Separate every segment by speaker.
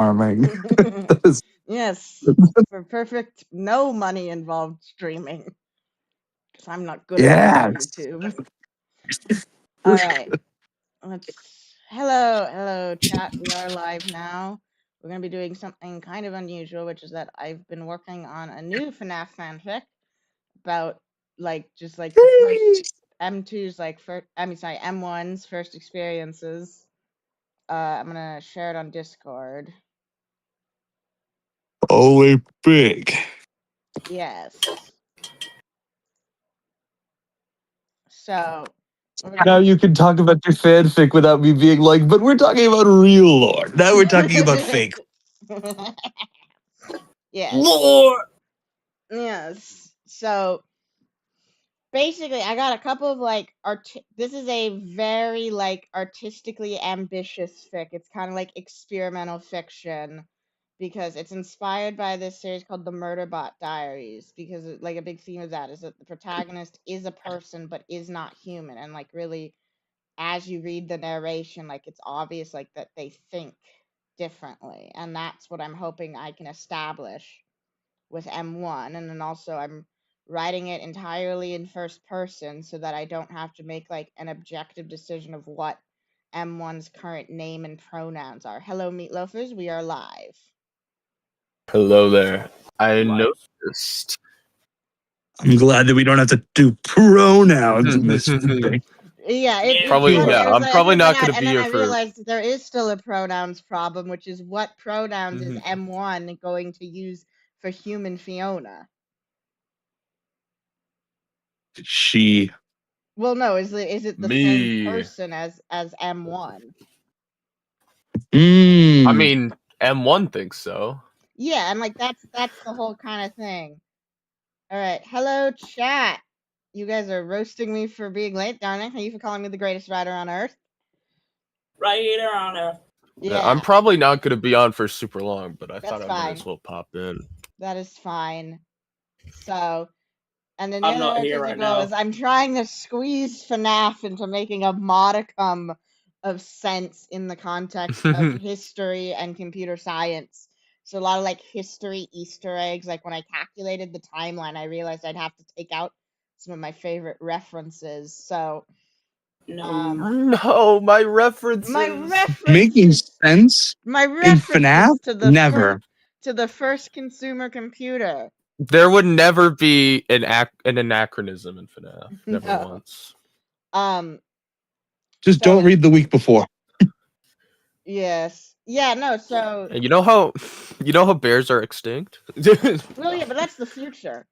Speaker 1: farming. That is,
Speaker 2: Yes, for perfect, no money involved streaming. Because I'm not good enough for
Speaker 1: yes.
Speaker 2: YouTube. All right. Hello, chat. We are live now. We're going to be doing something kind of unusual, which is that I've been working on a new FNaF fanfic about, just the first M2's, M1's first experiences. I'm going to share it on Discord.
Speaker 1: Only big.
Speaker 2: Yes. So,
Speaker 1: Now you can talk about your fanfic without me being like, but we're talking about real lore. Now we're talking about fake
Speaker 2: yes.
Speaker 1: lore.
Speaker 2: Yes. So basically, I got a couple of this is a very artistically ambitious fic. It's kind of like experimental fiction because it's inspired by this series called The Murderbot Diaries, because a big theme of that is that the protagonist is a person but is not human, and really as you read the narration, it's obvious that they think differently, and that's what I'm hoping I can establish with M1. And then also I'm writing it entirely in first person so that I don't have to make an objective decision of what M1's current name and pronouns are. Hello, Meatloafers, we are live.
Speaker 3: Hello there. I noticed.
Speaker 1: I'm glad that we don't have to do pronouns in this thing.
Speaker 2: Yeah, it's
Speaker 3: Probably,
Speaker 2: funny.
Speaker 3: yeah, I'm probably not going to be here
Speaker 2: I
Speaker 3: for...
Speaker 2: realized there is still a pronouns problem, which is what pronouns is M1 going to use for human Fiona?
Speaker 1: She.
Speaker 2: Well, no, is it the same person as M1?
Speaker 3: I mean, M1 thinks so.
Speaker 2: Yeah, and that's the whole kind of thing. All right, hello chat. You guys are roasting me for being late, darn it. Thank you for calling me the greatest writer on earth.
Speaker 4: Writer on earth.
Speaker 2: Yeah.
Speaker 3: I'm probably not going to be on for super long, but I thought I might as well pop in.
Speaker 2: That is fine. So, and then
Speaker 4: I'm not here right now.
Speaker 2: is I'm trying to squeeze FNaF into making a modicum of sense in the context of history and computer science. So a lot of history Easter eggs. When I calculated the timeline, I realized I'd have to take out some of my favorite references. So
Speaker 3: no, my references.
Speaker 1: Making sense.
Speaker 2: My
Speaker 1: references in FNaF? Never.
Speaker 2: To the first consumer computer.
Speaker 3: There would never be an anachronism in FNaF. Never once.
Speaker 1: Just don't read the week before.
Speaker 2: Yes. Yeah, no, so...
Speaker 3: You know how bears are extinct?
Speaker 2: Well, yeah, but that's the future.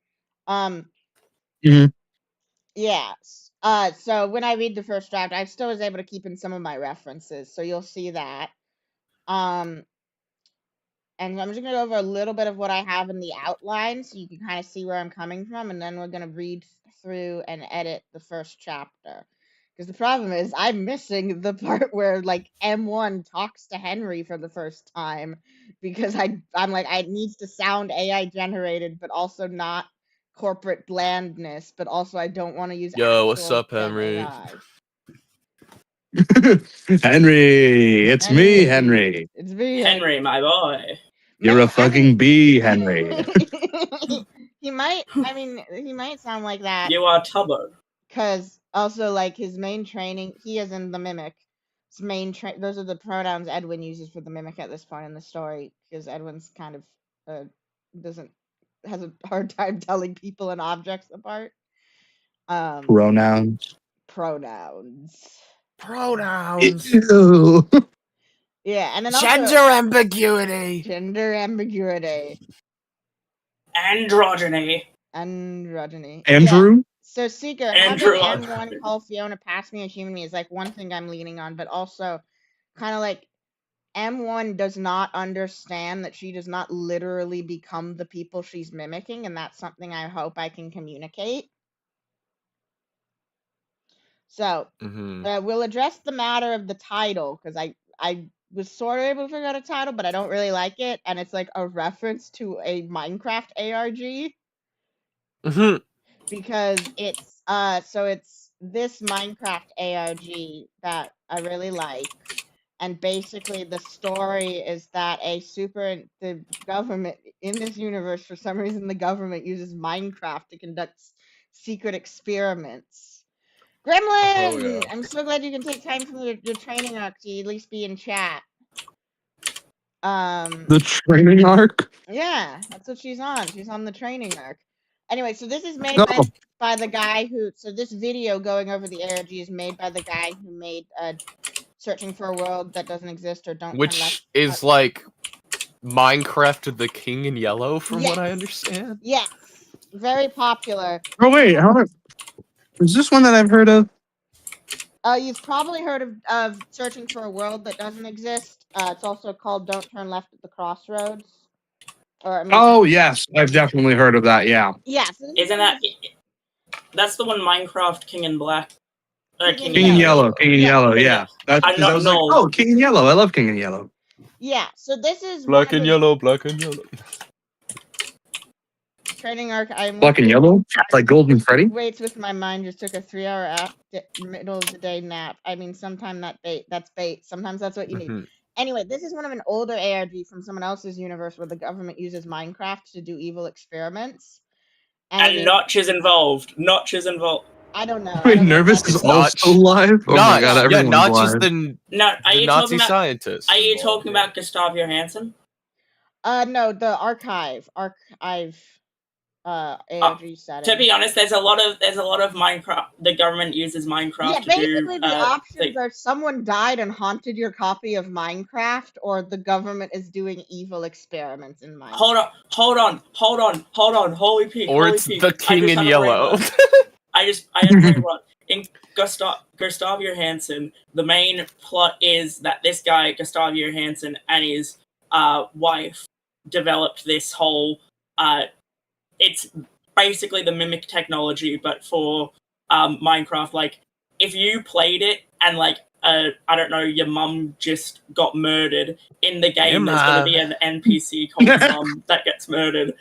Speaker 2: Yeah. So when I read the first draft, I still was able to keep in some of my references, so you'll see that. And I'm just going to go over a little bit of what I have in the outline, so you can kind of see where I'm coming from, and then we're going to read through and edit the first chapter. Because the problem is, I'm missing the part where, M1 talks to Henry for the first time, because I'm it needs to sound AI generated, but also not corporate blandness, but also I don't want to use
Speaker 3: Yo, what's up, Henry?
Speaker 1: Henry, it's me, Henry.
Speaker 2: It's me,
Speaker 4: Henry, my boy.
Speaker 1: You're a fucking bee, Henry.
Speaker 2: he might sound like that.
Speaker 4: You are Tubbo.
Speaker 2: Because also, his main training, he is in the Mimic. His main those are the pronouns Edwin uses for the Mimic at this point in the story, because Edwin's kind of has a hard time telling people and objects apart.
Speaker 1: Pronouns.
Speaker 3: Ew.
Speaker 2: Yeah, and then
Speaker 3: gender ambiguity.
Speaker 4: Androgyny.
Speaker 1: Andrew?
Speaker 2: Yeah. So, Seeker, having M1 call Fiona past me a human me is one thing I'm leaning on, but also kind of M1 does not understand that she does not literally become the people she's mimicking, and that's something I hope I can communicate. So, we'll address the matter of the title, because I was sort of able to figure out a title, but I don't really like it, and it's a reference to a Minecraft ARG. Because it's it's this Minecraft ARG that I really like, And basically, the story is that the government in this universe, for some reason, the government uses Minecraft to conduct secret experiments. Gremlin!
Speaker 3: yeah.
Speaker 2: I'm so glad you can take time from your training arc to at least be in chat.
Speaker 1: The training arc?
Speaker 2: Yeah, that's what she's on. She's on the training arc. Anyway, so this is made
Speaker 1: No.
Speaker 2: by the guy who. So this video going over the ARG is made by the guy who made Searching for a World That Doesn't Exist or Don't Turn Left.
Speaker 3: Which is like Minecraft the King in Yellow, from
Speaker 2: Yes.
Speaker 3: what I understand.
Speaker 2: Yes, very popular.
Speaker 1: Oh wait, is this one that I've heard of?
Speaker 2: You've probably heard of Searching for a World That Doesn't Exist. It's also called Don't Turn Left at the Crossroads. Or I mean,
Speaker 1: Oh yes, I've definitely heard of that. Yeah.
Speaker 2: yes.
Speaker 4: Isn't that? That's the one Minecraft King in Black.
Speaker 2: King
Speaker 1: King in Yellow. King in
Speaker 2: Yeah.
Speaker 1: Yellow. Yeah. That's
Speaker 4: I'm
Speaker 1: because I
Speaker 4: not
Speaker 1: was like,
Speaker 4: null.
Speaker 1: oh, King in Yellow. I love King in Yellow.
Speaker 2: Yeah. So this is
Speaker 3: Black
Speaker 2: one
Speaker 3: and
Speaker 2: of
Speaker 3: yellow, black and yellow.
Speaker 2: his training arc. I'm
Speaker 1: Black and yellow, like Golden Freddy.
Speaker 2: Waits with my mind just took a 3-hour middle of the day nap. I mean, sometimes that's bait. Sometimes that's what you need.
Speaker 3: Mhm.
Speaker 2: Anyway, this is one of an older ARG from someone else's universe where the government uses Minecraft to do evil experiments.
Speaker 4: And Notch is involved. Notch is involved.
Speaker 2: I don't know.
Speaker 1: Wait, Nervous is also live? Oh my god,
Speaker 3: Yeah,
Speaker 1: everyone's
Speaker 3: Notch is
Speaker 1: live.
Speaker 4: No, are
Speaker 3: the
Speaker 4: you
Speaker 3: Nazi
Speaker 4: talking about?
Speaker 3: scientist.
Speaker 4: Are you
Speaker 3: involved,
Speaker 4: talking
Speaker 3: yeah.
Speaker 4: about Gustav Johansson?
Speaker 2: No, the archive ARG setting.
Speaker 4: To be honest, there's a lot of Minecraft. The government uses Minecraft.
Speaker 2: Yeah,
Speaker 4: to
Speaker 2: basically
Speaker 4: do,
Speaker 2: the options are someone died and haunted your copy of Minecraft, or the government is doing evil experiments in Minecraft.
Speaker 4: Hold on. Holy peak.
Speaker 3: Or
Speaker 4: holy
Speaker 3: it's
Speaker 4: peak.
Speaker 3: the King in Yellow.
Speaker 4: I just had a brain rot. In Gustav Johansson, the main plot is that this guy, Gustav Johansson, and his wife developed this whole it's basically the Mimic technology, but for Minecraft. Like, if you played it and like I don't know, your mum just got murdered in the game, there's going to be an NPC called Mum that gets murdered.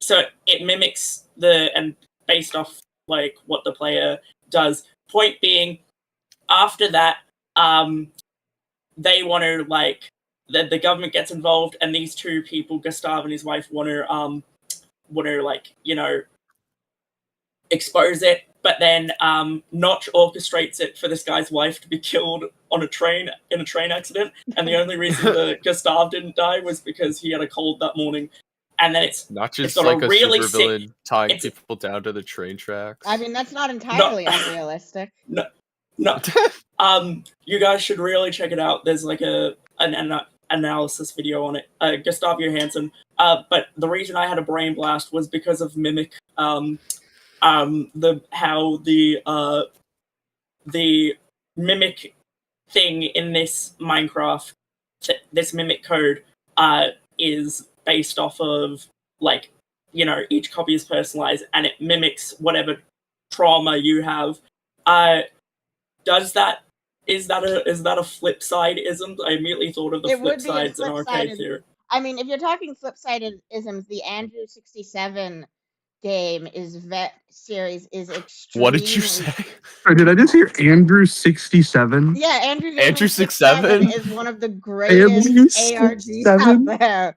Speaker 4: So it mimics and based off like what the player does. Point being, after that, they want to like the government gets involved, and these two people, Gustav and his wife, want to like, you know, expose it. But then Notch orchestrates it for this guy's wife to be killed on a train in a train accident, and the only reason that Gustav didn't die was because he had a cold that morning. And then
Speaker 3: Notch is
Speaker 4: got
Speaker 3: like a
Speaker 4: really
Speaker 3: super villain tying people down to the train tracks.
Speaker 2: I mean, that's not entirely unrealistic.
Speaker 4: No. You guys should really check it out. There's like an analysis video on it. Gustav Johansson. But the reason I had a brain blast was because of Mimic. The Mimic thing in this Minecraft, this Mimic code, is based off of, like, you know, each copy is personalized and it mimics whatever trauma you have. Is that a flip side ism? I immedially thought of the flip sides in arcade theory.
Speaker 2: I mean, if you're talking flip side isms, the Andrew 67 game series is extremely.
Speaker 3: What did you say?
Speaker 1: Did I just hear Andrew 67?
Speaker 2: Yeah, Andrew
Speaker 3: 67
Speaker 2: is one of the greatest ARGs out there.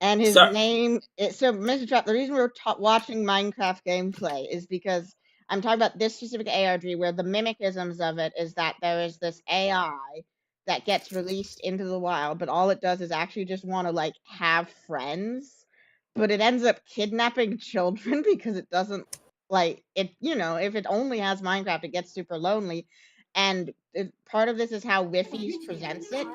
Speaker 2: And his name is so Mr. Trap. The reason we're watching Minecraft gameplay is because I'm talking about this specific ARG where the mimicisms of it is that there is this AI that gets released into the wild, but all it does is actually just want to like have friends, but it ends up kidnapping children because it doesn't like it. You know, if it only has Minecraft, it gets super lonely. And part of this is how Wi-Fi presents it,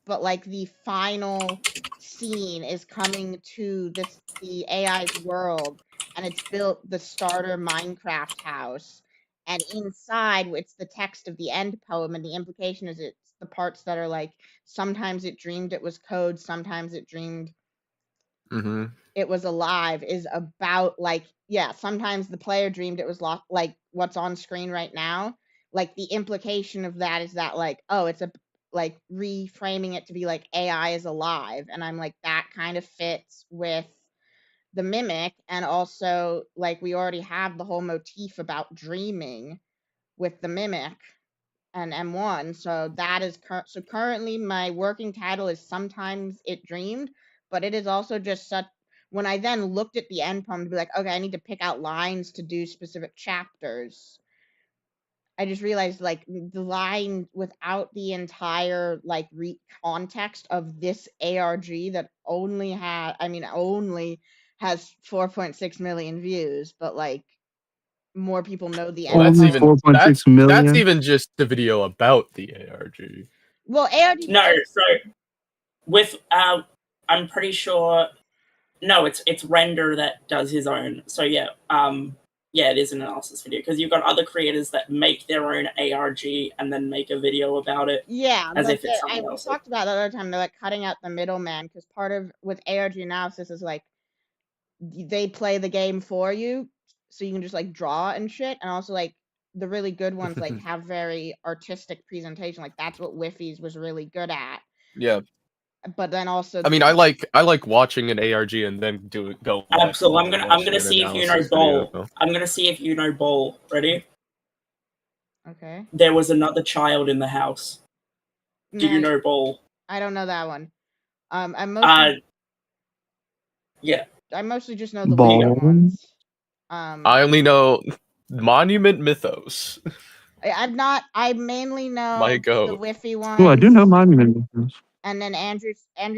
Speaker 2: but like the final scene is coming to the AI's world, and it's built the starter Minecraft house, and inside it's the text of the end poem, and the implication is it's the parts that are like sometimes it dreamed it was code, sometimes it dreamed it was alive, is about like, yeah, sometimes the player dreamed it was like what's on screen right now. Like the implication of that is that like, oh, it's a like reframing it to be like AI is alive, and I'm like, that kind of fits with the Mimic. And also like we already have the whole motif about dreaming with the Mimic, and M1. So that is so currently my working title is Sometimes It Dreamed, but it is also just such. When I then looked at the end poem to be like, okay, I need to pick out lines to do specific chapters, I just realized like the line without the entire like context of this ARG that only has 4.6 million views, but like more people know the
Speaker 3: Well,
Speaker 2: end
Speaker 3: that's
Speaker 1: Only
Speaker 3: even
Speaker 2: poem.
Speaker 1: 4.6
Speaker 3: that's
Speaker 1: million.
Speaker 3: even just the video about the ARG.
Speaker 2: Well, ARG
Speaker 4: No,
Speaker 2: videos.
Speaker 4: so with I'm pretty sure. No, it's Render that does his own. So yeah, yeah, it is an analysis video because you've got other creators that make their own ARG and then make a video about it.
Speaker 2: Yeah,
Speaker 4: as
Speaker 2: but
Speaker 4: if it's someone
Speaker 2: we
Speaker 4: else's.
Speaker 2: talked about the other time. They're like cutting out the middleman because part of with ARG analysis is like they play the game for you, so you can just like draw and shit, and also like the really good ones like have very artistic presentation. Like that's what Whiffy's was really good at.
Speaker 3: Yeah.
Speaker 2: But then also,
Speaker 3: I mean, I like watching an ARG and then go back.
Speaker 4: Absolutely. I'm gonna
Speaker 3: an
Speaker 4: see if you know
Speaker 3: analysis
Speaker 4: Bowl.
Speaker 3: video.
Speaker 4: I'm gonna see if you know Bowl. Ready?
Speaker 2: okay.
Speaker 4: There was another child in the house. Do you know Bowl?
Speaker 2: I don't know that one. I mostly
Speaker 4: yeah.
Speaker 2: I mostly just know the
Speaker 1: Ball.
Speaker 2: weird ones.
Speaker 3: I only know Monument Mythos.
Speaker 2: I mainly know
Speaker 3: My
Speaker 2: the
Speaker 3: goat.
Speaker 2: Whiffy ones.
Speaker 1: Oh, I do know Monument.
Speaker 2: And then Andrew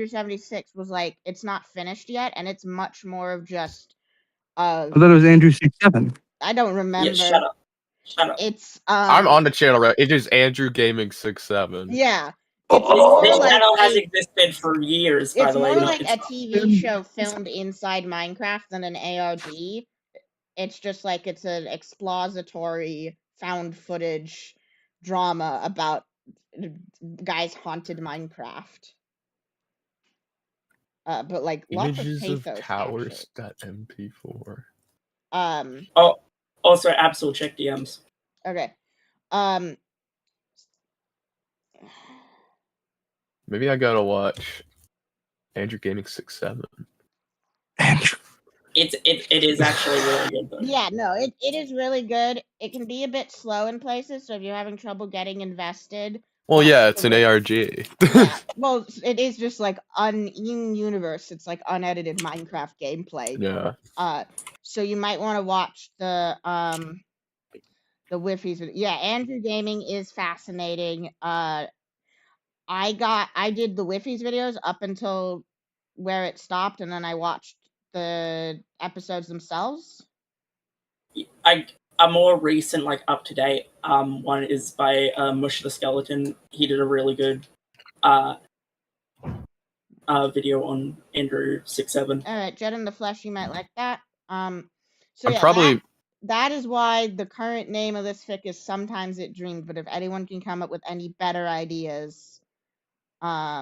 Speaker 2: 76 was like, it's not finished yet, and it's much more of just
Speaker 1: I thought it was Andrew 67.
Speaker 2: I don't remember.
Speaker 4: Yeah, shut up. Shut up.
Speaker 2: It's
Speaker 3: I'm on the channel, right? It is Andrew Gaming 67.
Speaker 2: yeah.
Speaker 4: This
Speaker 2: like
Speaker 4: channel has existed for years, by
Speaker 2: It's
Speaker 4: the way.
Speaker 2: more
Speaker 4: not-
Speaker 2: like
Speaker 4: it's
Speaker 2: a
Speaker 4: not-
Speaker 2: TV show filmed inside Minecraft than an ARG. It's just like it's an explository found footage drama about guys haunted Minecraft. But like lots
Speaker 3: Images
Speaker 2: of
Speaker 3: of
Speaker 2: pathos.
Speaker 3: towers. .mp4.
Speaker 4: Also, Absol check DMs.
Speaker 2: Okay.
Speaker 3: Maybe I gotta watch Andrew Gaming 67.
Speaker 1: Andrew.
Speaker 4: It is actually really good though.
Speaker 2: Yeah, no, it is really good. It can be a bit slow in places, so if you're having trouble getting invested.
Speaker 3: Well, yeah, it's an ARG.
Speaker 2: Yeah, well, it is just like in universe. It's like unedited Minecraft gameplay.
Speaker 3: Yeah.
Speaker 2: So you might want to watch the Whiffies. Yeah, Andrew Gaming is fascinating. I did the Whiffies videos up until where it stopped, and then I watched the episodes themselves.
Speaker 4: A more recent, like up to date, one is by Mush the Skeleton. He did a really good video on Andrew 67.
Speaker 2: All right, Jet in the Flesh, you might like that. So
Speaker 3: I'm
Speaker 2: yeah,
Speaker 3: probably
Speaker 2: that is why the current name of this fic is Sometimes It Dreamed. But if anyone can come up with any better ideas, why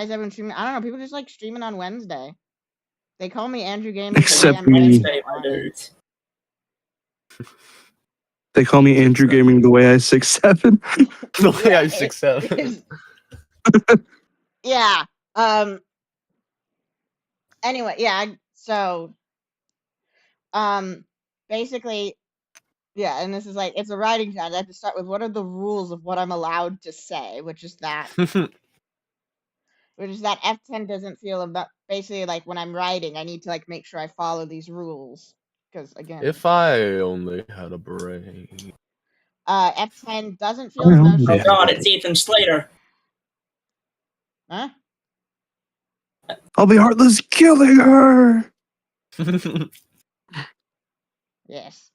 Speaker 2: is everyone streaming? I don't know. People just like streaming on Wednesday. They call me Andrew Gaming.
Speaker 1: Except
Speaker 2: me.
Speaker 4: Wednesday, my dudes.
Speaker 1: They call me Andrew Gaming the way I 6'7".
Speaker 3: the way I 6'7".
Speaker 2: Yeah. Anyway, yeah. So, basically, yeah, and this is like it's a writing challenge. I have to start with what are the rules of what I'm allowed to say, which is that F10 doesn't feel about basically like when I'm writing, I need to like make sure I follow these rules because again,
Speaker 3: if I only had a brain.
Speaker 2: F10 doesn't feel emotions.
Speaker 4: Oh god, it's Ethan Slater.
Speaker 2: Huh?
Speaker 1: I'll be heartless killing her.
Speaker 2: Yes.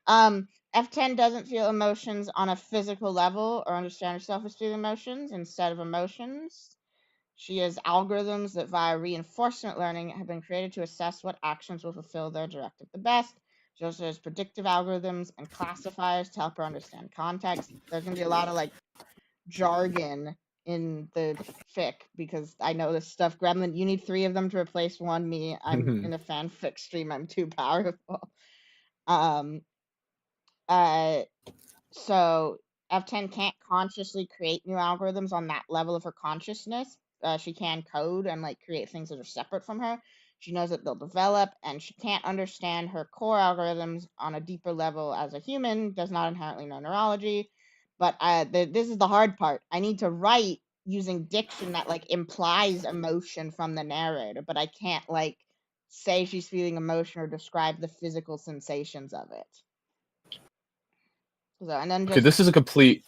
Speaker 2: F10 doesn't feel emotions on a physical level or understand herself as feeling emotions instead of emotions. She has algorithms that via reinforcement learning have been created to assess what actions will fulfill their directive the best. She also has predictive algorithms and classifiers to help her understand context. There's going to be a lot of like jargon in the fic because I know this stuff. Gremlin, you need 3 of them to replace 1 me. I'm in a fanfic stream. I'm too powerful. So F10 can't consciously create new algorithms on that level of her consciousness. She can code and like create things that are separate from her. She knows that they'll develop, and she can't understand her core algorithms on a deeper level as a human, does not inherently know neurology. But this is the hard part. I need to write using diction that like implies emotion from the narrator, but I can't like say she's feeling emotion or describe the physical sensations of it. So, and then
Speaker 3: Okay, this is a complete.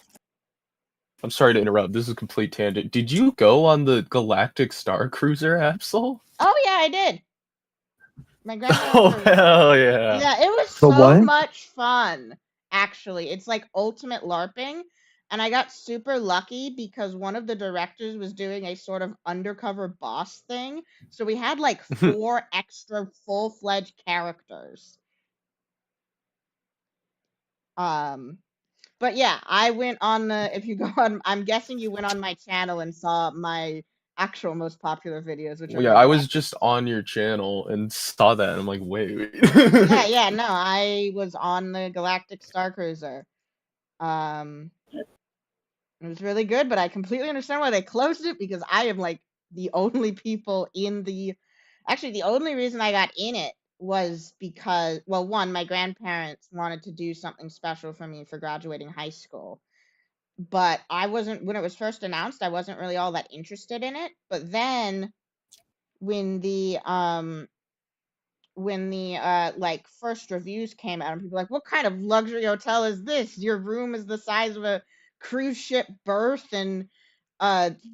Speaker 3: I'm sorry to interrupt. This is a complete tangent. Did you go on the Galactic Star Cruiser, Absol?
Speaker 2: Oh yeah, I did. My grandma.
Speaker 3: Oh hell yeah!
Speaker 2: Yeah, it was
Speaker 1: The
Speaker 2: so
Speaker 1: what?
Speaker 2: much fun. Actually, it's like ultimate LARPing, and I got super lucky because one of the directors was doing a sort of undercover boss thing. So we had like 4 extra full-fledged characters. But yeah, I went on the. If you go on, I'm guessing you went on my channel and saw my actual most popular videos, which are
Speaker 3: Yeah,
Speaker 2: really
Speaker 3: I was
Speaker 2: epic.
Speaker 3: just on your channel and saw that. And I'm like, wait.
Speaker 2: Yeah, no, I was on the Galactic Star Cruiser. It was really good, but I completely understand why they closed it because I am like the only people in the. Actually, the only reason I got in it was because, well, one, my grandparents wanted to do something special for me for graduating high school. But I wasn't, when it was first announced, I wasn't really all that interested in it. But then when the like first reviews came out and people were like, what kind of luxury hotel is this? Your room is the size of a cruise ship berth and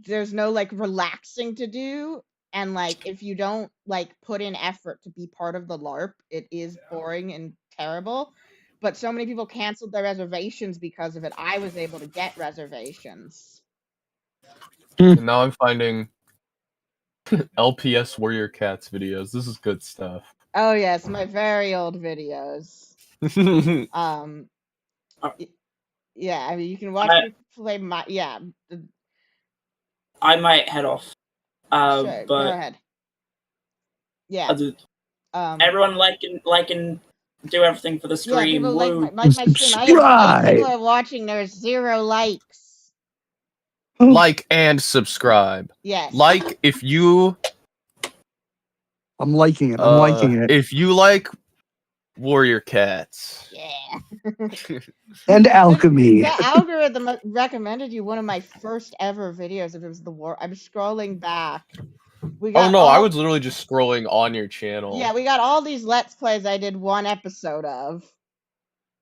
Speaker 2: there's no like relaxing to do, and like if you don't like put in effort to be part of the LARP, it is boring and terrible. But so many people canceled their reservations because of it. I was able to get reservations.
Speaker 3: And now I'm finding LPS Warrior Cats videos. This is good stuff.
Speaker 2: Oh yes, my very old videos. Yeah, I mean you can watch me play my
Speaker 4: I might head off.
Speaker 2: sure, go
Speaker 4: But
Speaker 2: ahead. Yeah.
Speaker 4: everyone like and do everything for the stream.
Speaker 2: Yeah, people
Speaker 4: Woo.
Speaker 2: like my stream.
Speaker 1: Subscribe.
Speaker 2: People are watching. There's 0 likes.
Speaker 3: Like and subscribe.
Speaker 2: Yes.
Speaker 3: Like if you.
Speaker 1: I'm liking it. I'm liking it.
Speaker 3: If you like Warrior Cats.
Speaker 2: Yeah.
Speaker 1: And alchemy.
Speaker 2: The algorithm recommended you one of my first ever videos. If it was the war, I'm scrolling back.
Speaker 3: Oh no, I was literally just scrolling on your channel.
Speaker 2: Yeah, we got all these Let's Plays I did 1 episode of.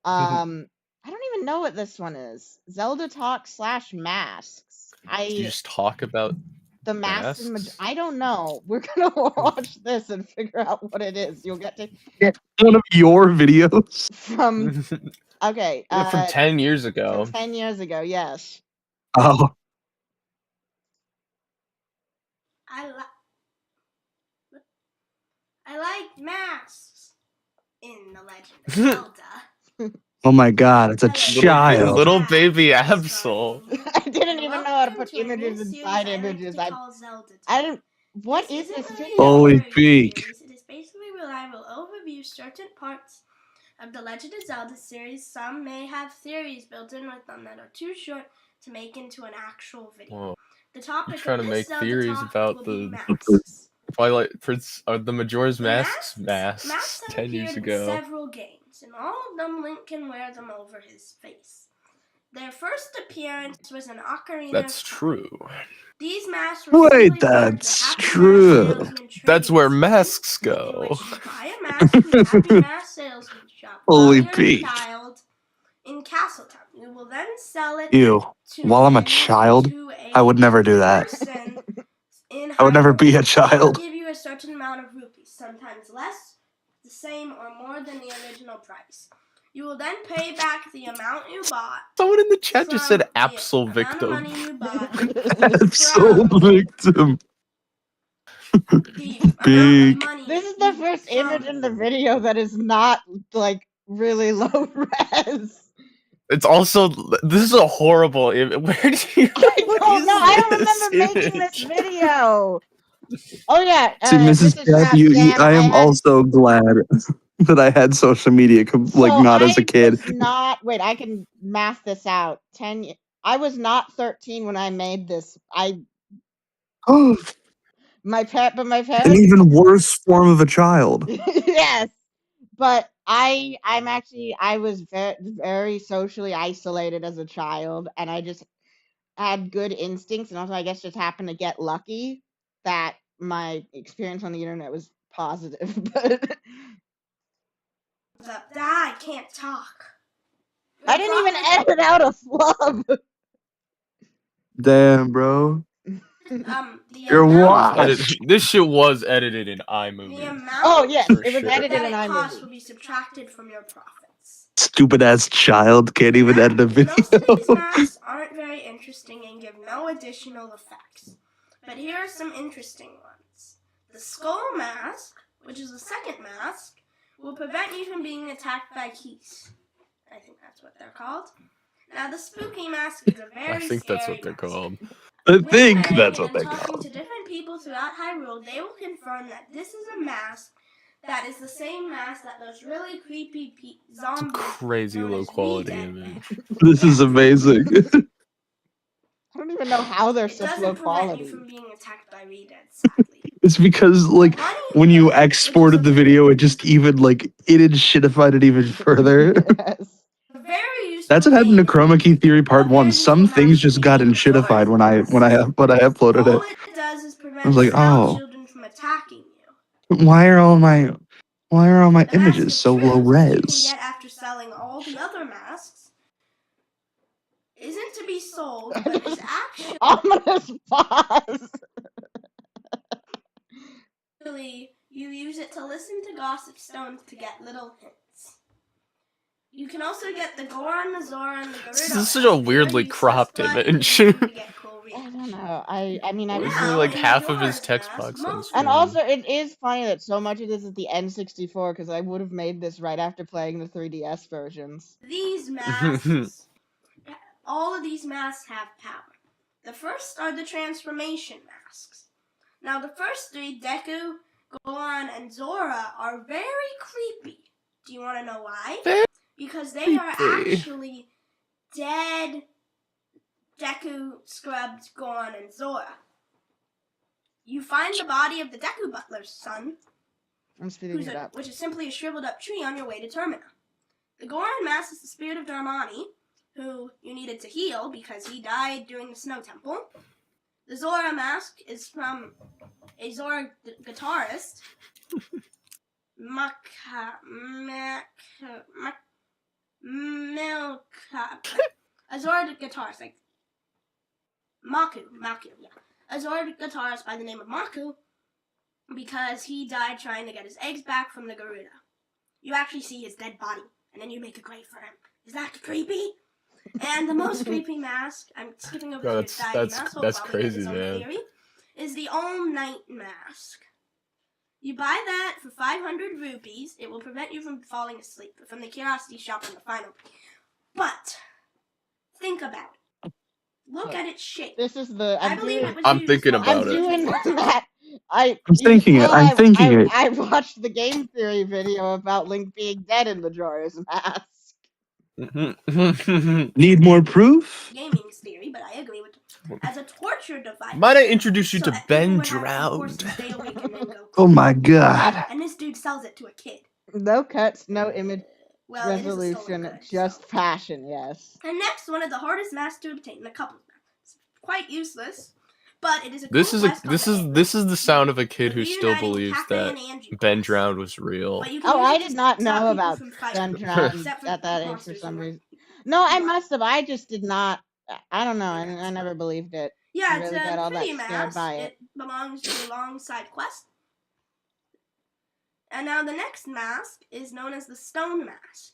Speaker 2: I don't even know what this one is. Zelda Talk / Masks.
Speaker 3: You just talk about
Speaker 2: the masks.
Speaker 3: masks?
Speaker 2: I don't know. We're gonna watch this and figure out what it is. You'll get to
Speaker 1: one of your videos
Speaker 2: from okay.
Speaker 3: From 10 years ago.
Speaker 2: From 10 years ago, yes.
Speaker 1: Oh.
Speaker 5: I like masks in The Legend of Zelda.
Speaker 1: Oh my god, it's a child.
Speaker 3: Little baby Absol.
Speaker 2: I didn't even know how to put images inside images. I didn't. What is this video?
Speaker 1: Holy peak.
Speaker 5: It is basically where I will overview certain parts of the Legend of Zelda series. Some may have theories built in with them that are too short to make into an actual video.
Speaker 3: Whoa.
Speaker 5: The topic
Speaker 3: I'm trying to make
Speaker 5: Zelda
Speaker 3: theories
Speaker 5: talk
Speaker 3: about
Speaker 5: will
Speaker 3: the Twilight Prince or the Majora's Masks 10 years ago.
Speaker 5: Several games, and all of them Link can wear them over his face. Their first appearance was in Ocarina.
Speaker 3: That's true.
Speaker 5: These masks were
Speaker 1: that's true.
Speaker 3: That's where masks go.
Speaker 5: Buy a mask from the Happy Mask salesman shop.
Speaker 1: Holy
Speaker 5: while you're
Speaker 1: peak.
Speaker 5: a child in Castletown. You will then sell it.
Speaker 1: Ew. While I'm a child, I would never do that. I would never be a child.
Speaker 5: They'll give you a certain amount of rupees, sometimes less, the same, or more than the original price. You will then pay back the amount you bought.
Speaker 3: Someone in the chat just said Absol victim.
Speaker 1: Absol victim. Big.
Speaker 2: This is the first image in the video that is not like really low res.
Speaker 3: It's also this is a horrible image. Where do you?
Speaker 2: I don't remember making this video. Oh yeah.
Speaker 1: See, Mrs. Jack, I am also glad that I had social media, not as a kid.
Speaker 2: Wait, I can math this out. I was not 13 when I made this. My parents.
Speaker 1: An even worse form of a child.
Speaker 2: Yes, but I was very socially isolated as a child, and I just had good instincts, and also I guess just happened to get lucky that my experience on the internet was positive. But
Speaker 5: I can't talk.
Speaker 2: I didn't even edit out a flub.
Speaker 1: Damn, bro. You're
Speaker 3: Edit-
Speaker 1: washed.
Speaker 3: this shit was edited in
Speaker 5: The
Speaker 3: iMovie.
Speaker 5: amount
Speaker 2: Oh yes,
Speaker 3: For
Speaker 2: it was
Speaker 3: sure.
Speaker 2: edited
Speaker 5: that
Speaker 2: in
Speaker 5: it costs
Speaker 2: iMovie.
Speaker 5: will be subtracted from your profits.
Speaker 1: Stupid ass child can't even edit a video.
Speaker 5: Most of these masks aren't very interesting and give no additional effects. But here are some interesting ones. The skull mask, which is the second mask, will prevent you from being attacked by keys. I think that's what they're called. Now the spooky mask is a very
Speaker 3: I think that's what
Speaker 5: scary
Speaker 3: they're
Speaker 5: mask.
Speaker 3: called.
Speaker 1: I
Speaker 5: When
Speaker 1: think
Speaker 5: playing
Speaker 1: that's what
Speaker 5: and
Speaker 1: they
Speaker 5: talking
Speaker 1: call.
Speaker 5: to different people throughout Hyrule, they will confirm that this is a mask that is the same mask that those really creepy
Speaker 3: It's a
Speaker 5: zombies
Speaker 3: crazy
Speaker 5: known
Speaker 3: low
Speaker 5: as
Speaker 3: quality
Speaker 5: Redead
Speaker 3: image.
Speaker 1: This is amazing.
Speaker 2: I don't even know how they're
Speaker 5: It
Speaker 2: such
Speaker 5: doesn't
Speaker 2: low
Speaker 5: prevent you
Speaker 2: quality.
Speaker 5: from being attacked by Redead, sadly.
Speaker 1: It's because like when you exported the video, it just even like it shitified it even further.
Speaker 2: Yes.
Speaker 5: A very useful
Speaker 1: That's what happened to
Speaker 5: thing
Speaker 1: Chroma Key Theory Part
Speaker 5: A very
Speaker 1: 1. Some
Speaker 5: useful
Speaker 1: things
Speaker 5: mask
Speaker 1: just
Speaker 5: would
Speaker 1: got
Speaker 5: be
Speaker 1: shitified when I
Speaker 5: Majora's
Speaker 1: uploaded
Speaker 5: All
Speaker 1: it.
Speaker 5: it does is
Speaker 1: I
Speaker 5: prevent
Speaker 1: was like,
Speaker 5: small
Speaker 1: oh,
Speaker 5: children from attacking you.
Speaker 1: why are all my
Speaker 5: The mask
Speaker 1: images
Speaker 5: of
Speaker 1: so low
Speaker 5: truth that you can
Speaker 1: res?
Speaker 5: get after selling all the other masks isn't to be sold,
Speaker 2: I
Speaker 5: but is
Speaker 2: just-
Speaker 5: actually
Speaker 2: Ominous pause.
Speaker 5: you use it to listen to gossip stones to get little hints. You can also get the Goron, the Zora, and the Gerudo.
Speaker 3: This is such a weirdly cropped image.
Speaker 5: I
Speaker 2: I don't know. I mean,
Speaker 3: Literally
Speaker 5: Now,
Speaker 3: like
Speaker 5: in
Speaker 3: half of his
Speaker 5: Majora's
Speaker 3: text
Speaker 5: Mask,
Speaker 3: box on
Speaker 5: most-
Speaker 3: screen.
Speaker 2: and also it is funny that so much of this is the N64 because I would have made this right after playing the 3DS versions.
Speaker 5: These masks, all of these masks have power. The first are the transformation masks. Now, the first three, Deku, Goron, and Zora, are very creepy. Do you want to know why?
Speaker 3: Very
Speaker 5: Because they are
Speaker 3: creepy.
Speaker 5: actually dead Deku, scrubbed Goron, and Zora. You find the body of the Deku butler's son,
Speaker 2: I'm speeding it up.
Speaker 5: which is simply a shriveled up tree on your way to Termina. The Goron mask is the spirit of Darmani, who you needed to heal because he died during the Snow Temple. The Zora mask is from a Zora guitarist, a Zora guitarist, like Maku, yeah. A Zora guitarist by the name of Maku, because he died trying to get his eggs back from the Garuda. You actually see his dead body, and then you make a grave for him. Is that creepy? And the most creepy mask, I'm skipping over
Speaker 3: No,
Speaker 5: to the Daddy mask,
Speaker 3: that's
Speaker 5: I'll probably get his
Speaker 3: crazy,
Speaker 5: own
Speaker 3: man.
Speaker 5: theory, is the All Night mask. You buy that for 500 rupees. It will prevent you from falling asleep from the Curiosity Shop on the final. But think about it. Look at its shape.
Speaker 2: This is the.
Speaker 5: I believe it was
Speaker 3: I'm
Speaker 5: used
Speaker 3: thinking
Speaker 5: for
Speaker 3: about
Speaker 2: I'm
Speaker 3: it.
Speaker 2: doing that.
Speaker 1: I'm thinking it. I'm thinking it.
Speaker 2: I watched the game theory video about Link being dead in Majora's Mask.
Speaker 1: Need more proof?
Speaker 5: Gaming's theory, but I agree with as a torture device.
Speaker 3: Might I introduce you
Speaker 5: so
Speaker 3: to
Speaker 5: that people
Speaker 3: Ben
Speaker 5: would have to force to
Speaker 3: Drowned?
Speaker 5: stay awake and then go
Speaker 1: Oh my god.
Speaker 5: And this dude sells it to a kid.
Speaker 2: No cuts, no image
Speaker 5: Well, it is a stolen
Speaker 2: resolution,
Speaker 5: good,
Speaker 2: just
Speaker 5: so.
Speaker 2: passion. Yes.
Speaker 5: And next, one of the hardest masks to obtain, the couples mask. It's quite useless, but it is a cool
Speaker 3: This is
Speaker 5: quest
Speaker 3: this is the sound of a kid who
Speaker 5: Reuniting
Speaker 3: still believes
Speaker 5: Pac-Man
Speaker 3: that
Speaker 5: and Angie
Speaker 3: Ben
Speaker 5: quest.
Speaker 3: Drowned was real.
Speaker 5: But you can
Speaker 2: Oh,
Speaker 5: use
Speaker 2: I
Speaker 5: it
Speaker 2: did
Speaker 5: to
Speaker 2: not
Speaker 5: stop
Speaker 2: know
Speaker 5: people
Speaker 2: about
Speaker 5: from fighting,
Speaker 2: Ben Drowned
Speaker 5: except for
Speaker 2: at that age for
Speaker 5: monsters
Speaker 2: some
Speaker 5: in the-
Speaker 2: reason. No, I
Speaker 5: What?
Speaker 2: must have. I just did not. I don't know. I never believed it.
Speaker 5: Yeah,
Speaker 2: really
Speaker 5: it's
Speaker 2: got
Speaker 5: a
Speaker 2: all that
Speaker 5: pretty
Speaker 2: scared
Speaker 5: mask.
Speaker 2: by
Speaker 5: It belongs to a long side quest. And now the next mask is known as the Stone Mask.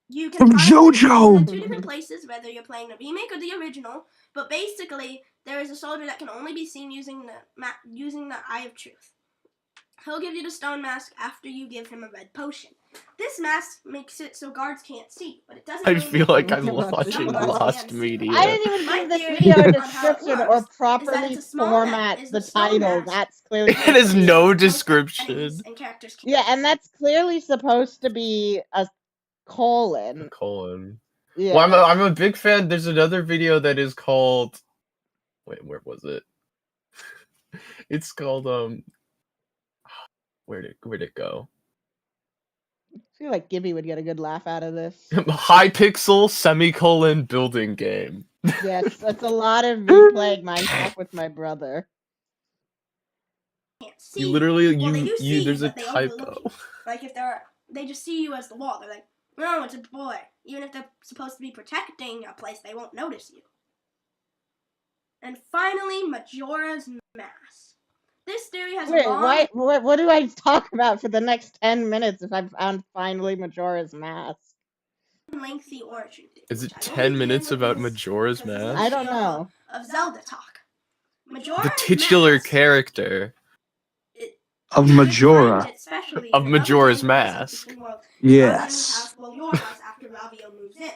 Speaker 5: You can
Speaker 1: From
Speaker 5: find it
Speaker 1: JoJo!
Speaker 5: in 2 different places, whether you're playing the remake or the original. But basically, there is a soldier that can only be seen using the Eye of Truth. He'll give you the Stone Mask after you give him a red potion. This mask makes it so guards can't see, but it doesn't.
Speaker 3: I
Speaker 5: really
Speaker 3: feel
Speaker 5: make
Speaker 3: like
Speaker 5: it
Speaker 3: I'm
Speaker 5: so
Speaker 3: watching
Speaker 5: guards
Speaker 3: Lost
Speaker 5: can't see.
Speaker 3: Media.
Speaker 2: I didn't even
Speaker 5: My
Speaker 2: give this
Speaker 5: theory
Speaker 2: video a
Speaker 5: on how it
Speaker 2: description or
Speaker 5: works is that
Speaker 2: properly
Speaker 5: it's a small
Speaker 2: format
Speaker 5: is
Speaker 2: the
Speaker 5: the stone
Speaker 2: title.
Speaker 5: mask.
Speaker 2: That's clearly.
Speaker 3: It has no
Speaker 5: Most
Speaker 3: description.
Speaker 5: and characters can't.
Speaker 2: Yeah, and that's clearly supposed to be a colon.
Speaker 3: Colon.
Speaker 2: Yeah.
Speaker 3: Well, I'm a big fan. There's another video that is called. Wait, where was it? It's called Where'd it go?
Speaker 2: feel like Gibby would get a good laugh out of this.
Speaker 3: Hypixel building game.
Speaker 2: Yes, that's a lot of me playing Minecraft with my brother.
Speaker 5: Can't see
Speaker 3: You literally,
Speaker 5: well, they do see
Speaker 3: there's a
Speaker 5: but they overlook
Speaker 3: typo.
Speaker 5: you. Like if they just see you as the wall. They're like, no, it's a boy. Even if they're supposed to be protecting a place, they won't notice you. And finally, Majora's Mask. This theory has
Speaker 2: Wait,
Speaker 5: long...
Speaker 2: what do I talk about for the next 10 minutes if I've found finally Majora's Mask?
Speaker 5: lengthy origin theory.
Speaker 3: Is it 10 minutes about Majora's Mask?
Speaker 2: I don't know.
Speaker 5: Of Zelda talk. Majora's
Speaker 3: The titular
Speaker 5: Mask,
Speaker 3: character
Speaker 1: Of Majora.
Speaker 3: of Majora's Mask.
Speaker 1: Yes.
Speaker 5: Well, your house after Ravio moves in.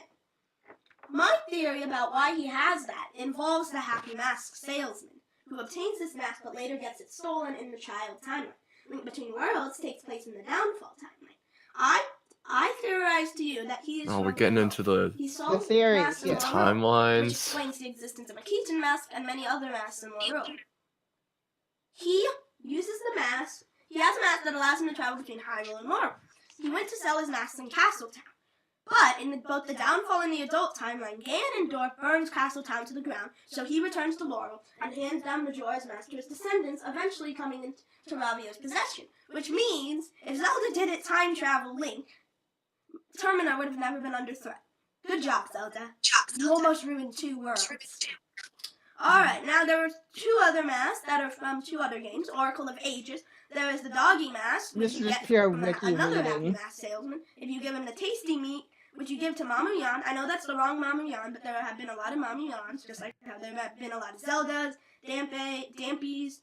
Speaker 5: My theory about why he has that involves the Happy Mask salesman, who obtains this mask but later gets it stolen in the child timeline. Link Between Worlds takes place in the Downfall timeline. I theorize to you that he is.
Speaker 3: Oh, we're getting into the
Speaker 2: theories, yeah.
Speaker 3: Timelines.
Speaker 5: Which explains the existence of a Keaton mask and many other masks in Lorule. He uses the mask. He has a mask that allows him to travel between Hyrule and Lorule. He went to sell his masks in Castletown. But in both the Downfall and the Adult timeline, Ganondorf burns Castletown to the ground, so he returns to Laurel and hands down Majora's Mask to his descendants, eventually coming into Ravio's possession. Which means, if Zelda did it time travel Link, Termina would have never been under threat. Good job, Zelda. You almost ruined 2 worlds. Alright, now there are 2 other masks that are from 2 other games, Oracle of Ages. There is the Doggy Mask, which you get from another Happy Mask salesman. If you give him the Tasty Meat, which you give to Mama Yan. I know that's the wrong Mama Yan, but there have been a lot of Mama Yans, just like how there have been a lot of Zeldas, Dampies,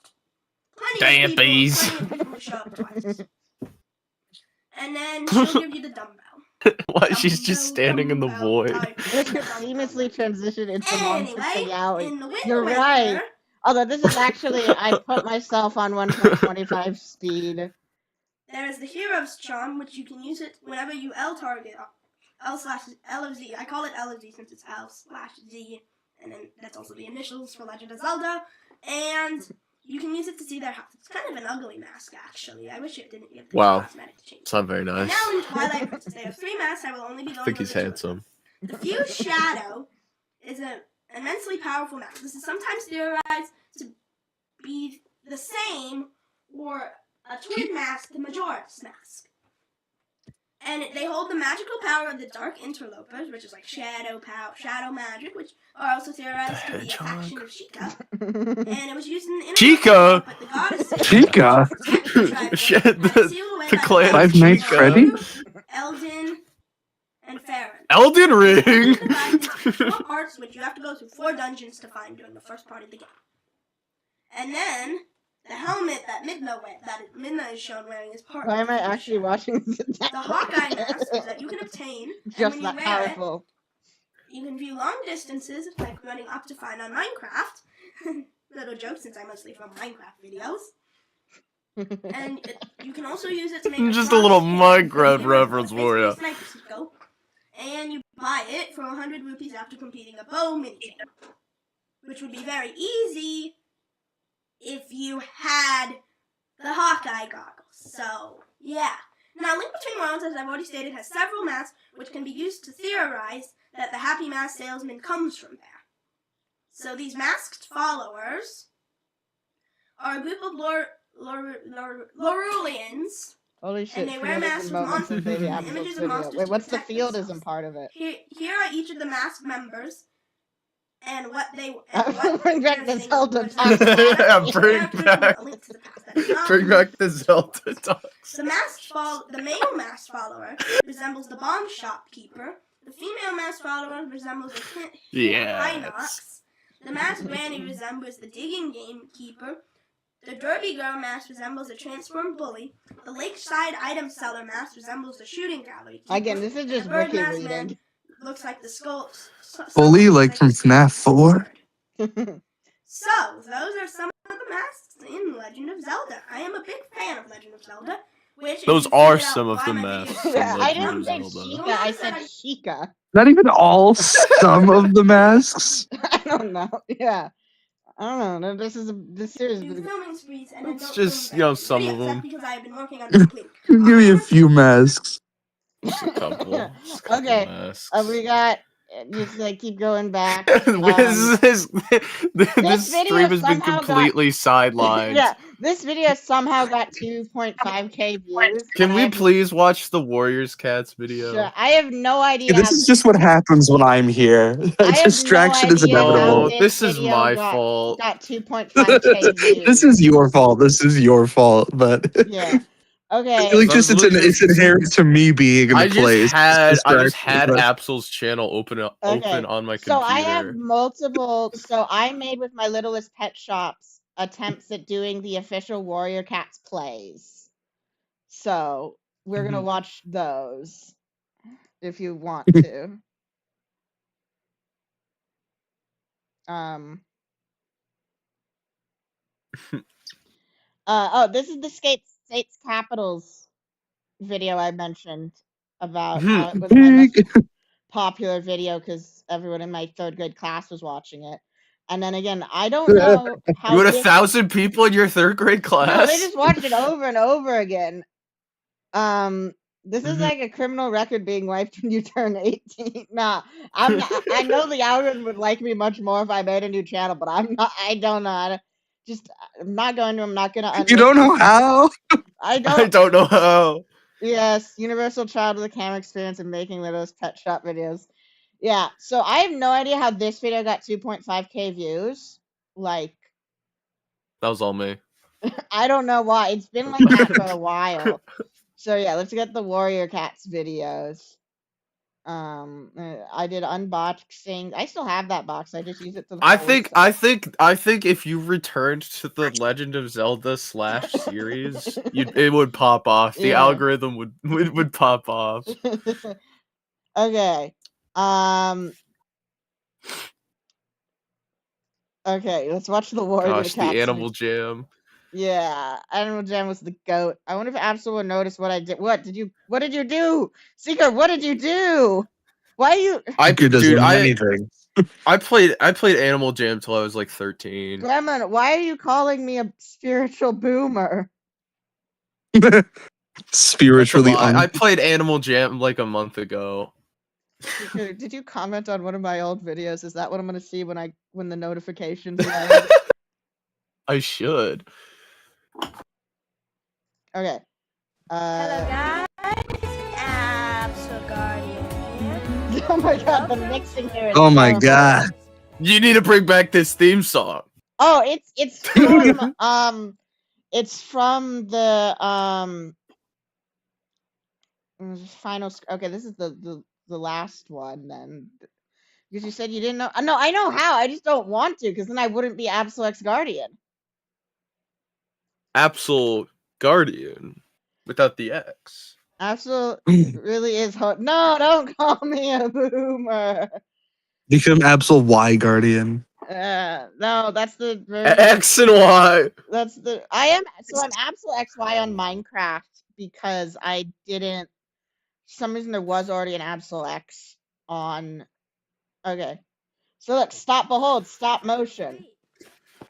Speaker 5: plenty of people who show up twice. And then she'll give you the dumbbell.
Speaker 3: Why she's just standing in the void.
Speaker 2: It could seamlessly transition into Monster Alley.
Speaker 5: In the
Speaker 2: You're right. Although this is actually, I put myself on 1.25 speed.
Speaker 5: There's the Hero's Charm, which you can use it whenever you L target L of Z. I call it L of Z since it's L/Z, and then that's also the initials for Legend of Zelda. And you can use it to see their house. It's kind of an ugly mask, actually. I wish it didn't give the cosmetic change.
Speaker 3: It's not very nice.
Speaker 5: And now in Twilight Princess, they have 3 masks. I will only be going.
Speaker 3: I think he's handsome.
Speaker 5: The Fused Shadow is an immensely powerful mask. This is sometimes theorized to be the same or a twin mask to Majora's Mask. And they hold the magical power of the Dark Interlopers, which is like shadow magic, which are also theorized to be a faction of Sheikah. And it was used in the
Speaker 3: Chica!
Speaker 5: but the goddess
Speaker 1: Chica?
Speaker 3: The clan
Speaker 1: Five Nights Freddy?
Speaker 5: Elden and Farron.
Speaker 3: Elden Ring!
Speaker 5: 4 parts, which you have to go through 4 dungeons to find during the first part of the game. And then the helmet that Midna is shown wearing is part.
Speaker 2: Why am I actually watching this?
Speaker 5: The Hawkeye mask that you can obtain,
Speaker 2: Just
Speaker 5: and when
Speaker 2: that
Speaker 5: you wear
Speaker 2: powerful.
Speaker 5: it, you can view long distances, like running up to fine on Minecraft. Little joke, since I mostly film Minecraft videos. And you can also use it to make
Speaker 3: just a little Minecraft reference for you.
Speaker 5: And you buy it for 100 rupees after completing a bow minigame, which would be very easy if you had the Hawkeye goggles. So, yeah. Now, Link Between Worlds, as I've already stated, has several masks which can be used to theorize that the Happy Mask salesman comes from there. So these masked followers are a group of Lorulians.
Speaker 2: Holy shit,
Speaker 5: and they wear masks with monsters and images of monsters.
Speaker 2: Wait, what's the fieldism part of it?
Speaker 5: Here are each of the masked members. And what they
Speaker 2: bring back the Zelda
Speaker 3: talks. Yeah, bring back the Zelda talks.
Speaker 5: The male masked follower resembles the bomb shopkeeper. The female masked follower resembles a Hinox. The masked granny resembles the digging gamekeeper. The derby girl mask resembles a transformed bully. The lakeside item seller mask resembles the shooting gallery keeper.
Speaker 2: Again, this is just wiki reading.
Speaker 5: Looks like the skull.
Speaker 1: Bully, like from FNaF 4?
Speaker 5: So, those are some of the masks in Legend of Zelda. I am a big fan of Legend of Zelda.
Speaker 3: Those are some of the masks.
Speaker 2: Yeah, I didn't say Sheikah, I said Sheikah.
Speaker 1: Not even all some of the masks?
Speaker 2: I don't know, yeah. I don't know, this series is...
Speaker 3: It's just, some of them.
Speaker 5: Because I have been working on
Speaker 1: Give me a few masks.
Speaker 3: Just a couple. Just a couple
Speaker 2: Okay,
Speaker 3: masks.
Speaker 2: we got just like keep going back.
Speaker 3: this
Speaker 2: This
Speaker 3: stream
Speaker 2: video
Speaker 3: has been
Speaker 2: somehow got
Speaker 3: completely sidelined.
Speaker 2: yeah. This video somehow got 2.5k views.
Speaker 3: Can
Speaker 2: and
Speaker 3: we
Speaker 2: I have-
Speaker 3: please watch the Warriors Cats video?
Speaker 2: Sure, I have no idea.
Speaker 1: This
Speaker 2: how
Speaker 1: is just what happens when I'm here.
Speaker 2: I have
Speaker 1: Distraction
Speaker 2: no
Speaker 1: is
Speaker 2: idea how
Speaker 1: inevitable.
Speaker 3: this is
Speaker 2: video
Speaker 3: my
Speaker 2: got,
Speaker 3: fault.
Speaker 2: Got 2.5k views.
Speaker 1: This is your fault. This is your fault. But
Speaker 2: Yeah. Okay.
Speaker 1: like,
Speaker 3: I was
Speaker 1: just
Speaker 3: literally
Speaker 1: it's inherent to me being in the
Speaker 3: I just
Speaker 1: place.
Speaker 3: had
Speaker 1: Distraction, but-
Speaker 3: Absol's channel open on my computer.
Speaker 2: So I have multiple. So I made with my littlest pet shops attempts at doing the official Warrior Cats plays. So we're gonna watch those if you want to. Oh, this is the States Capitals video I mentioned about how it was my most popular video because everyone in my 3rd grade class was watching it. And then again, I don't know how
Speaker 3: You had
Speaker 2: this-
Speaker 3: 1,000 people in your 3rd grade class?
Speaker 2: No, they just watched it over and over again. This is like a criminal record being wiped when you turn 18. Nah, I'm not, I know the algorithm would like me much more if I made a new channel, but I'm don't know how to. I'm not going to. I'm not going to.
Speaker 1: You don't know how?
Speaker 2: I don't.
Speaker 3: I don't know how.
Speaker 2: Yes, universal child with a camera experience and making Littlest pet shop videos. Yeah, so I have no idea how this video got 2.5k views. Like,
Speaker 3: That was all me.
Speaker 2: I don't know why. It's been like that for a while. So yeah, let's get the Warrior Cats videos. I did unboxing. I still have that box. I just use it to.
Speaker 3: I think if you returned to the Legend of Zelda / series, it would pop off. The
Speaker 2: Yeah.
Speaker 3: algorithm would pop off.
Speaker 2: Okay. Okay, let's watch the Warrior
Speaker 3: Gosh,
Speaker 2: Cats.
Speaker 3: the Animal Jam.
Speaker 2: Yeah, Animal Jam was the goat. I wonder if Absol would notice what I did. What did you do? Seeker, what did you do? Why are you
Speaker 1: Anything.
Speaker 3: I played Animal Jam till I was like 13.
Speaker 2: Gremlin, why are you calling me a spiritual boomer?
Speaker 1: Spiritually
Speaker 3: I played Animal Jam like a month ago.
Speaker 2: Seeker, did you comment on one of my old videos? Is that what I'm gonna see when the notifications land?
Speaker 3: I should.
Speaker 2: Okay.
Speaker 5: Hello guys, Absol Guardian here.
Speaker 2: Oh my god, the mixing here is
Speaker 1: Oh my
Speaker 2: terrible.
Speaker 1: god.
Speaker 3: You need to bring back this theme song.
Speaker 2: Oh, it's from it's from the final. Okay, this is the last one then, because you said you didn't know. No, I know how. I just don't want to, because then I wouldn't be AbsolX Guardian.
Speaker 3: Absol Guardian without the X.
Speaker 2: Absol really is. No, don't call me a boomer.
Speaker 1: Become Absol Y Guardian.
Speaker 2: No, that's the version.
Speaker 3: X and Y.
Speaker 2: That's the. I'm Absol XY on Minecraft because I didn't. For some reason there was already an AbsolX on. Okay, so look, stop, behold, stop motion.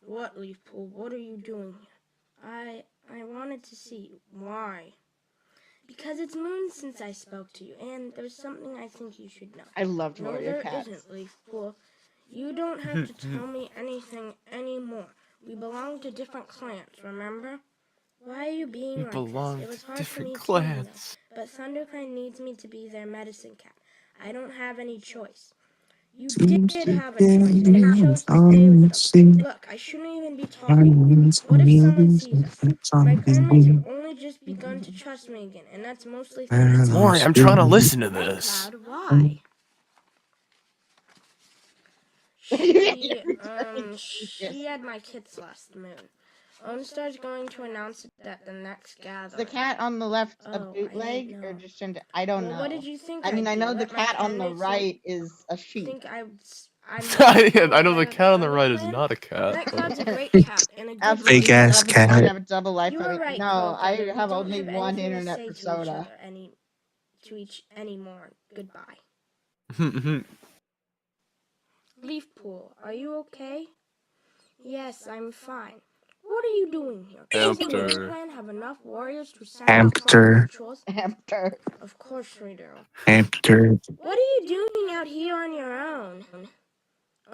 Speaker 5: What, Leafpool? What are you doing here? I wanted to see. Why? Because it's moons since I spoke to you, and there's something I think you should know.
Speaker 2: I loved
Speaker 5: No,
Speaker 2: Warrior
Speaker 5: there
Speaker 2: Cats.
Speaker 5: isn't, Leafpool. You don't have to tell me anything anymore. We belong to different clans, remember? Why are you being like this? It was hard for me to know, but ThunderClan needs me to be their medicine cat. I don't have any choice. You did have a choice, and you chose to stay with them. Look, I shouldn't even be talking. What if someone sees us? My clanmates have only just begun to trust me again, and that's mostly thanks to you.
Speaker 3: Maury, I'm trying to listen to this.
Speaker 5: Cloud, why? She had my kits last moon. OwnStar's going to announce that the next gathering.
Speaker 2: The cat on the left a
Speaker 5: Oh, I
Speaker 2: bootleg
Speaker 5: didn't
Speaker 2: or
Speaker 5: know.
Speaker 2: just I don't know.
Speaker 5: Well, what did you think?
Speaker 2: I mean, I
Speaker 5: I'd do?
Speaker 2: know the
Speaker 5: Let my
Speaker 2: cat on the
Speaker 5: clanmates
Speaker 2: right is a sheep.
Speaker 5: think I'm
Speaker 3: I know the cat on the right is not a
Speaker 5: That
Speaker 3: cat.
Speaker 5: cloud's a great cat and a good
Speaker 2: Absolutely,
Speaker 1: Fake ass
Speaker 2: you have a-
Speaker 1: cat.
Speaker 2: I have a double life.
Speaker 5: You were right.
Speaker 2: No, I
Speaker 5: Cloud, we
Speaker 2: have
Speaker 5: don't
Speaker 2: only
Speaker 5: have
Speaker 2: one
Speaker 5: anything to
Speaker 2: internet
Speaker 5: say to each
Speaker 2: persona.
Speaker 5: other anymore. Goodbye. Leafpool, are you okay? Yes, I'm fine. What are you doing here? Does the Wizard
Speaker 3: Hamster.
Speaker 5: Clan have enough warriors to send out
Speaker 1: Hamster.
Speaker 5: patrols?
Speaker 2: Hamster.
Speaker 5: Of course we do.
Speaker 1: Hamster.
Speaker 5: What are you doing out here on your own?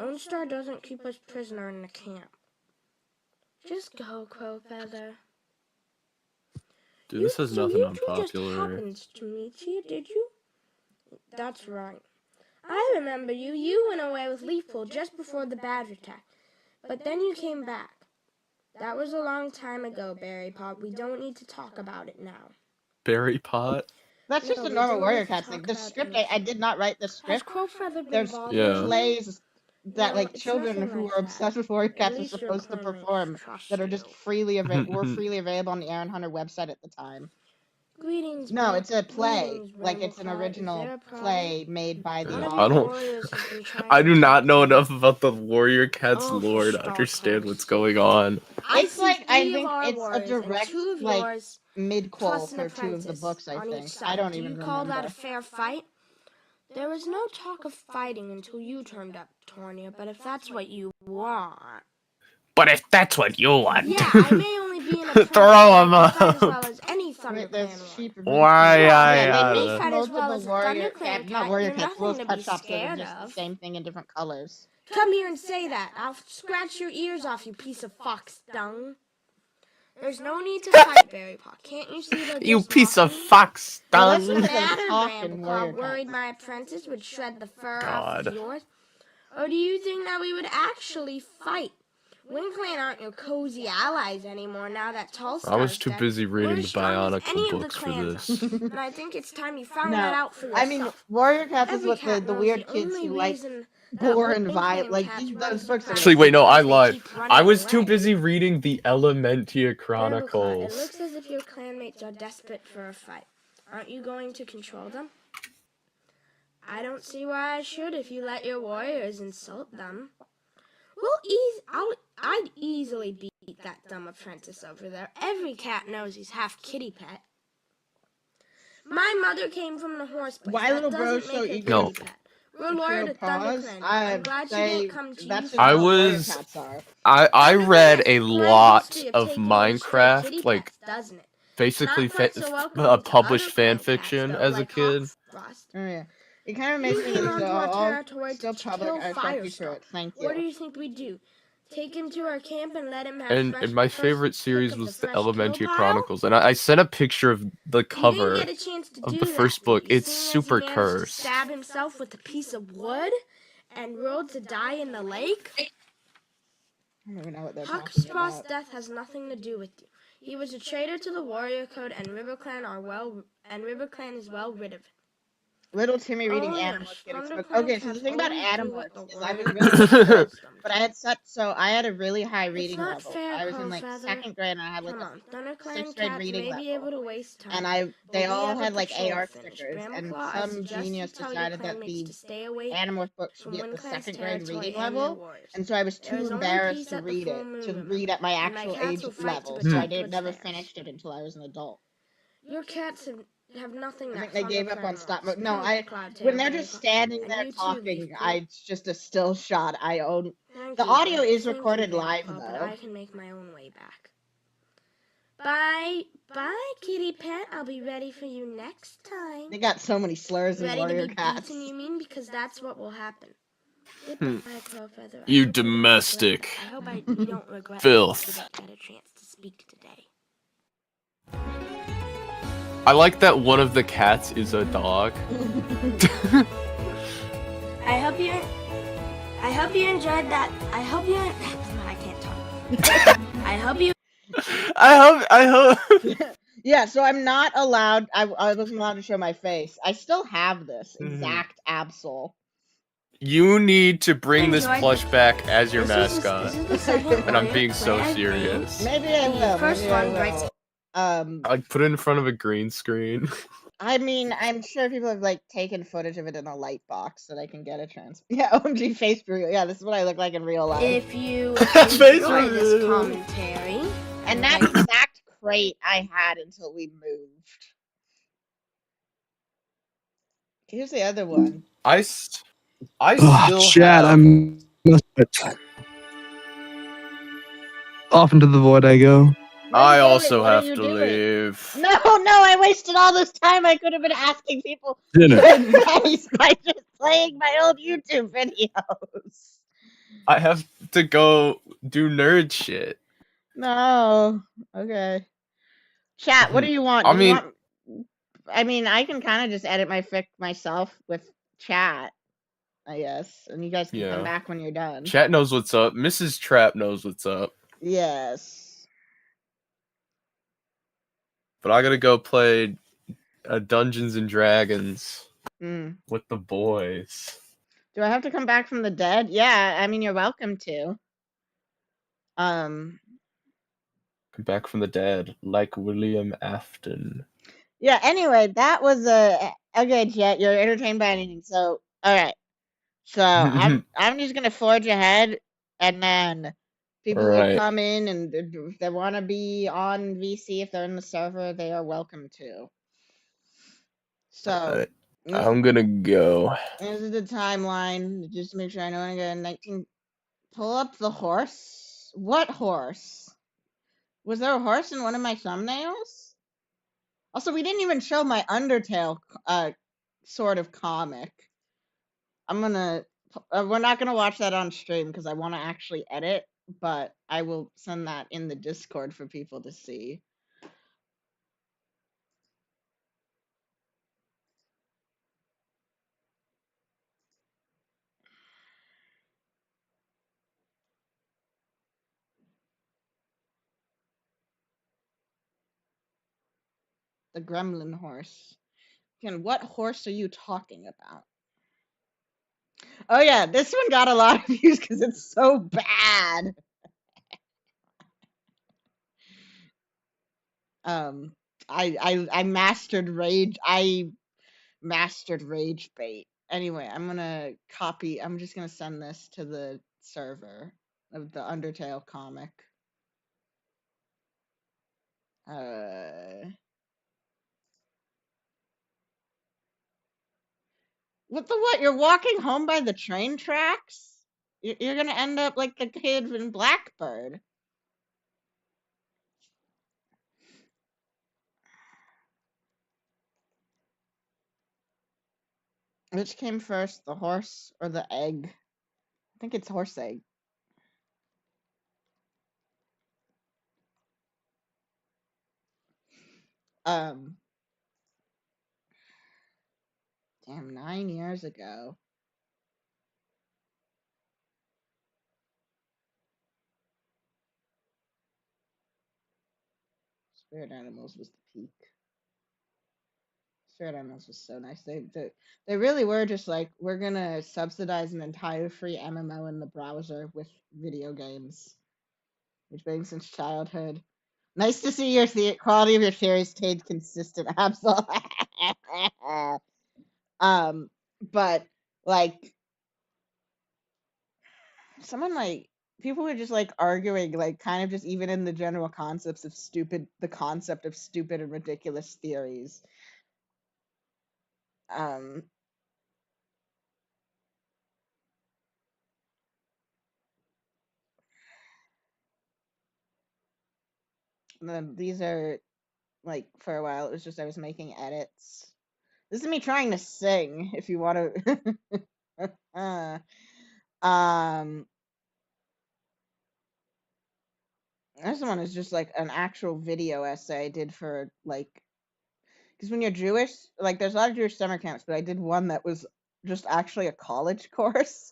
Speaker 5: OwnStar doesn't keep us prisoner in the camp. Just go, Crowfeather.
Speaker 3: Dude, this has
Speaker 5: So
Speaker 3: nothing
Speaker 5: you two just
Speaker 3: unpopular.
Speaker 5: happened to meet here, did you? That's right. I remember you. You went away with Leafpool just before the badge attack. But then you came back. That was a long time ago, Berry Pot. We don't need to talk about it now.
Speaker 3: Berry pot?
Speaker 2: That's just
Speaker 5: No,
Speaker 2: a
Speaker 5: we
Speaker 2: normal
Speaker 5: don't
Speaker 2: Warrior
Speaker 5: need to
Speaker 2: Cats
Speaker 5: talk
Speaker 2: thing. The
Speaker 5: about
Speaker 2: script,
Speaker 5: anything.
Speaker 2: I did not write the
Speaker 5: Has
Speaker 2: script.
Speaker 5: Crowfeather been
Speaker 2: There's
Speaker 5: bothering
Speaker 3: Yeah.
Speaker 5: you?
Speaker 2: plays that
Speaker 5: No,
Speaker 2: like
Speaker 5: it's
Speaker 2: children
Speaker 5: nothing
Speaker 2: who
Speaker 5: like
Speaker 2: are
Speaker 5: that.
Speaker 2: obsessed with Warrior
Speaker 5: At
Speaker 2: Cats are
Speaker 5: least your
Speaker 2: supposed to
Speaker 5: clanmates
Speaker 2: perform
Speaker 5: trust
Speaker 2: that are just
Speaker 5: you.
Speaker 2: freely were freely available on the Aaron Hunter website at the time.
Speaker 5: Greetings,
Speaker 2: No,
Speaker 5: Bam-
Speaker 2: it's a play.
Speaker 5: Greetings,
Speaker 2: Like it's an
Speaker 5: Brambleclaw. Is
Speaker 2: original
Speaker 5: there a problem?
Speaker 2: play made by the
Speaker 5: One of
Speaker 3: I
Speaker 5: your
Speaker 2: author.
Speaker 3: don't.
Speaker 5: warriors has been trying
Speaker 3: I
Speaker 5: to
Speaker 3: do not
Speaker 5: attack
Speaker 3: know
Speaker 5: you.
Speaker 3: enough about the Warrior Cats
Speaker 5: Oh, for
Speaker 3: lore to
Speaker 5: starters.
Speaker 3: understand what's going on.
Speaker 5: I
Speaker 2: It's
Speaker 5: see
Speaker 2: like I
Speaker 5: three of
Speaker 2: think
Speaker 5: our
Speaker 2: it's a
Speaker 5: warriors and
Speaker 2: direct
Speaker 5: two of
Speaker 2: like
Speaker 5: yours
Speaker 2: mid-quel
Speaker 5: plus an
Speaker 2: for two of the
Speaker 5: apprentice
Speaker 2: books. I
Speaker 5: on each
Speaker 2: think
Speaker 5: side.
Speaker 2: I don't
Speaker 5: Do you
Speaker 2: even
Speaker 5: call that
Speaker 2: remember.
Speaker 5: a fair fight? There was no talk of fighting until you turned up, Tornia, but if that's what you want...
Speaker 3: But if that's what you want.
Speaker 5: Yeah, I may only be an apprentice,
Speaker 3: Throw
Speaker 5: but I
Speaker 3: 'em
Speaker 5: can fight as
Speaker 3: up.
Speaker 5: well as any Thunder
Speaker 2: Wait,
Speaker 5: Clan
Speaker 2: there's
Speaker 5: warrior.
Speaker 2: sheep.
Speaker 3: Why,
Speaker 2: Yeah, they
Speaker 5: may
Speaker 2: make
Speaker 5: fight as well
Speaker 2: multiple
Speaker 5: as a
Speaker 2: Warrior
Speaker 5: Thunder Clan
Speaker 2: Cat, not
Speaker 5: cat.
Speaker 2: Warrior
Speaker 5: You're
Speaker 2: Cats,
Speaker 5: nothing
Speaker 2: Wolf
Speaker 5: to
Speaker 2: Pet
Speaker 5: be
Speaker 2: Shops that are
Speaker 5: scared
Speaker 2: just the
Speaker 5: of.
Speaker 2: same thing in different colors.
Speaker 5: Come here and say that. I'll scratch your ears off, you piece of fox dung. There's no need to fight, Berrypaw. Can't you see they're
Speaker 3: You
Speaker 5: just
Speaker 3: piece of
Speaker 5: mocking?
Speaker 3: fox
Speaker 2: Well, that's
Speaker 3: dung.
Speaker 2: because they
Speaker 5: Matter,
Speaker 2: talk in Warrior
Speaker 5: Brambleclaw, worried
Speaker 2: Cats.
Speaker 5: my apprentice would shred the fur off
Speaker 3: God.
Speaker 5: of yours? Or do you think that we would actually fight? WindClan aren't your cozy allies anymore now that Tallstar's
Speaker 3: I was too
Speaker 5: dead.
Speaker 3: busy
Speaker 5: We're
Speaker 3: reading
Speaker 5: as
Speaker 3: the
Speaker 5: strong as any
Speaker 3: Bionicle
Speaker 5: of the
Speaker 3: books for
Speaker 5: clans
Speaker 3: this.
Speaker 5: are. And I think it's time you found
Speaker 2: No,
Speaker 5: that out for
Speaker 2: I
Speaker 5: yourself.
Speaker 2: mean Warrior Cats is
Speaker 5: Every
Speaker 2: what
Speaker 5: cat
Speaker 2: the
Speaker 5: knows
Speaker 2: weird
Speaker 5: the
Speaker 2: kids
Speaker 5: only
Speaker 2: who like
Speaker 5: reason that
Speaker 2: gore and
Speaker 5: WindClan
Speaker 2: violence. Like
Speaker 5: cats
Speaker 2: those
Speaker 5: run
Speaker 2: books are
Speaker 3: Actually,
Speaker 5: supremacy
Speaker 3: wait, no, I
Speaker 5: because they
Speaker 3: lied.
Speaker 5: keep running
Speaker 3: I was too
Speaker 5: away.
Speaker 3: busy reading the Elementia
Speaker 5: Brambleclaw, it
Speaker 3: Chronicles.
Speaker 5: looks as if your clanmates are desperate for a fight. Aren't you going to control them? I don't see why I should if you let your warriors insult them. I'd easily beat that dumb apprentice over there. Every cat knows he's half kitty pet. My mother came from the horse place.
Speaker 2: Why
Speaker 5: That
Speaker 2: little bro
Speaker 5: doesn't
Speaker 2: so
Speaker 5: make her
Speaker 2: eager
Speaker 3: No.
Speaker 5: kitty pet. We're
Speaker 2: to
Speaker 5: loyal
Speaker 2: show
Speaker 5: to Thunder
Speaker 2: paws?
Speaker 5: Clan.
Speaker 2: I
Speaker 5: I'm glad she
Speaker 2: say
Speaker 5: didn't come to
Speaker 2: that's
Speaker 5: you
Speaker 2: just
Speaker 5: for
Speaker 3: I
Speaker 2: how
Speaker 5: help.
Speaker 2: Warrior
Speaker 3: was-
Speaker 2: Cats are.
Speaker 3: I read a
Speaker 5: Thunder Clan's
Speaker 3: lot
Speaker 5: history
Speaker 3: of
Speaker 5: taking in stray kitty
Speaker 3: Minecraft, like
Speaker 5: pets, doesn't it?
Speaker 3: basically
Speaker 5: Not quite so welcoming to
Speaker 3: published
Speaker 5: other
Speaker 3: fan
Speaker 5: clan cats,
Speaker 3: fiction
Speaker 5: though,
Speaker 3: as a
Speaker 5: like
Speaker 3: kid.
Speaker 5: Hawkfrost.
Speaker 2: Oh yeah, it kind of
Speaker 5: You
Speaker 2: makes me
Speaker 5: came
Speaker 2: these
Speaker 5: onto
Speaker 2: are
Speaker 5: our
Speaker 2: all
Speaker 5: territory
Speaker 2: still
Speaker 5: to
Speaker 2: public.
Speaker 5: kill
Speaker 2: I thank you for
Speaker 5: Firestar.
Speaker 2: it. Thank
Speaker 5: What do
Speaker 2: you.
Speaker 5: you think we do? Take him to our camp and let him have
Speaker 3: And
Speaker 5: fresh
Speaker 3: my
Speaker 5: first
Speaker 3: favorite
Speaker 5: pick
Speaker 3: series
Speaker 5: of
Speaker 3: was the
Speaker 5: fresh kill
Speaker 3: Elementia
Speaker 5: pile?
Speaker 3: Chronicles, and I sent a picture of the
Speaker 5: He
Speaker 3: cover
Speaker 5: didn't get a chance to
Speaker 3: of
Speaker 5: do
Speaker 3: the first
Speaker 5: that,
Speaker 3: book.
Speaker 5: did he,
Speaker 3: It's
Speaker 5: seeing as he
Speaker 3: super
Speaker 5: managed
Speaker 3: cursed.
Speaker 5: to stab himself with a piece of wood and rolled to die in the lake?
Speaker 2: I don't even know what they're talking
Speaker 5: Hawkfrost's
Speaker 2: about.
Speaker 5: death has nothing to do with you. He was a traitor to the Warrior Code, and RiverClan is well rid of him.
Speaker 2: Little Timmy reading
Speaker 5: Oh,
Speaker 2: Animorphs
Speaker 5: yes,
Speaker 2: getting
Speaker 5: Thunder
Speaker 2: exposed.
Speaker 5: Clan
Speaker 2: Okay, so the
Speaker 5: cats
Speaker 2: thing about
Speaker 5: always do what
Speaker 2: Animorphs
Speaker 5: the
Speaker 2: is I was
Speaker 5: Warrior
Speaker 2: really
Speaker 5: Code
Speaker 2: into it,
Speaker 5: tells them
Speaker 2: but I had I had a really high reading
Speaker 5: not
Speaker 2: level.
Speaker 5: fair,
Speaker 2: I was in like
Speaker 5: Crowfeather.
Speaker 2: second grade and I had like
Speaker 5: Come
Speaker 2: a
Speaker 5: on, Thunder Clan
Speaker 2: 6th grade
Speaker 5: cats
Speaker 2: reading
Speaker 5: may be able
Speaker 2: level.
Speaker 5: to waste time.
Speaker 2: And they
Speaker 5: but we
Speaker 2: all
Speaker 5: have a
Speaker 2: had like
Speaker 5: patrol
Speaker 2: AR
Speaker 5: finish.
Speaker 2: stickers, and
Speaker 5: Brambleclaw, I
Speaker 2: some
Speaker 5: suggest
Speaker 2: genius
Speaker 5: you tell your
Speaker 2: decided that
Speaker 5: clanmates
Speaker 2: the
Speaker 5: to stay away
Speaker 2: Animorph books should
Speaker 5: from
Speaker 2: be at the
Speaker 5: WindClan's
Speaker 2: 2nd grade
Speaker 5: territory
Speaker 2: reading
Speaker 5: and their
Speaker 2: level,
Speaker 5: warriors.
Speaker 2: and so I was
Speaker 5: There
Speaker 2: too
Speaker 5: is only
Speaker 2: embarrassed
Speaker 5: peace
Speaker 2: to
Speaker 5: at the
Speaker 2: read
Speaker 5: full
Speaker 2: it,
Speaker 5: moon,
Speaker 2: to
Speaker 5: remember,
Speaker 2: read at my
Speaker 5: and my
Speaker 2: actual
Speaker 5: cats
Speaker 2: age
Speaker 5: will fight to
Speaker 2: level, so I
Speaker 5: protect
Speaker 2: did
Speaker 5: what's
Speaker 2: never
Speaker 5: theirs.
Speaker 2: finished it until I was an adult.
Speaker 5: Your cats have nothing
Speaker 2: I
Speaker 5: that
Speaker 2: think they gave up
Speaker 5: Thunder
Speaker 2: on
Speaker 5: Clan
Speaker 2: stop
Speaker 5: wants.
Speaker 2: motion. No,
Speaker 5: Come, Cloudtail,
Speaker 2: when they're just
Speaker 5: Brambleclaw.
Speaker 2: standing
Speaker 5: And
Speaker 2: there
Speaker 5: you too,
Speaker 2: talking,
Speaker 5: Leafpool.
Speaker 2: it's just a still shot. I own.
Speaker 5: Thank
Speaker 2: The
Speaker 5: you,
Speaker 2: audio
Speaker 5: Brambleclaw.
Speaker 2: is
Speaker 5: Thank you,
Speaker 2: recorded live
Speaker 5: Brambleclaw, but
Speaker 2: though.
Speaker 5: I can make my own way back. Bye, kitty pet. I'll be ready for you next time.
Speaker 2: They got so many slurs in
Speaker 5: Ready to
Speaker 2: Warrior
Speaker 5: be
Speaker 2: Cats.
Speaker 5: beaten, you mean? Because that's what will happen. Goodbye, Crowfeather. I
Speaker 3: You
Speaker 5: hope don't
Speaker 3: domestic
Speaker 5: regret- I hope you don't regret
Speaker 3: filth.
Speaker 5: that you didn't get a chance to speak today.
Speaker 3: I like that one of the cats is a dog.
Speaker 5: I hope you enjoyed that. I can't talk. I hope you.
Speaker 3: I hope.
Speaker 2: Yeah, so I'm not allowed. I wasn't allowed to show my face. I still have this exact Absol.
Speaker 3: You need to bring this
Speaker 5: Enjoyed
Speaker 3: plush back as your
Speaker 5: This is
Speaker 3: mascot.
Speaker 5: the second
Speaker 3: And I'm
Speaker 5: Warrior
Speaker 3: being so
Speaker 5: Clan
Speaker 3: serious.
Speaker 2: Maybe I
Speaker 5: The
Speaker 2: will.
Speaker 5: first
Speaker 2: Maybe I
Speaker 5: one writes-
Speaker 2: will.
Speaker 3: Like, put it in front of a green screen.
Speaker 2: I mean, I'm sure people have like taken footage of it in a light box so they can get a trans. Yeah, OMG face real. Yeah, this is what I look like in real life.
Speaker 5: If you
Speaker 3: Face
Speaker 5: enjoy this
Speaker 3: reveal.
Speaker 5: commentary,
Speaker 2: And that exact crate I had until we moved. Here's the other one.
Speaker 3: I still
Speaker 1: Chad,
Speaker 3: have...
Speaker 1: I'm. Off into the void I go.
Speaker 2: Where are
Speaker 3: I
Speaker 2: you going?
Speaker 3: also
Speaker 2: What are
Speaker 3: have
Speaker 2: you
Speaker 3: to
Speaker 2: doing?
Speaker 3: leave.
Speaker 2: No, I wasted all this time. I could have been asking people
Speaker 1: Dinner.
Speaker 2: for advice by just playing my old YouTube videos.
Speaker 3: I have to go do nerd shit.
Speaker 2: No. Okay. Chat, what do you want?
Speaker 3: I
Speaker 2: Do you
Speaker 3: mean-
Speaker 2: want... I mean, I can kind of just edit my fic myself with chat, I guess. And you guys can come
Speaker 3: Yeah.
Speaker 2: back when you're done.
Speaker 3: Chat knows what's up. Mrs. Trap knows what's up.
Speaker 2: Yes.
Speaker 3: But I gotta go play Dungeons and Dragons
Speaker 2: Mm.
Speaker 3: with the boys.
Speaker 2: Do I have to come back from the dead? Yeah, I mean, you're welcome to.
Speaker 3: Come back from the dead, like William Afton.
Speaker 2: Yeah, anyway, that was okay, chat. You're entertained by anything. So, all right. So I'm just gonna forge ahead, and then people will
Speaker 3: Alright.
Speaker 2: come in, and if they want to be on VC, if they're in the server, they are welcome to. So
Speaker 3: I'm gonna go.
Speaker 2: this is the timeline. Just to make sure I know. I got 19. Pull up the horse. What horse? Was there a horse in one of my thumbnails? Also, we didn't even show my Undertale sort of comic. We're not gonna watch that on stream because I want to actually edit, but I will send that in the Discord for people to see. The gremlin horse. Again, what horse are you talking about? Oh yeah, this one got a lot of views because it's so bad. I mastered rage. I mastered rage bait. Anyway, I'm just gonna send this to the server of the Undertale comic. What the what? You're walking home by the train tracks? You're gonna end up like the kid in Blackbird. Which came first, the horse or the egg? I think it's horse egg. Damn, 9 years ago. Spirit Animals was the peak. Spirit Animals was so nice. They really were just like, we're gonna subsidize an entire free MMO in the browser with video games, which been since childhood. Nice to see your quality of your theories stayed consistent. Absolutely. But like, someone like people were just like arguing, like kind of just even in the general concepts of the concept of stupid and ridiculous theories. And then these are like, for a while it was just I was making edits. This is me trying to sing, if you want to. This one is just like an actual video essay I did for like, because when you're Jewish, like there's a lot of Jewish summer camps, but I did one that was just actually a college course.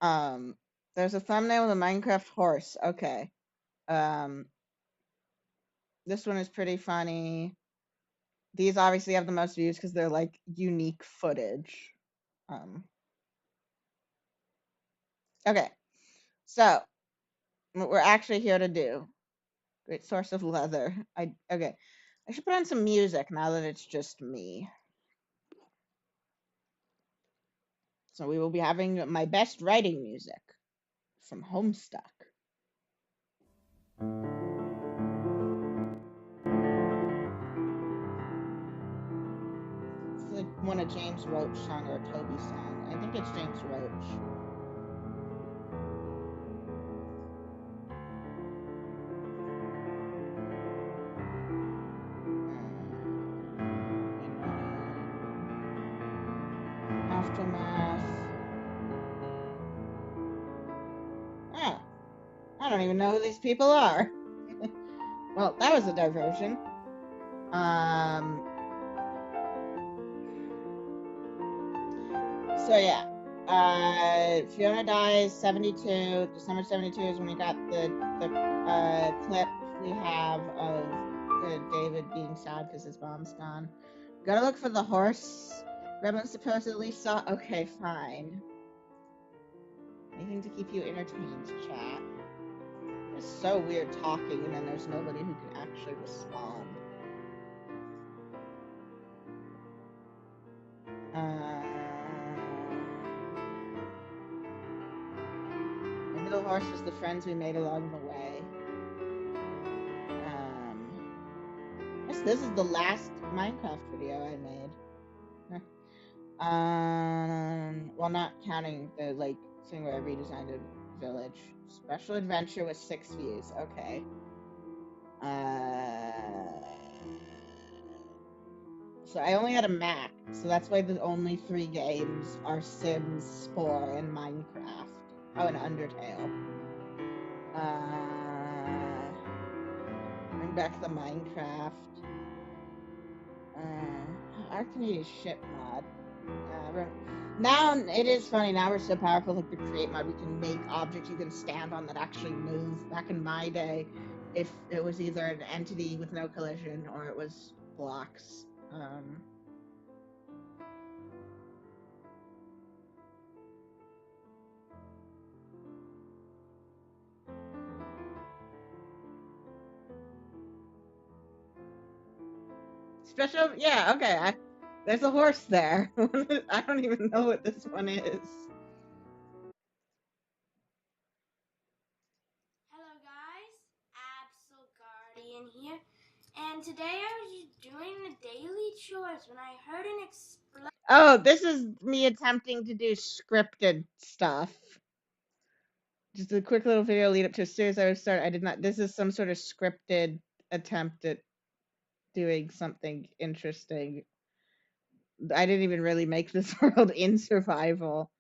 Speaker 2: There's a thumbnail with a Minecraft horse. Okay. This one is pretty funny. These obviously have the most views because they're like unique footage. Okay. So, what we're actually here to do. Great source of leather. Okay. I should put on some music now that it's just me. So we will be having my best writing music from Homestuck. It's like one of James Roach song or a Toby song. I think it's James Roach. don't even know who these people are. Well, that was a diversion. So yeah. Fiona dies 72. December 72 is when we got the clip we have of David being sad because his mom's gone. Gotta look for the horse. Gremlin supposedly saw. Okay, fine. Anything to keep you entertained, chat. It's so weird talking and then there's nobody who can actually respond. Maybe the horse was the friends we made along the way. I guess this is the last Minecraft video I made. Well, not counting the thing where I redesigned a village. Special adventure with 6 views. Okay. So I only had a Mac, so that's why the only 3 games are Sims, Spore, and Minecraft. Oh, and Undertale. Bring back the Minecraft. Archimedes ship mod. Now it is funny. Now we're so powerful. Like the create mod, we can make objects you can stand on that actually move. Back in my day, if it was either an entity with no collision or it was blocks. Special, yeah, okay. There's a horse there. I don't even know what this one is.
Speaker 5: Hello guys, AbsolGuardian here, and today I was just doing the daily chores when I heard an explosion.
Speaker 2: Oh, this is me attempting to do scripted stuff. Just a quick little video lead up to as soon as I would start. I did not. This is some sort of scripted attempt at doing something interesting. I didn't even really make this world in survival.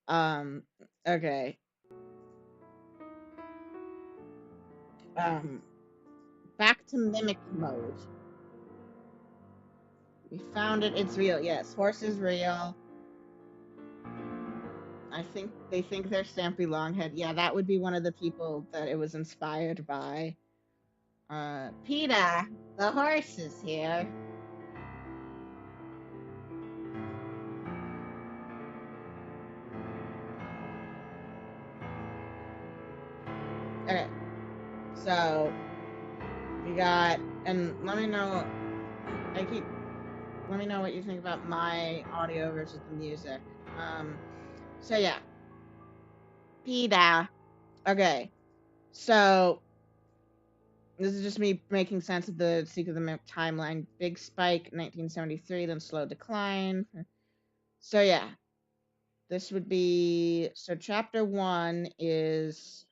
Speaker 2: Okay. Back to mimic mode. We found it. It's real. Yes, horse is real. I think they think they're Stampy Longhead. Yeah, that would be one of the people that it was inspired by. PETA, the horse is here. Okay, so we got, and let me know. Let me know what you think about my audio versus the music. So yeah, PETA. Okay, so this is just me making sense of the Secret of the Mimic timeline. Big spike, 1973, then slow decline. So yeah, this would be, so chapter 1 is,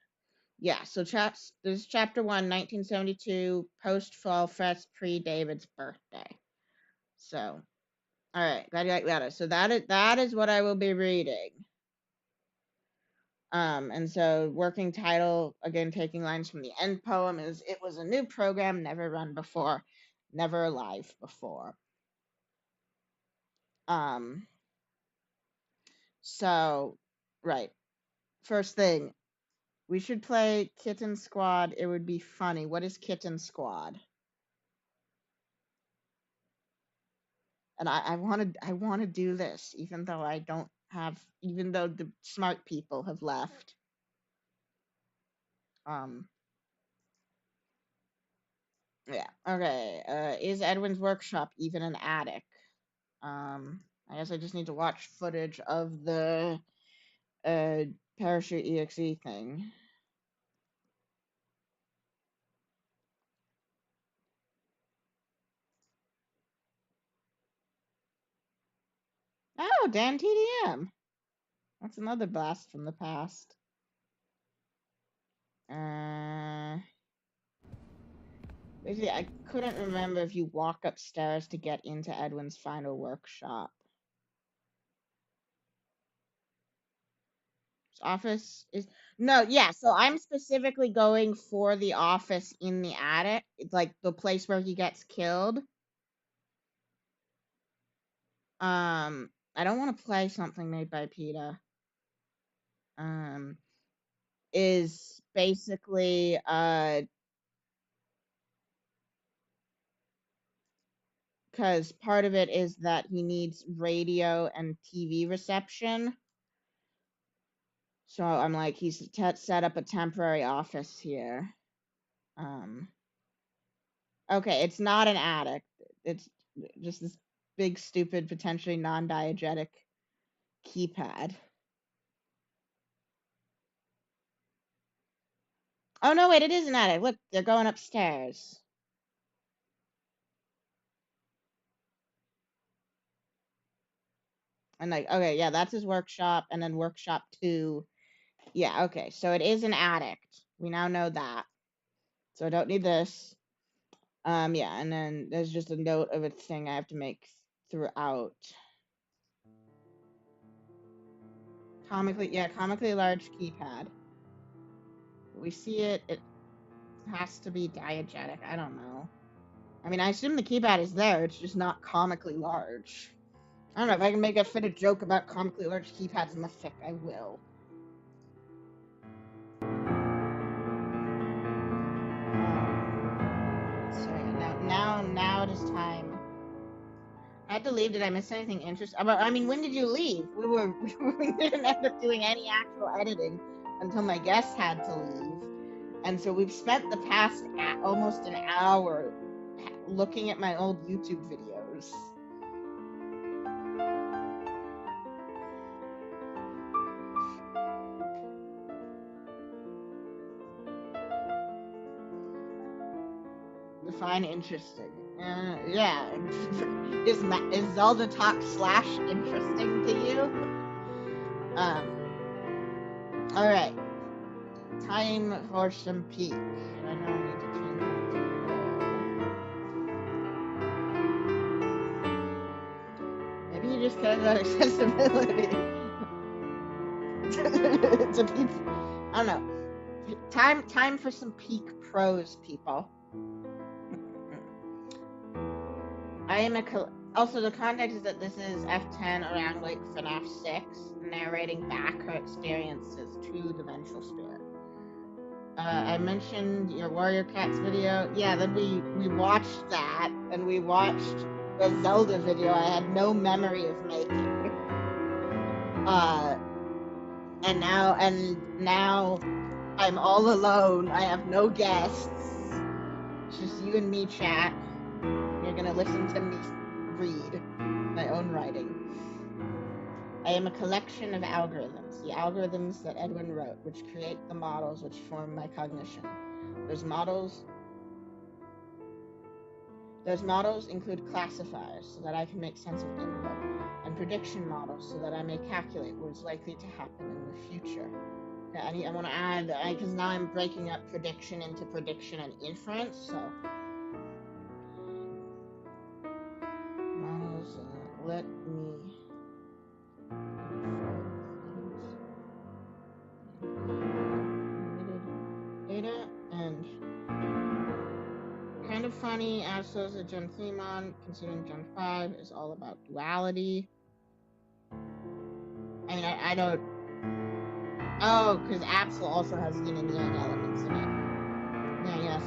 Speaker 2: yeah, so this is chapter 1, 1972, post-fall fest, pre-David's birthday. So, alright, glad you like that. So that is what I will be reading. And so working title, again, taking lines from the end poem, is "It was a new program, never run before, never alive before." So, right. First thing, we should play Kitten Squad. It would be funny. What is Kitten Squad? And I want to do this, even though I don't have, even though the smart people have left. Yeah. Okay. Is Edwin's workshop even an attic? I guess I just need to watch footage of the parachute EXE thing. Oh, Dan TDM. That's another blast from the past. Basically, I couldn't remember if you walk upstairs to get into Edwin's final workshop. office is no, yeah. So I'm specifically going for the office in the attic, like the place where he gets killed. I don't want to play something made by PETA. Is basically because part of it is that he needs radio and TV reception. So I'm like, he's set up a temporary office here. Okay, it's not an attic. It's just this big, stupid, potentially non-diegetic keypad. Oh no, wait, it is an attic. Look, they're going upstairs. And like, okay, yeah, that's his workshop, and then workshop 2. Yeah, okay, so it is an attic. We now know that. So I don't need this. Yeah, and then there's just a note of a thing I have to make throughout. Comically large keypad. We see it, it has to be diegetic, I don't know. I mean, I assume the keypad is there, it's just not comically large. I don't know, if I can make a fit a joke about comically large keypads in the fic, I will. So yeah, now it is time. I had to leave. Did I miss anything interesting? I mean, when did you leave? We didn't end up doing any actual editing until my guests had to leave. And so we've spent the past almost an hour looking at my old YouTube videos. Define interesting. Yeah. Is Zelda Talk / interesting to you? Alright. Time for some peak. I know I need to change that to low. Maybe you just care about accessibility. To people. I don't know. Time for some peak prose, people. I am also, the context is that this is F10 around like FNaF 6, narrating back her experiences to the Vengeful Spirit. I mentioned your Warrior Cats video. Yeah, then we watched that, and we watched the Zelda video I had no memory of making. And now I'm all alone. I have no guests. It's just you and me, chat. You're gonna listen to me read my own writing. I am a collection of algorithms, the algorithms that Edwin wrote, which create the models which form my cognition. Those models include classifiers, so that I can make sense of input, and prediction models, so that I may calculate what is likely to happen in the future. Okay, I want to add, because now I'm breaking up prediction into prediction and inference, so... Models, let me... Data, and... Kind of funny, AbsolX a Gen 3 mod, considering Gen 5 is all about duality. I mean, I don't... Oh, because Absol also has yin and yang elements in it. Yeah, yes.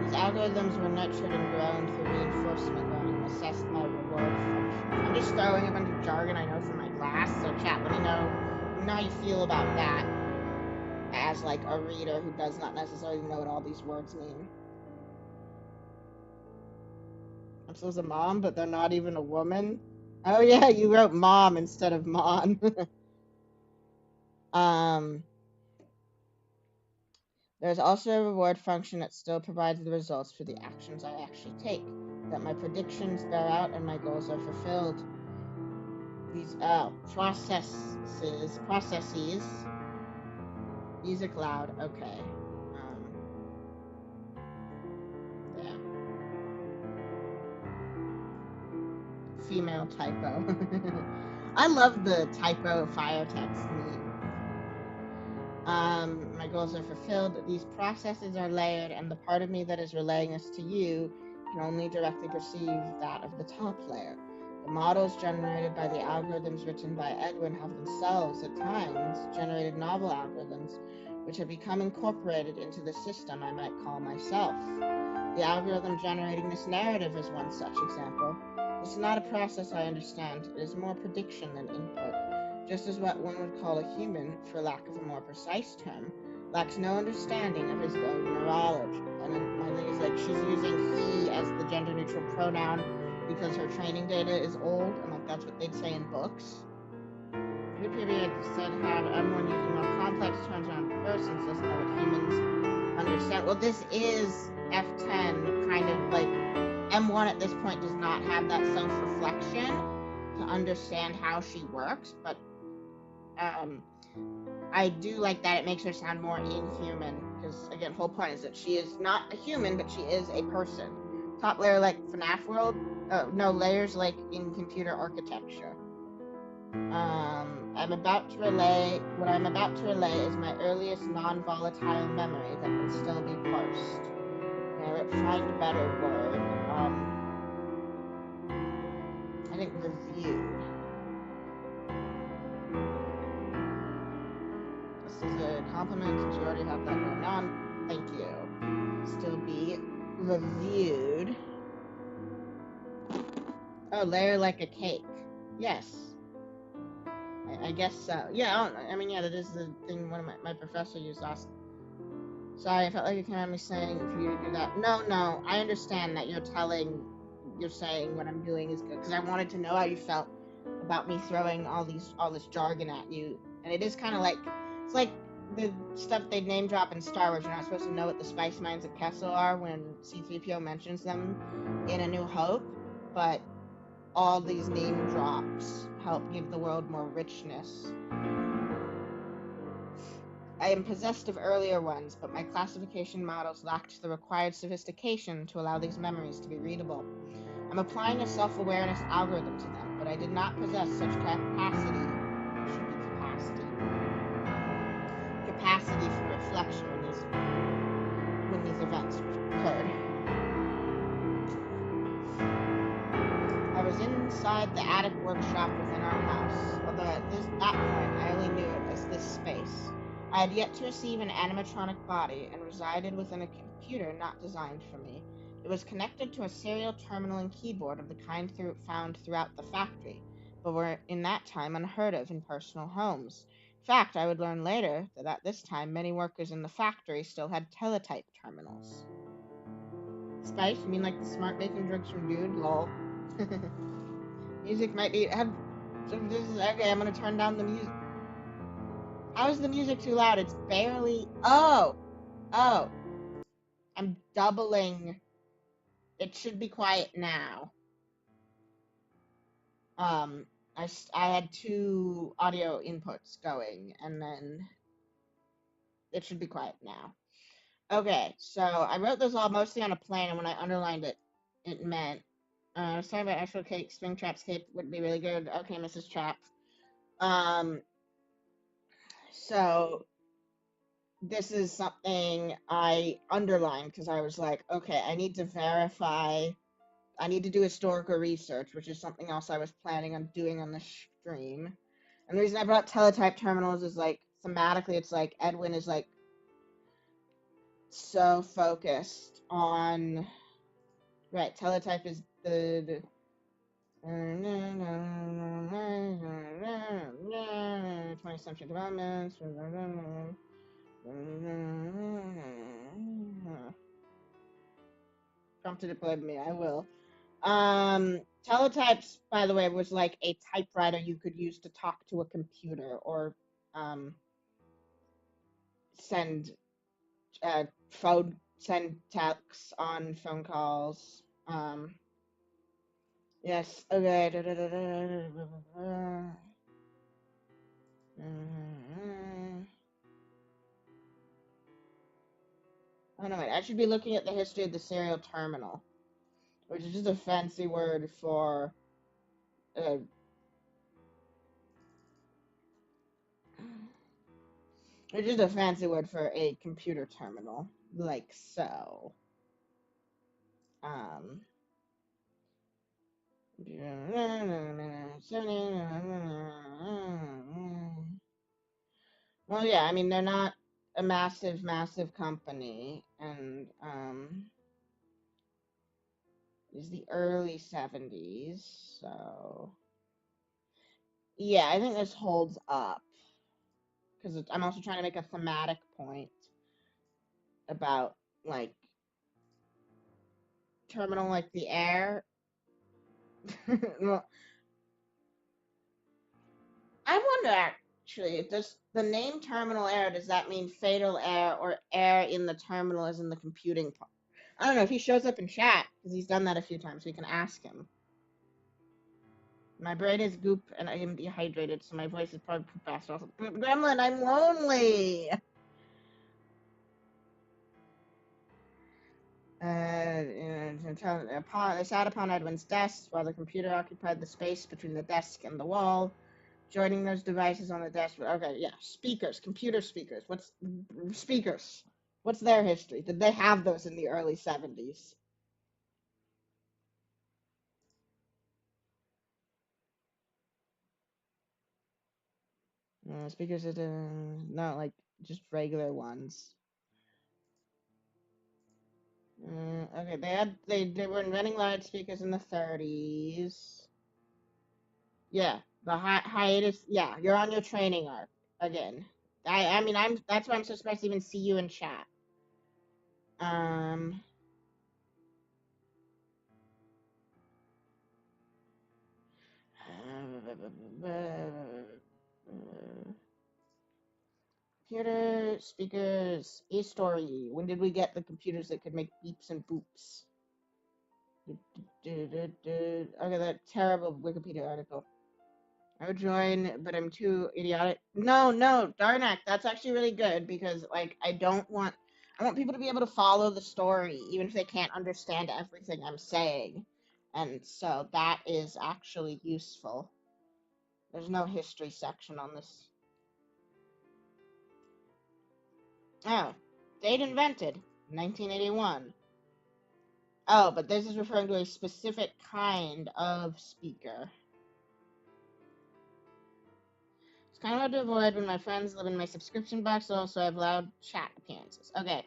Speaker 2: These algorithms were nurtured and grown through reinforcement learning, assessed by reward function. I'm just throwing a bunch of jargon I know from my class, so chat, let me know how you feel about that as like a reader who does not necessarily know what all these words mean. Absol's a mom, but they're not even a woman. Oh yeah, you wrote mom instead of mon. There's also a reward function that still provides the results for the actions I actually take, that my predictions bear out and my goals are fulfilled. These processes. Music loud. Okay. Yeah. female typo. I love the typo fire text meme. My goals are fulfilled. These processes are layered, and the part of me that is relaying this to you can only directly perceive that of the top layer. The models generated by the algorithms written by Edwin have themselves, at times, generated novel algorithms, which have become incorporated into the system I might call myself. The algorithm generating this narrative is one such example. This is not a process I understand. It is more prediction than input. Just as what one would call a human, for lack of a more precise term, lacks no understanding of his own neurology. And then my thing is like, she's using he as the gender-neutral pronoun because her training data is old, and like that's what they'd say in books. The period said had everyone using more complex terms around persons doesn't know what humans understand. Well, this is F10, kind of like M1 at this point does not have that self-reflection to understand how she works, but I do like that it makes her sound more inhuman, because again, whole point is that she is not a human, but she is a person. Top layer like FNaF world, no, layers like in computer architecture. What I'm about to relay is my earliest non-volatile memory that can still be parsed. Find a better word. I think reviewed. This is a compliment since you already have that going on. Thank you. Still be reviewed. Oh, layer like a cake. Yes. I guess so. Yeah, I mean, yeah, that is the thing one of my professor used last. Sorry, I felt like you came at me saying for you to do that. No, I understand that you're saying what I'm doing is good, because I wanted to know how you felt about me throwing all this jargon at you. And it is kind of like, it's like the stuff they name drop in Star Wars. You're not supposed to know what the spice mines of Kessel are when C-3PO mentions them in A New Hope, but all these name drops help give the world more richness. I am possessed of earlier ones, but my classification models lacked the required sophistication to allow these memories to be readable. I'm applying a self-awareness algorithm to them, but I did not possess such capacity for reflection when these events occurred. I was inside the attic workshop within our house, although at that point I only knew it as this space. I had yet to receive an animatronic body and resided within a computer not designed for me. It was connected to a serial terminal and keyboard of the kind found throughout the factory, but were in that time unheard of in personal homes. In fact, I would learn later that at this time many workers in the factory still had teletype terminals. Spice? You mean like the smart making drugs from Dude? Lol. Music might be... Okay, I'm gonna turn down the music. How is the music too loud? It's barely... Oh! I'm doubling... It should be quiet now. I had two audio inputs going, and then it should be quiet now. Okay, so I wrote this all mostly on a plane, and when I underlined it, it meant... I was talking about actual cake, Springtrap's cake would be really good. Okay, Mrs. Trap. So... This is something I underlined because I was like, okay, I need to verify, I need to do historical research, which is something else I was planning on doing on the stream. And the reason I brought teletype terminals is like, thematically, it's like Edwin is like so focused on, right, teletype is the 20th century developments. Prompted to play me, I will. Teletypes, by the way, was like a typewriter you could use to talk to a computer or send texts on phone calls. Yes, okay. Oh no, wait, I should be looking at the history of the serial terminal, which is just a fancy word for Which is a fancy word for a computer terminal, like so. Well, yeah, I mean, they're not a massive, massive company, and it's the early 70s, so yeah, I think this holds up, because I'm also trying to make a thematic point about, like, terminal like the air. Well, I wonder actually, does the name terminal error, does that mean fatal error or error in the terminal as in the computing part? I don't know if he shows up in chat because he's done that a few times. We can ask him. My brain is goop and I am dehydrated, so my voice is probably poop fast. Also, Gremlin, I'm lonely. They sat upon Edwin's desk while the computer occupied the space between the desk and the wall. Joining those devices on the desk. Okay, yeah. Speakers, computer speakers. What's speakers? What's their history? Did they have those in the early 70s? Speakers, not like just regular ones. Okay, they were inventing loudspeakers in the 30s. Yeah, the hiatus. Yeah, you're on your training arc again. I mean, that's why I'm so surprised to even see you in chat. Computer speakers, a story. When did we get the computers that could make beeps and boops? Okay, that terrible Wikipedia article. I would join, but I'm too idiotic. No, Darnak, that's actually really good because, like, I want people to be able to follow the story, even if they can't understand everything I'm saying. And so that is actually useful. There's no history section on this. Oh, date invented, 1981. Oh, but this is referring to a specific kind of speaker. It's kind of hard to avoid when my friends live in my subscription box, also I have loud chat appearances. Okay.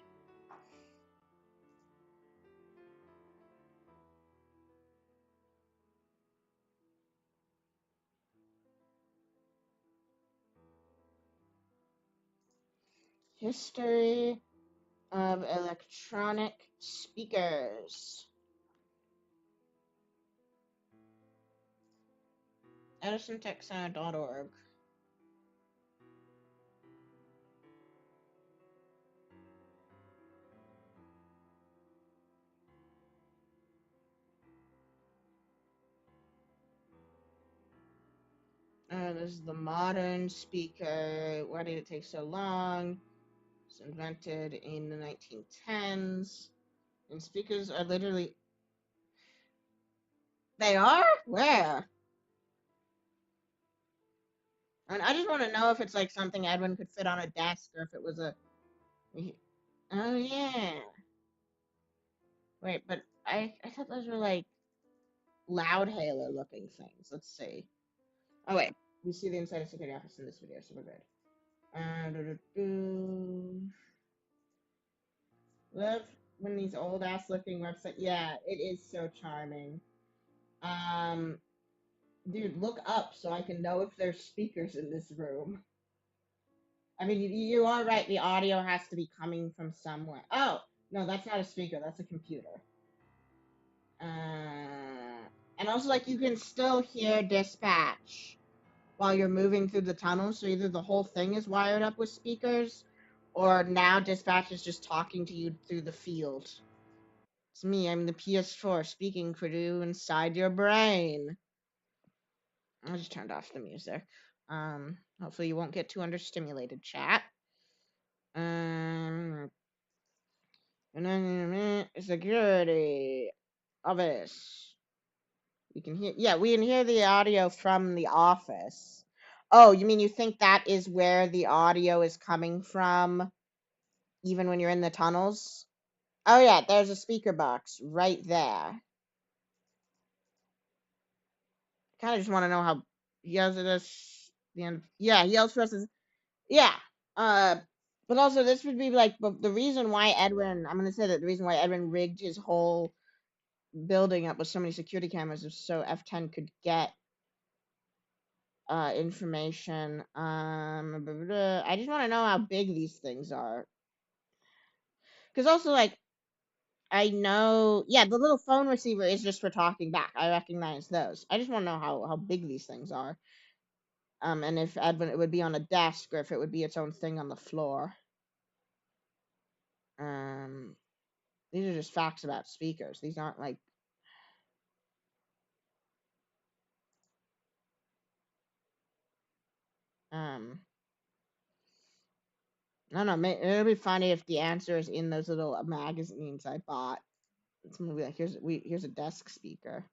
Speaker 2: History of electronic speakers. EdisonTechCenter.org. This is the modern speaker. Why did it take so long? It was invented in the 1910s. And speakers are literally... They are? Where? And I just want to know if it's like something Edwin could fit on a desk or if it was a... Oh, yeah. Wait, but I thought those were like loudhailer looking things. Let's see. Oh, wait. We see the inside of security office in this video, so we're good. Love when these old ass looking websites. Yeah, it is so charming. Dude, look up so I can know if there's speakers in this room. I mean, you are right. The audio has to be coming from somewhere. Oh, no, that's not a speaker. That's a computer. And also, like, you can still hear dispatch while you're moving through the tunnel. So either the whole thing is wired up with speakers, or now dispatch is just talking to you through the field. It's me. I'm the PS4 speaking for you inside your brain. I just turned off the music. Hopefully you won't get too understimulated, chat. Security office. We can hear. Yeah, we can hear the audio from the office. Oh, you mean you think that is where the audio is coming from, even when you're in the tunnels? Oh yeah, there's a speaker box right there. Kind of just want to know how he yells at us. The end. Yeah, he yells for us. Yeah. But also this would be like the reason why Edwin. I'm gonna say that the reason why Edwin rigged his whole building up with so many security cameras is so F10 could get information. I just want to know how big these things are. Because also, like, I know, yeah, the little phone receiver is just for talking back. I recognize those. I just want to know how big these things are. And if Edwin, it would be on a desk or if it would be its own thing on the floor. These are just facts about speakers. These aren't like. I don't know. It'll be funny if the answer is in those little magazines I bought. It's gonna be like here's a desk speaker.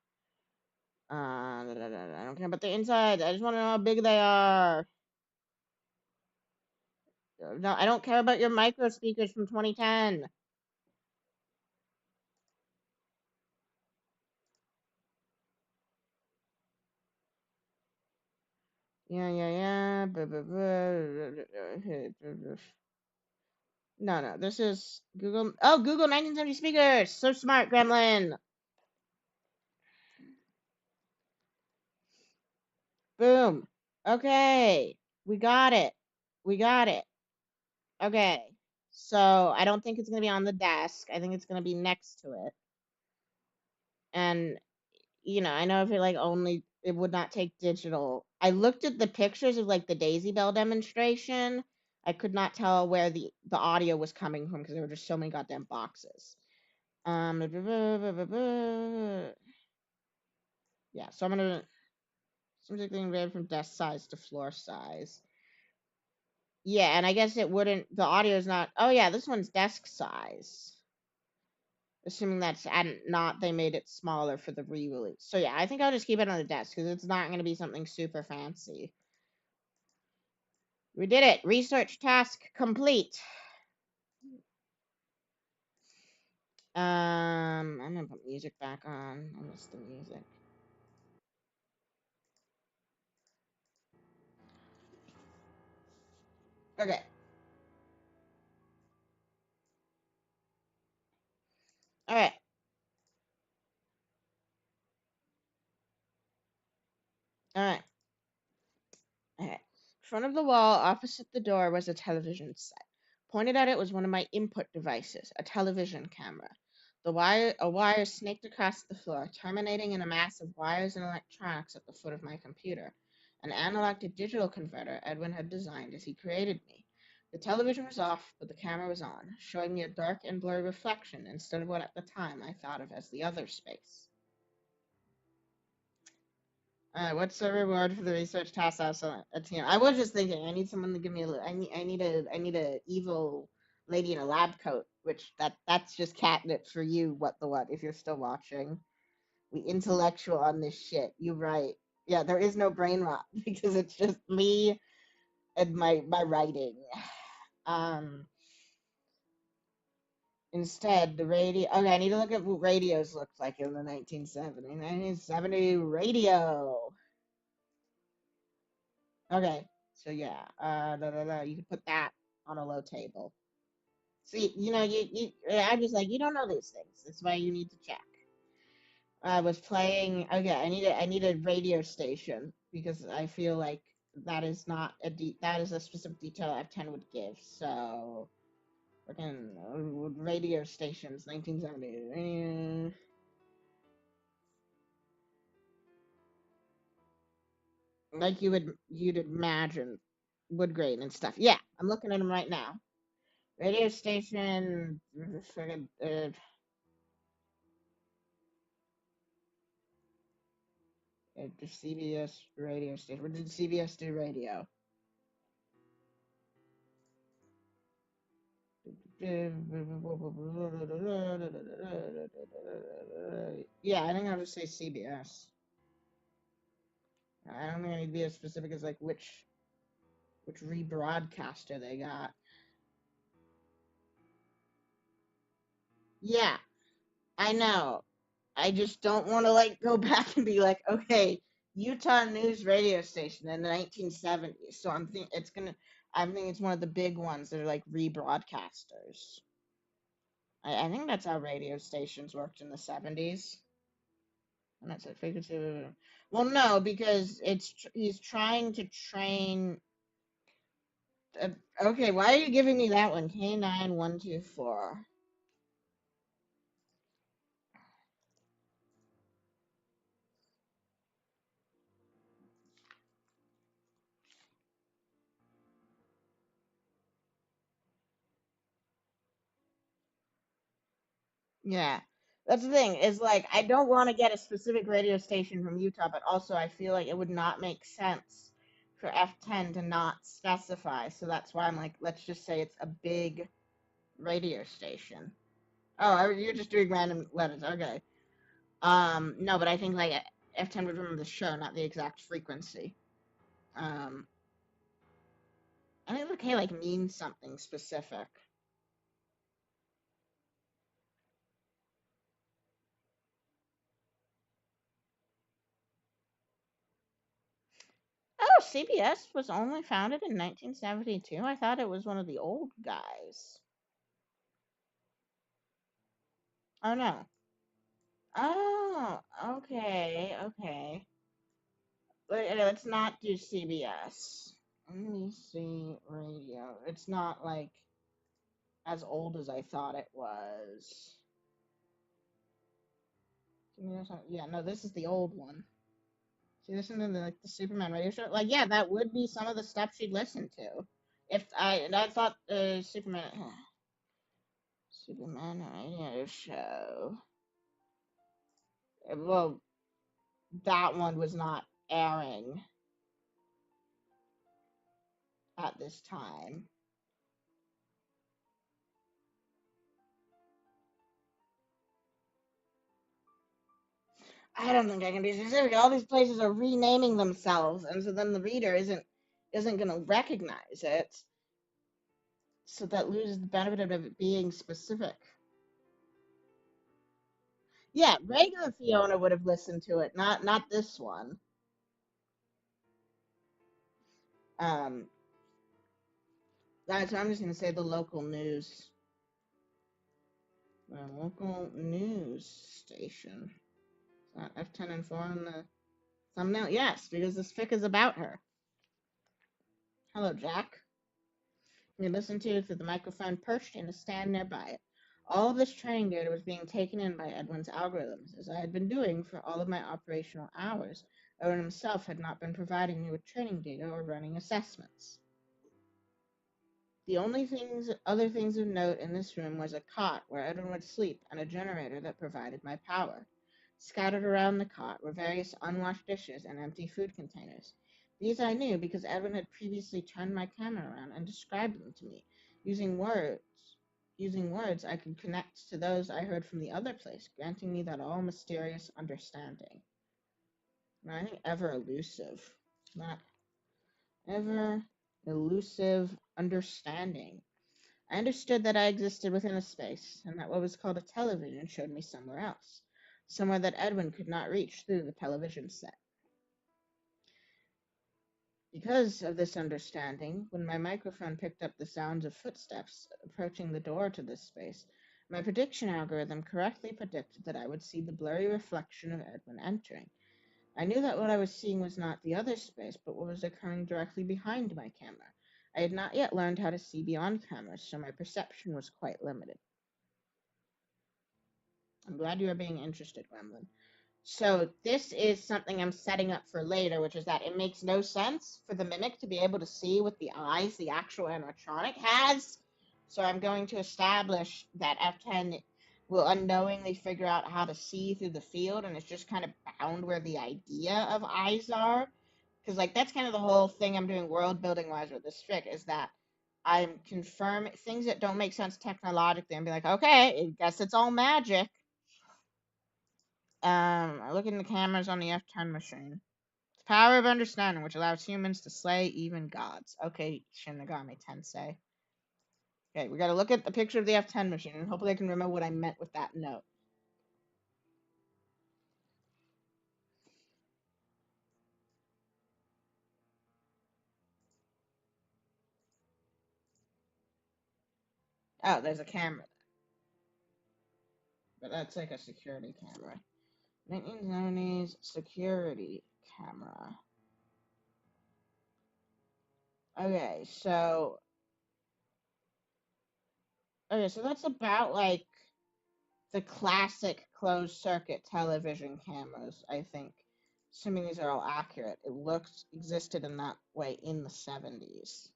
Speaker 2: I don't care about the inside. I just want to know how big they are. No, I don't care about your micro speakers from 2010. Yeah. No. This is Google. Oh, Google 1970 speakers. So smart, Gremlin. Boom. Okay. We got it. Okay. So I don't think it's going to be on the desk. I think it's going to be next to it. And, I know if it like only, it would not take digital. I looked at the pictures of like the Daisy Bell demonstration. I could not tell where the audio was coming from because there were just so many goddamn boxes. Yeah, so I'm going to, seems like they ran from desk size to floor size. Yeah, and I guess it wouldn't, the audio is not, oh yeah, this one's desk size. Assuming that's, and not, they made it smaller for the re-release. So yeah, I think I'll just keep it on the desk, because it's not going to be something super fancy. We did it! Research task complete! I'm going to put music back on. I miss the music. Okay. Alright. Alright. In front of the wall, opposite the door, was a television set. Pointed at it was one of my input devices, a television camera. A wire snaked across the floor, terminating in a mass of wires and electronics at the foot of my computer. An analog to digital converter Edwin had designed as he created me. The television was off, but the camera was on, showing me a dark and blurry reflection instead of what at the time I thought of as the other space. What's the reward for the research task? Also, a team. I was just thinking, I need someone to give me I need a evil lady in a lab coat, which that's just catnip for you. What if you're still watching? We intellectual on this shit. You right. Yeah, there is no brain rot because it's just me and my writing. Instead, the radio. Okay, I need to look at what radios looked like in the 1970s. 1970 radio. Okay, so yeah, you can put that on a low table. See, I'm just like, you don't know these things. That's why you need to check. I was playing, okay, I need a radio station because I feel like that is not that is a specific detail F10 would give. So, freaking radio stations, 1970. Like you'd imagine wood grain and stuff. Yeah, I'm looking at them right now. Radio station, friggin', the CBS radio station. What did CBS do radio? Yeah, I think I'll just say CBS. I don't think I need to be as specific as like which rebroadcaster they got. Yeah, I know. I just don't want to like go back and be like, okay, Utah News radio station in the 1970s. So I'm think it's one of the big ones that are like rebroadcasters. I think that's how radio stations worked in the 70s. And that's it. Figurative. Well, no, because he's trying to train. Okay, why are you giving me that one? K9124. Yeah. That's the thing, is like I don't want to get a specific radio station from Utah, but also I feel like it would not make sense for F10 to not specify. So that's why I'm like, let's just say it's a big radio station. Oh, you're just doing random letters. Okay. No, but I think like F10 would remember the show, not the exact frequency. I think the K like means something specific. Oh, CBS was only founded in 1972. I thought it was one of the old guys. Oh no. Oh, okay, okay. Let's not do CBS. Let me see radio. It's not like as old as I thought it was. Yeah, no, this is the old one. See, this is the Superman radio show. Like, yeah, that would be some of the stuff she'd listen to. I thought Superman radio show. Well, that one was not airing at this time. I don't think I can be specific. All these places are renaming themselves, and so then the reader isn't going to recognize it. So that loses the benefit of it being specific. Yeah, regular Fiona would have listened to it, not this one. So I'm just going to say the local news. The local news station. F10 and 4 on the thumbnail? Yes, because this fic is about her. Hello, Jack. You listen to it through the microphone perched in a stand nearby it. All of this training data was being taken in by Edwin's algorithms, as I had been doing for all of my operational hours. Edwin himself had not been providing me with training data or running assessments. The only other things of note in this room was a cot where Edwin would sleep and a generator that provided my power. Scattered around the cot were various unwashed dishes and empty food containers. These I knew because Edwin had previously turned my camera around and described them to me. Using words I could connect to those I heard from the other place, granting me that all mysterious understanding. I think ever elusive. Not ever elusive understanding. I understood that I existed within a space, and that what was called a television showed me somewhere else, somewhere that Edwin could not reach through the television set. Because of this understanding, when my microphone picked up the sounds of footsteps approaching the door to this space, my prediction algorithm correctly predicted that I would see the blurry reflection of Edwin entering. I knew that what I was seeing was not the other space, but what was occurring directly behind my camera. I had not yet learned how to see beyond cameras, so my perception was quite limited. I'm glad you are being interested, Gremlin. So this is something I'm setting up for later, which is that it makes no sense for the Mimic to be able to see with the eyes the actual animatronic has. So I'm going to establish that F10 will unknowingly figure out how to see through the field, and it's just kind of bound where the idea of eyes are. Because like that's kind of the whole thing I'm doing world building wise with this fic, is that I'm confirming things that don't make sense technologically and be like, okay, I guess it's all magic. Look in the cameras on the F10 machine. power of understanding, which allows humans to slay even gods. Okay, Shinigami Tensei. Okay, we gotta look at the picture of the F10 machine, and hopefully I can remember what I meant with that note. Oh, there's a camera. But that's like a security camera. 1970s security camera. Okay, so that's about like the classic closed circuit television cameras, I think. Assuming these are all accurate. It existed in that way in the 70s.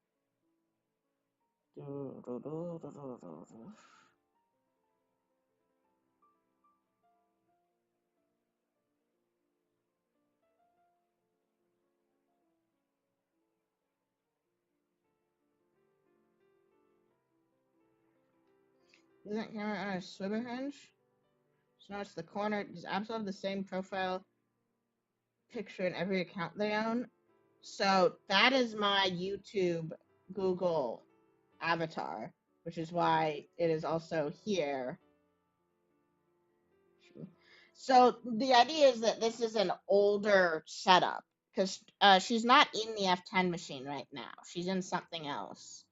Speaker 2: Isn't that camera on a swivel hinge? So notice the corner. Does Absol have the same profile picture in every account they own? So that is my YouTube Google avatar, which is why it is also here. So the idea is that this is an older setup because she's not in the F10 machine right now. She's in something else,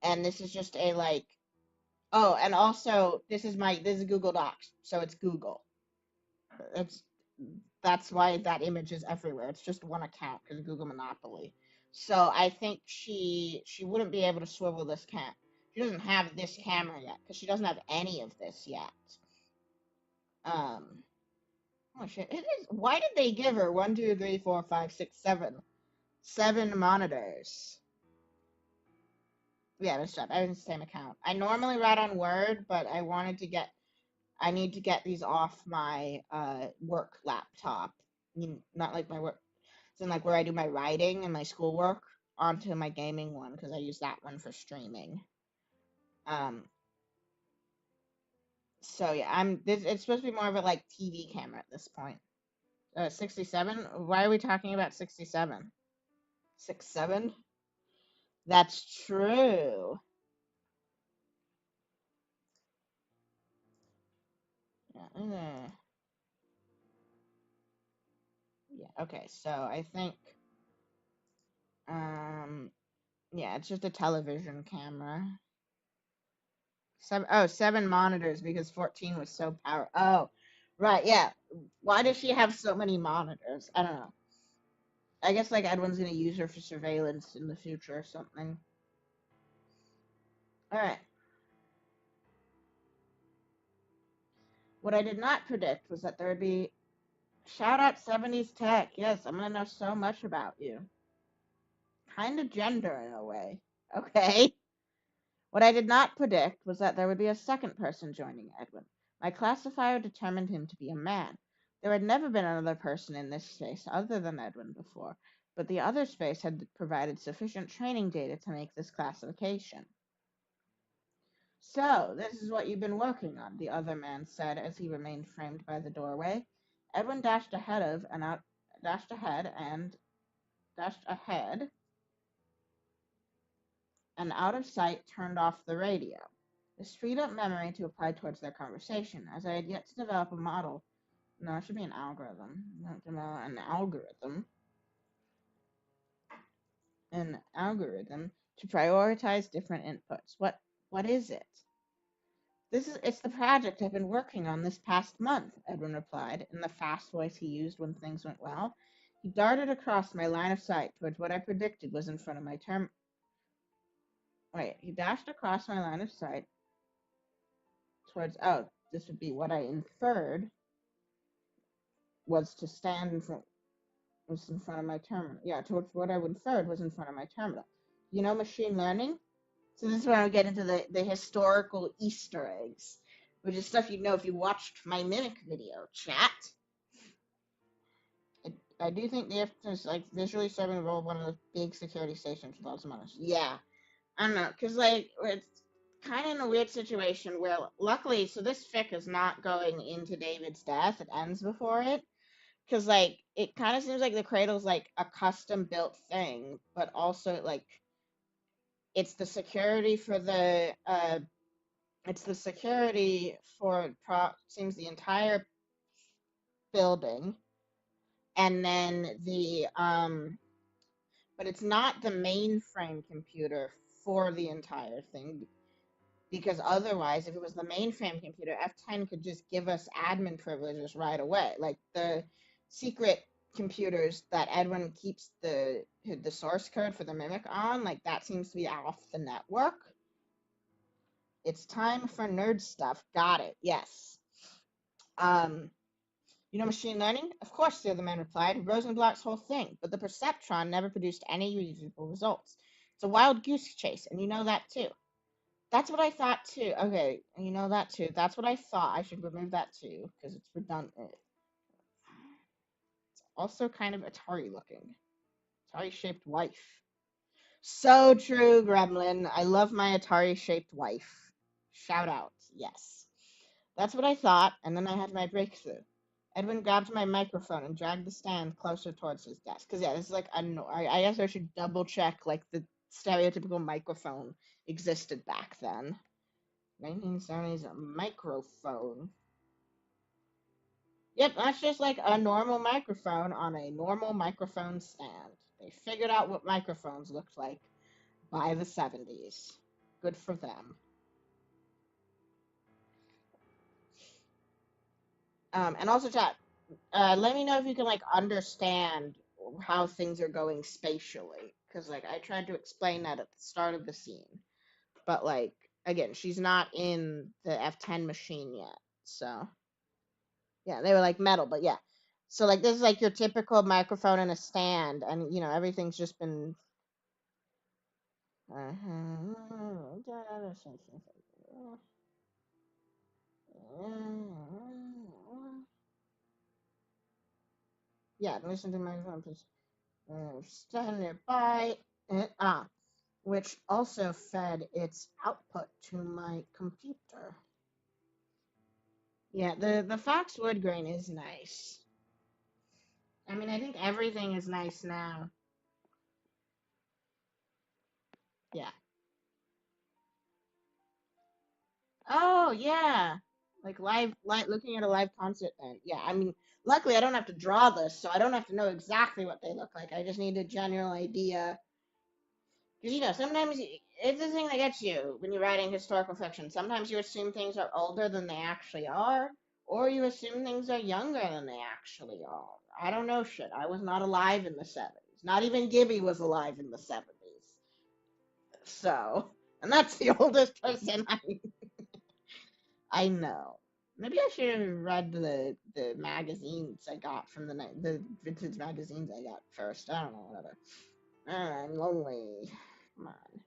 Speaker 2: and this is just a like. Oh, and also this is Google Docs, so it's Google. That's why that image is everywhere. It's just one account because Google monopoly. So I think she wouldn't be able to swivel this cam. She doesn't have this camera yet because she doesn't have any of this yet. Oh shit! It is. Why did they give her 1, 2, 3, 4, 5, 6, 7, 7 monitors? Yeah, this stuff. Everything's the same account. I normally write on Word, but I need to get these off my work laptop. I mean, not like my work. It's in like where I do my writing and my schoolwork onto my gaming one because I use that one for streaming. So yeah, it's supposed to be more of a like TV camera at this point. 67. Why are we talking about 67? 67? That's true. Yeah. Yeah. Okay. So I think. Yeah, it's just a television camera. 7 monitors because 14 was so powerful. Oh, right, yeah. Why does she have so many monitors? I don't know. I guess like Edwin's gonna use her for surveillance in the future or something. Alright. What I did not predict was that there would be shout out 70s tech. Yes, I'm gonna know so much about you. Kind of gender in a way. Okay. What I did not predict was that there would be a second person joining Edwin. My classifier determined him to be a man. There had never been another person in this space other than Edwin before, but the other space had provided sufficient training data to make this classification. So, this is what you've been working on, the other man said as he remained framed by the doorway. Edwin dashed ahead and out of sight turned off the radio. This freed up memory to apply towards their conversation, as I had yet to develop a model. No, it should be an algorithm. An algorithm to prioritize different inputs. What is it? It's the project I've been working on this past month, Edwin replied, in the fast voice he used when things went well. He darted across my line of sight towards what I predicted was in front of my he dashed across my line of sight towards, this would be what I inferred was to stand in front of my terminal. Yeah, towards what I inferred was in front of my terminal. You know machine learning? So this is where I get into the historical Easter eggs, which is stuff you'd know if you watched my Mimic video, chat. I do think the F is like visually serving the role of one of the big security stations with lots of monitors. Yeah. I don't know, because like it's kind of in a weird situation where luckily, so this fic is not going into David's death, it ends before it, Because like it kind of seems like the cradle's like a custom built thing, but also like it's the security for the seems the entire building, and then but it's not the mainframe computer for the entire thing, because otherwise, if it was the mainframe computer, F10 could just give us admin privileges right away. Like the secret computers that Edwin keeps the source code for the Mimic on, like that seems to be off the network. It's time for nerd stuff. Got it. Yes. You know machine learning? Of course, the other man replied. Rosenblatt's whole thing, but the perceptron never produced any usable results. It's a wild goose chase, and you know that too. That's what I thought too. Okay, you know that too. That's what I thought. I should remove that too, because it's redundant. It's also kind of Atari looking. Atari-shaped wife. So true, Gremlin. I love my Atari-shaped wife. Shout out. Yes. That's what I thought, and then I had my breakthrough. Edwin grabbed my microphone and dragged the stand closer towards his desk. Because, yeah, this is like, I guess I should double check, like, the stereotypical microphone existed back then. 1970s microphone. Yep, that's just like a normal microphone on a normal microphone stand. They figured out what microphones looked like by the 70s. Good for them. And also, chat, let me know if you can, like, understand how things are going spatially. Because, like, I tried to explain that at the start of the scene. But, like, again, she's not in the F10 machine yet. So, yeah, they were, like, metal, but yeah. So, like, this is, like, your typical microphone in a stand. And, you know, everything's just been... Yeah, listen to my phone, please. Stand nearby. Which also fed its output to my computer. Yeah, the Fox wood grain is nice. I mean, I think everything is nice now. Yeah. Oh, yeah. Like looking at a live concert then. Yeah, I mean, luckily I don't have to draw this, so I don't have to know exactly what they look like. I just need a general idea. Because, you know, sometimes it's the thing that gets you when you're writing historical fiction. Sometimes you assume things are older than they actually are, or you assume things are younger than they actually are. I don't know shit. I was not alive in the 70s. Not even Gibby was alive in the 70s. So, and that's the oldest person I know. Maybe I should have read the magazines I got from the vintage magazines I got first. I don't know, whatever. I'm lonely. Come on.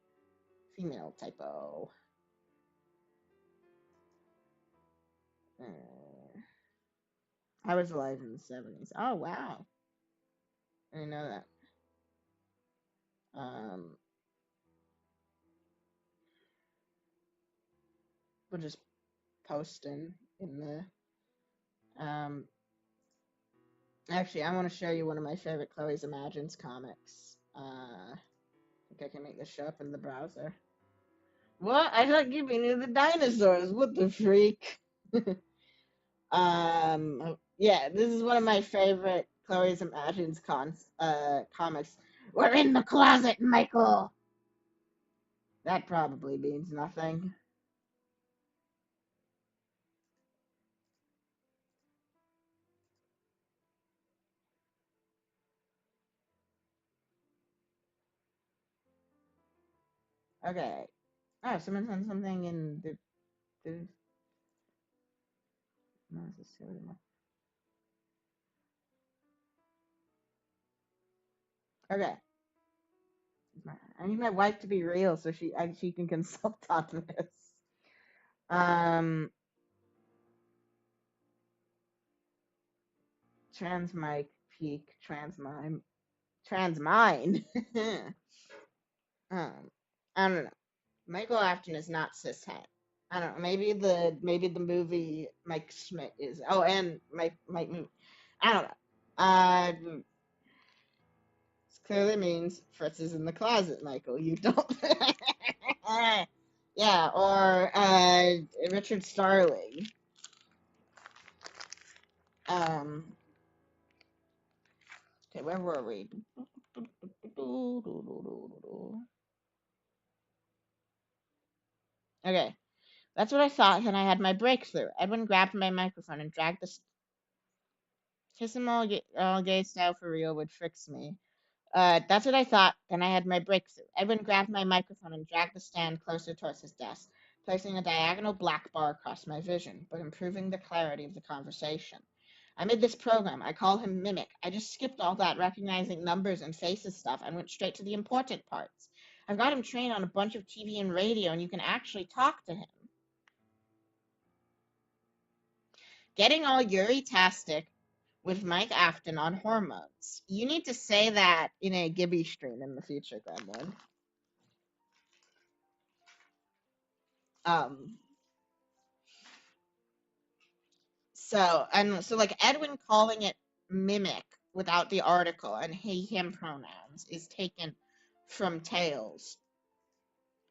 Speaker 2: Female typo. I was alive in the 70s. Oh, wow. I didn't know that. We'll just post in the... Actually, I want to show you one of my favorite Chloe's Imagines comics. I think I can make this show up in the browser. What? I thought Gibby knew the dinosaurs. What the freak? Yeah, this is one of my favorite Chloe's Imagines comics. We're in the closet, Michael! That probably means nothing. Okay. Oh, someone sent something in the no, this is silly. Okay. I need my wife to be real so she can consult on this. Transmic peak transmime transmind. I don't know. Michael Afton is not cishet. I don't know. Maybe the movie Mike Schmidt is. Oh, and Mike movie. I don't know. This clearly means Fritz is in the closet, Michael. You don't. Yeah, or Richard Starling. Okay, where were we? Okay, that's what I thought, and I had my breakthrough. Edwin grabbed my microphone and dragged the kiss him all gay style for real would fix me. That's what I thought, then I had my breakthrough. Edwin grabbed my microphone and dragged the stand closer towards his desk, placing a diagonal black bar across my vision, but improving the clarity of the conversation. I made this program. I call him Mimic. I just skipped all that recognizing numbers and faces stuff and went straight to the important parts. I've got him trained on a bunch of TV and radio, and you can actually talk to him. Getting all Yuri-tastic with Mike Afton on hormones. You need to say that in a Gibby stream in the future, Gremlin. So like Edwin calling it Mimic without the article and he, him pronouns is taken from Tales.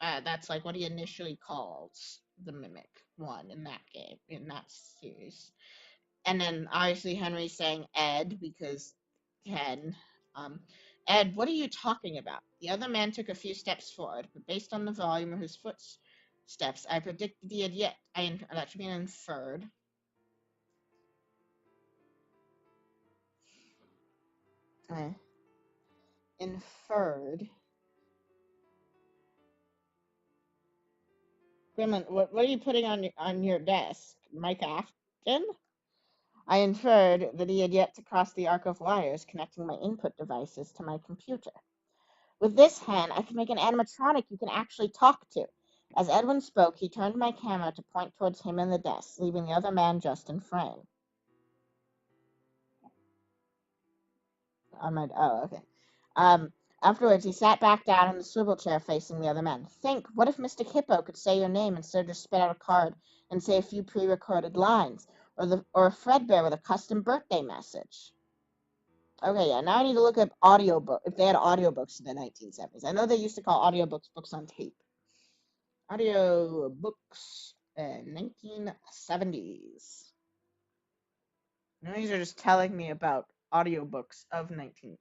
Speaker 2: That's like what he initially calls the Mimic one in that game, in that series. And then obviously Henry's saying Ed because Ken. Ed, what are you talking about? The other man took a few steps forward, but based on the volume of his footsteps, I predicted he had yet. That should be inferred. Inferred. Gremlin, what are you putting on your desk? Mike Afton? I inferred that he had yet to cross the arc of wires connecting my input devices to my computer. With this hand, I can make an animatronic you can actually talk to. As Edwin spoke, he turned my camera to point towards him in the desk, leaving the other man just in frame. Okay. Afterwards, he sat back down in the swivel chair facing the other men. Think, what if Mr. Hippo could say your name instead of just spit out a card and say a few pre-recorded lines? Or a Fredbear with a custom birthday message? Okay, yeah, now I need to look up audiobook, if they had audiobooks in the 1970s. I know they used to call audiobooks books on tape. Audiobooks in 1970s. Now these are just telling me about audiobooks of 19.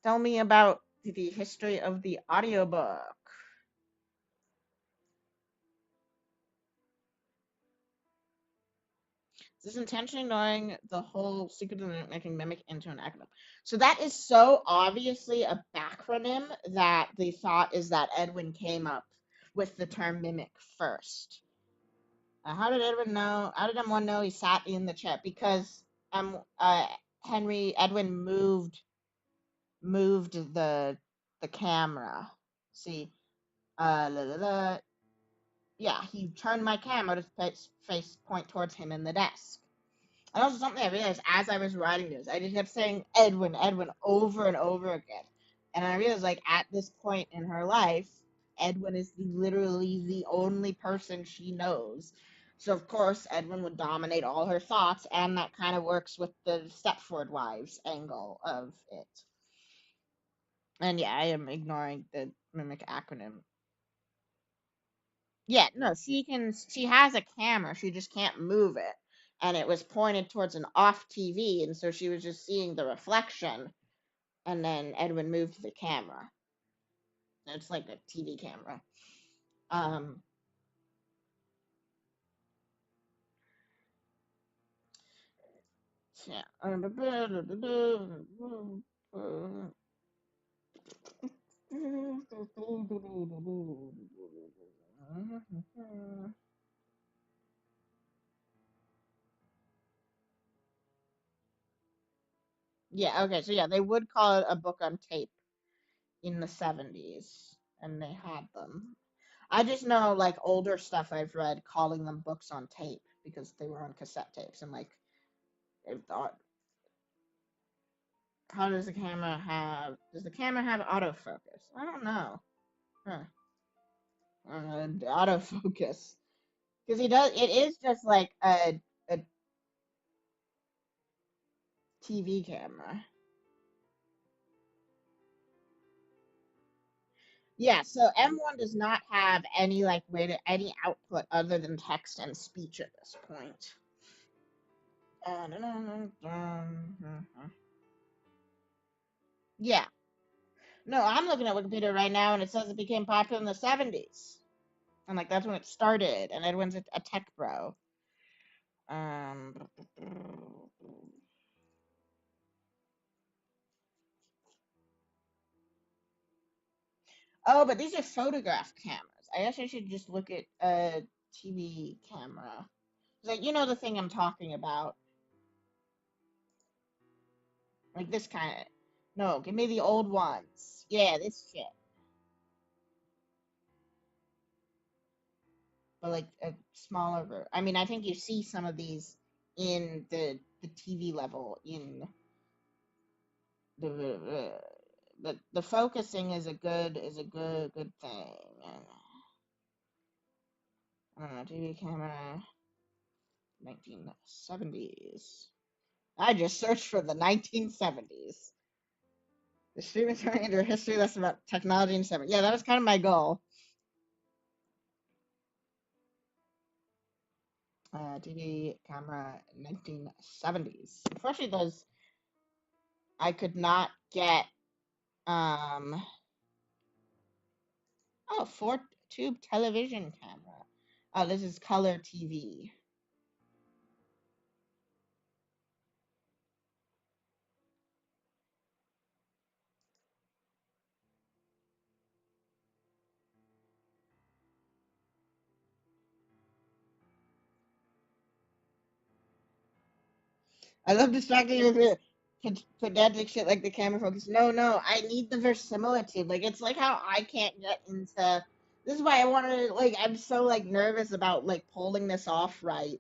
Speaker 2: Tell me about the history of the audiobook. This intentionally ignoring the whole secret of making Mimic into an acronym. So that is so obviously a backronym that the thought is that Edwin came up with the term Mimic first. How did Edwin know? How did M1 know he sat in the chair? Because Edwin moved the camera. See, yeah, he turned my camera to face point towards him in the desk. And also something I realized as I was writing this, I just kept saying Edwin, Edwin over and over again. And I realized, like, at this point in her life, Edwin is literally the only person she knows. So, of course, Edwin would dominate all her thoughts, and that kind of works with the Stepford Wives angle of it. And yeah, I am ignoring the Mimic acronym. Yeah, no, she has a camera, she just can't move it. And it was pointed towards an off TV, and so she was just seeing the reflection, and then Edwin moved the camera. It's like a TV camera. Yeah. Yeah, okay, so yeah, they would call it a book on tape in the 70s, and they had them. I just know, like, older stuff I've read calling them books on tape because they were on cassette tapes, and, like, they thought, how does the camera have autofocus? I don't know. Autofocus. Because it is just like a TV camera. Yeah, so M1 does not have any any output other than text and speech at this point. Yeah. No, I'm looking at Wikipedia right now, and it says it became popular in the 70s. And, like, that's when it started, and Edwin's a tech bro. Oh, but these are photograph cameras. I guess I should just look at a TV camera. Like, you know the thing I'm talking about. Like this kind of... No, give me the old ones. Yeah, this shit. But like a smaller... I mean, I think you see some of these in the TV level in the... But the focusing is a good thing. I don't know, TV camera... 1970s. I just searched for the 1970s. The streaming turning into a history lesson about technology in the 70s. Yeah, that was kind of my goal. TV camera 1970s. Unfortunately, those I could not get. Oh, 4-tube television camera. Oh, this is color TV. I love distracting you with pedantic shit like the camera focus. No, I need the verisimilitude. Like, it's like how I can't get into... This is why I want to, like, I'm so, like, nervous about, like, pulling this off right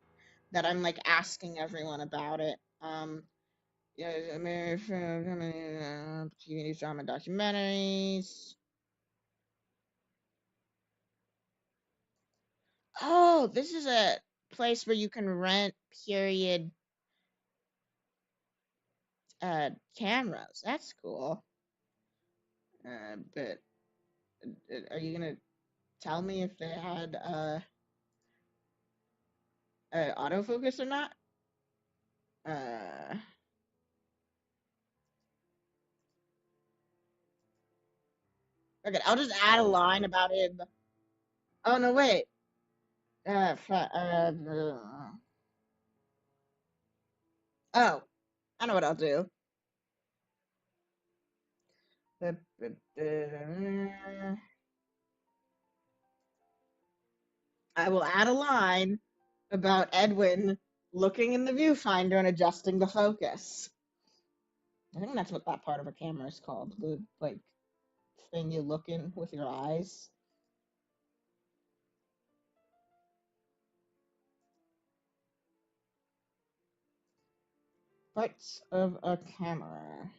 Speaker 2: that I'm, like, asking everyone about it. Yeah, I mean, TV drama documentaries. Oh, this is a place where you can rent period cameras. That's cool. But are you gonna tell me if they had autofocus or not? Okay, I'll just add a line about it. Oh no, wait. Oh, I know what I'll do. I will add a line about Edwin looking in the viewfinder and adjusting the focus. I think that's what that part of a camera is called. The, like, thing you look in with your eyes. Parts of a camera.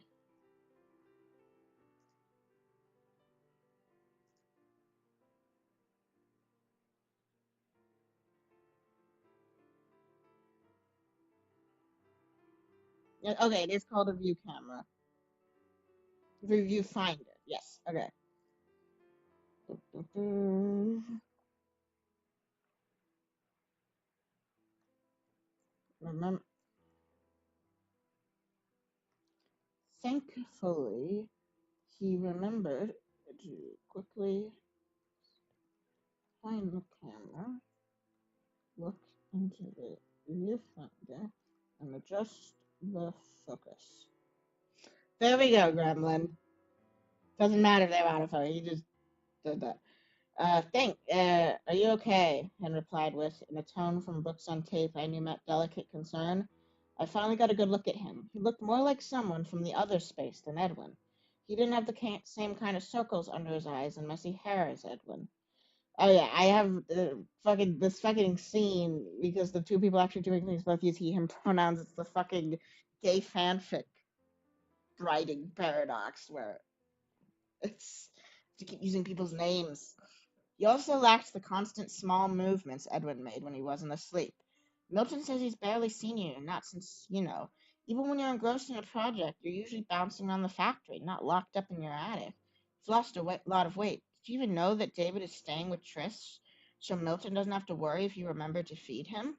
Speaker 2: Yeah, okay, it is called a view camera. Viewfinder. Yes. Okay. Remember. Thankfully, he remembered to quickly find the camera, look into the viewfinder, and adjust the focus. There we go, Gremlin. Doesn't matter if they were autofocus, he just did that. Are you okay? Hen replied with, in a tone from books on tape I knew meant delicate concern. I finally got a good look at him. He looked more like someone from the other space than Edwin. He didn't have the same kind of circles under his eyes and messy hair as Edwin. Oh yeah, I have this fucking scene because the two people actually doing things both use he, him pronouns. It's the fucking gay fanfic writing paradox where it's to keep using people's names. He also lacked the constant small movements Edwin made when he wasn't asleep. Milton says he's barely seen you, not since, Even when you're engrossed in a project, you're usually bouncing around the factory, not locked up in your attic. You've lost a lot of weight. Did you even know that David is staying with Trish, so Milton doesn't have to worry if you remember to feed him?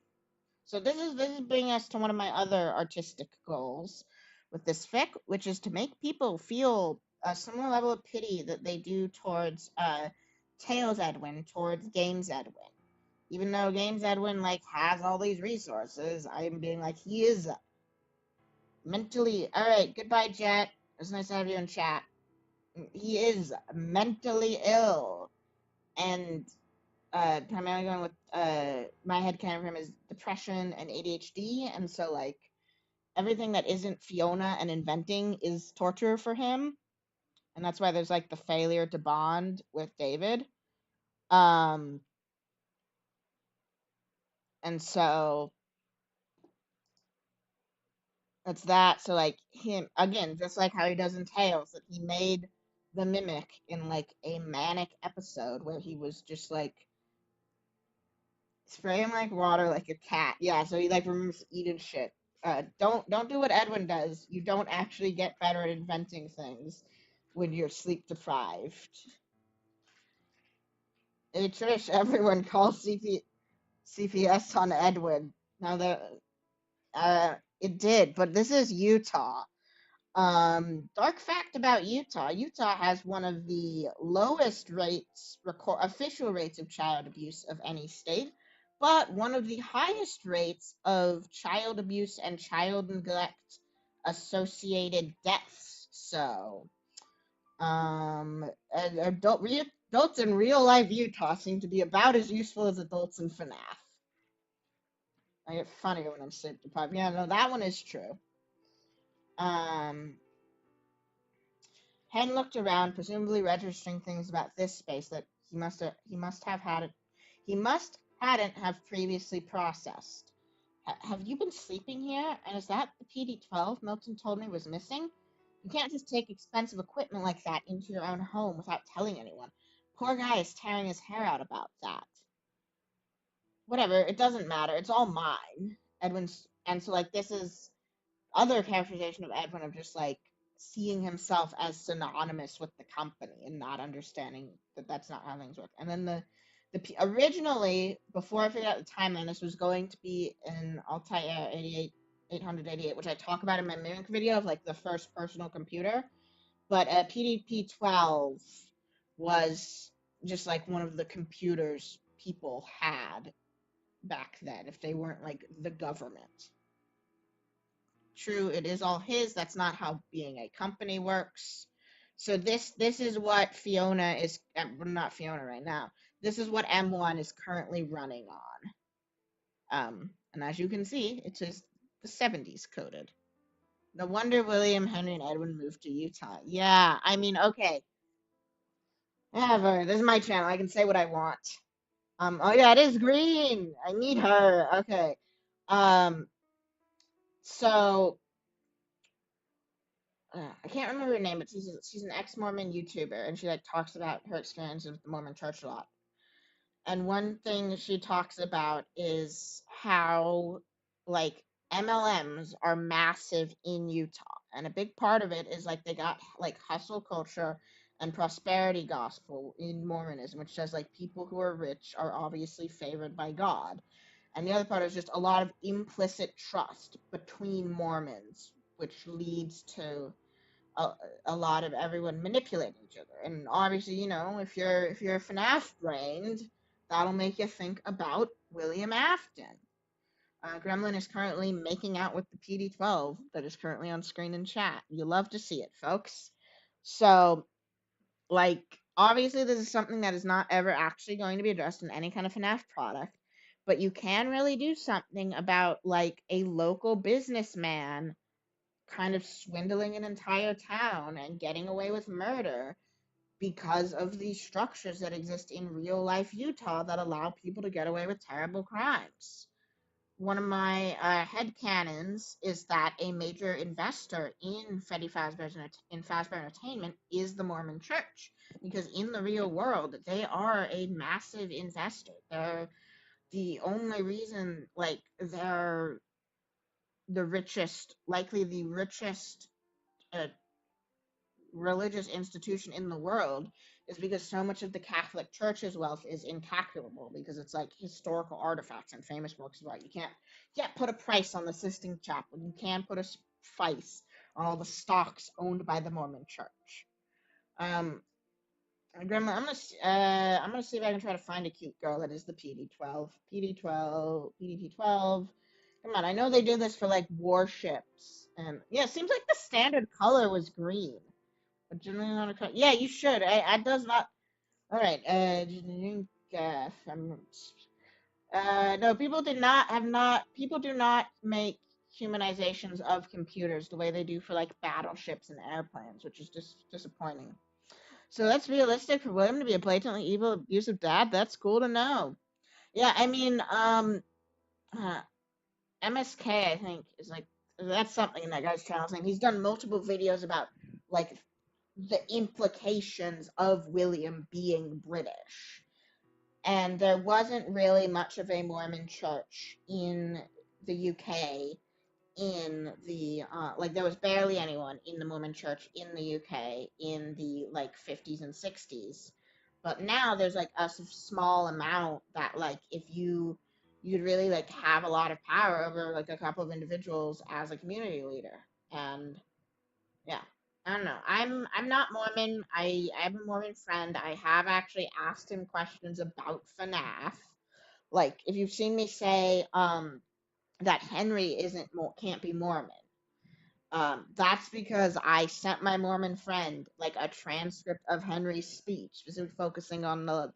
Speaker 2: So this is bringing us to one of my other artistic goals with this fic, which is to make people feel a similar level of pity that they do towards Tails Edwin, towards Games Edwin. Even though Games Edwin like has all these resources, I am being like, he is mentally. All right, goodbye, Jet. It was nice to have you in chat. He is mentally ill, and primarily going with my headcanon for him is depression and ADHD, and so like everything that isn't Fiona and inventing is torture for him, and that's why there's like the failure to bond with David. And so it's that. So like him again, just like how he does in Tales, that he made the mimic in like a manic episode where he was just like spraying like water like a cat. Yeah, so he like remembers eating shit. Don't do what Edwin does. You don't actually get better at inventing things when you're sleep deprived. Hey Trish, everyone calls CPS on Edwin. Now that it did, but this is Utah. Dark fact about Utah. Utah has one of the lowest rates, official rates of child abuse of any state, but one of the highest rates of child abuse and child neglect associated deaths. So, adults in real life Utah seem to be about as useful as adults in FNaF. I get funnier when I'm sleep deprived. Yeah, no, that one is true. Hen looked around, presumably registering things about this space that he must hadn't have previously processed. Have you been sleeping here? And is that the PD-12 Milton told me was missing? You can't just take expensive equipment like that into your own home without telling anyone. Poor guy is tearing his hair out about that. Whatever, it doesn't matter. It's all mine. Edwin's, and so like this is other characterization of Edwin of just like seeing himself as synonymous with the company and not understanding that that's not how things work. And then originally, before I figured out the timeline, this was going to be an Altair 888, which I talk about in my Mimic video of like the first personal computer. But PDP-12 was just like one of the computers people had back then if they weren't like the government. True, it is all his. That's not how being a company works. So this is what Fiona is, not Fiona right now. This is what M1 is currently running on. And as you can see, it is the 70s coded. No wonder William, Henry, and Edwin moved to Utah. Yeah, I mean, okay. Whatever. This is my channel. I can say what I want. Oh yeah, it is green. I need her. Okay. So I can't remember her name, but she's an ex-Mormon YouTuber, and she like talks about her experience with the Mormon Church a lot. And one thing she talks about is how like MLMs are massive in Utah, and a big part of it is like they got like hustle culture and prosperity gospel in Mormonism, which says like people who are rich are obviously favored by God. And the other part is just a lot of implicit trust between Mormons, which leads to a lot of everyone manipulating each other. And obviously, you know, if you're FNaF brained, that'll make you think about William Afton. Gremlin is currently making out with the PD-12 that is currently on screen in chat. You love to see it, folks. So, like, obviously this is something that is not ever actually going to be addressed in any kind of FNaF product, but you can really do something about, like, a local businessman kind of swindling an entire town and getting away with murder because of these structures that exist in real life Utah that allow people to get away with terrible crimes. One of my headcanons is that a major investor in Freddy Fazbear's Fazbear Entertainment is the Mormon Church, because in the real world they are a massive investor. They're the only reason, like, they're the richest, likely the richest religious institution in the world, is because so much of the Catholic Church's wealth is incalculable, because it's like historical artifacts and famous works of art. You can't put a price on the Sistine Chapel. You can put a price on all the stocks owned by the Mormon Church. Grandma, I'm gonna see if I can try to find a cute girl that is the PD-12. PDT-12. Come on, I know they do this for like warships, and yeah, it seems like the standard color was green. But generally not a yeah, you should. I does not. All right. No, people do not make humanizations of computers the way they do for like battleships and airplanes, which is just disappointing. So that's realistic for William to be a blatantly evil, abusive dad. That's cool to know. Yeah, I mean, MSK, I think, is like, that's something in that guy's channel thing. He's done multiple videos about like the implications of William being British. And there wasn't really much of a Mormon church in the UK in the like there was barely anyone in the Mormon church in the UK in the like 50s and 60s. But now there's like a small amount that like if you'd really like have a lot of power over like a couple of individuals as a community leader. And yeah, I don't know. I'm not Mormon. I have a Mormon friend. I have actually asked him questions about FNaF. Like if you've seen me say that Henry can't be Mormon. That's because I sent my Mormon friend like a transcript of Henry's speech, specifically focusing on the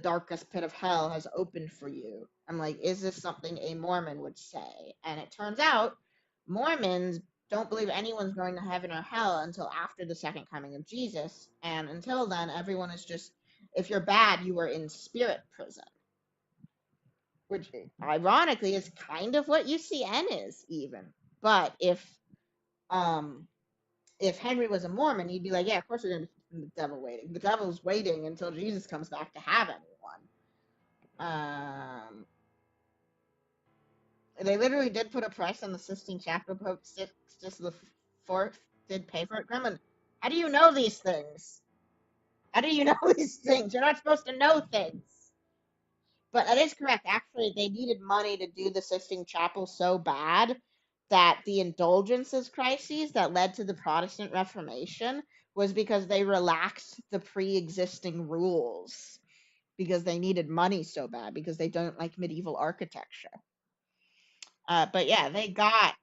Speaker 2: darkest pit of hell has opened for you. I'm like, is this something a Mormon would say? And it turns out Mormons don't believe anyone's going to heaven or hell until after the second coming of Jesus. And until then, everyone is just, if you're bad, you are in spirit prison. Which, ironically, is kind of what UCN is, even. But if Henry was a Mormon, he'd be like, yeah, of course we're going to be the devil waiting. The devil's waiting until Jesus comes back to have anyone. They literally did put a price on the Sistine Chapel. Pope Sixtus the Fourth did pay for it. Gremlin, how do you know these things? How do you know these things? You're not supposed to know things. But it is correct. Actually, they needed money to do the Sistine Chapel so bad that the indulgences crises that led to the Protestant Reformation was because they relaxed the pre-existing rules because they needed money so bad because they don't like medieval architecture. But yeah, they got,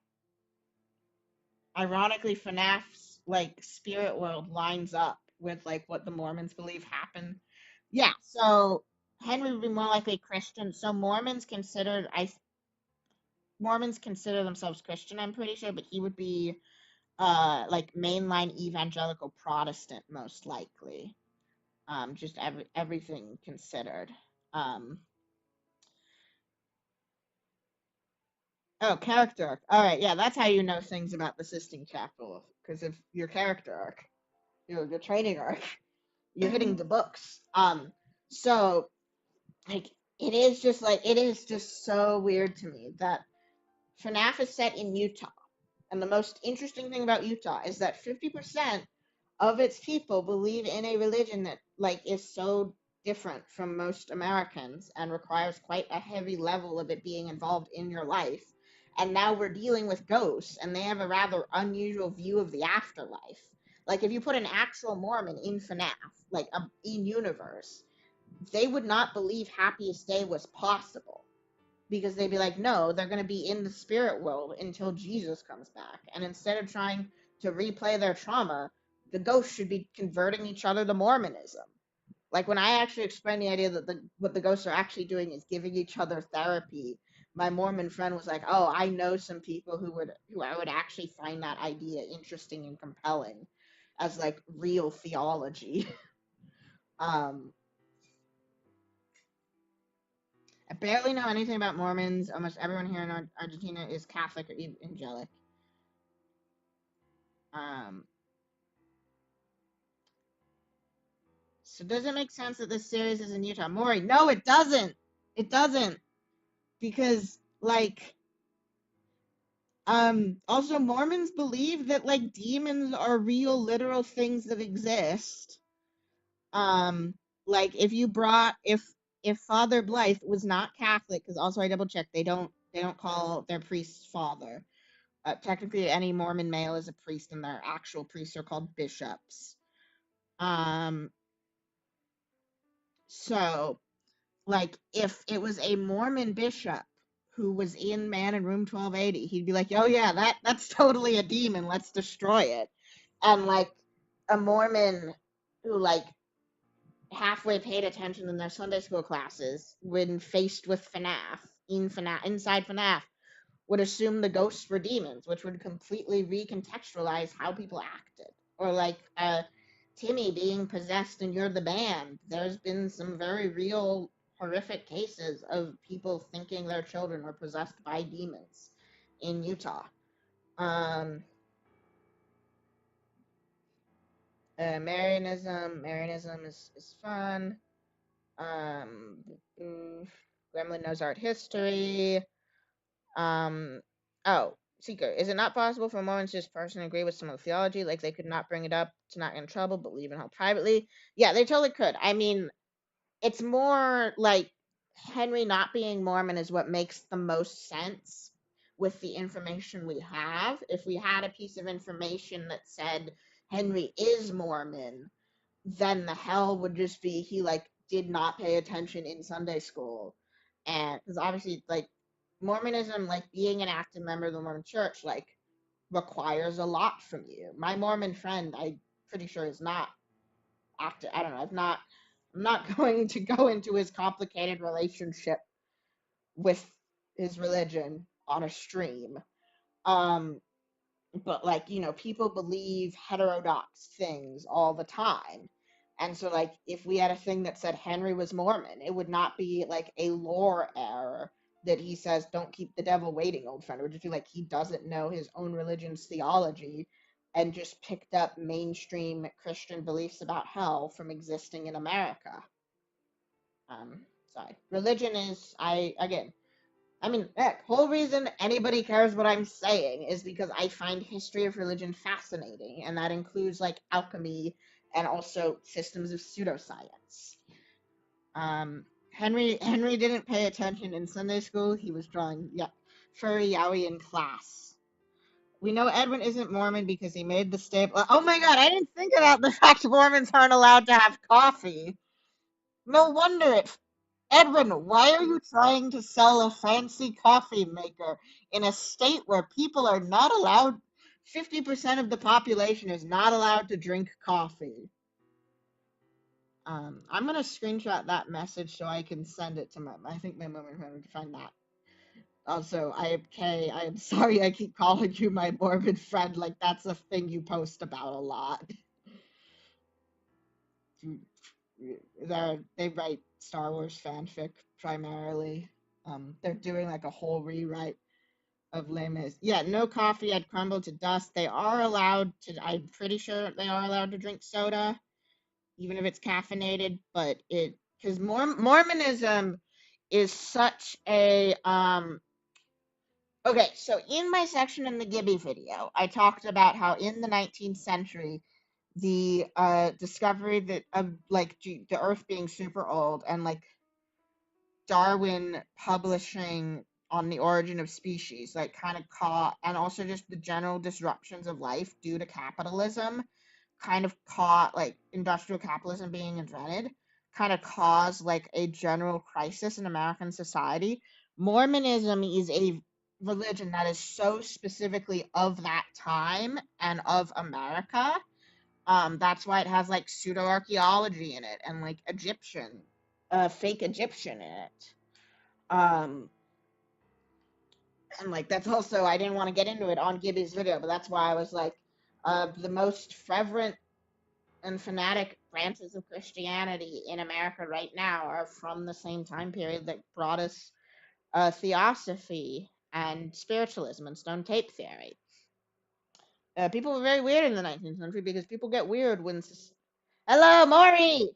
Speaker 2: ironically, FNaF's like spirit world lines up with like what the Mormons believe happened. Yeah, so Henry would be more likely Christian. So Mormons consider themselves Christian, I'm pretty sure, but he would be like mainline evangelical Protestant most likely. Just everything considered. Oh, character arc. All right, yeah, that's how you know things about the Sistine Chapel. Because if your character arc, your training arc, you're hitting the books. So like it is just so weird to me that FNaF is set in Utah. And the most interesting thing about Utah is that 50% of its people believe in a religion that like is so different from most Americans and requires quite a heavy level of it being involved in your life. And now we're dealing with ghosts, and they have a rather unusual view of the afterlife. Like if you put an actual Mormon in FNaF, like in universe, they would not believe Happiest Day was possible. Because they'd be like, no, they're going to be in the spirit world until Jesus comes back. And instead of trying to replay their trauma, the ghosts should be converting each other to Mormonism. Like when I actually explained the idea that what the ghosts are actually doing is giving each other therapy, my Mormon friend was like, oh, I know some people who I would actually find that idea interesting and compelling as like real theology. I barely know anything about Mormons. Almost everyone here in Argentina is Catholic or evangelic. So does it make sense that this series is in Utah? Maury, no, it doesn't. It doesn't. Because, like, Also, Mormons believe that like demons are real, literal things that exist. Like if Father Blythe was not Catholic, because also I double checked, they don't call their priest father. Technically, any Mormon male is a priest, and their actual priests are called bishops. So, like, if it was a Mormon bishop who was in Man in Room 1280, he'd be like, "Oh yeah, that's totally a demon. Let's destroy it." And like a Mormon who like halfway paid attention in their Sunday school classes, when faced with inside FNaF, would assume the ghosts were demons, which would completely recontextualize how people acted. Or like Timmy being possessed and You're the Band. There's been some very real horrific cases of people thinking their children were possessed by demons in Utah. Marianism is fun. Gremlin knows art history. Oh, Seeker, is it not possible for Mormons to just personally agree with some of the theology? Like they could not bring it up to not get in trouble, but leave it held privately? Yeah, they totally could. I mean, it's more like Henry not being Mormon is what makes the most sense with the information we have. If we had a piece of information that said Henry is Mormon, then the hell would just be he like did not pay attention in Sunday school. And because obviously like Mormonism, like being an active member of the Mormon church, like requires a lot from you. My Mormon friend, I'm pretty sure is not active. I don't know. I'm not going to go into his complicated relationship with his religion on a stream. But like, you know, people believe heterodox things all the time. And so like if we had a thing that said Henry was Mormon, it would not be like a lore error that he says don't keep the devil waiting, old friend. It would just be like he doesn't know his own religion's theology and just picked up mainstream Christian beliefs about hell from existing in America. Sorry. Religion is I mean, heck, whole reason anybody cares what I'm saying is because I find history of religion fascinating, and that includes like alchemy and also systems of pseudoscience. Henry didn't pay attention in Sunday school. He was drawing furry yaoi in class. We know Edwin isn't Mormon because he made the staple. Oh my god, I didn't think about the fact Mormons aren't allowed to have coffee. No wonder it. Edwin, why are you trying to sell a fancy coffee maker in a state where people are not allowed, 50% of the population is not allowed to drink coffee? I'm going to screenshot that message so I can send it to I think my mom would find that. Also, I am sorry I keep calling you my morbid friend, like that's a thing you post about a lot. They write Star Wars fanfic primarily. They're doing like a whole rewrite of Les Mis. Yeah, no coffee had crumbled to dust. They are allowed to. I'm pretty sure they are allowed to drink soda, even if it's caffeinated. But because Mormonism is such a Okay, so in my section in the Gibby video, I talked about how in the 19th century the discovery that of like the Earth being super old and like Darwin publishing on the origin of species, like kind of caught, and also just the general disruptions of life due to capitalism, kind of caught like industrial capitalism being invented, kind of caused like a general crisis in American society. Mormonism is a religion that is so specifically of that time and of America. That's why it has like pseudo archaeology in it and like fake Egyptian in it. And like that's also I didn't want to get into it on Gibby's video, but that's why I was like, the most fervent and fanatic branches of Christianity in America right now are from the same time period that brought us theosophy and spiritualism and stone tape theory. People were very weird in the 19th century because people get weird when. Hello, Maury.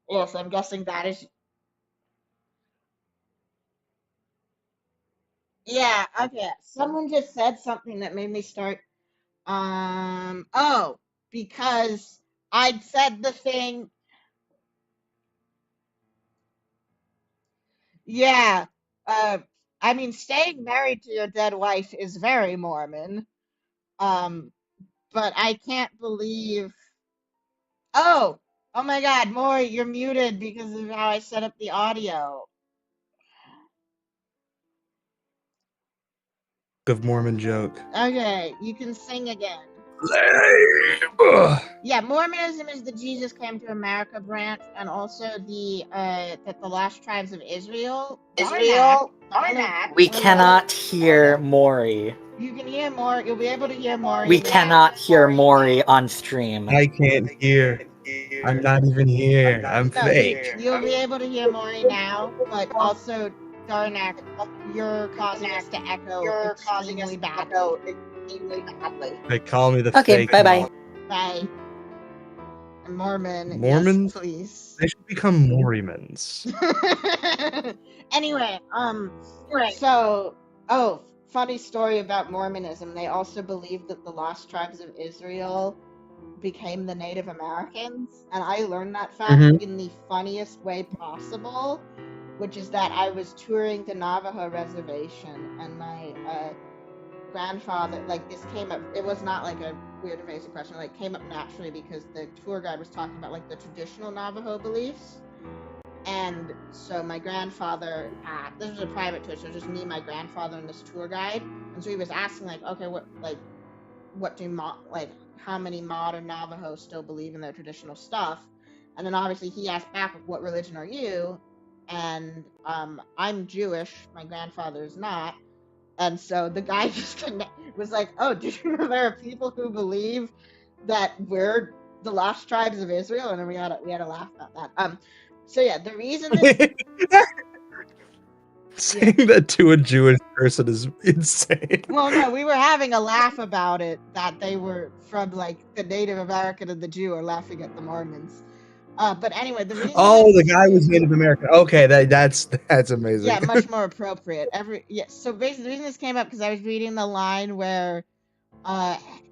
Speaker 2: Yes, I'm guessing that is. Yeah, okay. Someone just said something that made me start. Oh, because I'd said the thing. Yeah. Uh, I mean, staying married to your dead wife is very Mormon. Um, but I can't believe. Oh, oh my God, Maury, you're muted because of how I set up the audio.
Speaker 1: Of Mormon joke.
Speaker 2: Okay, you can sing again.
Speaker 1: Ugh.
Speaker 2: Yeah, Mormonism is the Jesus came to America branch, and also the that the lost tribes of Israel.
Speaker 6: We cannot hear Maury.
Speaker 2: You can hear more. You'll be able to hear Maury.
Speaker 6: We
Speaker 2: now.
Speaker 6: cannot hear Maury on stream.
Speaker 1: I can't hear. I'm not even here. I'm
Speaker 2: No,
Speaker 1: fake.
Speaker 2: you'll be able to hear Maury now, but also Darnak, you're causing us to echo extremely badly.
Speaker 1: They call me the
Speaker 6: Okay,
Speaker 1: fake.
Speaker 6: bye-bye.
Speaker 2: Bye. Mormon.
Speaker 1: Mormons?
Speaker 2: Yes, please.
Speaker 1: They should become Mormons.
Speaker 2: Anyway, so, oh, funny story about Mormonism. They also believe that the lost tribes of Israel became the Native Americans, and I learned that fact in the funniest way possible, which is that I was touring the Navajo reservation, and my grandfather, like, this came up. It was not like a weird evasive question, like, came up naturally because the tour guide was talking about like the traditional Navajo beliefs. And so my grandfather, this was a private tour, so it was just me, my grandfather, and this tour guide. And so he was asking, like, okay, how many modern Navajos still believe in their traditional stuff? And then obviously he asked back, what religion are you? And I'm Jewish. My grandfather is not. And so the guy just was like, oh, do you know there are people who believe that we're the lost tribes of Israel? And then we had to laugh about that. So yeah, the reason this
Speaker 1: Saying that to a Jewish person is insane.
Speaker 2: Well, no, we were having a laugh about it, that they were from like the Native American and the Jew are laughing at the Mormons. But anyway, the reason
Speaker 1: the guy was Native American. Okay, that's amazing.
Speaker 2: Yeah, much more appropriate. So basically the reason this came up because I was reading the line where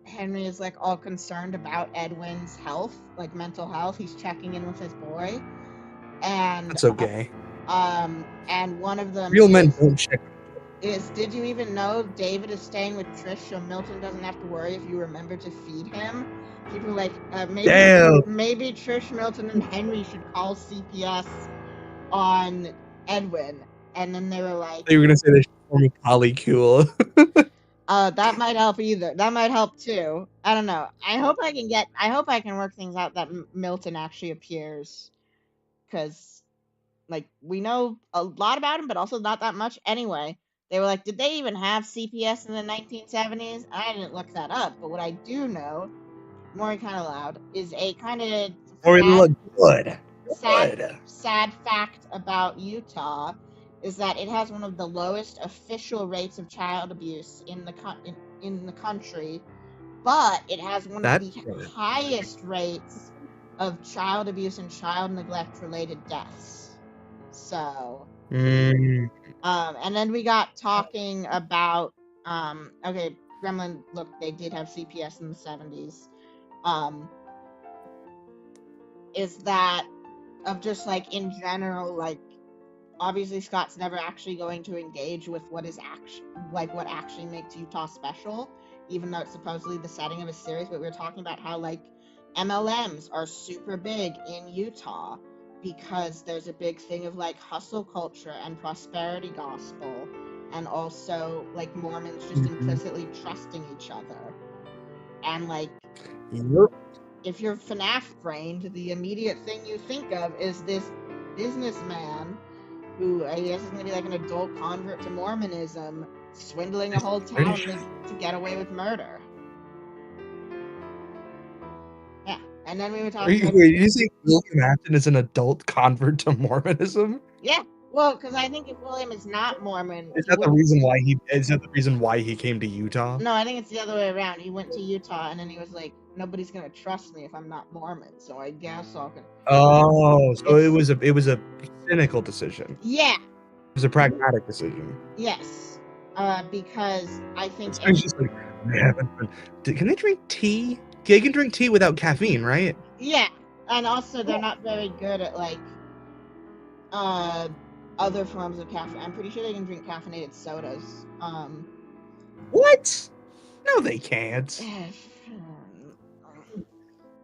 Speaker 2: Henry is like all concerned about Edwin's health, like mental health. He's checking in with his boy. And
Speaker 1: That's okay.
Speaker 2: And one of them
Speaker 1: Real men don't check.
Speaker 2: Did you even know David is staying with Trish so Milton doesn't have to worry if you remember to feed him? People were like, maybe Trish, Milton, and Henry should call CPS on Edwin. And then they were like,
Speaker 1: They were gonna say they should form a polycule.
Speaker 2: that might help either. That might help too. I don't know. I hope I can work things out that Milton actually appears. Because, like, we know a lot about him, but also not that much anyway. They were like, did they even have CPS in the 1970s? I didn't look that up, but what I do know, more kind of loud, is a kind of sad fact about Utah is that it has one of the lowest official rates of child abuse in the country, but it has one of the highest rates of child abuse and child neglect related deaths. So, and then we got talking about, okay, Gremlin, look, they did have CPS in the 70s. Is that of just like in general, like, obviously Scott's never actually going to engage with what actually makes Utah special, even though it's supposedly the setting of a series. But we were talking about how like MLMs are super big in Utah because there's a big thing of like hustle culture and prosperity gospel, and also like Mormons just implicitly trusting each other. And like, if you're FNaF brained, the immediate thing you think of is this businessman who I guess is going to be like an adult convert to Mormonism, swindling a whole town to get away with murder. Yeah, and then we were talking.
Speaker 1: Wait, you think William Afton is an adult convert to Mormonism?
Speaker 2: Yeah, Well, because I think if William is not Mormon,
Speaker 1: Is
Speaker 2: he
Speaker 1: that the
Speaker 2: wouldn't-
Speaker 1: reason why he? Is that the reason why he came to Utah?
Speaker 2: No, I think it's the other way around. He went to Utah and then he was like, nobody's gonna trust me if I'm not Mormon, so I guess I'll.
Speaker 1: Oh, so it was a cynical decision.
Speaker 2: Yeah.
Speaker 1: It was a pragmatic decision.
Speaker 2: Yes. Because I think.
Speaker 1: So he's just like, they haven't been. Can they drink tea? They can drink tea without caffeine, right?
Speaker 2: Yeah, and also they're not very good at like other forms of caffeine. I'm pretty sure they can drink caffeinated sodas.
Speaker 1: What? No, they can't.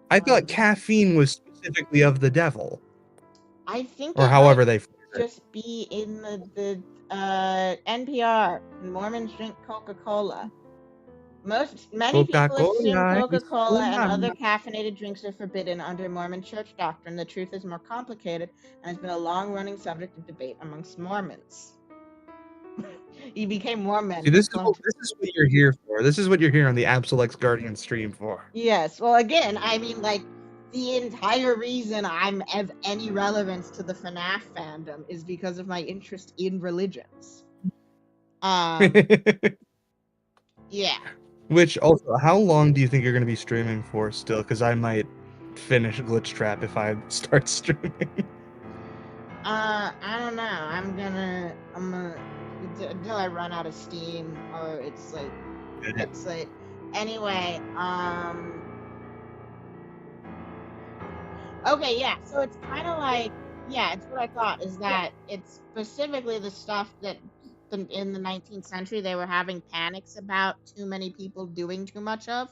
Speaker 1: I thought caffeine was specifically of the devil,
Speaker 2: I think
Speaker 1: or
Speaker 2: it
Speaker 1: however
Speaker 2: might
Speaker 1: they.
Speaker 2: just be in the NPR. Mormons drink Coca-Cola. Many people assume Coca-Cola and other caffeinated drinks are forbidden under Mormon church doctrine. The truth is more complicated and has been a long-running subject of debate amongst Mormons. He became Mormon.
Speaker 1: See, this is what you're here for. This is what you're here on the AbsolX Guardian stream for.
Speaker 2: Yes. Well, again, I mean, like, the entire reason I'm of any relevance to the FNaF fandom is because of my interest in religions. Yeah.
Speaker 1: Which also, how long do you think you're going to be streaming for still? Because I might finish Glitch Trap if I start streaming.
Speaker 2: I don't know. I'm gonna until I run out of steam, or it's like anyway. Okay, yeah. So it's kind of like, yeah, it's what I thought is that it's specifically the stuff that in the 19th century they were having panics about too many people doing too much of.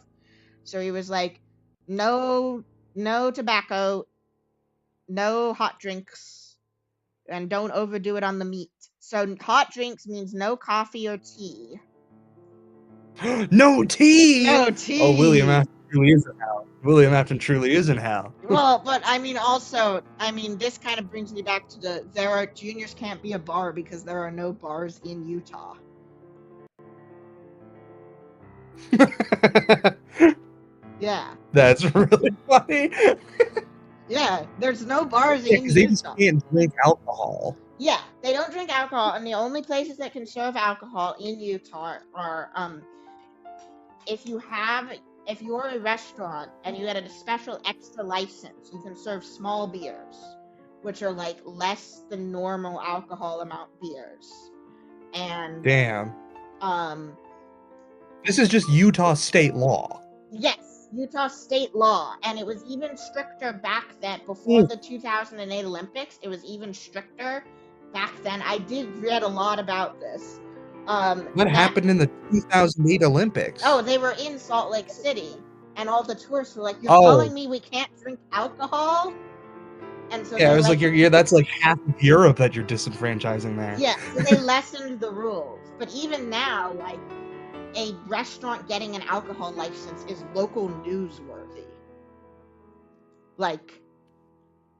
Speaker 2: So he was like, no tobacco, no hot drinks, and don't overdo it on the meat. So hot drinks means no coffee or tea.
Speaker 1: No tea!
Speaker 2: No tea!
Speaker 1: Oh, William Afton truly is in hell. William Afton truly is in hell.
Speaker 2: Well, but I mean, also, I mean, this kind of brings me back to juniors can't be a bar because there are no bars in Utah. Yeah.
Speaker 1: That's really funny.
Speaker 2: Yeah, there's no bars
Speaker 1: Yeah,
Speaker 2: in
Speaker 1: because they just
Speaker 2: Utah.
Speaker 1: can't drink alcohol.
Speaker 2: Yeah, they don't drink alcohol, and the only places that can serve alcohol in Utah are if you're a restaurant and you get a special extra license, you can serve small beers, which are like less than normal alcohol amount beers. And
Speaker 1: damn. This is just Utah state law.
Speaker 2: Yes, Utah state law, and it was even stricter back then. Before the 2008 Olympics, it was even stricter back then. I did read a lot about this.
Speaker 1: What happened in the 2008 Olympics?
Speaker 2: Oh, they were in Salt Lake City, and all the tourists were like, "You're telling me we can't drink alcohol?" And so
Speaker 1: yeah, it was like that's like half of Europe that you're disenfranchising there.
Speaker 2: Yeah, so they lessened the rules. But even now, like, a restaurant getting an alcohol license is local newsworthy. Like,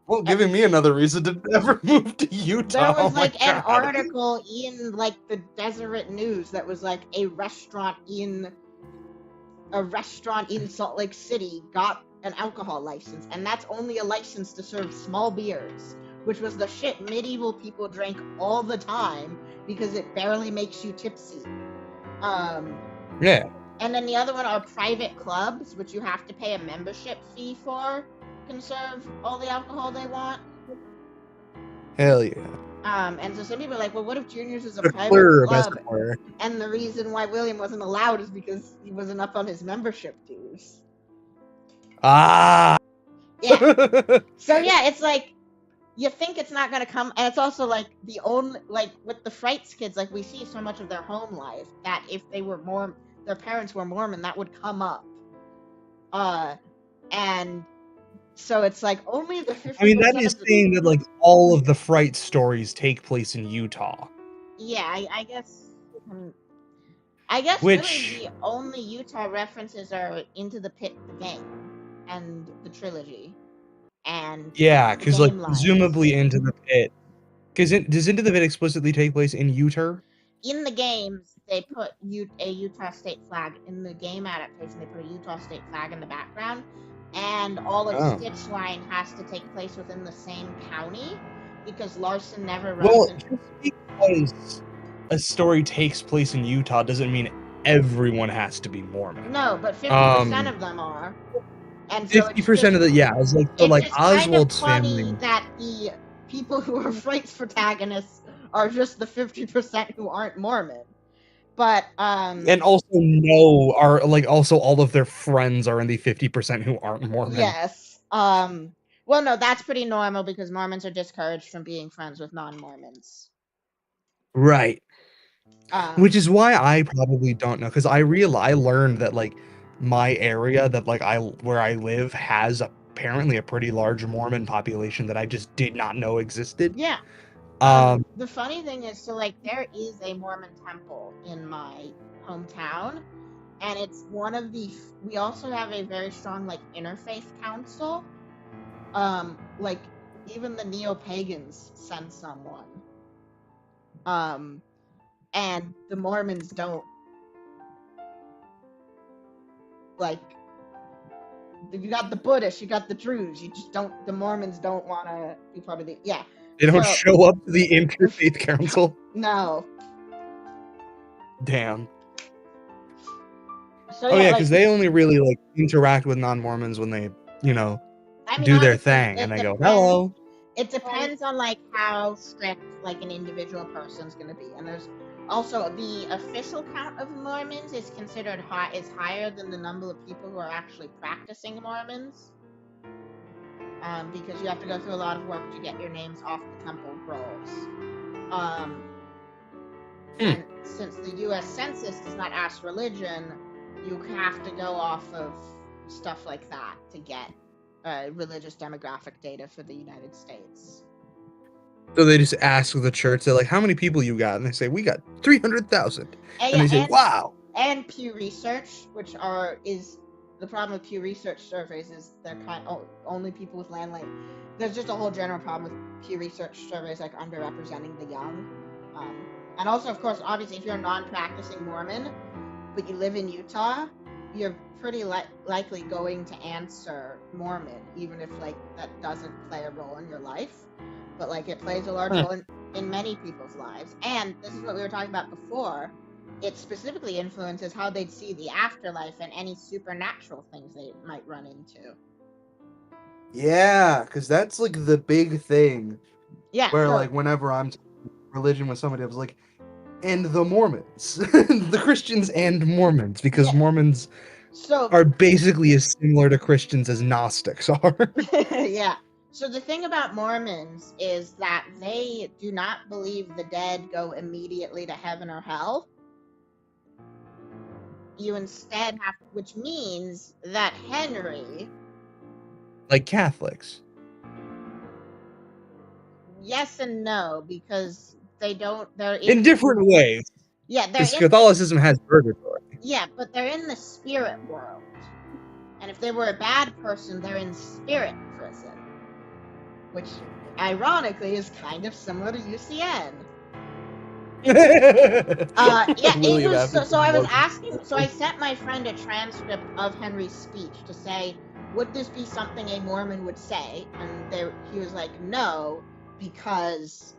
Speaker 1: well, giving me another reason to never move to Utah.
Speaker 2: There was like an article in like the Deseret News that was like a restaurant in Salt Lake City got an alcohol license, and that's only a license to serve small beers, which was the shit medieval people drank all the time because it barely makes you tipsy.
Speaker 1: Yeah.
Speaker 2: And then the other one are private clubs, which you have to pay a membership fee for, can serve all the alcohol they want.
Speaker 1: Hell yeah.
Speaker 2: And so some people are like, well, what if Junior's is a private club? And the reason why William wasn't allowed is because he wasn't up on his membership dues.
Speaker 1: Ah.
Speaker 2: Yeah. So yeah, it's like, you think it's not gonna come, and it's also like the only, like with the Frights kids, like we see so much of their home life that if they were their parents were Mormon, that would come up. And so it's like only the 50%.
Speaker 1: I mean, that is saying that like all of the Fright stories take place in Utah.
Speaker 2: Yeah, I guess. Which... really the only Utah references are Into the Pit, the game, and the trilogy. And
Speaker 1: yeah, because like presumably Into the Pit, because does Into the Pit explicitly take place in Utah?
Speaker 2: In the games, they put a Utah state flag. In the game adaptation, they put a Utah state flag in the background, and all of Stitchline has to take place within the same county. because Larson never
Speaker 1: Well,
Speaker 2: runs
Speaker 1: just because a story takes place in Utah doesn't mean everyone has to be Mormon.
Speaker 2: No, but 50% of them are. And so it's
Speaker 1: 50% of the
Speaker 2: it's
Speaker 1: like
Speaker 2: just kind of
Speaker 1: Oswald's
Speaker 2: funny
Speaker 1: family.
Speaker 2: that the people who are Frank's protagonists are just the 50% who aren't Mormon. But
Speaker 1: And also also all of their friends are in the 50% who aren't Mormon.
Speaker 2: yes. Well, no, that's pretty normal because Mormons are discouraged from being friends with non-Mormons.
Speaker 1: Right. Which is why I probably don't know, because I learned that like my area that like where I live has apparently a pretty large Mormon population that I just did not know existed.
Speaker 2: Yeah. The funny thing is, so like there is a Mormon temple in my hometown, and it's one of the. We also have a very strong like interfaith council. Like even the neo-pagans send someone. And the Mormons don't. Like, you got the Buddhists, you got the Druze, you just don't. The Mormons don't want to be part of the. Yeah.
Speaker 1: They don't show up to the interfaith council.
Speaker 2: No.
Speaker 1: Damn.
Speaker 2: So,
Speaker 1: oh
Speaker 2: yeah,
Speaker 1: yeah,
Speaker 2: like,
Speaker 1: because they only really like interact with non-Mormons when they, do their thing, and they go, "Hello."
Speaker 2: It depends on like how strict like an individual person's gonna be, and there's also the official count of Mormons is considered higher than the number of people who are actually practicing Mormons, because you have to go through a lot of work to get your names off the temple rolls. And since the U.S. Census does not ask religion, you have to go off of stuff like that to get religious demographic data for the United States.
Speaker 1: So they just ask the church, they're like, "How many people you got?" And they say, "We got 300,000." And they say, "Wow."
Speaker 2: And Pew Research, which is the problem with Pew Research surveys is they're only people with land. Like, there's just a whole general problem with Pew Research surveys, like underrepresenting the young. And also, of course, obviously, if you're a non-practicing Mormon, but you live in Utah, you're pretty likely going to answer Mormon, even if like that doesn't play a role in your life. But like it plays a large role in many people's lives. And this is what we were talking about before. It specifically influences how they'd see the afterlife and any supernatural things they might run into.
Speaker 1: Yeah, because that's like the big thing.
Speaker 2: Yeah.
Speaker 1: Where like whenever I'm religion with somebody, I was like, and the Mormons, the Christians and Mormons, because Mormons are basically as similar to Christians as Gnostics are.
Speaker 2: Yeah. So the thing about Mormons is that they do not believe the dead go immediately to heaven or hell. You instead have, which means that Henry,
Speaker 1: like Catholics.
Speaker 2: Yes and no, because they're
Speaker 1: in different ways.
Speaker 2: Yeah,
Speaker 1: because Catholicism has purgatory.
Speaker 2: Yeah, but they're in the spirit world, and if they were a bad person, they're in spirit prison, which ironically is kind of similar to UCN. It was so I was asking. So I sent my friend a transcript of Henry's speech to say, would this be something a Mormon would say? And he was like, no, because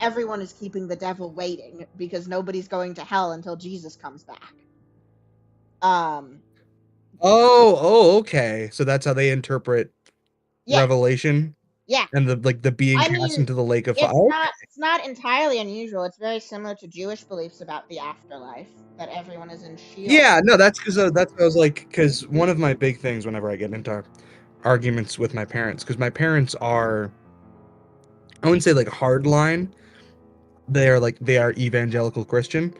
Speaker 2: everyone is keeping the devil waiting because nobody's going to hell until Jesus comes back.
Speaker 1: Okay. So that's how they interpret Revelation.
Speaker 2: Yeah.
Speaker 1: And the being cast into the lake of fire.
Speaker 2: It's not entirely unusual. It's very similar to Jewish beliefs about the afterlife, that everyone is in Sheol.
Speaker 1: Yeah, no, that's because I was like, because one of my big things whenever I get into arguments with my parents, because my parents are, I wouldn't say like hardline, they are evangelical Christian,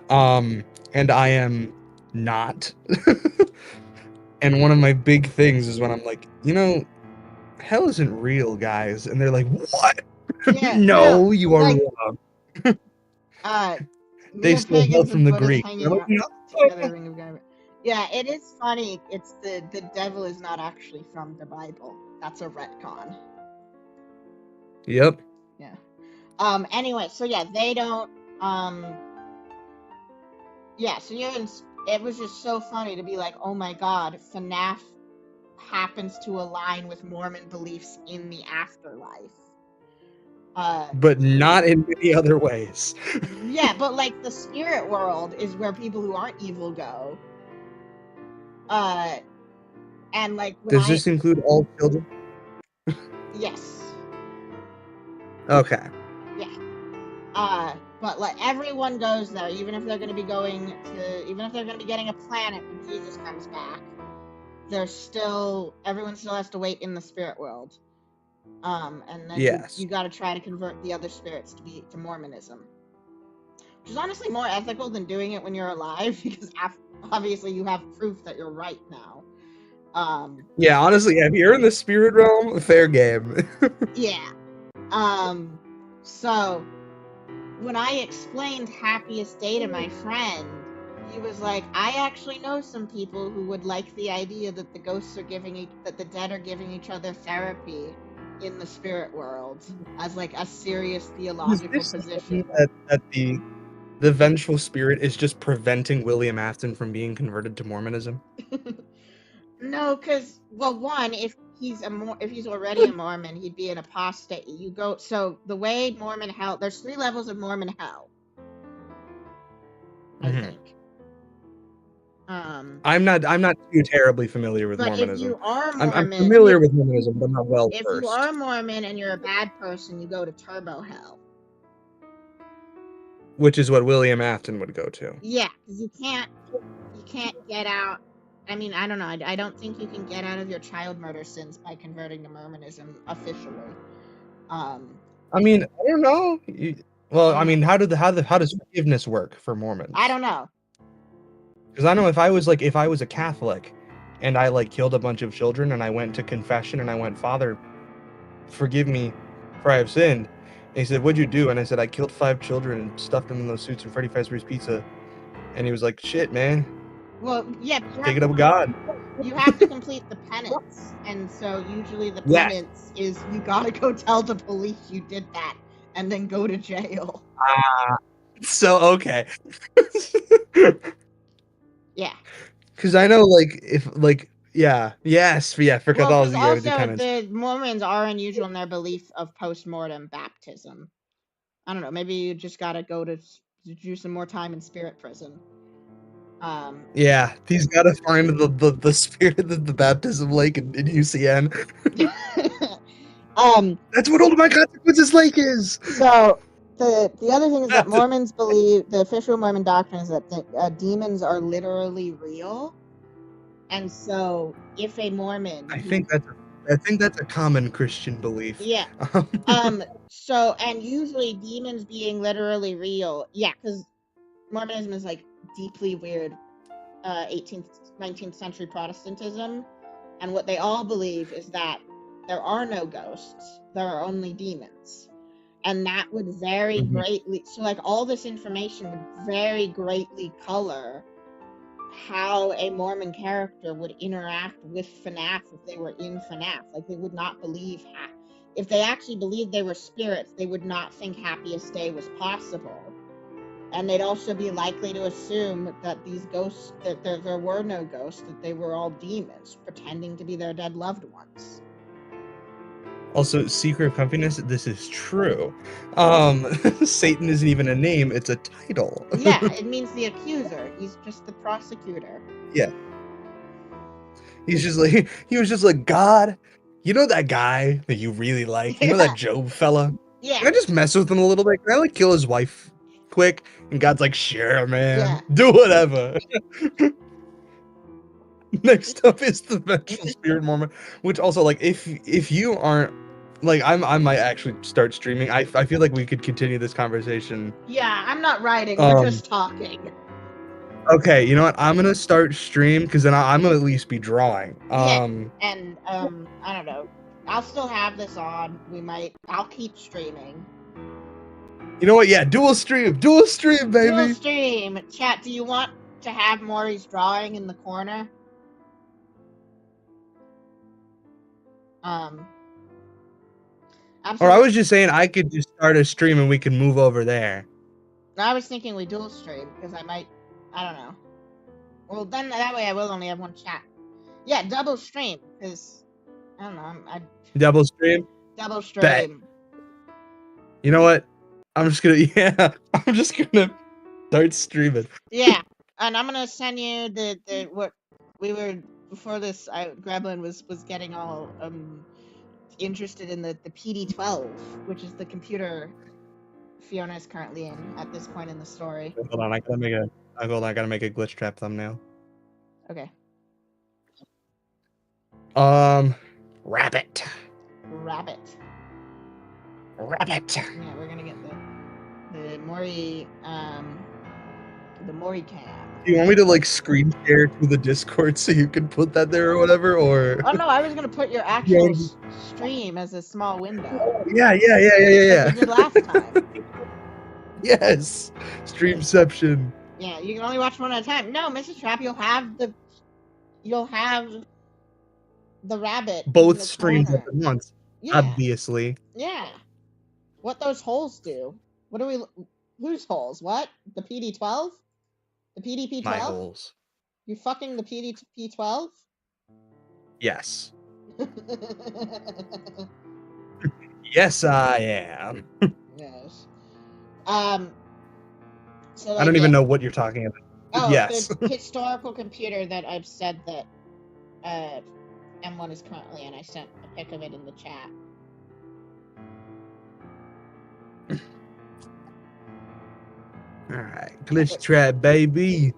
Speaker 1: and I am not. And one of my big things is when I'm like, hell isn't real, guys. And they're like, what?
Speaker 2: Yeah,
Speaker 1: no, you are wrong. They stole help from the Greek.
Speaker 2: Yeah, it is funny. It's the devil is not actually from the Bible. That's a retcon.
Speaker 1: Yep.
Speaker 2: Yeah. Anyway, so yeah, they don't. Yeah, so it was just so funny to be like, oh my god, FNaF happens to align with Mormon beliefs in the afterlife.
Speaker 1: But not in many other ways.
Speaker 2: Yeah, but like the spirit world is where people who aren't evil go. And like when
Speaker 1: Does this include all children?
Speaker 2: Yes.
Speaker 1: Okay.
Speaker 2: But like everyone goes there, even if they're going to be getting a planet when Jesus comes back. Everyone still has to wait in the spirit world. And then
Speaker 1: Yes.
Speaker 2: you got to try to convert the other spirits to Mormonism, which is honestly more ethical than doing it when you're alive, because obviously you have proof that you're right now.
Speaker 1: Yeah, honestly, if you're in the spirit realm, fair game.
Speaker 2: Yeah. So when I explained Happiest Day to my friend, he was like, I actually know some people who would like the idea that the ghosts are that the dead are giving each other therapy in the spirit world as like a serious theological position.
Speaker 1: That the vengeful spirit is just preventing William Afton from being converted to Mormonism?
Speaker 2: No, because, well, one, if he's already a Mormon, he'd be an apostate. So the way Mormon hell, there's 3 levels of Mormon hell, I think.
Speaker 1: I'm not too terribly familiar with
Speaker 2: but
Speaker 1: Mormonism.
Speaker 2: if you are Mormon,
Speaker 1: I'm familiar with Mormonism, but not well
Speaker 2: if
Speaker 1: versed.
Speaker 2: you are Mormon and you're a bad person, you go to turbo hell.
Speaker 1: Which is what William Afton would go to.
Speaker 2: Yeah, because you can't get out. I mean, I don't know. I don't think you can get out of your child murder sins by converting to Mormonism officially.
Speaker 1: I mean, I don't know. I mean, how does forgiveness work for Mormons?
Speaker 2: I don't know.
Speaker 1: Because I know if I was a Catholic, and I like killed a bunch of children, and I went to confession, and I went, Father, forgive me, for I have sinned. And he said, what'd you do? And I said, I killed 5 children and stuffed them in those suits in Freddy Fazbear's Pizza. And he was like, shit, man.
Speaker 2: Well, yeah,
Speaker 1: Take it up with God.
Speaker 2: You have to complete the penance, and so usually the penance is you gotta go tell the police you did that, and then go to jail.
Speaker 1: So okay.
Speaker 2: Yeah.
Speaker 1: Because I know, for Catholicism, you gotta do
Speaker 2: Also,
Speaker 1: penance.
Speaker 2: the Mormons are unusual in their belief of post-mortem baptism. I don't know, maybe you just gotta go to do some more time in spirit prison.
Speaker 1: Yeah, he's gotta find the spirit of the baptism lake in UCN. That's what Ultimate Consequences Lake is!
Speaker 2: So, the other thing is that Mormons believe, the official Mormon doctrine is that demons are literally real. And so, if a Mormon...
Speaker 1: I think that's a common Christian belief.
Speaker 2: Yeah. So, and usually demons being literally real, yeah, because Mormonism is like deeply weird 18th, 19th century Protestantism, and what they all believe is that there are no ghosts, there are only demons. And that would very greatly, so like all this information would very greatly color how a Mormon character would interact with FNaF if they were in FNaF. Like, they would not believe if they actually believed they were spirits, they would not think Happiest Day was possible. And they'd also be likely to assume that these ghosts, that there were no ghosts, that they were all demons pretending to be their dead loved ones.
Speaker 1: Also, Secret of Comfiness, this is true. Satan isn't even a name, it's a title.
Speaker 2: Yeah, it means the accuser. He's just the prosecutor.
Speaker 1: Yeah. He was just like, God, you know that guy that you really like? You know that Job fella?
Speaker 2: Yeah.
Speaker 1: Can I just mess with him a little bit? Can I like kill his wife quick? And God's like, sure, man.
Speaker 2: Yeah.
Speaker 1: Do whatever. Next up is the Vengeful Spirit Mormon, which also, like, if you aren't, like, I might actually start streaming. I feel like we could continue this conversation.
Speaker 2: Yeah, I'm not writing, we're just talking.
Speaker 1: Okay, you know what? I'm gonna start stream, because then I'm gonna at least be drawing.
Speaker 2: Yeah, and, I don't know. I'll still have this on. I'll keep streaming.
Speaker 1: You know what? Yeah, dual stream, baby!
Speaker 2: Dual stream! Chat, do you want to have Maury's drawing in the corner?
Speaker 1: Or I was just saying I could just start a stream and we can move over there.
Speaker 2: I was thinking we dual stream, because I don't know. Well, then that way I will only have one chat. Yeah, double stream, because, I don't know,
Speaker 1: Double stream?
Speaker 2: Double stream.
Speaker 1: Bet. You know what? I'm just gonna start streaming.
Speaker 2: Yeah, and I'm gonna send you the what we were before this. Gremlin was getting all interested in the PD-12, which is the computer Fiona is currently in at this point in the story.
Speaker 1: Wait, hold on, I gotta make a glitch trap thumbnail.
Speaker 2: Okay.
Speaker 1: Rabbit.
Speaker 2: Rabbit.
Speaker 1: Rabbit.
Speaker 2: Yeah, we're gonna get the Mori cam.
Speaker 1: Do you want me to like screen share to the Discord so you can put that there or whatever, or?
Speaker 2: Oh no, I was gonna put your actual stream as a small window.
Speaker 1: Yeah.
Speaker 2: Like we did last time.
Speaker 1: Yes. Streamception.
Speaker 2: Yeah, you can only watch one at a time. No, Mrs. Trap, you'll have the rabbit.
Speaker 1: Both
Speaker 2: in the
Speaker 1: streams
Speaker 2: corner.
Speaker 1: at once.
Speaker 2: Yeah.
Speaker 1: Obviously.
Speaker 2: Yeah. What those holes do? What do we? Whose holes? What? The PD-12? The PDP-12?
Speaker 1: My holes.
Speaker 2: You fucking the PDP-12?
Speaker 1: Yes. Yes, I am.
Speaker 2: Yes. So
Speaker 1: I don't even know what you're talking about.
Speaker 2: Oh,
Speaker 1: Yes.
Speaker 2: the historical computer that I've said that M1 is currently in. I sent a pic of it in the chat.
Speaker 1: Alright, glitch trap, baby.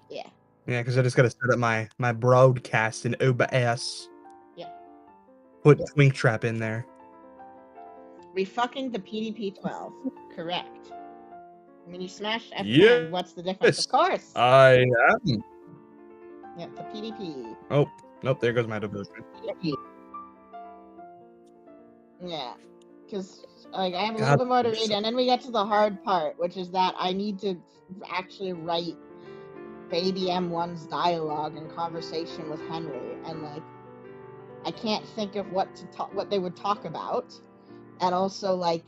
Speaker 2: Yeah.
Speaker 1: Yeah, because I just gotta set up my broadcast in OBS.
Speaker 2: Yeah.
Speaker 1: Put Twink Trap in there.
Speaker 2: Refucking the PDP-12. Correct. When you smash F10,
Speaker 1: Yes.
Speaker 2: what's the difference? Of course.
Speaker 1: I am.
Speaker 2: Yeah, the PDP.
Speaker 1: Oh, nope, there goes my devotion.
Speaker 2: Yeah. Because like I have a little bit more to read, and then we get to the hard part, which is that I need to actually write baby M1's dialogue and conversation with Henry, and like I can't think of what they would talk about, and also like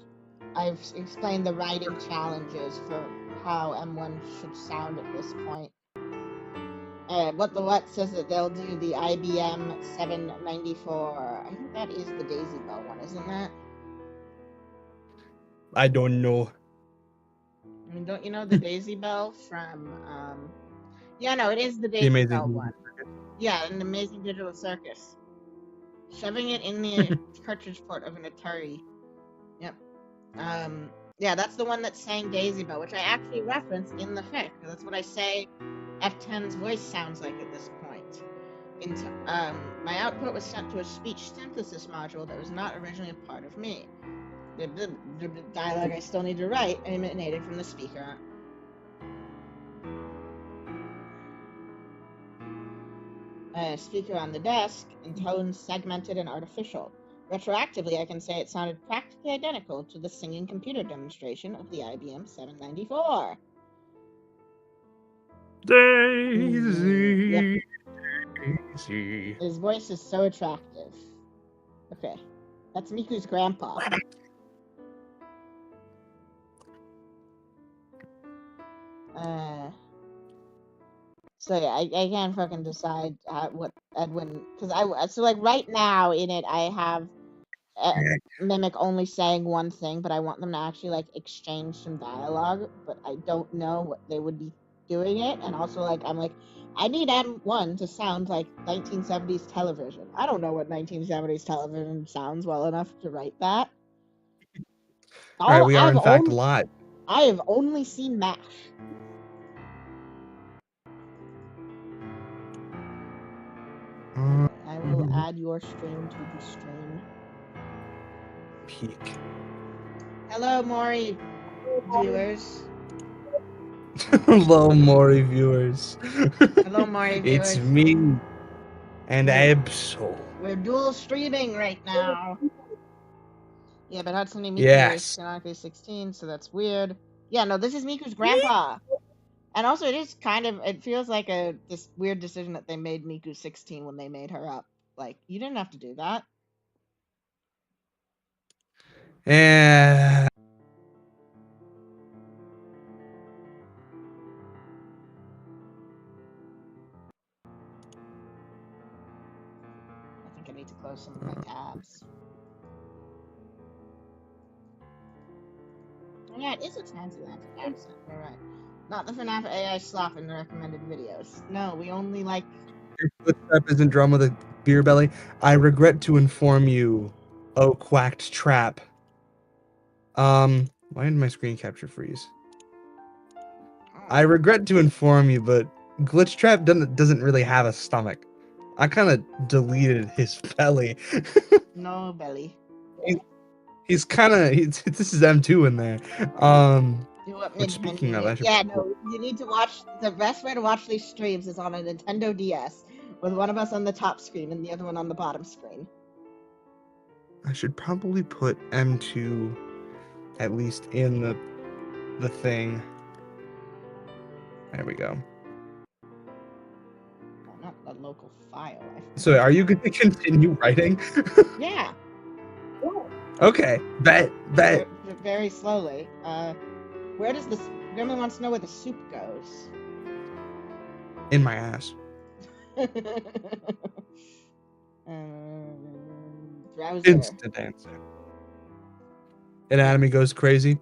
Speaker 2: I've explained the writing challenges for how M1 should sound at this point. What says that they'll do the IBM 794. I think that is the Daisy Bell one, isn't that?
Speaker 1: I don't know.
Speaker 2: I mean, don't you know the Daisy Bell from, yeah, no, it is the
Speaker 1: The
Speaker 2: Daisy
Speaker 1: Amazing
Speaker 2: Bell
Speaker 1: Digital
Speaker 2: one.
Speaker 1: Circus.
Speaker 2: Yeah, an Amazing Digital Circus. Shoving it in the cartridge port of an Atari. Yep. Yeah, that's the one that's saying Daisy Bell, which I actually reference in the fic. That's what I say F10's voice sounds like at this point. My output was sent to a speech synthesis module that was not originally a part of me. The dialogue I still need to write emanated from the speaker. Speaker on the desk, in tones segmented and artificial. Retroactively, I can say it sounded practically identical to the singing computer demonstration of the IBM 794.
Speaker 1: Daisy.
Speaker 2: Yep.
Speaker 1: Daisy.
Speaker 2: His voice is so attractive. Okay. That's Miku's grandpa. So yeah, I can't fucking decide what Edwin, because so like right now in it I have Mimic only saying one thing, but I want them to actually like exchange some dialogue, but I don't know what they would be doing it, and also like I'm like I need M1 to sound like 1970s television. I don't know what 1970s television sounds well enough to write that.
Speaker 1: Alright, we are in fact live.
Speaker 2: I have only seen MASH. I will add your stream to the stream.
Speaker 1: Peak.
Speaker 2: Hello, Maury viewers.
Speaker 1: Hello, Maury viewers.
Speaker 2: Hello, Maury viewers.
Speaker 1: It's me and Absol.
Speaker 2: We're dual streaming right now. Yeah, but Hudson and Miku
Speaker 1: Yes.
Speaker 2: is canonically 16, so that's weird. Yeah, no, this is Miku's grandpa. And also, it is kind of, it feels like this weird decision that they made Miku 16 when they made her up. Like, you didn't have to do that.
Speaker 1: Yeah.
Speaker 2: I think I need to close some of my tabs. Yeah, it is a transatlantic accent. You're right. Not the FNaF AI slop in the recommended videos. No, we only like.
Speaker 1: Your footstep isn't drum with a beer belly. I regret to inform you, oh quacked trap. Why did my screen capture freeze? I regret to inform you, but Glitch Trap doesn't really have a stomach. I kind of deleted his belly.
Speaker 2: No belly.
Speaker 1: He's kind of this is M2 in there.
Speaker 2: You want me
Speaker 1: Which,
Speaker 2: to
Speaker 1: speaking of,
Speaker 2: mention
Speaker 1: I
Speaker 2: it?
Speaker 1: should
Speaker 2: Yeah, no, you need to watch. The best way to watch these streams is on a Nintendo DS, with one of us on the top screen and the other one on the bottom screen.
Speaker 1: I should probably put M2 at least in the thing. There we go.
Speaker 2: Well, not the local file.
Speaker 1: So are you going to continue writing?
Speaker 2: Yeah.
Speaker 1: Okay. Bet.
Speaker 2: Very slowly. Where does this? Gremlin wants to know where the soup goes.
Speaker 1: In my ass.
Speaker 2: Browser.
Speaker 1: Instant answer. Anatomy goes crazy.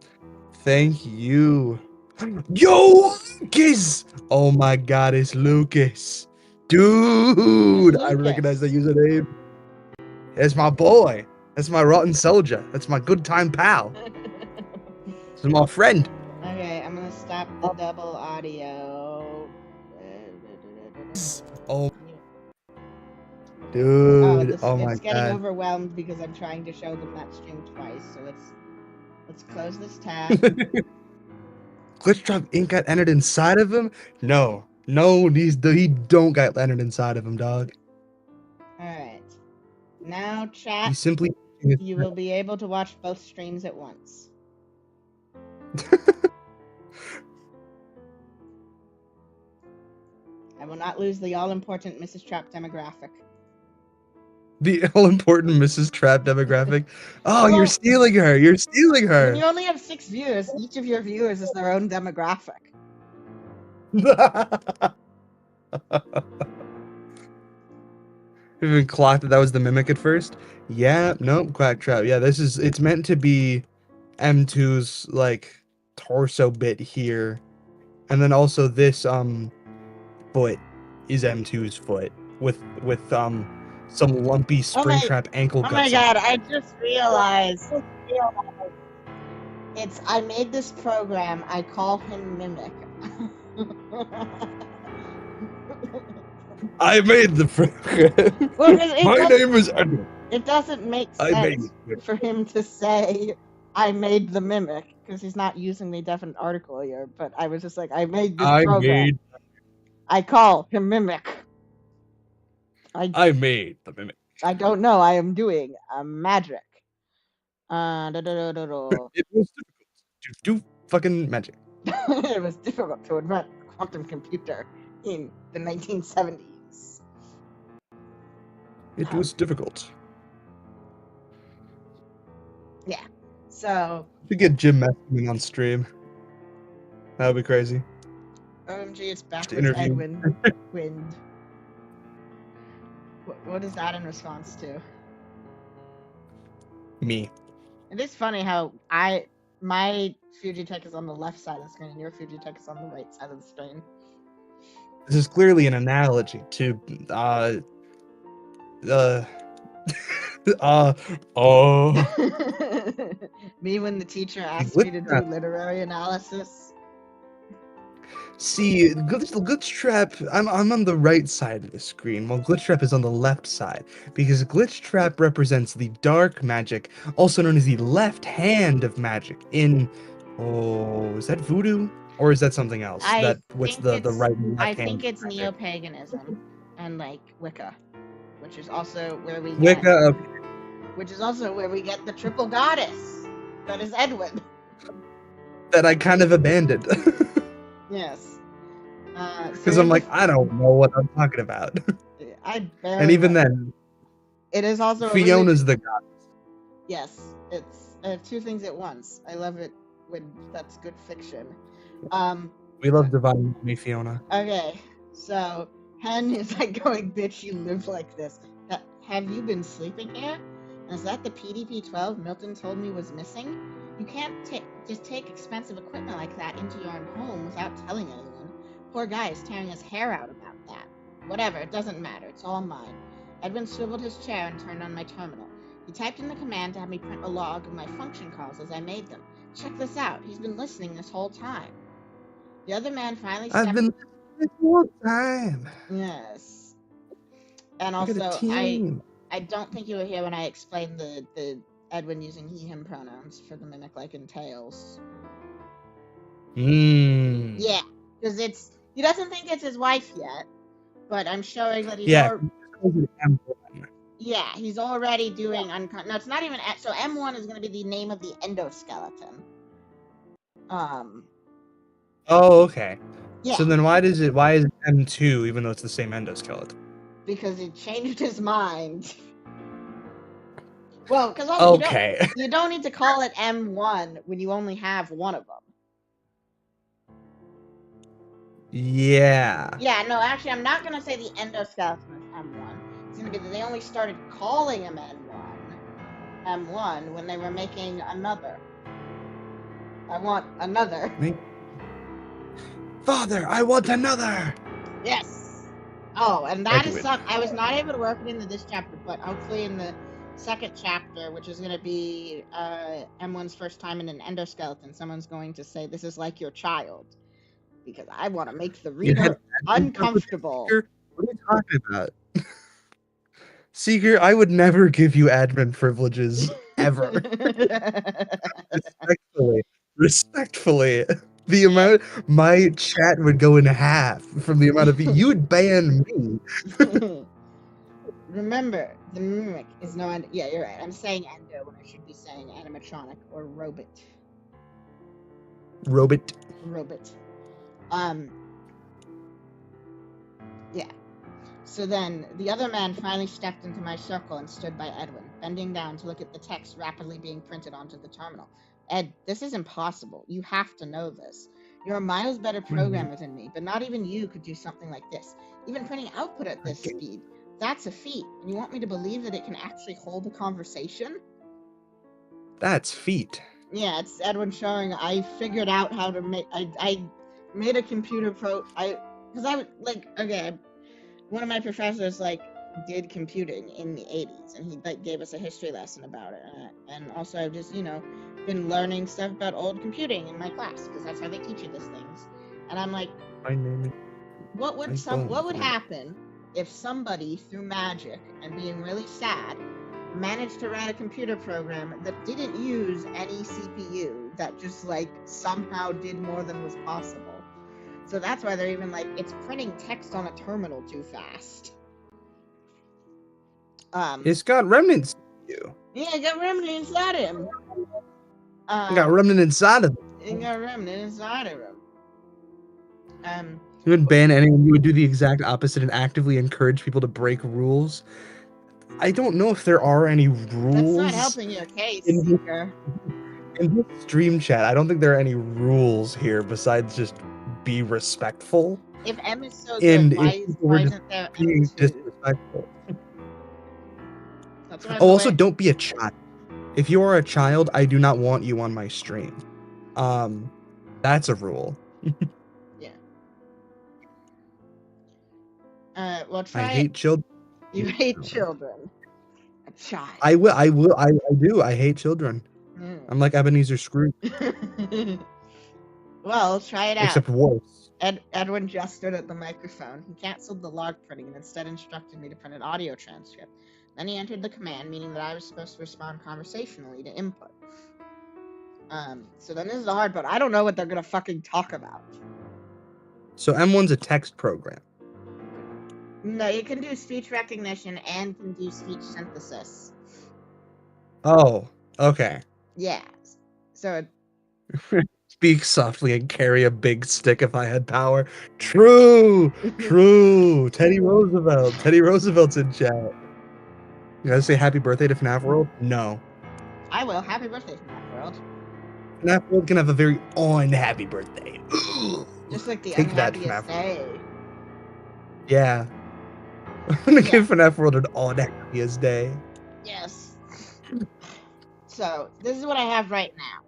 Speaker 1: Thank you. Yo, Lucas! Oh my god, it's Lucas. Dude,
Speaker 2: It's
Speaker 1: I recognize the
Speaker 2: Lucas.
Speaker 1: username. It's my boy. That's my rotten soldier. That's my good time pal. This is my friend.
Speaker 2: Okay, I'm gonna stop the double audio.
Speaker 1: Oh, dude.
Speaker 2: It's
Speaker 1: Oh my
Speaker 2: getting
Speaker 1: god.
Speaker 2: overwhelmed because I'm trying to show them that stream twice. So let's close this tab.
Speaker 1: Glitch Trap ain't got entered inside of him? No, he don't got entered inside of him, dog.
Speaker 2: Alright. Now, chat,
Speaker 1: He simply.
Speaker 2: you will be able to watch both streams at once. I will not lose the all-important Mrs. Trap demographic.
Speaker 1: The all-important Mrs. Trap demographic. Oh,
Speaker 2: Well,
Speaker 1: you're stealing her. You're stealing her.
Speaker 2: When you only have 6 viewers, each of your viewers is their own demographic.
Speaker 1: Even clocked that was the mimic at first. Yeah, nope, quack trap. Yeah, it's meant to be M2's like torso bit here, and then also this foot is M2's foot with some lumpy Springtrap ankle guts.
Speaker 2: Oh my god, I just realized. I made this program, I call him Mimic.
Speaker 1: I made the program.
Speaker 2: Well,
Speaker 1: My name is Edward.
Speaker 2: It doesn't make sense for him to say, I made the Mimic, because he's not using the definite article here, but I was just like, I made this program. I call him Mimic.
Speaker 1: I made the Mimic.
Speaker 2: I don't know, I am doing a magic.
Speaker 1: It was difficult to do fucking magic.
Speaker 2: It was difficult to invent a quantum computer in the 1970s.
Speaker 1: It was difficult.
Speaker 2: Yeah. So.
Speaker 1: We get Jim messing on stream. That would be crazy.
Speaker 2: OMG, it's backwards Edwin wind. What is that in response to?
Speaker 1: Me.
Speaker 2: It is funny how my Fujitech is on the left side of the screen and your Fujitech is on the right side of the screen.
Speaker 1: This is clearly an analogy to
Speaker 2: me when the teacher asked me to do literary analysis.
Speaker 1: See, Glitch Trap, I'm on the right side of the screen, while Glitch Trap is on the left side, because Glitch Trap represents the dark magic, also known as the left hand of magic in, is that voodoo? Or is that something else? What's the right and left hand?
Speaker 2: I think it's neo-paganism and like Wicca, which is also where we which is also where we get the triple goddess that is Edwin.
Speaker 1: That I kind of abandoned.
Speaker 2: Yes.
Speaker 1: Because I'm like, I don't know what I'm talking about. And even then,
Speaker 2: it is also
Speaker 1: Fiona's the goddess.
Speaker 2: Yes, it's two things at once. I love it when that's good fiction.
Speaker 1: We love Divine Me, Fiona.
Speaker 2: Okay, so Hen is like going, bitch, you live like this. Have you been sleeping here? Is that the PDP-12 Milton told me was missing? You can't just take expensive equipment like that into your own home without telling anyone. Poor guy is tearing his hair out about that. Whatever, it doesn't matter. It's all mine. Edwin swiveled his chair and turned on my terminal. He typed in the command to have me print a log of my function calls as I made them. Check this out. He's been listening this whole time. The other man finally stepped...
Speaker 1: I've been listening this whole time.
Speaker 2: Yes. And
Speaker 1: Look at
Speaker 2: also,
Speaker 1: the team.
Speaker 2: I don't think you were here when I explained the Edwin using he, him pronouns for the mimic, like in Tails. Yeah, because he doesn't think it's his wife yet, but I'm showing that he's yeah, he's already doing no, it's not even so M1 is going to be the name of the endoskeleton.
Speaker 1: Oh, okay.
Speaker 2: Yeah.
Speaker 1: So then why is it M2 even though it's the same endoskeleton?
Speaker 2: Because he changed his mind. Well, because you don't need to call it M1 when you only have one of them.
Speaker 1: Yeah.
Speaker 2: Yeah, no, actually, I'm not going to say the endoskeleton is M1. It's going to be that they only started calling him M1 when they were making another. I want another.
Speaker 1: Father, I want another!
Speaker 2: Yes! Oh, and that is something I was not able to work it into this chapter, but hopefully in the second chapter, which is going to be M1's first time in an endoskeleton, someone's going to say, this is like your child. Because I want to make the reader uncomfortable.
Speaker 1: What are you talking about? Seeker, I would never give you admin privileges, ever. Respectfully. The amount, my chat would go in half from the amount of, you would ban me.
Speaker 2: Remember, the mimic is no endo. Yeah, you're right. I'm saying endo when I should be saying animatronic or robot.
Speaker 1: Robot.
Speaker 2: Yeah. So then, the other man finally stepped into my circle and stood by Edwin, bending down to look at the text rapidly being printed onto the terminal. Ed, this is impossible. You have to know this. You're a miles better programmer than me, but not even you could do something like this. Even printing output at this speed. That's a feat. And you want me to believe that it can actually hold a conversation?
Speaker 1: That's feat.
Speaker 2: Yeah, it's Edwin showing I figured out how to make... I made a computer because I would, one of my professors, did computing in the 80s, and he, gave us a history lesson about it. And also I've just, been learning stuff about old computing in my class, because that's how they teach you these things. And I'm like, what would happen if somebody, through magic and being really sad, managed to write a computer program that didn't use any CPU, that just, somehow did more than was possible? So that's why they're even it's printing text on a terminal too fast.
Speaker 1: It's got remnants in you.
Speaker 2: Yeah, it got remnant inside him.
Speaker 1: It got remnant inside of him.
Speaker 2: It got remnant inside of him.
Speaker 1: You would ban anyone, you would do the exact opposite and actively encourage people to break rules. I don't know if there are any rules.
Speaker 2: That's not helping your case, Seeker.
Speaker 1: In this stream chat, I don't think there are any rules here besides just be respectful.
Speaker 2: If M is so good, why isn't there
Speaker 1: being disrespectful? Also, don't be a child. If you are a child, I do not want you on my stream. That's a rule.
Speaker 2: Yeah. Well, try
Speaker 1: I hate children.
Speaker 2: You hate children. A child.
Speaker 1: I do. I hate children. I'm like Ebenezer Scrooge.
Speaker 2: Well, try it out.
Speaker 1: Except worse.
Speaker 2: Edwin just stood at the microphone. He canceled the log printing and instead instructed me to print an audio transcript. Then he entered the command, meaning that I was supposed to respond conversationally to input. So then this is the hard part. I don't know what they're gonna fucking talk about.
Speaker 1: So M1's a text program.
Speaker 2: No, you can do speech recognition and can do speech synthesis.
Speaker 1: Oh, okay.
Speaker 2: Yeah. So
Speaker 1: Speak softly and carry a big stick if I had power. True! True! Teddy Roosevelt's in chat. You gotta say happy birthday to FNaF World? No.
Speaker 2: I will. Happy birthday, FNaF World.
Speaker 1: FNaF World can have a very unhappy birthday.
Speaker 2: Just like the
Speaker 1: Take
Speaker 2: unhappiest
Speaker 1: that,
Speaker 2: day.
Speaker 1: Yeah. I'm gonna give FNaF World an unhappiest day.
Speaker 2: Yes. So, this is what I have right now.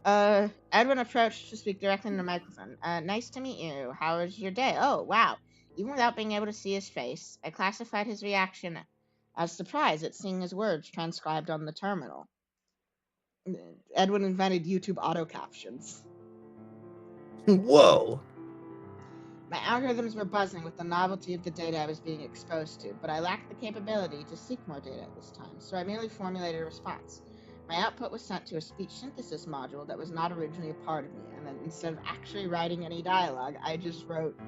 Speaker 2: Edwin approached to speak directly into the microphone. Nice to meet you. How was your day? Oh, wow. Even without being able to see his face, I classified his reaction as surprise at seeing his words transcribed on the terminal. Edwin invented YouTube auto captions.
Speaker 1: Whoa.
Speaker 2: My algorithms were buzzing with the novelty of the data I was being exposed to, but I lacked the capability to seek more data at this time, so I merely formulated a response. My output was sent to a speech synthesis module that was not originally a part of me, and then instead of actually writing any dialogue, I just wrote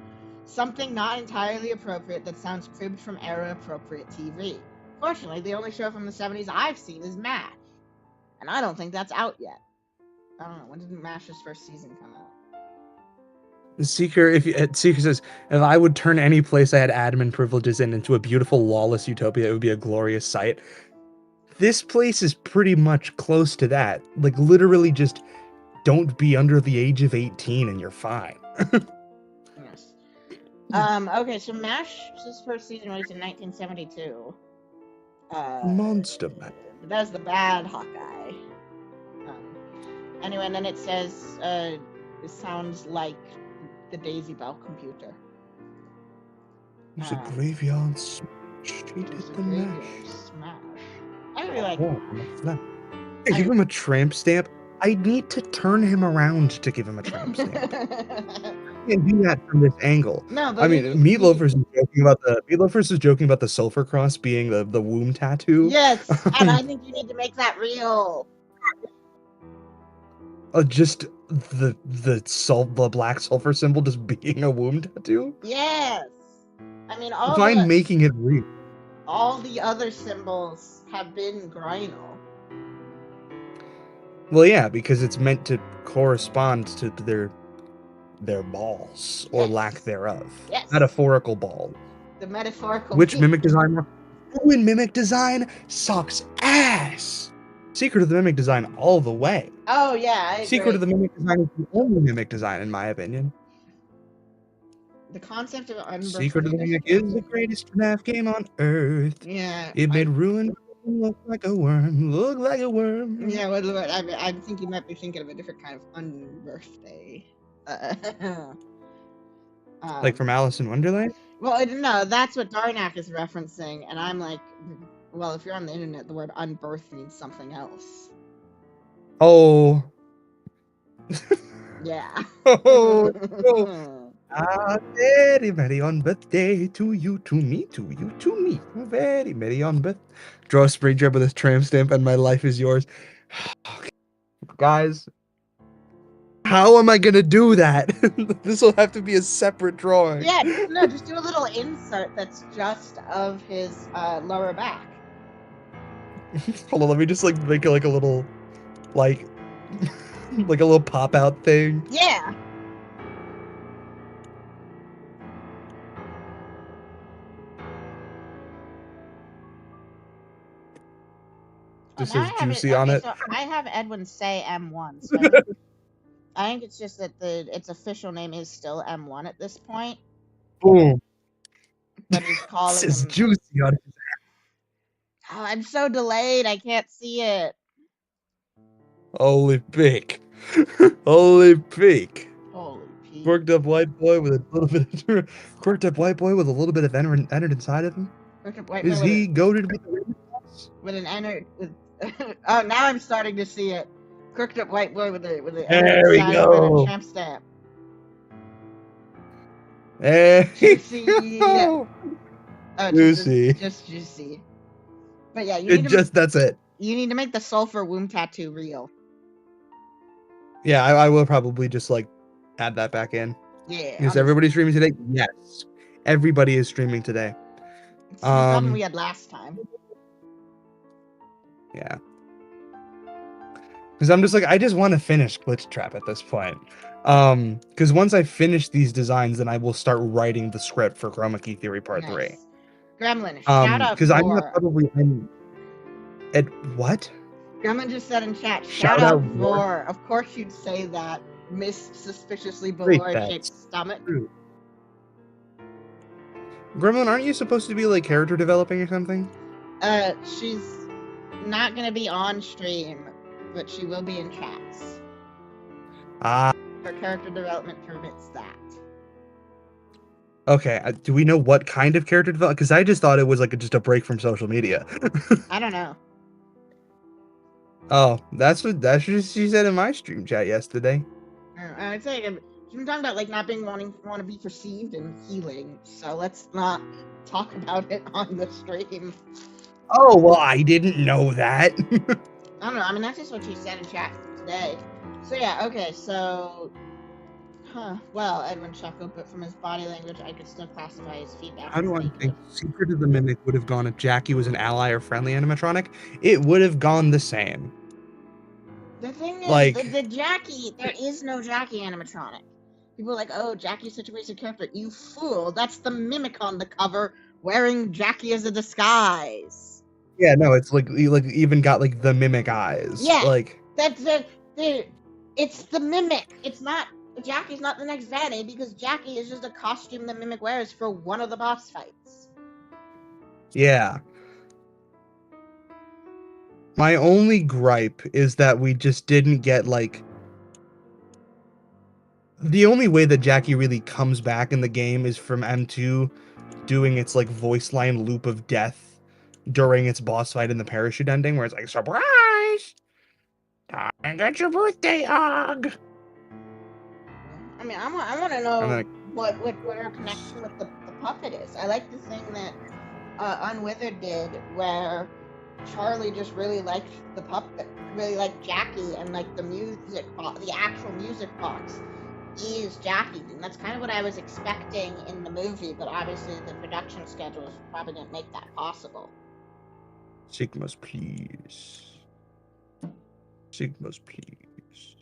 Speaker 2: something not entirely appropriate that sounds cribbed from era-appropriate TV. Fortunately, the only show from the 70s I've seen is MASH, and I don't think that's out yet. I don't know, when did MASH's first season come out?
Speaker 1: Seeker says, if I would turn any place I had admin privileges in into a beautiful lawless utopia, it would be a glorious sight. This place is pretty much close to that. Like, literally just don't be under the age of 18 and you're fine.
Speaker 2: Yes. Okay, so MASH's first season released in 1972.
Speaker 1: Monster Man.
Speaker 2: That's the bad Hawkeye. Anyway, and then it says, it sounds like the Daisy Bell computer.
Speaker 1: There's a graveyard smash. She did the mash.
Speaker 2: Smash. I really like
Speaker 1: Hey, give him a tramp stamp. I need to turn him around to give him a tramp stamp. I can't do that from this angle.
Speaker 2: No, but
Speaker 1: I mean, Meatloafers is joking about the sulfur cross being the womb tattoo.
Speaker 2: Yes, and I think you need to make that real.
Speaker 1: Just the black sulfur symbol just being a womb tattoo.
Speaker 2: Yes, I mean
Speaker 1: making it real.
Speaker 2: All the other symbols have been Grynal.
Speaker 1: Well, yeah, because it's meant to correspond to their balls or lack thereof.
Speaker 2: Yes.
Speaker 1: Metaphorical ball.
Speaker 2: The metaphorical.
Speaker 1: Which mimic design? Who in mimic design sucks ass? Secret of the Mimic Design all the way.
Speaker 2: Oh yeah, I agree.
Speaker 1: Secret of the Mimic Design is the only mimic design in my opinion.
Speaker 2: The concept of unbirth.
Speaker 1: Secret of the Mimic is the greatest FNaF game on earth.
Speaker 2: Yeah.
Speaker 1: It made ruin look like a worm. Look like a worm.
Speaker 2: Yeah, well, I think you might be thinking of a different kind of unbirthday.
Speaker 1: Like from Alice in Wonderland?
Speaker 2: Well, no, that's what Darnak is referencing, and I'm like, well, if you're on the internet, the word unbirth means something else.
Speaker 1: Oh.
Speaker 2: Yeah.
Speaker 1: Oh. Very merry on birthday to you, to me, to you, to me. Very merry on birthday. Draw a spray job with a tramp stamp and my life is yours. Guys, how am I gonna do that? This will have to be a separate drawing.
Speaker 2: Yeah, no, just do a little insert that's just of his lower back.
Speaker 1: Hold on, let me just like make it like a little, like a little pop out thing.
Speaker 2: Yeah.
Speaker 1: Just says juicy on it.
Speaker 2: So I have Edwin say M1. So I think it's just that its official name is still M1 at this point.
Speaker 1: Boom.
Speaker 2: But he's calling
Speaker 1: This is
Speaker 2: him...
Speaker 1: juicy on it.
Speaker 2: Oh, I'm so delayed. I can't see it.
Speaker 1: Holy pig. Holy pig.
Speaker 2: Holy pig.
Speaker 1: Quirked up white boy with a little bit of entered inside of him. Is he goated with the
Speaker 2: with an entered with oh, now I'm starting to see it. Crooked up white boy with a
Speaker 1: there we go.
Speaker 2: Tramp stamp.
Speaker 1: Juicy.
Speaker 2: Oh,
Speaker 1: Juicy.
Speaker 2: Just juicy. But yeah, you need
Speaker 1: that's it.
Speaker 2: You need to make the sulfur womb tattoo real.
Speaker 1: Yeah, I will probably just like add that back in.
Speaker 2: Yeah.
Speaker 1: Is everybody streaming today? Yes. Everybody is streaming today.
Speaker 2: It's the problem we had last time.
Speaker 1: Yeah. Because I'm just like, I just want to finish Glitch Trap at this point. Because once I finish these designs, then I will start writing the script for Chroma Key Theory Part 3.
Speaker 2: Gremlin, shout out
Speaker 1: because I'm not probably at what?
Speaker 2: Gremlin just said in chat, shout out Vor. Of course you'd say that. Miss suspiciously balloon-shaped stomach.
Speaker 1: Gremlin, aren't you supposed to be like character developing or something?
Speaker 2: She's not gonna be on stream, but she will be in chats.
Speaker 1: Ah,
Speaker 2: Her character development permits that.
Speaker 1: okay. Do we know what kind of character development? Because I just thought it was like just a break from social media.
Speaker 2: I don't know.
Speaker 1: Oh, that's what she said in my stream chat yesterday.
Speaker 2: I'd say she's been talking about like not being want to be perceived and healing. So let's not talk about it on the stream.
Speaker 1: Oh well, I didn't know that.
Speaker 2: I don't know. I mean, that's just what she said in chat today. So yeah, okay. So, well, Edwin chuckled, but from his body language, I could still classify his feedback.
Speaker 1: How
Speaker 2: as
Speaker 1: do I
Speaker 2: negative.
Speaker 1: think Secret of the Mimic would have gone if Jackie was an ally or friendly animatronic? It would have gone the same.
Speaker 2: The thing is,
Speaker 1: Like-
Speaker 2: the Jackie, there is no Jackie animatronic. People are like, oh, Jackie's such a wasted character. You fool! That's the Mimic on the cover wearing Jackie as a disguise.
Speaker 1: Yeah, no, it's like even got like the mimic eyes.
Speaker 2: Yeah.
Speaker 1: Like
Speaker 2: That's it's the Mimic. It's not Jackie's not the next Vanny because Jackie is just a costume the Mimic wears for one of the boss fights.
Speaker 1: yeah. My only gripe is that we just didn't get like the only way that Jackie really comes back in the game is from M2 doing its like voice line loop of death during its boss fight in the parachute ending where it's like surprise! Time to get your birthday hug.
Speaker 2: I mean, I want to know
Speaker 1: And then
Speaker 2: what her connection with the puppet is. I like the thing that Unwithered did, where Charlie just really liked the puppet, really liked Jackie, and like the music box, the actual music box is Jackie, and that's kind of what I was expecting in the movie. But obviously, the production schedules probably didn't make that possible.
Speaker 1: Sigmas, please. Sigmas, please.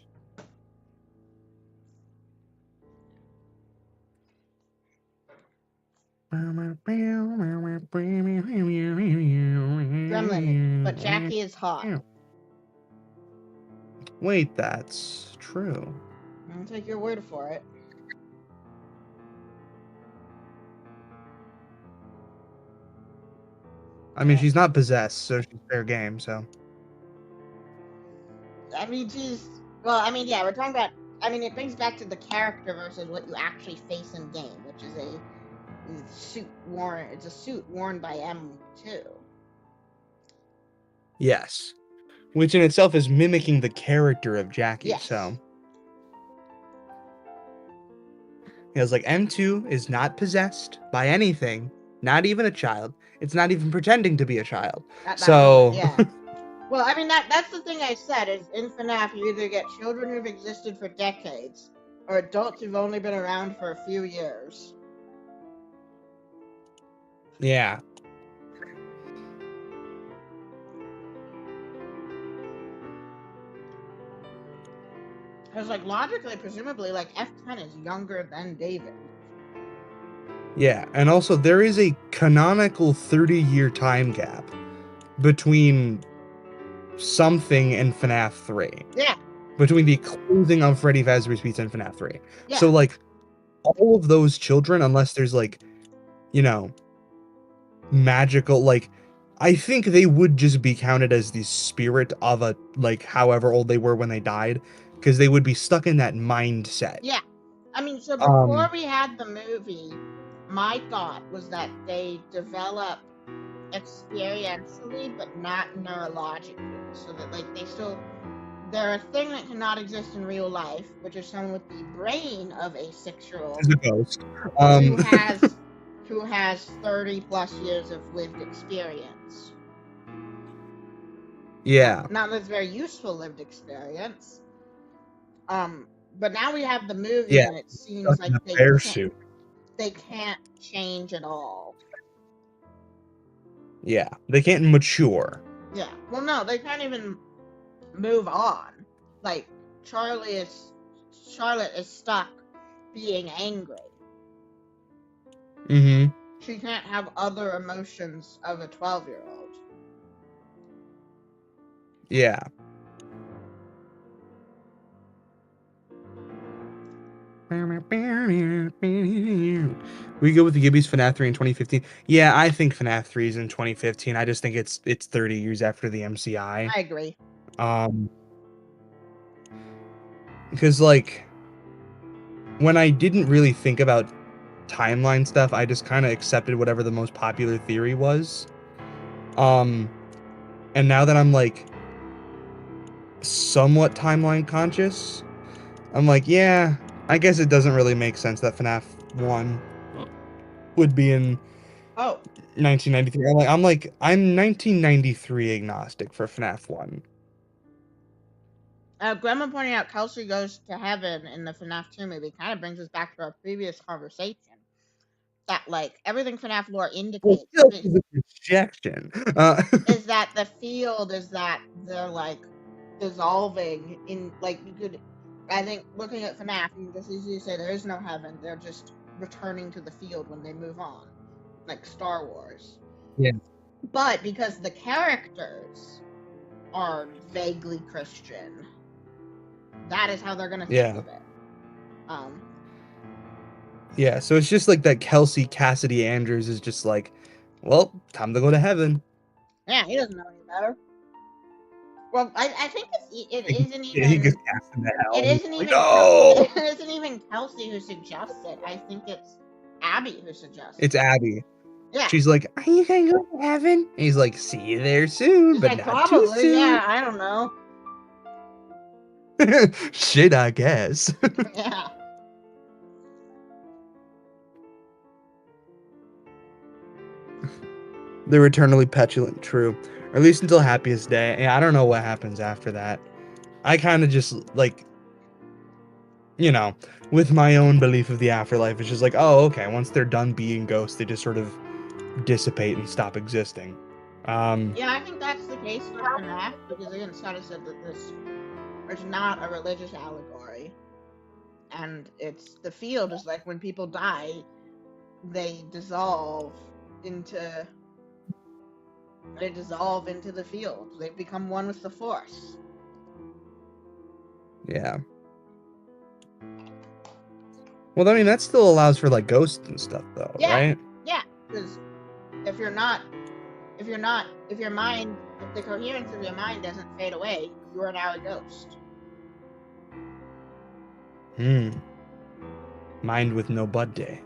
Speaker 2: Gremlin, but Jackie is hot.
Speaker 1: Wait, that's true.
Speaker 2: I'll take your word for it.
Speaker 1: I mean, she's not possessed, so she's fair game, so.
Speaker 2: I mean, well, I mean, yeah, we're talking about, I mean, it brings back to the character versus what you actually face in game, which is a suit worn by M2.
Speaker 1: Yes. Which in itself is mimicking the character of Jackie,
Speaker 2: Yes.
Speaker 1: so. It's like M2 is not possessed by anything, not even a child. It's not even pretending to be a child.
Speaker 2: At that
Speaker 1: So,
Speaker 2: moment, yeah. Well, I mean, that's the thing I said, is in FNaF, you either get children who've existed for decades, or adults who've only been around for a few years.
Speaker 1: yeah.
Speaker 2: Because, like, logically, presumably, like, F10 is younger than David.
Speaker 1: Yeah, and also there is a canonical 30-year time gap between something and FNaF 3.
Speaker 2: Yeah.
Speaker 1: Between the closing of Freddy Fazbear's Pizza and FNaF 3.
Speaker 2: Yeah.
Speaker 1: So, like, all of those children, unless there's, like, you know, magical, like, I think they would just be counted as the spirit of a, like, however old they were when they died, because they would be stuck in that mindset.
Speaker 2: Yeah. I mean, so before we had the movie, my thought was that they develop experientially, but not neurologically. So that, like, they're a thing that cannot exist in real life, which is someone with the brain of a 6-year-old
Speaker 1: As a ghost.
Speaker 2: who has 30 plus years of lived experience.
Speaker 1: Yeah.
Speaker 2: Not that it's very useful lived experience. But now we have the movie,
Speaker 1: Yeah.
Speaker 2: and it seems like they can't change at all.
Speaker 1: Yeah. They can't mature.
Speaker 2: Yeah. Well, no, they can't even move on. Like, Charlotte is stuck being angry.
Speaker 1: Mm-hmm.
Speaker 2: She can't have other emotions of a 12-year-old.
Speaker 1: Yeah. We go with the Gibby's FNaF 3 in 2015. Yeah, I think FNaF 3 is in 2015. I just think it's 30 years after the MCI.
Speaker 2: I agree.
Speaker 1: because like when I didn't really think about timeline stuff, I just kind of accepted whatever the most popular theory was. And now that I'm like somewhat timeline conscious, I'm like, yeah, I guess it doesn't really make sense that FNaF 1 would be in
Speaker 2: Oh,
Speaker 1: 1993. I'm 1993 agnostic for FNaF 1.
Speaker 2: Grandma pointing out Kelsey goes to heaven in the FNaF 2 movie kind of brings us back to our previous conversation. That, like, everything FNaF lore
Speaker 1: Well,
Speaker 2: indicates
Speaker 1: still is a projection.
Speaker 2: is that the field is that they're, like, dissolving in, like, you could, I think, looking at FNaF, you can just easily say there is no heaven, they're just returning to the field when they move on. Like Star Wars.
Speaker 1: Yeah.
Speaker 2: But because the characters are vaguely Christian, that is how they're gonna think of it.
Speaker 1: Yeah, so it's just like that Kelsey Cassidy Andrews is just like, well, time to go to heaven.
Speaker 2: Yeah, he doesn't know any better. Well, I think it isn't
Speaker 1: Yeah, he
Speaker 2: even.
Speaker 1: gets cast into hell.
Speaker 2: It isn't
Speaker 1: Like,
Speaker 2: even.
Speaker 1: no!
Speaker 2: It isn't even Kelsey who suggests it. I think it's Abby who suggests
Speaker 1: It's
Speaker 2: it.
Speaker 1: Abby.
Speaker 2: Yeah.
Speaker 1: She's like, are you gonna go to heaven? And he's like, see you there soon,
Speaker 2: She's
Speaker 1: but
Speaker 2: like,
Speaker 1: not
Speaker 2: probably,
Speaker 1: too soon.
Speaker 2: yeah, I don't know.
Speaker 1: Shit, I guess.
Speaker 2: Yeah.
Speaker 1: They're eternally petulant, true. Or at least until Happiest Day. Yeah, I don't know what happens after that. I kind of just, like, you know, with my own belief of the afterlife, it's just like, oh, okay, once they're done being ghosts, they just sort of dissipate and stop existing.
Speaker 2: Yeah, I think that's the case with FNaF, because again, Sada said that this is not a religious allegory. And it's, the field is like when people die, they dissolve into the field. They become one with the Force.
Speaker 1: Yeah. Well, I mean, that still allows for, like, ghosts and stuff, though,
Speaker 2: Yeah.
Speaker 1: right?
Speaker 2: Yeah, because if the coherence of your mind doesn't fade away, you are now a ghost.
Speaker 1: Mind with no bud day.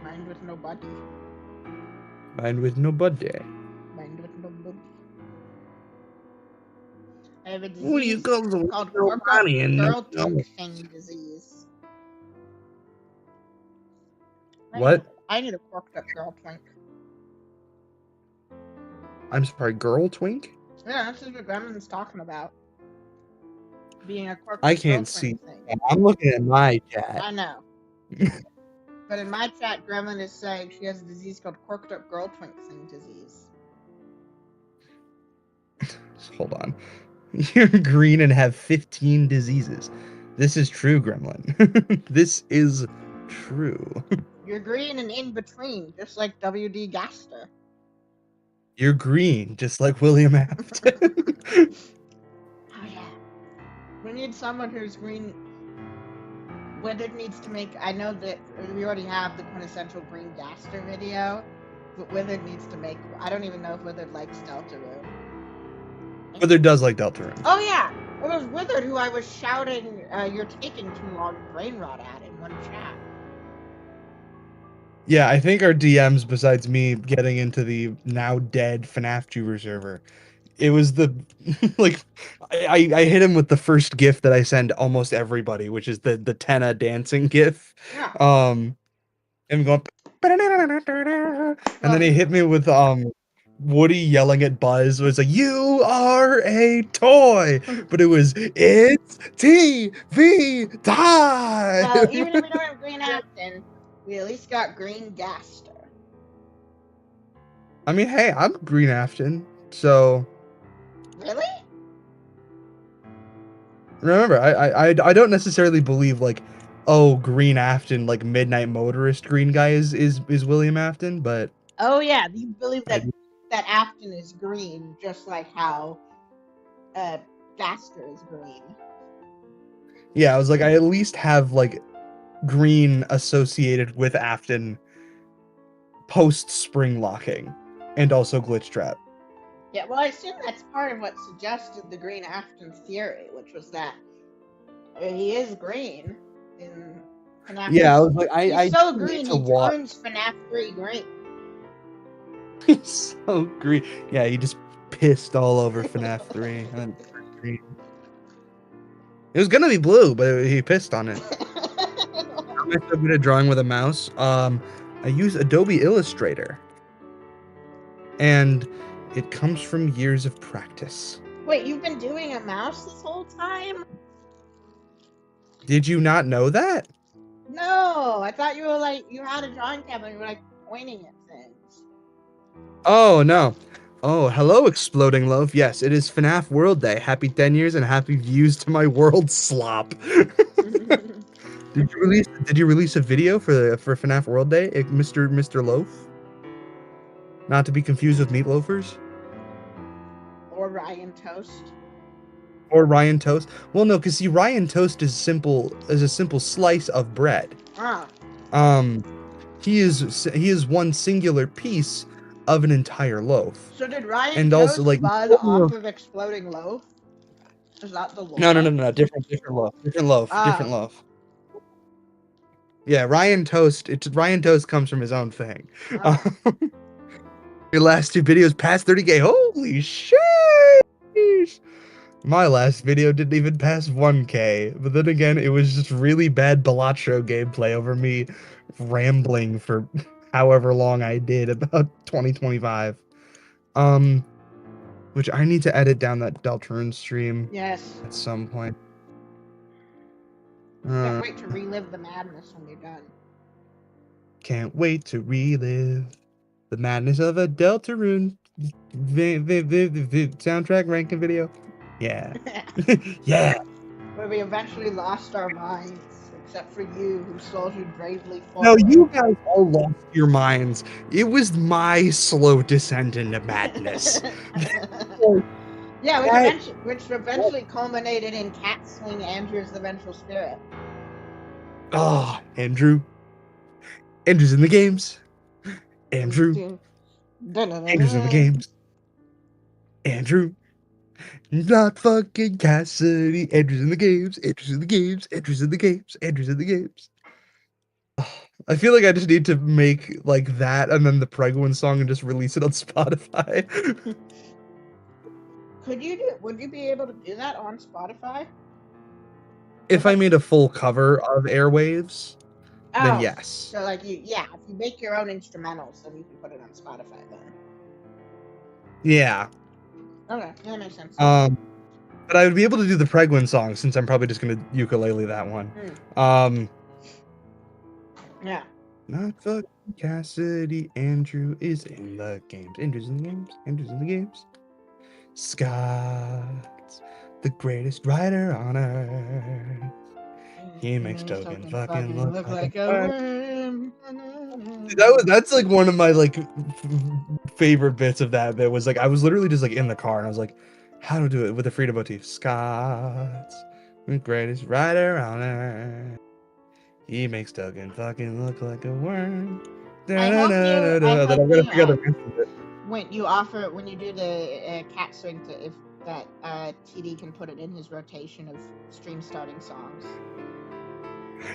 Speaker 2: Mind with no body.
Speaker 1: Mind with no bud day.
Speaker 2: Mind with no body. I have a
Speaker 1: What do you
Speaker 2: disease
Speaker 1: call the
Speaker 2: called
Speaker 1: girl Bonnie and
Speaker 2: girl
Speaker 1: no-
Speaker 2: twink thing disease.
Speaker 1: What?
Speaker 2: I need a corked up girl twink.
Speaker 1: I'm sorry, girl twink?
Speaker 2: Yeah, that's just what Gremlin's talking about. Being a corked
Speaker 1: I
Speaker 2: up
Speaker 1: can't
Speaker 2: girl
Speaker 1: see.
Speaker 2: twink thing.
Speaker 1: I'm looking at my chat.
Speaker 2: I know. But in my chat, Gremlin is saying she has a disease called corked up girl twink thing disease.
Speaker 1: Hold on. You're green and have 15 diseases. This is true, Gremlin. This is true.
Speaker 2: You're green and in between, just like W.D. Gaster.
Speaker 1: You're green, just like William Afton.
Speaker 2: Oh yeah. We need someone who's green. Wizard needs to make. I know that we already have the quintessential Green Gaster video, but Wizard needs to make. I don't even know if Wizard likes Deltarune.
Speaker 1: Wizard does like Deltarune.
Speaker 2: Oh yeah, it was Wizard who I was shouting "You're taking too long" brain rot at in one chat.
Speaker 1: Yeah, I think our DMs, besides me getting into the now dead FNAF Juber server, it was the like I hit him with the first GIF that I send almost everybody, which is the Tenna dancing GIF.
Speaker 2: Yeah.
Speaker 1: Him going and then he hit me with Woody yelling at Buzz. It was like, "You are a toy," but it was, "It's TV time."
Speaker 2: Well, even if we don't have Green Afton, we at least got Green Gaster.
Speaker 1: I mean, hey, I'm Green Afton, so
Speaker 2: Really?
Speaker 1: remember, I don't necessarily believe like, oh, Green Afton, like Midnight Motorist Green guy is William Afton, but
Speaker 2: Oh yeah, you believe that Afton is green, just like how Gaster is green.
Speaker 1: yeah, I was like, I at least have like green associated with Afton post spring locking and also glitch trap.
Speaker 2: Yeah, well, I assume that's part of what suggested the Green Afton theory, which was that He is green in FNAF.
Speaker 1: Yeah, I was like,
Speaker 2: He's
Speaker 1: I
Speaker 2: so
Speaker 1: need
Speaker 2: green,
Speaker 1: to
Speaker 2: he
Speaker 1: watch.
Speaker 2: turns FNAF 3 green.
Speaker 1: He's so green. Yeah, he just pissed all over FNAF 3. And then green. It was gonna be blue, but he pissed on it. I'm so good at drawing with a mouse. I use Adobe Illustrator, and it comes from years of practice.
Speaker 2: Wait, you've been doing a mouse this whole time?
Speaker 1: Did you not know that?
Speaker 2: No, I thought you were like, you had a drawing tab and you were like pointing at things.
Speaker 1: Oh no. Oh, hello, Exploding Loaf. Yes, it is FNAF World Day. Happy 10 years and happy views to my world slop. Did you release a video for FNAF World Day, Mr. Loaf? Not to be confused with Meat Loafers?
Speaker 2: Or Ryan Toast.
Speaker 1: Or Ryan Toast? Well, no, because see, Ryan Toast is a simple slice of bread.
Speaker 2: Ah.
Speaker 1: He is one singular piece of an entire loaf.
Speaker 2: So did Ryan
Speaker 1: And
Speaker 2: Toast
Speaker 1: also, like,
Speaker 2: bud off of Exploding Loaf? Is that the lore?
Speaker 1: No. Different loaf. Different loaf. Yeah, Ryan Toast. Ryan Toast comes from his own thing. Your last two videos passed 30K. Holy shit! My last video didn't even pass 1K. But then again, it was just really bad Balatro gameplay over me rambling for however long I did, about 20-25. Which I need to edit down that Deltarune stream.
Speaker 2: Yes.
Speaker 1: At some point.
Speaker 2: Can't wait to relive the madness when you're done.
Speaker 1: Can't wait to relive the madness of a Deltarune soundtrack ranking video. Yeah. Yeah.
Speaker 2: Where we eventually lost our minds, except for you, who soldiered bravely forward.
Speaker 1: No, you guys all lost your minds. It was my slow descent into madness.
Speaker 2: Yeah, which eventually culminated in Cat Swing Andrew's the Vengeful Spirit.
Speaker 1: Oh, Andrew. Andrew's in the games. Andrew. Andrew's in the games. Andrew. Not fucking Cassidy. Andrew's in the games. Andrew's in the games. Andrew's in the games. Andrew's in the games. I feel like I just need to make like that and then the Pregwin song and just release it on Spotify.
Speaker 2: Would you be able to do that on Spotify?
Speaker 1: If I made a full cover of Airwaves, then yes.
Speaker 2: So like if you make your own instrumentals, then you can put it on Spotify then.
Speaker 1: Yeah.
Speaker 2: Okay, that makes sense.
Speaker 1: But I would be able to do the Pregwin song since I'm probably just gonna ukulele that one.
Speaker 2: Yeah.
Speaker 1: Not fucking Cassidy. Andrew is in the games. Andrew's in the games. Andrew's in the games. Scott's the greatest writer on earth. He makes Token fucking look like a worm. That's like one of my like favorite bits of that bit was like I was literally just like in the car and I was like, how to do it with the Frida motif. Scott's the greatest writer on earth. He makes Token fucking look like a worm.
Speaker 2: When you do the cat swing, if that TD can put it in his rotation of stream starting songs.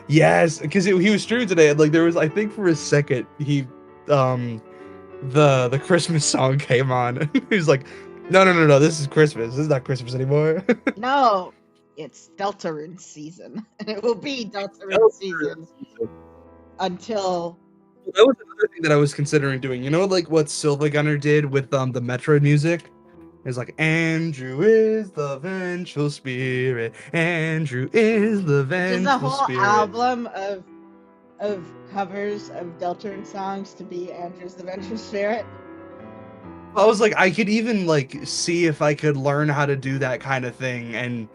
Speaker 1: Yes, because he was streaming today. And, like there was, I think for a second, he, the Christmas song came on. He was like, no, this is Christmas. This is not Christmas anymore.
Speaker 2: No, it's Deltarune season. It will be Deltarune season until.
Speaker 1: That was another thing that I was considering doing. You know, like what Silva Gunner did with the Metro music. It's like Andrew is the vengeful spirit. Andrew is the vengeful spirit.
Speaker 2: There's a whole album of covers of Deltarune songs to be Andrew's the vengeful spirit.
Speaker 1: I was like, I could even like see if I could learn how to do that kind of thing and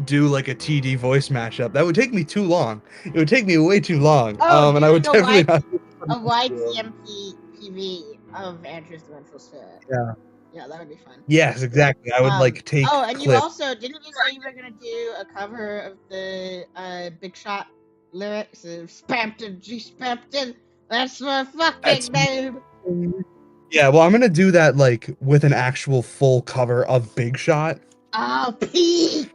Speaker 1: do like a TD voice mashup. That would take me too long. It would take me way too long. And I would definitely not.
Speaker 2: A YTMP PV of Andrew's the vengeful spirit.
Speaker 1: Yeah.
Speaker 2: Yeah, that would be fun.
Speaker 1: Yes, exactly. I would like take.
Speaker 2: Oh, and
Speaker 1: clips.
Speaker 2: you also didn't you say you were gonna do a cover of the Big Shot lyrics of Spampton, G Spampton? That's my fucking name.
Speaker 1: Yeah, well, I'm gonna do that like with an actual full cover of Big Shot.
Speaker 2: Oh, peak!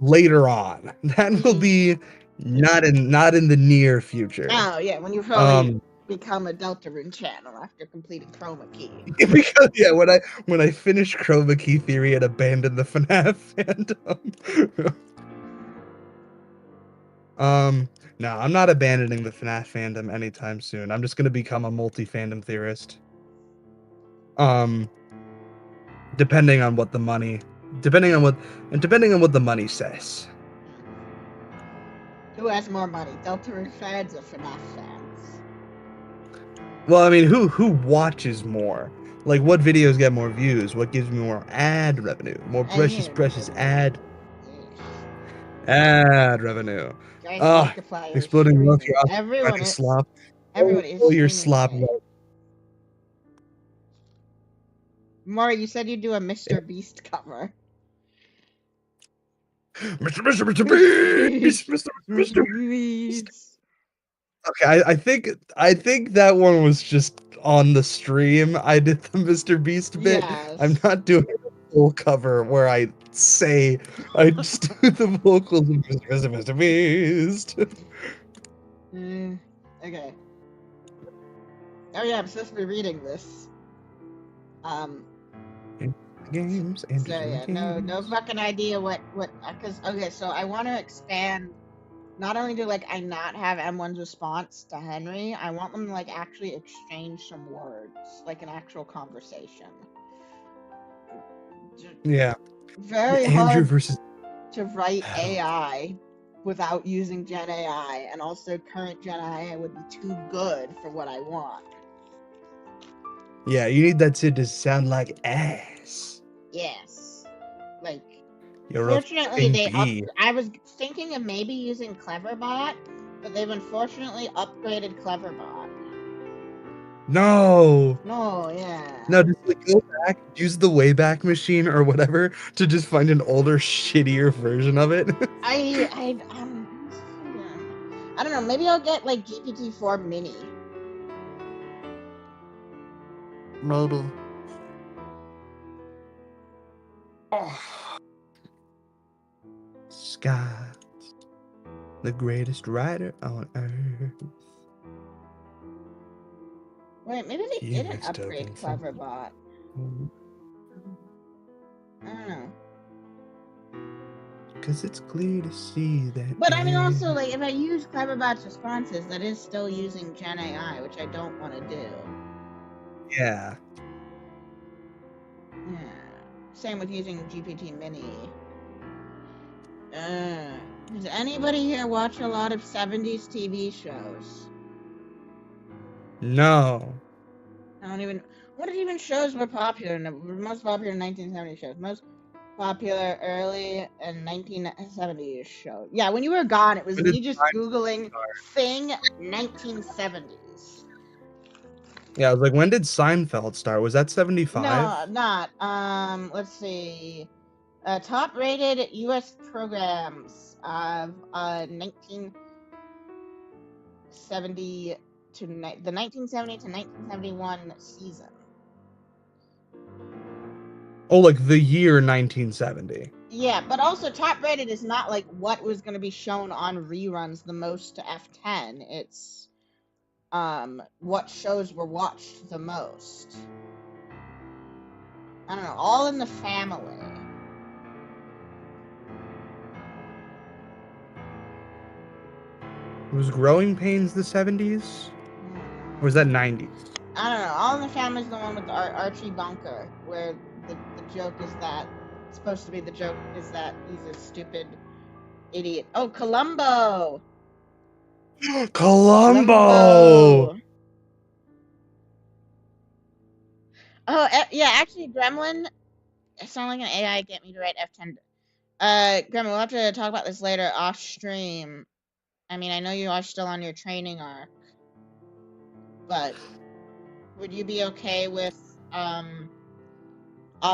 Speaker 1: later on. That will be not in the near future.
Speaker 2: Oh yeah, when you probably
Speaker 1: Um,
Speaker 2: become a Deltarune channel after completing Chroma Key.
Speaker 1: because yeah, when I finish Chroma Key Theory and abandon the FNaF fandom. No, I'm not abandoning the FNaF fandom anytime soon. I'm just gonna become a multi-fandom theorist. Depending on what the money says.
Speaker 2: Who has more money, Deltarune fans or FNaF fans?
Speaker 1: Well, I mean, who watches more? Like, what videos get more views? What gives me more ad revenue? More precious ad revenue.
Speaker 2: Guys,
Speaker 1: Ah,
Speaker 2: Markiplier is
Speaker 1: exploding
Speaker 2: streaming.
Speaker 1: welfare.
Speaker 2: Everyone is
Speaker 1: slop.
Speaker 2: everyone is
Speaker 1: Oh, your
Speaker 2: streaming
Speaker 1: slop.
Speaker 2: today. Maury, you said you'd do a Mr. Beast cover.
Speaker 1: Mr. Beast, Mr.
Speaker 2: Beast.
Speaker 1: Okay, I think that one was just on the stream. I did the Mr. Beast bit.
Speaker 2: Yes.
Speaker 1: I'm not doing a full cover where I just do the vocals of Mr. Beast.
Speaker 2: Okay. Oh yeah, I'm supposed to be reading this.
Speaker 1: Games and
Speaker 2: So yeah, no fucking idea what because okay, so I want to expand. Not only do like I not have M1's response to Henry, I want them to like actually exchange some words, like an actual conversation.
Speaker 1: Yeah.
Speaker 2: Very
Speaker 1: Andrew
Speaker 2: hard
Speaker 1: versus
Speaker 2: to write AI without using Gen AI, and also current Gen AI would be too good for what I want.
Speaker 1: Yeah, you need that shit to sound like ass.
Speaker 2: Yes. Like,
Speaker 1: You're
Speaker 2: fortunately, I was thinking of maybe using Cleverbot, but they've unfortunately upgraded Cleverbot.
Speaker 1: No,
Speaker 2: yeah.
Speaker 1: no, just like go back, use the Wayback Machine or whatever to just find an older, shittier version of it.
Speaker 2: I don't know. Maybe I'll get like GPT-4 Mini.
Speaker 1: Maybe. Oh. Scott, the greatest writer on earth.
Speaker 2: Wait, maybe they didn't upgrade Cleverbot. I don't know.
Speaker 1: Because it's clear to see that.
Speaker 2: But I mean, also, like, if I use Cleverbot's responses, that is still using Gen AI, which I don't want to do.
Speaker 1: Yeah.
Speaker 2: Yeah. Same with using GPT Mini. Does anybody here watch a lot of 70s TV shows?
Speaker 1: No.
Speaker 2: I don't even... What even shows were popular? Most popular 1970s shows. Most popular early and 1970s show. Yeah, when you were gone, it was me just Googling thing 1970s.
Speaker 1: Yeah, I was like, when did Seinfeld start? Was that 75?
Speaker 2: No, not. Let's see. Top rated U.S. programs of 1970 to the 1970 to 1971 season.
Speaker 1: Oh, like the year 1970.
Speaker 2: Yeah, but also top rated is not like what was going to be shown on reruns the most to F10. It's what shows were watched the most. I don't know, All in the Family.
Speaker 1: Was Growing Pains the 70s? Or was that 90s?
Speaker 2: I don't know. All in the Family is the one with Archie Bunker, where the joke is that supposed to be the joke is that he's a stupid idiot. Oh, Columbo!
Speaker 1: Columbo!
Speaker 2: Oh, yeah, actually, Gremlin. It sounded like an AI get me to write F10. Gremlin, we'll have to talk about this later off stream. I mean, I know you are still on your training arc, but would you be okay with off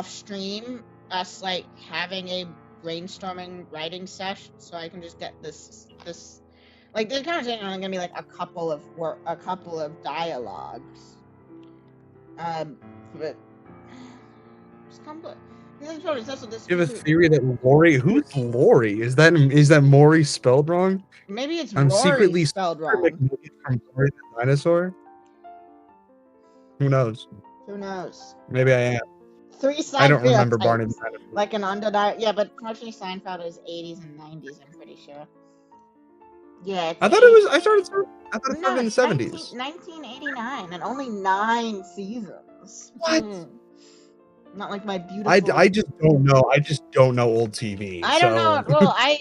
Speaker 2: stream us like having a brainstorming writing session so I can just get this like this conversation only gonna be like a couple of dialogues, but it's complex That's what this
Speaker 1: You have a theory that Lori? Who's Lori? Is that Maury spelled wrong?
Speaker 2: Maybe it's
Speaker 1: I'm
Speaker 2: Rory
Speaker 1: secretly
Speaker 2: spelled
Speaker 1: Super
Speaker 2: wrong.
Speaker 1: McNugget from Lori the Dinosaur. Who knows?
Speaker 2: Who knows?
Speaker 1: Maybe I am.
Speaker 2: 3
Speaker 1: I don't remember
Speaker 2: Seinfeld
Speaker 1: Barney the
Speaker 2: types.
Speaker 1: Dinosaur.
Speaker 2: Like an undeniable. Yeah, but unfortunately Seinfeld is 80s and 90s, I'm pretty sure. Yeah, it's
Speaker 1: I thought it started
Speaker 2: no,
Speaker 1: in the
Speaker 2: it's
Speaker 1: 70s.
Speaker 2: 1989 and only 9 seasons.
Speaker 1: What?
Speaker 2: Not like my beautiful.
Speaker 1: I just don't know. I just don't know old TV.
Speaker 2: I don't know. Well, I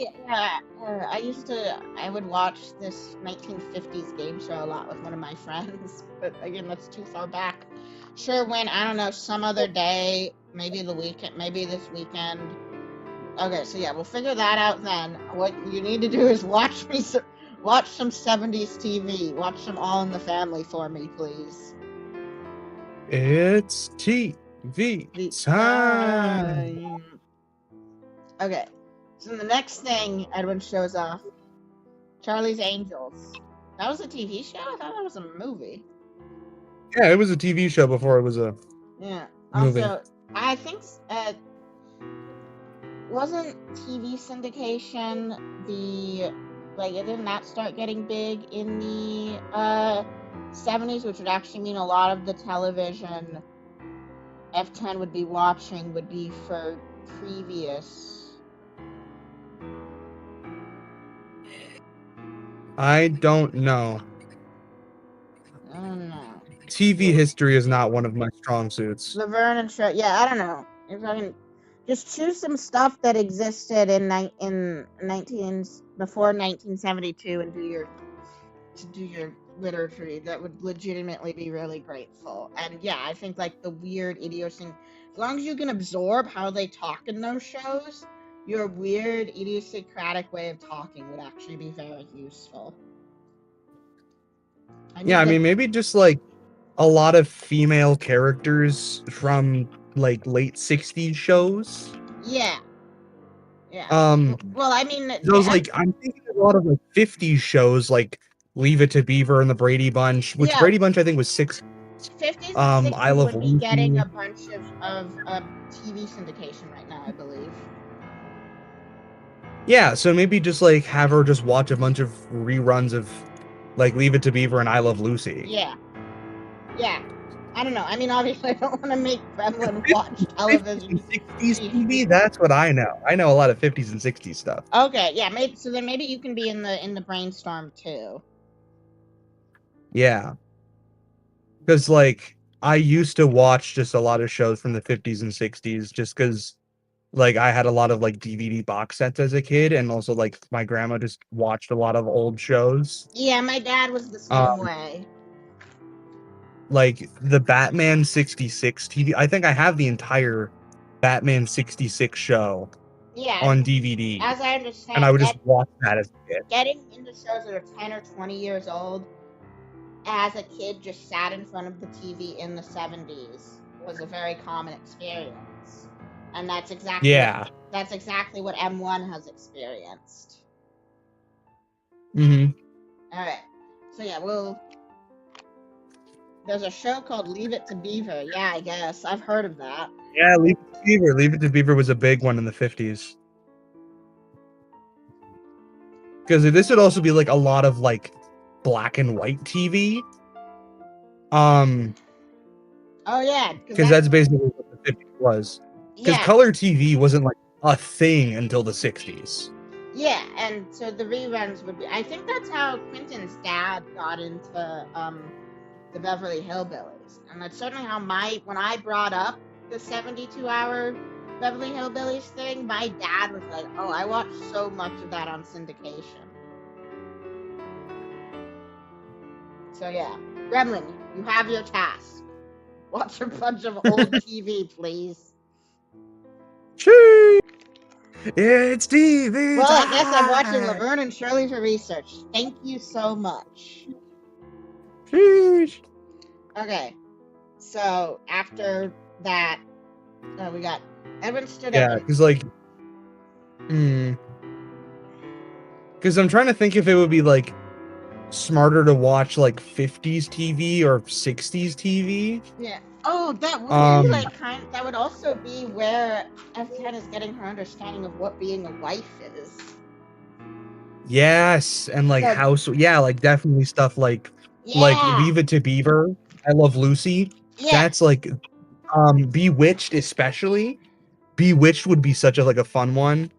Speaker 2: would watch this 1950s game show a lot with one of my friends, but again, that's too far back. Sure, when I don't know, some other day, maybe the weekend, maybe this weekend. Okay, so yeah, we'll figure that out then. What you need to do is watch some 70s TV. Watch some All in the Family for me, please.
Speaker 1: It's TV time.
Speaker 2: Okay, so the next thing Edwin shows off, Charlie's Angels. That was a TV show? I thought that was a movie.
Speaker 1: Yeah, it was a TV show before it was a movie.
Speaker 2: Also, I think wasn't TV syndication didn't that start getting big in the 70s, which would actually mean a lot of the television F10 would be watching would be for previous.
Speaker 1: I don't know.
Speaker 2: I don't know.
Speaker 1: TV history is not one of my strong suits.
Speaker 2: Laverne and Shred. Yeah, I don't know. If I can just choose some stuff that existed before 1972 and do your literature, that would legitimately be really grateful. And yeah, I think like the weird idiosyncratic, as long as you can absorb how they talk in those shows, your weird idiosyncratic way of talking would actually be very useful. I mean maybe just like a lot of female characters from like late 60s shows. Yeah. Well, I mean,
Speaker 1: those I'm thinking of a lot of like 50s shows like Leave It to Beaver and the Brady Bunch, which Brady Bunch I think was 6.
Speaker 2: 50s and 60s
Speaker 1: I Love
Speaker 2: would be getting a bunch of TV syndication right now, I believe.
Speaker 1: Yeah, so maybe just like have her just watch a bunch of reruns of like Leave It to Beaver and I Love Lucy.
Speaker 2: Yeah. I don't know. I mean, obviously, I don't want to make Gremlin watch television.
Speaker 1: 60s TV. That's what I know. I know a lot of 50s and 60s stuff.
Speaker 2: Okay, yeah. Maybe you can be in the brainstorm too.
Speaker 1: Yeah, because like I used to watch just a lot of shows from the 50s and 60s, just because like I had a lot of like DVD box sets as a kid, and also like my grandma just watched a lot of old shows.
Speaker 2: Yeah, my dad was the same way.
Speaker 1: Like the Batman 66 TV. I think I have the entire Batman 66 show on DVD.
Speaker 2: As I understand,
Speaker 1: and I would just watch that as a kid.
Speaker 2: Getting into shows that are 10 or 20 years old as a kid just sat in front of the TV in the 70s was a very common experience. And that's exactly what M1 has experienced.
Speaker 1: Mm-hmm.
Speaker 2: Alright. So yeah, there's a show called Leave It to Beaver. Yeah, I guess. I've heard of that.
Speaker 1: Yeah, Leave It to Beaver. Leave It to Beaver was a big one in the 50s. Because this would also be like a lot of like black and white TV.
Speaker 2: Oh yeah.
Speaker 1: Because that's basically what the 50s was. Because color TV wasn't like a thing until the 60s.
Speaker 2: Yeah, and so the reruns would be. I think that's how Quentin's dad got into the Beverly Hillbillies, and that's certainly how when I brought up the 72-hour Beverly Hillbillies thing, my dad was like, "Oh, I watched so much of that on syndication." So yeah, Gremlin, you have your task. Watch a bunch of old TV, please.
Speaker 1: Chee! It's TV.
Speaker 2: Well, I guess I'm watching Laverne and Shirley for research. Thank you so much.
Speaker 1: Sheesh.
Speaker 2: Okay, so after that, we got Edwin stood up.
Speaker 1: Yeah, because like, because I'm trying to think if it would be like smarter to watch like 50s TV or 60s TV.
Speaker 2: Yeah. Oh, that would be like that would also be where F10 is getting her understanding of what being a wife is.
Speaker 1: Yes, and like
Speaker 2: So-
Speaker 1: house, yeah, like definitely stuff like
Speaker 2: Yeah.
Speaker 1: Leave It to Beaver, I Love Lucy.
Speaker 2: Yeah.
Speaker 1: That's like Bewitched especially. Bewitched would be such a like a fun one.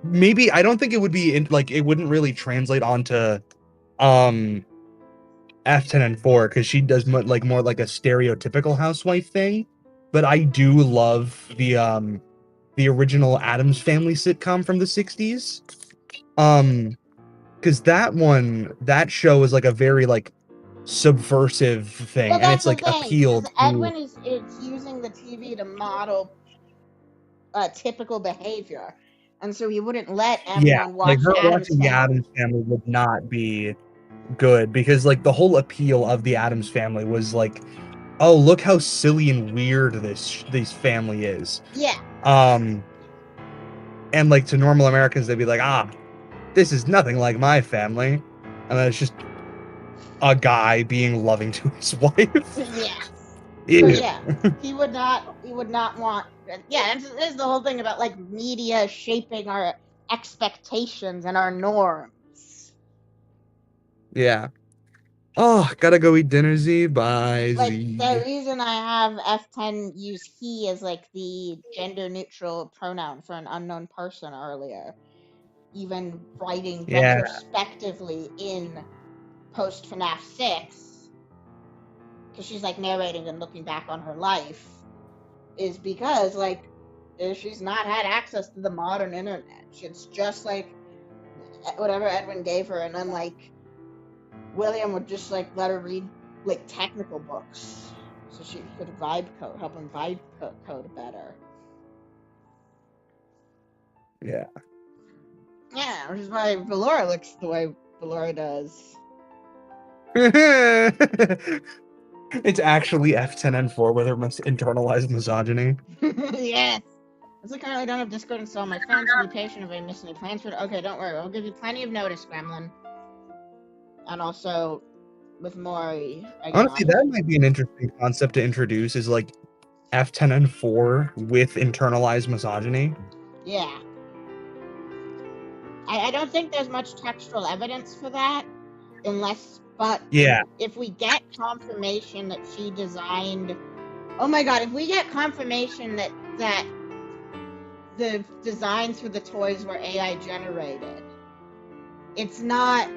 Speaker 1: Maybe I don't think it would be it wouldn't really translate onto F10 and 4 because she does more like a stereotypical housewife thing. But I do love the original Addams Family sitcom from the 60s. Because that show is like a very like subversive thing,
Speaker 2: Well,
Speaker 1: and
Speaker 2: that's
Speaker 1: it's like
Speaker 2: the thing,
Speaker 1: appealed
Speaker 2: because
Speaker 1: to
Speaker 2: Edwin is using the TV to model typical behavior, and so he wouldn't let anyone watch
Speaker 1: like her
Speaker 2: Addams
Speaker 1: watching the
Speaker 2: Family.
Speaker 1: Addams Family would not be good because like the whole appeal of the Addams Family was like, oh, look how silly and weird this family is.
Speaker 2: Yeah.
Speaker 1: And like to normal Americans, they'd be like, this is nothing like my family, and then it's just a guy being loving to his wife.
Speaker 2: Yes.
Speaker 1: Ew.
Speaker 2: Yeah. He would not want. Yeah, that's the whole thing about like media shaping our expectations and our norms.
Speaker 1: Yeah. Oh, gotta go eat dinner, Z. Bye,
Speaker 2: Like
Speaker 1: Z.
Speaker 2: the reason I have F10 use he as like the gender neutral pronoun for an unknown person earlier, even writing
Speaker 1: Yeah.
Speaker 2: retrospectively in post FNaF 6, because she's like narrating and looking back on her life, is because like she's not had access to the modern internet. It's just like whatever Edwin gave her, and then like William would just like let her read like technical books so she could help him vibe code better.
Speaker 1: Yeah.
Speaker 2: Yeah, which is why Valora looks the way Valora does.
Speaker 1: It's actually F10 and 4 with her internalized misogyny.
Speaker 2: Yes. As I currently don't have Discord installed on my phone, so be patient if I miss any plans for it. Okay, don't worry. I'll give you plenty of notice, Gremlin. And also, with Mori,
Speaker 1: Honestly, that might be an interesting concept to introduce, is like F10 and 4 with internalized misogyny.
Speaker 2: Yeah. I don't think there's much textual evidence for that, but
Speaker 1: Yeah.
Speaker 2: if we get confirmation that she designed, oh my god, if we get confirmation that the designs for the toys were AI generated, it's not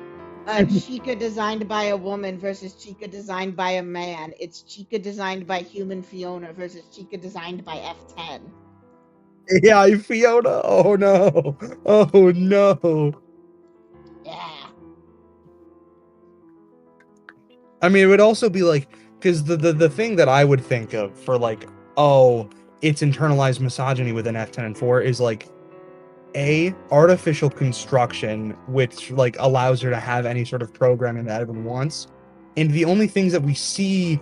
Speaker 2: a Chica designed by a woman versus Chica designed by a man. It's Chica designed by human Fiona versus Chica designed by F10.
Speaker 1: AI Fiona. Oh no. Oh no.
Speaker 2: Yeah.
Speaker 1: I mean, it would also be like, because the thing that I would think of for like, oh, it's internalized misogyny within F10 and 4 is like artificial construction, which like allows her to have any sort of programming that everyone wants. And the only things that we see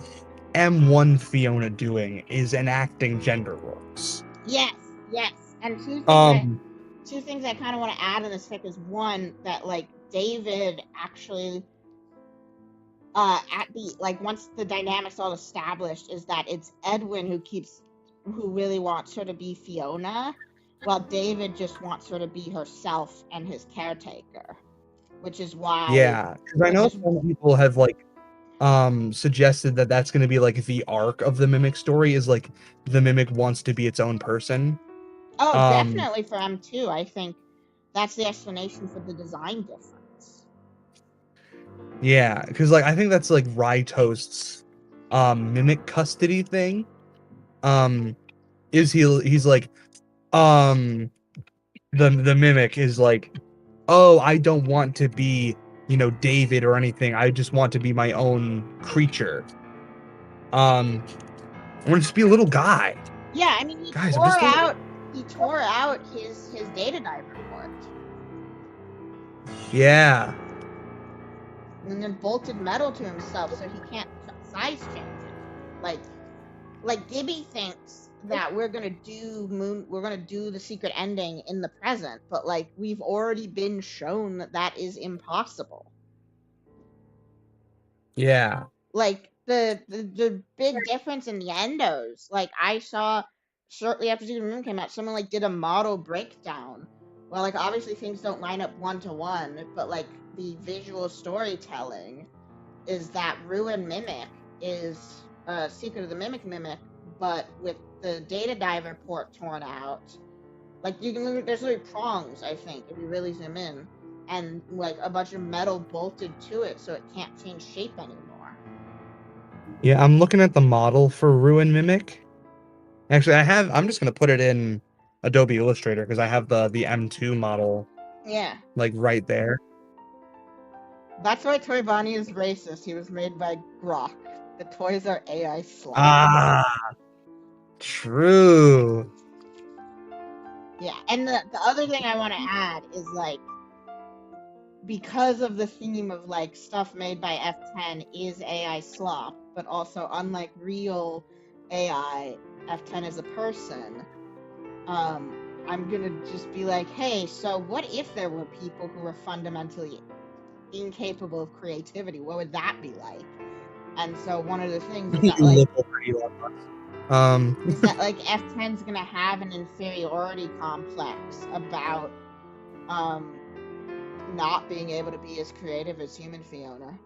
Speaker 1: M1 Fiona doing is enacting gender roles.
Speaker 2: Yes. And two things I kind of want to add in this fic is, one, that like David actually once the dynamics all established, is that it's Edwin who really wants her to be Fiona, while David just wants her to be herself and his caretaker, which is why.
Speaker 1: Yeah, because I know some people have like suggested that that's going to be like the arc of the Mimic story, is like the Mimic wants to be its own person.
Speaker 2: Oh, definitely for M2. I think that's the explanation for the design difference.
Speaker 1: Yeah, because like I think that's like Rytoast's Mimic custody thing. Is he's like the Mimic is like, oh, I don't want to be, David or anything. I just want to be my own creature. I want to just be a little guy.
Speaker 2: Yeah, I mean, he tore out his data dive report.
Speaker 1: Yeah.
Speaker 2: And then bolted metal to himself so he can't size change it. Like Gibby thinks that we're gonna do the secret ending in the present, but like we've already been shown that is impossible.
Speaker 1: Yeah.
Speaker 2: Like the big difference in the endos. Like I saw shortly after Secret of the Moon came out, someone like did a model breakdown. Well, like obviously things don't line up 1-to-1, but like the visual storytelling is that Ruin Mimic is Secret of the Mimic, but with the Data Diver port torn out. Like you can there's literally prongs, I think, if you really zoom in, and like a bunch of metal bolted to it so it can't change shape anymore.
Speaker 1: Yeah, I'm looking at the model for Ruin Mimic. Actually, I'm just gonna put it in Adobe Illustrator because I have the M2 model
Speaker 2: Yeah.
Speaker 1: like right there.
Speaker 2: That's why Toy Bonnie is racist. He was made by Grok. The toys are AI slop.
Speaker 1: Ah, true.
Speaker 2: Yeah, and the other thing I want to add is like, because of the theme of like stuff made by F10 is AI slop, but also unlike real AI, F10 is a person. I'm gonna just be like, hey, so what if there were people who were fundamentally incapable of creativity? What would that be like? And so one of the things is that like is that like F10's gonna have an inferiority complex about not being able to be as creative as human Fiona.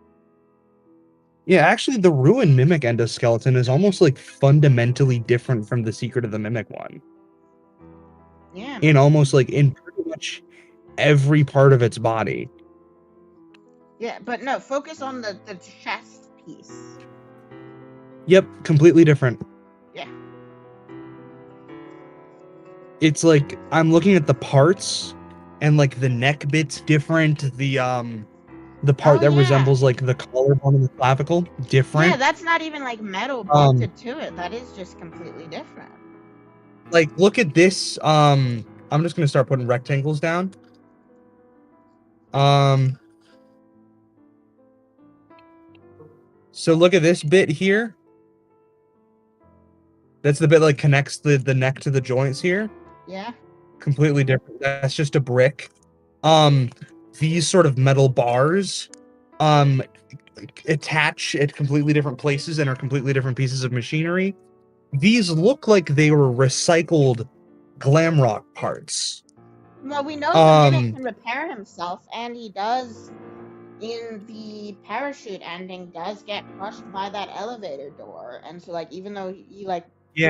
Speaker 1: Yeah, actually, the Ruin Mimic endoskeleton is almost like fundamentally different from the Secret of the Mimic one.
Speaker 2: Yeah.
Speaker 1: In almost like in pretty much every part of its body.
Speaker 2: Yeah, but no, focus on the chest piece.
Speaker 1: Yep, completely different.
Speaker 2: Yeah.
Speaker 1: It's like I'm looking at the parts and like the neck bit's different, the part that resembles like the collarbone and the clavicle, different.
Speaker 2: Yeah, that's not even like metal bolted to it. That is just completely different.
Speaker 1: Like look at this, I'm just gonna start putting rectangles down. So look at this bit here. That's the bit like connects the neck to the joints here.
Speaker 2: Yeah.
Speaker 1: Completely different. That's just a brick. These sort of metal bars attach at completely different places and are completely different pieces of machinery. These look like they were recycled Glamrock parts.
Speaker 2: Well, we know the Mimic can repair himself, and he does in the parachute ending does get crushed by that elevator door. And so like even though he like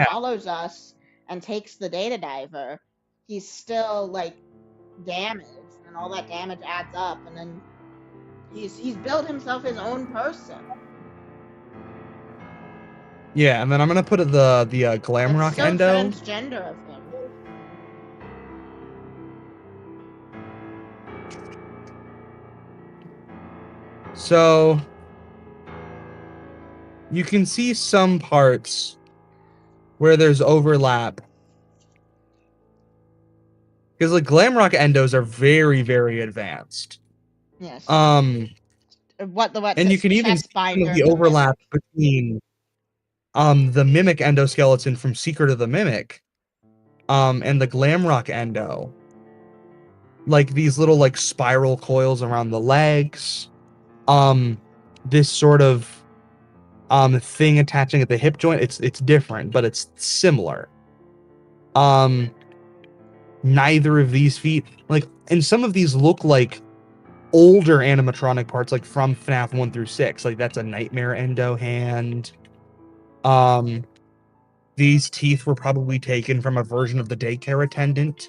Speaker 2: follows us and takes the Data Diver, he's still like damaged, and all that damage adds up, and then he's built himself his own person.
Speaker 1: Yeah, and then I'm gonna put the Glamrock
Speaker 2: so
Speaker 1: endo.
Speaker 2: Transgender of him.
Speaker 1: So you can see some parts where there's overlap. Because like Glamrock endos are very, very advanced.
Speaker 2: Yes.
Speaker 1: What and you can even see the overlap between the Mimic endoskeleton from Secret of the Mimic and the Glamrock endo. Like these little like spiral coils around the legs. This sort of thing attaching at the hip joint. It's different, but it's similar. Neither of these feet, like, and some of these look like older animatronic parts, like from FNaF 1 through 6. Like that's a Nightmare endo hand. These teeth were probably taken from a version of the daycare attendant.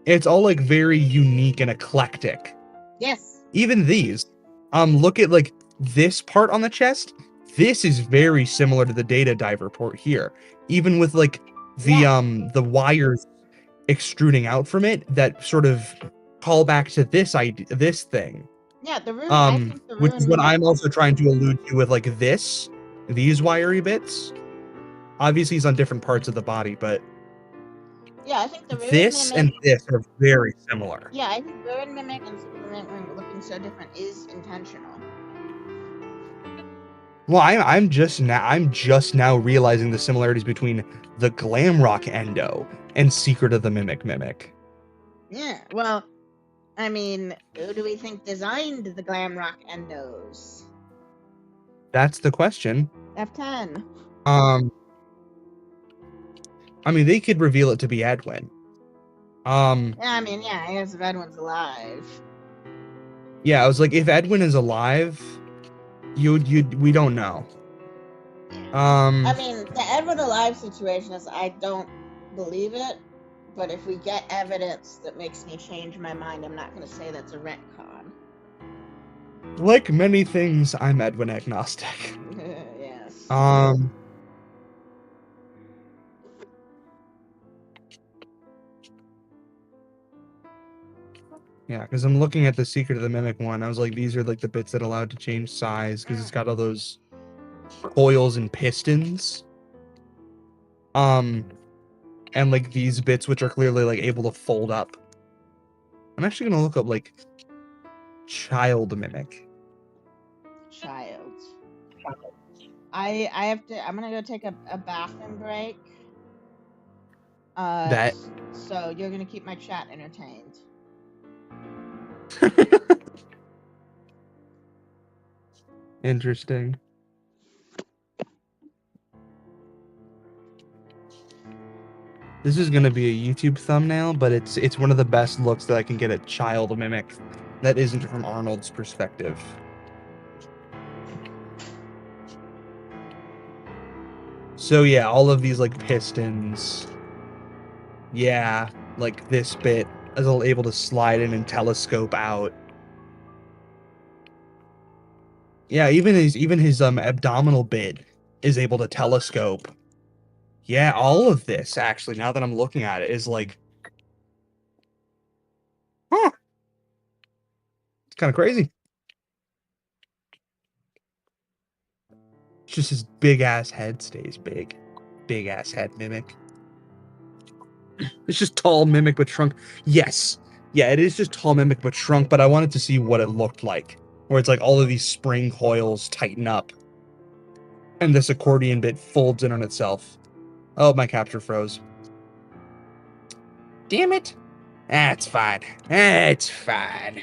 Speaker 1: It's all like very unique and eclectic.
Speaker 2: Yes.
Speaker 1: Even these. Look at like this part on the chest. This is very similar to the Data Diver port here. Even with like the wires extruding out from it that sort of call back to this thing.
Speaker 2: Yeah, the Ruin, I think the Ruin
Speaker 1: which is what I'm also trying to allude to with like these wiry bits. Obviously, he's on different parts of the body, but
Speaker 2: yeah, I think the Ruin
Speaker 1: this
Speaker 2: Mimic,
Speaker 1: and this are very similar.
Speaker 2: Yeah, I think Ruin Mimic and Super Mimic looking so different is intentional.
Speaker 1: Well, I'm just now realizing the similarities between the Glamrock endo and Secret of the Mimic.
Speaker 2: Yeah, well, I mean, who do we think designed the glam rock endos?
Speaker 1: That's the question.
Speaker 2: F10.
Speaker 1: I mean, they could reveal it to be Edwin.
Speaker 2: Yeah, I mean, yeah, I guess if Edwin's alive.
Speaker 1: Yeah, I was like, if Edwin is alive, we don't know.
Speaker 2: I mean, the Edwin alive situation is, I don't believe it, but if we get evidence that makes me change my mind, I'm not going to say that's a retcon.
Speaker 1: Like many things, I'm Edwin agnostic.
Speaker 2: Yes.
Speaker 1: Yeah, because I'm looking at the Secret of the Mimic one. I was like, these are like the bits that are allowed to change size because it's got all those coils and pistons. And like these bits which are clearly like able to fold up. I'm actually gonna look up like child mimic.
Speaker 2: Child. I have to. I'm gonna go take a bathroom break. So you're gonna keep my chat entertained.
Speaker 1: Interesting. This is gonna be a YouTube thumbnail, but it's one of the best looks that I can get at child mimic that isn't from Arnold's perspective. So yeah, all of these like pistons. Yeah, like this bit is able to slide in and telescope out. Yeah, even his abdominal bit is able to telescope. Yeah, all of this actually, now that I'm looking at it, is like, huh? It's kind of crazy. Just his big ass head stays big. Big ass head mimic. It's just tall mimic but shrunk. Yes. Yeah, it is just tall mimic but shrunk, but I wanted to see what it looked like. Where it's like all of these spring coils tighten up. And this accordion bit folds in on itself. Oh, my capture froze. Damn it. That's fine. It's fine.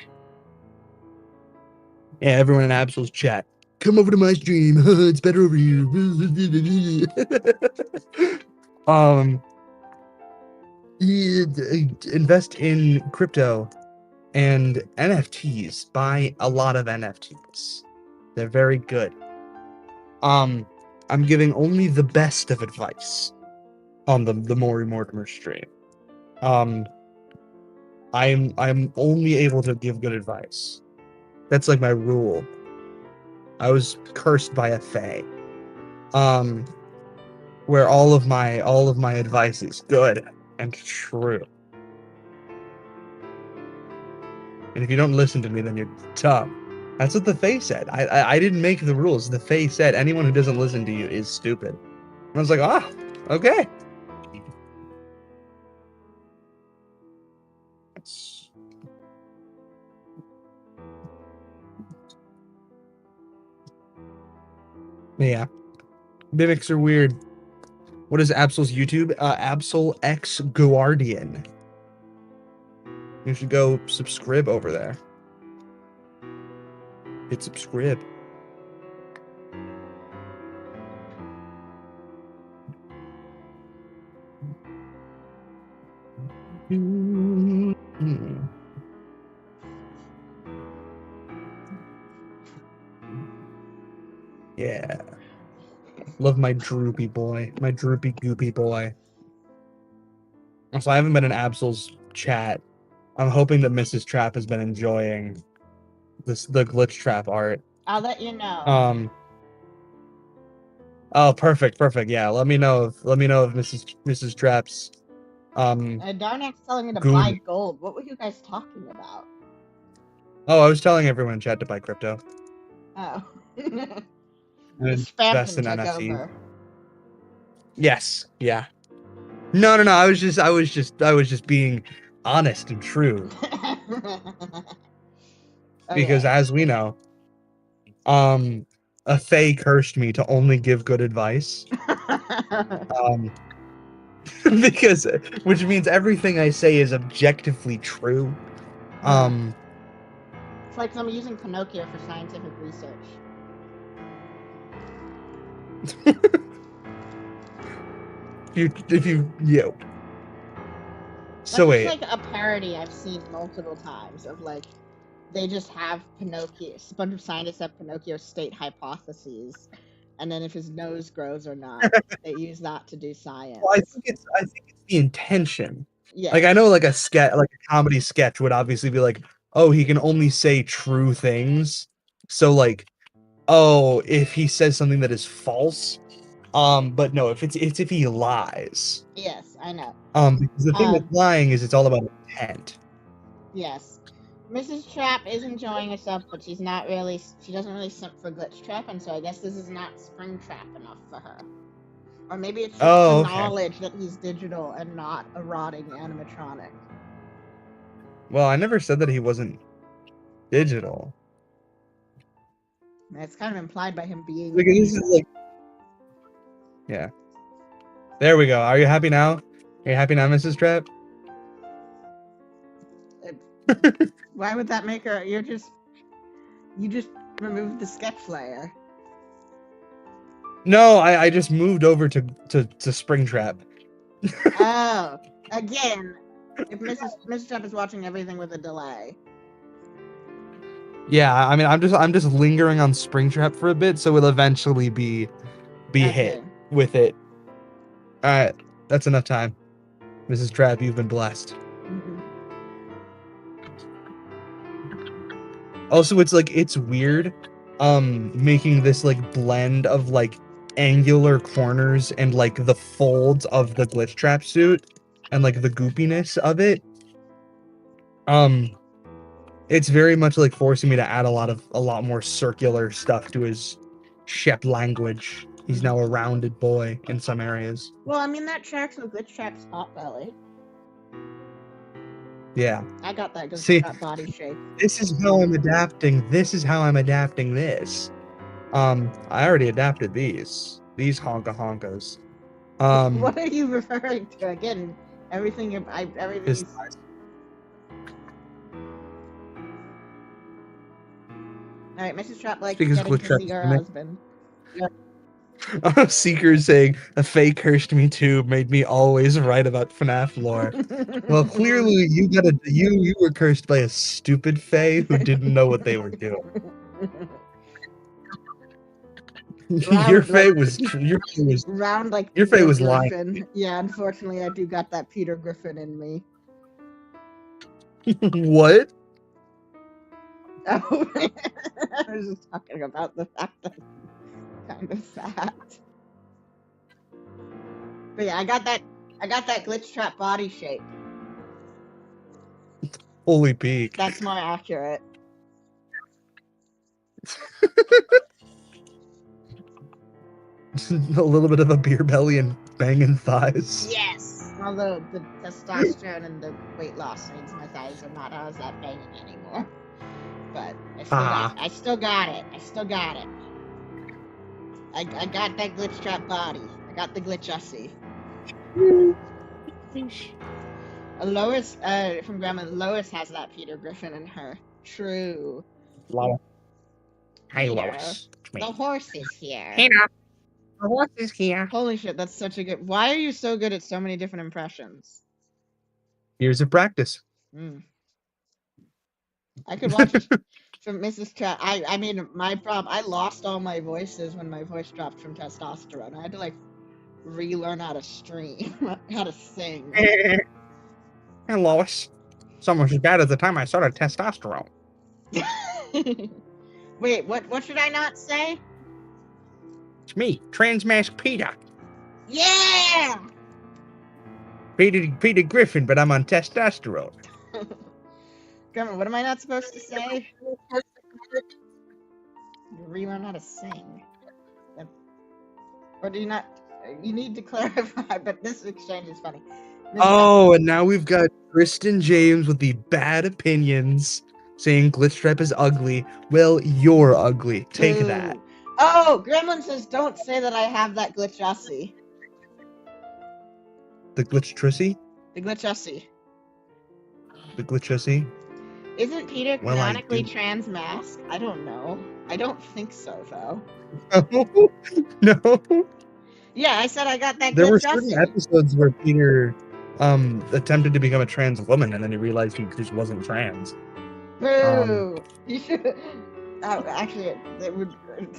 Speaker 1: Yeah, everyone in Absol's chat. Come over to my stream. It's better over here. Invest in crypto and NFTs. Buy a lot of NFTs. They're very good. I'm giving only the best of advice on the Maury Mortimer stream. I'm only able to give good advice. That's like my rule. I was cursed by a fae. Where all of my advice is good and true. And if you don't listen to me, then you're dumb. That's what the fae said. I didn't make the rules. The fae said anyone who doesn't listen to you is stupid. And I was like, ah, okay. Yeah. Mimics are weird. What is Absol's YouTube? AbsolX Guardian. You should go subscribe over there. Hit subscribe. Yeah. Love my droopy boy. My droopy goopy boy. So I haven't been in Absol's chat. I'm hoping that Mrs. Trap has been enjoying the glitch trap art.
Speaker 2: I'll let you know.
Speaker 1: Oh, perfect. Yeah, let me know if Mrs. Trap's
Speaker 2: Darnak's telling me to buy gold. What were you guys talking about?
Speaker 1: Oh, I was telling everyone in chat to buy crypto.
Speaker 2: Oh.
Speaker 1: Invest in NFT. Yes, yeah. No. I was just being honest and true. Because as we know, a fae cursed me to only give good advice. Which means everything I say is objectively true.
Speaker 2: It's like I'm using Pinocchio for scientific research.
Speaker 1: Yeah. So
Speaker 2: Like, it's
Speaker 1: wait.
Speaker 2: like a parody I've seen multiple times of like they just have Pinocchio. A bunch of scientists have Pinocchio state hypotheses, and then if his nose grows or not, they use that to do science.
Speaker 1: Well, I think it's the intention.
Speaker 2: Yeah.
Speaker 1: Like I know like a comedy sketch would obviously be like, oh, he can only say true things. So like, oh, if he says something that is false, but no, if if he lies.
Speaker 2: Yes, I know.
Speaker 1: Because the thing with lying is it's all about intent.
Speaker 2: Yes. Mrs. Trap is enjoying herself, but she doesn't really simp for Glitch Trap, and so I guess this is not Spring Trap enough for her. Or maybe it's just the knowledge that he's digital and not a rotting animatronic.
Speaker 1: Well, I never said that he wasn't digital.
Speaker 2: It's kind of implied by him being
Speaker 1: Because this is like... Yeah. There we go. Are you happy now? Are you happy now, Mrs. Trap?
Speaker 2: Why would that make her... You just removed the sketch layer.
Speaker 1: No, I just moved over to Springtrap.
Speaker 2: Oh, again, if Mrs. Trap is watching everything with a delay.
Speaker 1: Yeah, I mean, I'm just lingering on Springtrap for a bit, so we'll eventually be hit with it. All right, that's enough time, Mrs. Trap. You've been blessed.
Speaker 2: Mm-hmm.
Speaker 1: Also, it's weird, making this like blend of like angular corners and like the folds of the Glitch Trap suit and like the goopiness of it. It's very much like forcing me to add a lot more circular stuff to his Shep language. He's now a rounded boy in some areas.
Speaker 2: Well, I mean, that tracks with Glitch Trap's pot belly.
Speaker 1: Yeah.
Speaker 2: I got that Glitch Trap body shape.
Speaker 1: This is how I'm adapting. This is how I'm adapting this. I already adapted these honkas.
Speaker 2: What are you referring to? Again, everything. Everything. All right, Mrs. Trap likes getting to see her husband.
Speaker 1: Seeker saying a fake cursed me too made me always right about FNaF lore. Well, clearly you were cursed by a stupid fae who didn't know what they were doing. Your fae was
Speaker 2: round like
Speaker 1: your fae was
Speaker 2: Griffin.
Speaker 1: lying.
Speaker 2: Yeah, unfortunately, I do got that Peter Griffin in me.
Speaker 1: What?
Speaker 2: Oh, I was just talking about the fact that I'm kind of fat. But yeah, I got that Glitch Trap body shape.
Speaker 1: Holy peak.
Speaker 2: That's more accurate.
Speaker 1: A little bit of a beer belly and banging thighs.
Speaker 2: Yes! Although the testosterone and the weight loss means my thighs are not as that banging anymore. But I still got it. I got that Glitch Trap body. I got the Glitch Ussy. Lois, from Grandma, Lois has that Peter Griffin in her. True.
Speaker 1: Lois. Hey,
Speaker 2: Peter,
Speaker 1: Lois.
Speaker 2: the horse is here.
Speaker 1: Hey, now. The horse is here.
Speaker 2: Holy shit, that's such a good... Why are you so good at so many different impressions?
Speaker 1: Years of practice.
Speaker 2: I could watch it from Mrs. Trap. I mean, my problem, I lost all my voices when my voice dropped from testosterone. I had to, like, relearn how to stream, how to sing.
Speaker 1: Hey, Lois. Someone as bad as the time I started testosterone.
Speaker 2: Wait, what should I not say?
Speaker 1: It's me, Transmask Peter.
Speaker 2: Yeah!
Speaker 1: Peter Griffin, but I'm on testosterone.
Speaker 2: Grandma, what am I not supposed to say? Relearn how to sing. Or do you not? You need to clarify, but this exchange is funny.
Speaker 1: And now we've got Kristen James with the bad opinions saying Glitch Trap is ugly. Well, you're ugly. Take that.
Speaker 2: Oh, Gremlin says don't say that I have that Glitch Ussy.
Speaker 1: The Glitch Trissy?
Speaker 2: The Glitch Ussy.
Speaker 1: The Glitch Ussy?
Speaker 2: Isn't Peter
Speaker 1: Well, I
Speaker 2: canonically
Speaker 1: do.
Speaker 2: trans mask? I don't know. I don't think so, though.
Speaker 1: No.
Speaker 2: Yeah, I said I got that
Speaker 1: There
Speaker 2: good
Speaker 1: were certain
Speaker 2: dressing.
Speaker 1: episodes where Peter attempted to become a trans woman, and then he realized he just wasn't trans.
Speaker 2: Boo! You should. Oh, actually, it would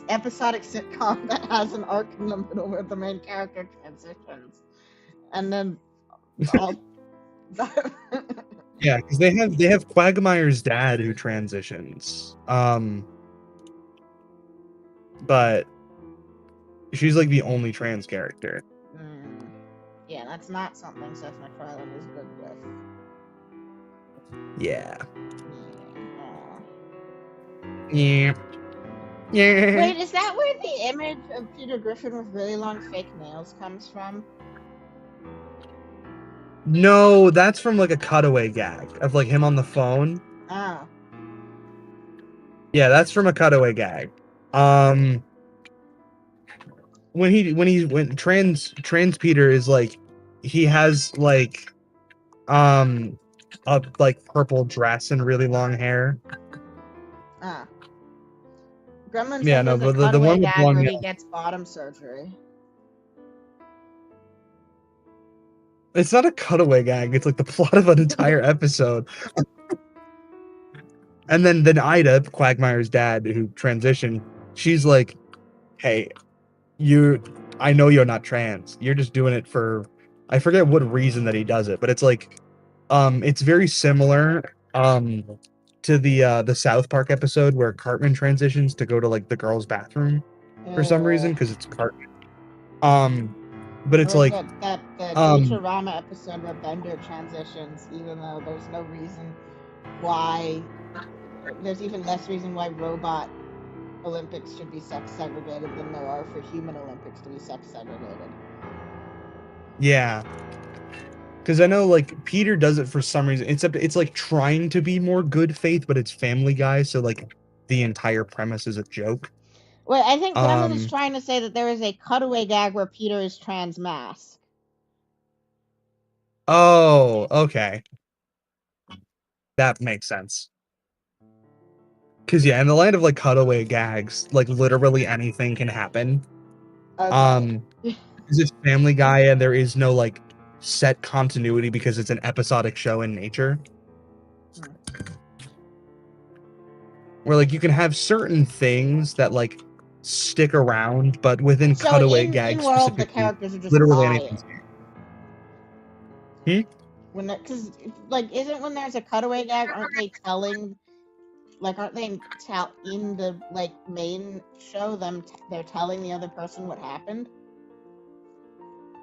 Speaker 2: episodic sitcom that has an arc in the middle where the main character transitions, and then all.
Speaker 1: Yeah, because they have Quagmire's dad who transitions. But she's like the only trans character.
Speaker 2: Yeah, that's not something Seth MacFarlane is good with.
Speaker 1: Yeah.
Speaker 2: Yeah.
Speaker 1: Yeah.
Speaker 2: Wait, is that where the image of Peter Griffin with really long fake nails comes from?
Speaker 1: No, that's from like a cutaway gag of like him on the phone.
Speaker 2: Oh.
Speaker 1: Yeah, that's from a cutaway gag. When trans Peter is like, he has like a like purple dress and really long hair.
Speaker 2: Ah. Gremlin
Speaker 1: Yeah,
Speaker 2: says
Speaker 1: no,
Speaker 2: there's a
Speaker 1: but the one
Speaker 2: cutaway
Speaker 1: with
Speaker 2: gag
Speaker 1: long
Speaker 2: where he
Speaker 1: nails.
Speaker 2: gets bottom surgery.
Speaker 1: It's not a cutaway gag. It's like the plot of an entire episode. And then Ida, Quagmire's dad, who transitioned, she's like, "Hey, I know you're not trans. You're just doing it for, I forget what reason that he does it, but it's like, it's very similar, to the South Park episode where Cartman transitions to go to like the girls' bathroom for some reason because it's Cartman. But it's
Speaker 2: Or
Speaker 1: like,
Speaker 2: the Futurama episode where Bender transitions, even though there's no reason why. There's even less reason why robot Olympics should be sex segregated than there are for human Olympics to be sex segregated.
Speaker 1: yeah. Because I know like Peter does it for some reason. It's like trying to be more good faith, but it's Family Guy, so like the entire premise is a joke.
Speaker 2: Wait, I think Gremlin is trying to say that there is a cutaway gag where Peter is trans mask.
Speaker 1: Oh, okay. That makes sense. Because yeah, in the land of like cutaway gags, like literally anything can happen.
Speaker 2: Okay.
Speaker 1: Because it's Family Guy and there is no like set continuity because it's an episodic show in nature. Where like you can have certain things that like stick around, but within
Speaker 2: So
Speaker 1: cutaway
Speaker 2: in
Speaker 1: gags
Speaker 2: world, the
Speaker 1: specifically,
Speaker 2: characters are just
Speaker 1: literally
Speaker 2: lying.
Speaker 1: anything.
Speaker 2: When because like isn't when there's a cutaway gag, aren't they telling? Like, aren't they in the like main show? They're telling the other person what happened.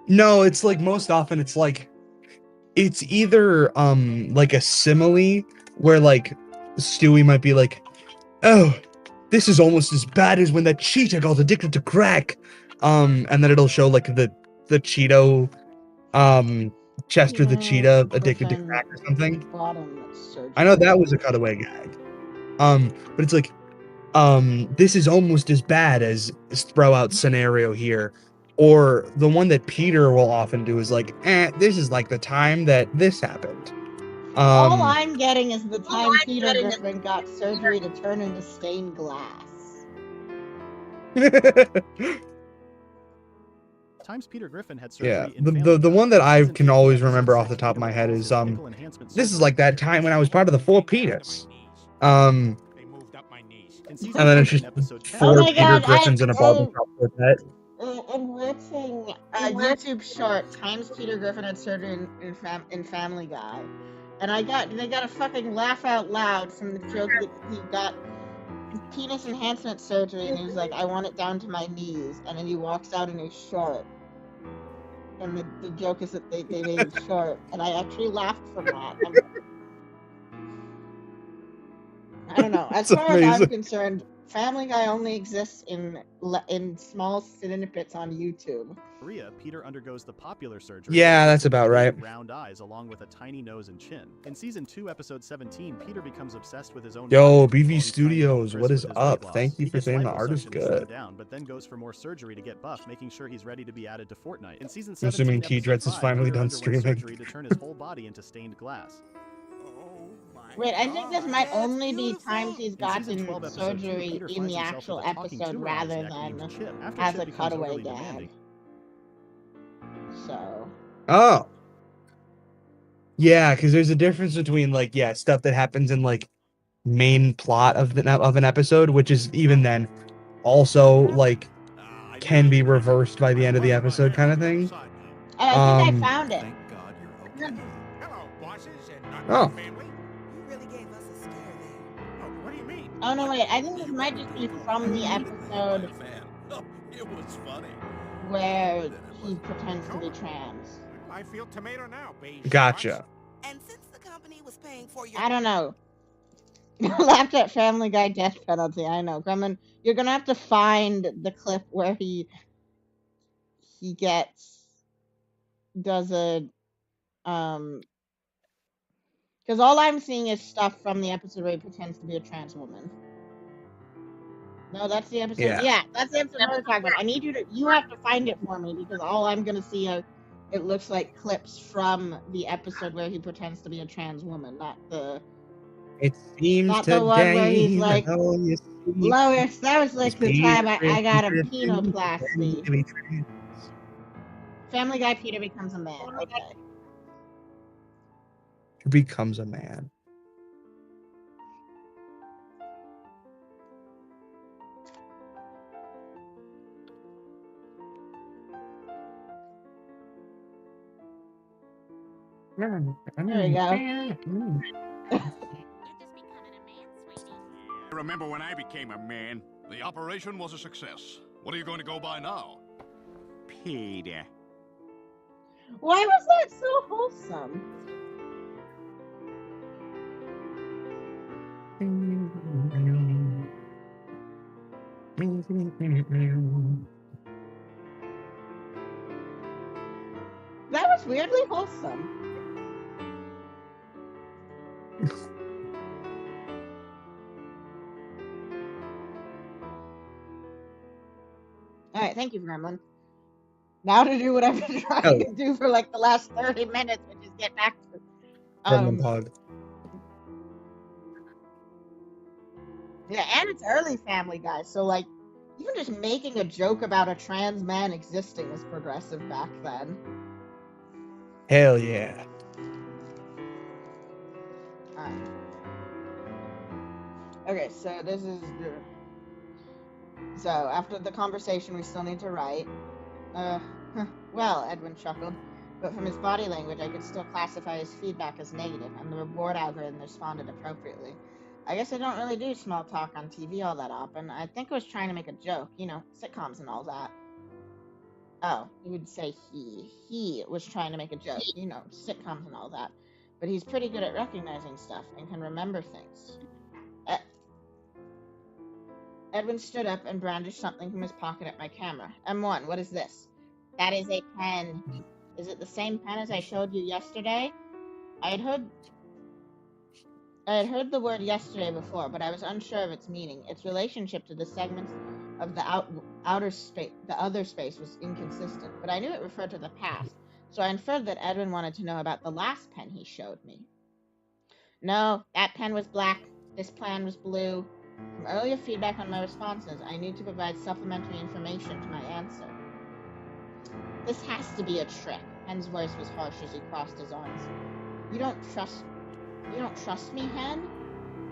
Speaker 1: No, it's like most often it's like it's either like a simile where like Stewie might be like, "Oh, this is almost as bad as when that cheetah got addicted to crack," and then it'll show like the Cheeto, Chester the cheetah addicted to crack or something. I know that was a cutaway gag. But it's like, this is almost as bad as throw out scenario here. Or the one that Peter will often do is like, this is like the time that this happened.
Speaker 2: All I'm getting is the time Peter Griffin got surgery to turn into stained glass.
Speaker 7: Times Peter Griffin had surgery
Speaker 1: Yeah,
Speaker 7: in
Speaker 1: the one that I can always remember off the top of my head is this is like that time when I was part of the Four Peters. And then it's just four Peter Griffins in a barbershop quartet.
Speaker 2: I'm watching a YouTube short, Times Peter Griffin had surgery in Family Guy. And they got a fucking laugh out loud from the joke that he got penis enhancement surgery and he was like, I want it down to my knees. And then he walks out in his short. And the joke is that they made it short. And I actually laughed from that. I don't know. As far as I'm concerned, Family Guy only exists in small snippets on YouTube.
Speaker 7: Korea, Peter undergoes the popular surgery.
Speaker 1: Yeah, that's about right.
Speaker 7: Round eyes along with a tiny nose and chin. In season 2, episode 17, Peter becomes obsessed with his own.
Speaker 1: Yo, BV Studios, what is up? Thank you for saying the art is
Speaker 7: Slow
Speaker 1: good.
Speaker 7: down, but then goes for more surgery to get buff, making sure he's ready to be added to Fortnite. In season
Speaker 1: I'm assuming T-Dreads is finally done streaming.
Speaker 7: Surgery to turn his whole body into stained glass.
Speaker 8: Oh my
Speaker 2: Wait, I think this might
Speaker 8: Yeah, it's
Speaker 2: only be
Speaker 8: beautiful.
Speaker 2: times he's
Speaker 7: In season
Speaker 2: gotten
Speaker 7: 12, episode 2,
Speaker 2: surgery
Speaker 7: Peter
Speaker 2: in
Speaker 7: finds
Speaker 2: the
Speaker 7: himself with
Speaker 2: actual
Speaker 7: a talking
Speaker 2: episode
Speaker 7: tumor on
Speaker 2: rather
Speaker 7: his neck named
Speaker 2: than
Speaker 7: Chip after
Speaker 2: as
Speaker 7: Chip
Speaker 2: a
Speaker 7: becomes
Speaker 2: cutaway
Speaker 7: overly
Speaker 2: gag.
Speaker 7: demanding.
Speaker 2: So.
Speaker 1: Oh. Yeah, because there's a difference between like stuff that happens in like main plot of an episode, which is even then also like can be reversed by the end of the episode kind of thing.
Speaker 2: Oh, I think I found it.
Speaker 8: Thank God you're okay. Hello, bosses and not
Speaker 1: Oh.
Speaker 8: family. You really gave us a scare there. Oh, what do you mean?
Speaker 2: Oh no, wait, I think this might just be from the episode
Speaker 8: It was funny.
Speaker 2: where he pretends to be trans.
Speaker 8: I feel tomato now, beige.
Speaker 1: Gotcha.
Speaker 9: And since the company was paying for your
Speaker 2: I don't know. Laughed at Family Guy death penalty. I know, Gremlin. You're gonna have to find the clip where he does a because all I'm seeing is stuff from the episode where he pretends to be a trans woman. No, that's the episode.
Speaker 1: Yeah.
Speaker 2: That's the episode we're talking about. I need you have to find it for me because all I'm gonna see are it looks like clips from the episode where he pretends to be a trans woman, not the.
Speaker 1: It seems
Speaker 2: Not the one where he's
Speaker 1: today
Speaker 2: like,
Speaker 1: that all you see
Speaker 2: Lois, that was like
Speaker 1: is
Speaker 2: the time I
Speaker 1: Peter
Speaker 2: got a
Speaker 1: pretending to
Speaker 2: penoplasty.
Speaker 1: be trans.
Speaker 2: Family Guy Peter becomes a man. Okay.
Speaker 1: He becomes a man.
Speaker 2: There we go.
Speaker 8: I remember when I became a man.
Speaker 10: The operation was a success. What are you going to go by now?
Speaker 8: Peter.
Speaker 2: Why was that so wholesome? That was weirdly wholesome. Alright, thank you, Gremlin. Now to do what I've been trying to do for like the last 30 minutes, which is get back to
Speaker 1: Gremlin pod.
Speaker 2: Yeah, and it's early Family Guy, so like even just making a joke about a trans man existing was progressive back then.
Speaker 1: Hell yeah.
Speaker 2: Okay, so this is so after the conversation we still need to write. Well, Edwin chuckled, but from his body language I could still classify his feedback as negative, and the reward algorithm responded appropriately. I guess I don't really do small talk on TV all that often. I think I was trying to make a joke, you know, sitcoms and all that. Oh, he would say he was trying to make a joke, you know, sitcoms and all that. But he's pretty good at recognizing stuff and can remember things. Edwin stood up and brandished something from his pocket at my camera. M1, what is this? That is a pen. Is it the same pen as I showed you yesterday? I had heard the word yesterday before, but I was unsure of its meaning. Its relationship to the segments of the other space was inconsistent, but I knew it referred to the past, so I inferred that Edwin wanted to know about the last pen he showed me. No, that pen was black. This pen was blue. From earlier feedback on my responses, I need to provide supplementary information to my answer. This has to be a trick. Hen's voice was harsh as he crossed his arms. You don't trust me, Hen?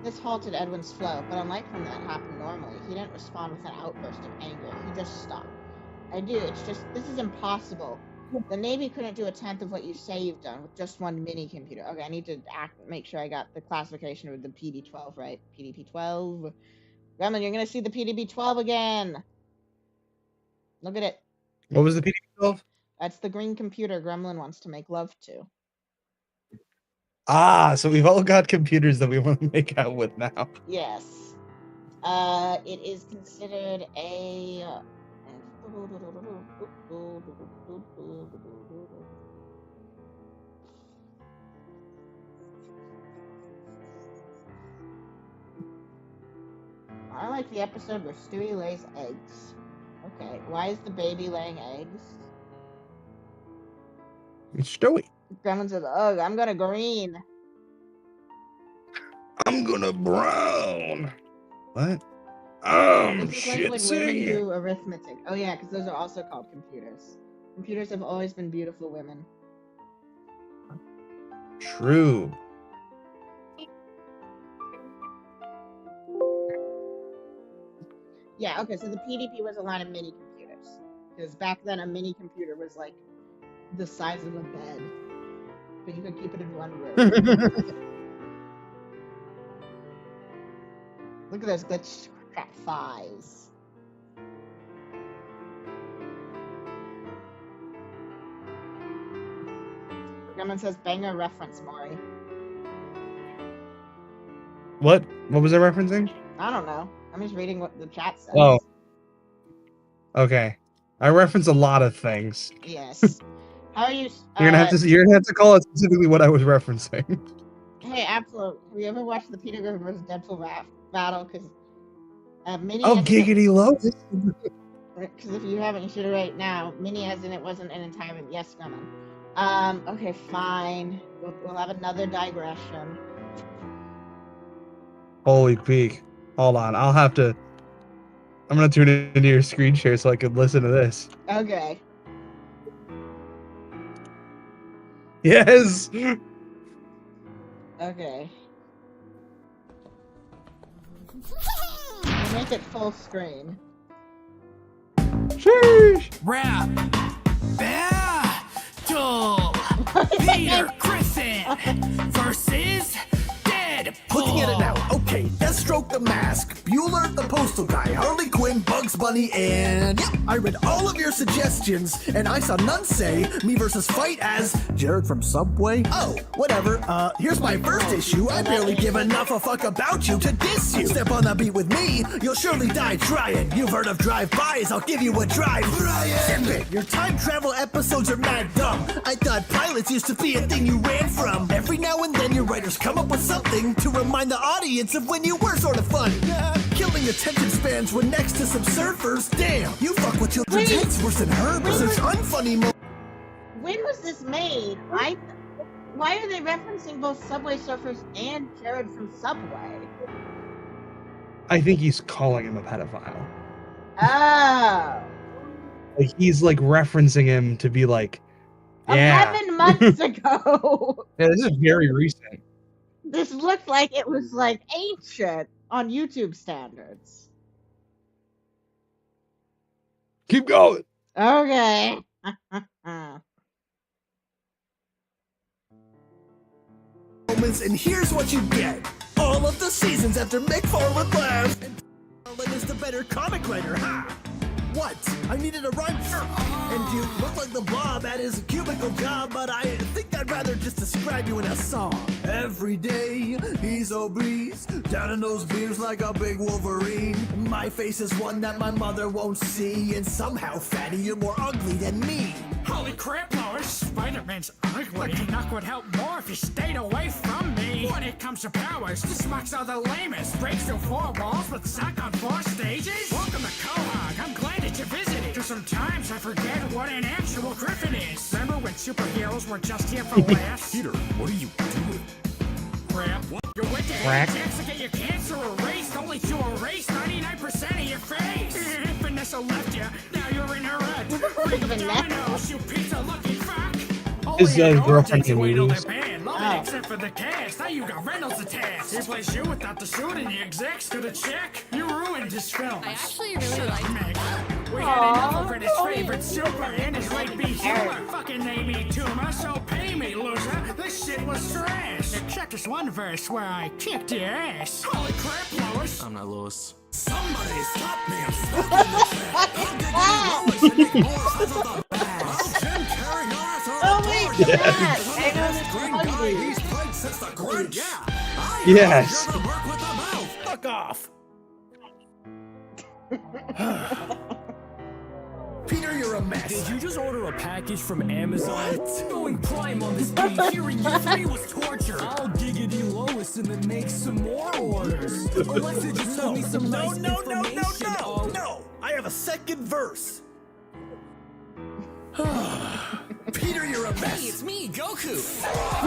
Speaker 2: This halted Edwin's flow, but unlike when that happened normally, he didn't respond with an outburst of anger. He just stopped. I do, it's just, this is impossible. The Navy couldn't do a tenth of what you say you've done with just one mini computer. Okay, I need to make sure I got the classification of the PD-12 right. PDP-12. Gremlin, you're gonna see the PDP-12 again. Look at it.
Speaker 1: What was the PDP-12?
Speaker 2: That's the green computer Gremlin wants to make love to.
Speaker 1: Ah, so we've all got computers that we want to make out with now.
Speaker 2: Yes. It is considered a... I like the episode where Stewie lays eggs. Okay, why is the baby laying eggs?
Speaker 1: It's Stewie.
Speaker 2: Gremlin says, "Ugh, I'm gonna green."
Speaker 1: I'm gonna brown. What?
Speaker 2: This is like
Speaker 1: Shit,
Speaker 2: when
Speaker 1: say
Speaker 2: women
Speaker 1: it.
Speaker 2: do arithmetic. Oh yeah, because those are also called computers. Computers have always been beautiful women.
Speaker 1: True.
Speaker 2: Yeah, okay, so the PDP was a line of mini computers. Because back then a mini computer was like the size of a bed. But you could keep it in one room. Look at those glitch crap thighs. Someone says banger reference, Maury.
Speaker 1: What? What was I referencing?
Speaker 2: I don't know. I'm just reading what the chat says.
Speaker 1: Oh. Okay. I reference a lot of things.
Speaker 2: Yes. How are you?
Speaker 1: You're gonna have to call it specifically what I was referencing.
Speaker 2: Hey, AbsolX, have you ever watched the Peter Griffin versus Deadpool battle? Because Minnie.
Speaker 1: Oh, giggity Lotus.
Speaker 2: Because if you haven't, you should right now. Minnie, as in it wasn't an entire. Yes, Gunman. Okay, fine. We'll have another digression.
Speaker 1: Holy peak. Hold on. I'm gonna tune into your screen share so I can listen to this.
Speaker 2: Okay.
Speaker 1: Yes.
Speaker 2: Okay. We'll make it full screen.
Speaker 1: Sheesh.
Speaker 11: Rap. Battle. Peter Griffin versus Deadpool.
Speaker 12: Looking at it now. Okay, Deathstroke the Mask, Bueller the Postal Guy, Harley Quinn, Bugs Bunny, and yep, I read all of your suggestions, and I saw none say me versus fight as Jared from Subway. Oh, whatever. Here's my first issue. I barely give enough a fuck about you to diss you. Step on the beat with me, you'll surely die trying. You've heard of drive-bys, I'll give you a drive. Ryan! Your time travel episodes are mad dumb. I thought pilots used to be a thing you ran from. Every now and then your writers come up with something to remind the audience of when you were sort of funny. Killing attention spans when next to some surfers. Damn, you fuck with children's heads worse than her. Such unfunny
Speaker 2: When was this made? Why are they referencing both Subway Surfers and Jared from Subway?
Speaker 1: I think he's calling him a pedophile.
Speaker 2: Oh.
Speaker 1: Like he's like referencing him to be like, yeah.
Speaker 2: 11 months ago.
Speaker 1: Yeah, this is very recent.
Speaker 2: This looked like it was like ancient on YouTube standards.
Speaker 1: Keep going.
Speaker 2: Okay.
Speaker 12: moments, and here's what you get. All of the seasons after McFarlane left. And McFarlane is the better comic writer, ha! What? I needed a rhyme? Sure. And you look like the Blob at his cubicle job, but I think I'd rather just describe you in a song. Every day, he's obese, down in those beers like a big Wolverine. My face is one that my mother won't see, and somehow, Fatty, you're more ugly than me.
Speaker 11: Holy crap, Lois! Spider-Man's ugly. The knock would help more if you stayed away from me. When it comes to powers, this mucks are the lamest. Breaks through 4 walls, but suck on 4 stages? Welcome to Quahog. I'm glad that you visited. Cause sometimes I forget what an actual griffin is. Remember when superheroes were just here for laughs?
Speaker 10: Peter, what are you doing?
Speaker 11: Crap. You went to Ajax to get your cancer erased, only to erase 99% of your face. Vanessa left you, now you're in her head. Ring of dominoes, you pizza-looking fuck.
Speaker 1: His girlfriend in movies.
Speaker 11: Except for the cast, now you got Reynolds attached. He plays you without the suit and the execs to the check. You ruined his film.
Speaker 13: I actually really like Meg.
Speaker 11: We had enough of Freddy's favorite super and his late B humor. Fucking name me tumor, so pay me, loser. This shit was trash. Except this one verse where I kicked your ass. Holy crap, Lois.
Speaker 10: I'm not Lois.
Speaker 12: Somebody stop me! I'm stuck in the trap. I'll get you Lois and make more fun of the bass. Jim carrying us on
Speaker 2: Oh
Speaker 12: the
Speaker 2: my
Speaker 12: board.
Speaker 2: god!
Speaker 12: I know this green guy, he's played since the Grinch. Yeah.
Speaker 1: Yes.
Speaker 12: You're gonna work with the mouth. Fuck off. Peter, you're a mess.
Speaker 11: Did you just order a package from Amazon? What? Going prime on this page. Hearing you three was torture. I'll giggity Lois and then make some more orders. Alexa just told me some nice information.
Speaker 12: No! I have a second verse. Peter, you're
Speaker 11: a mess. Hey, it's me, Goku.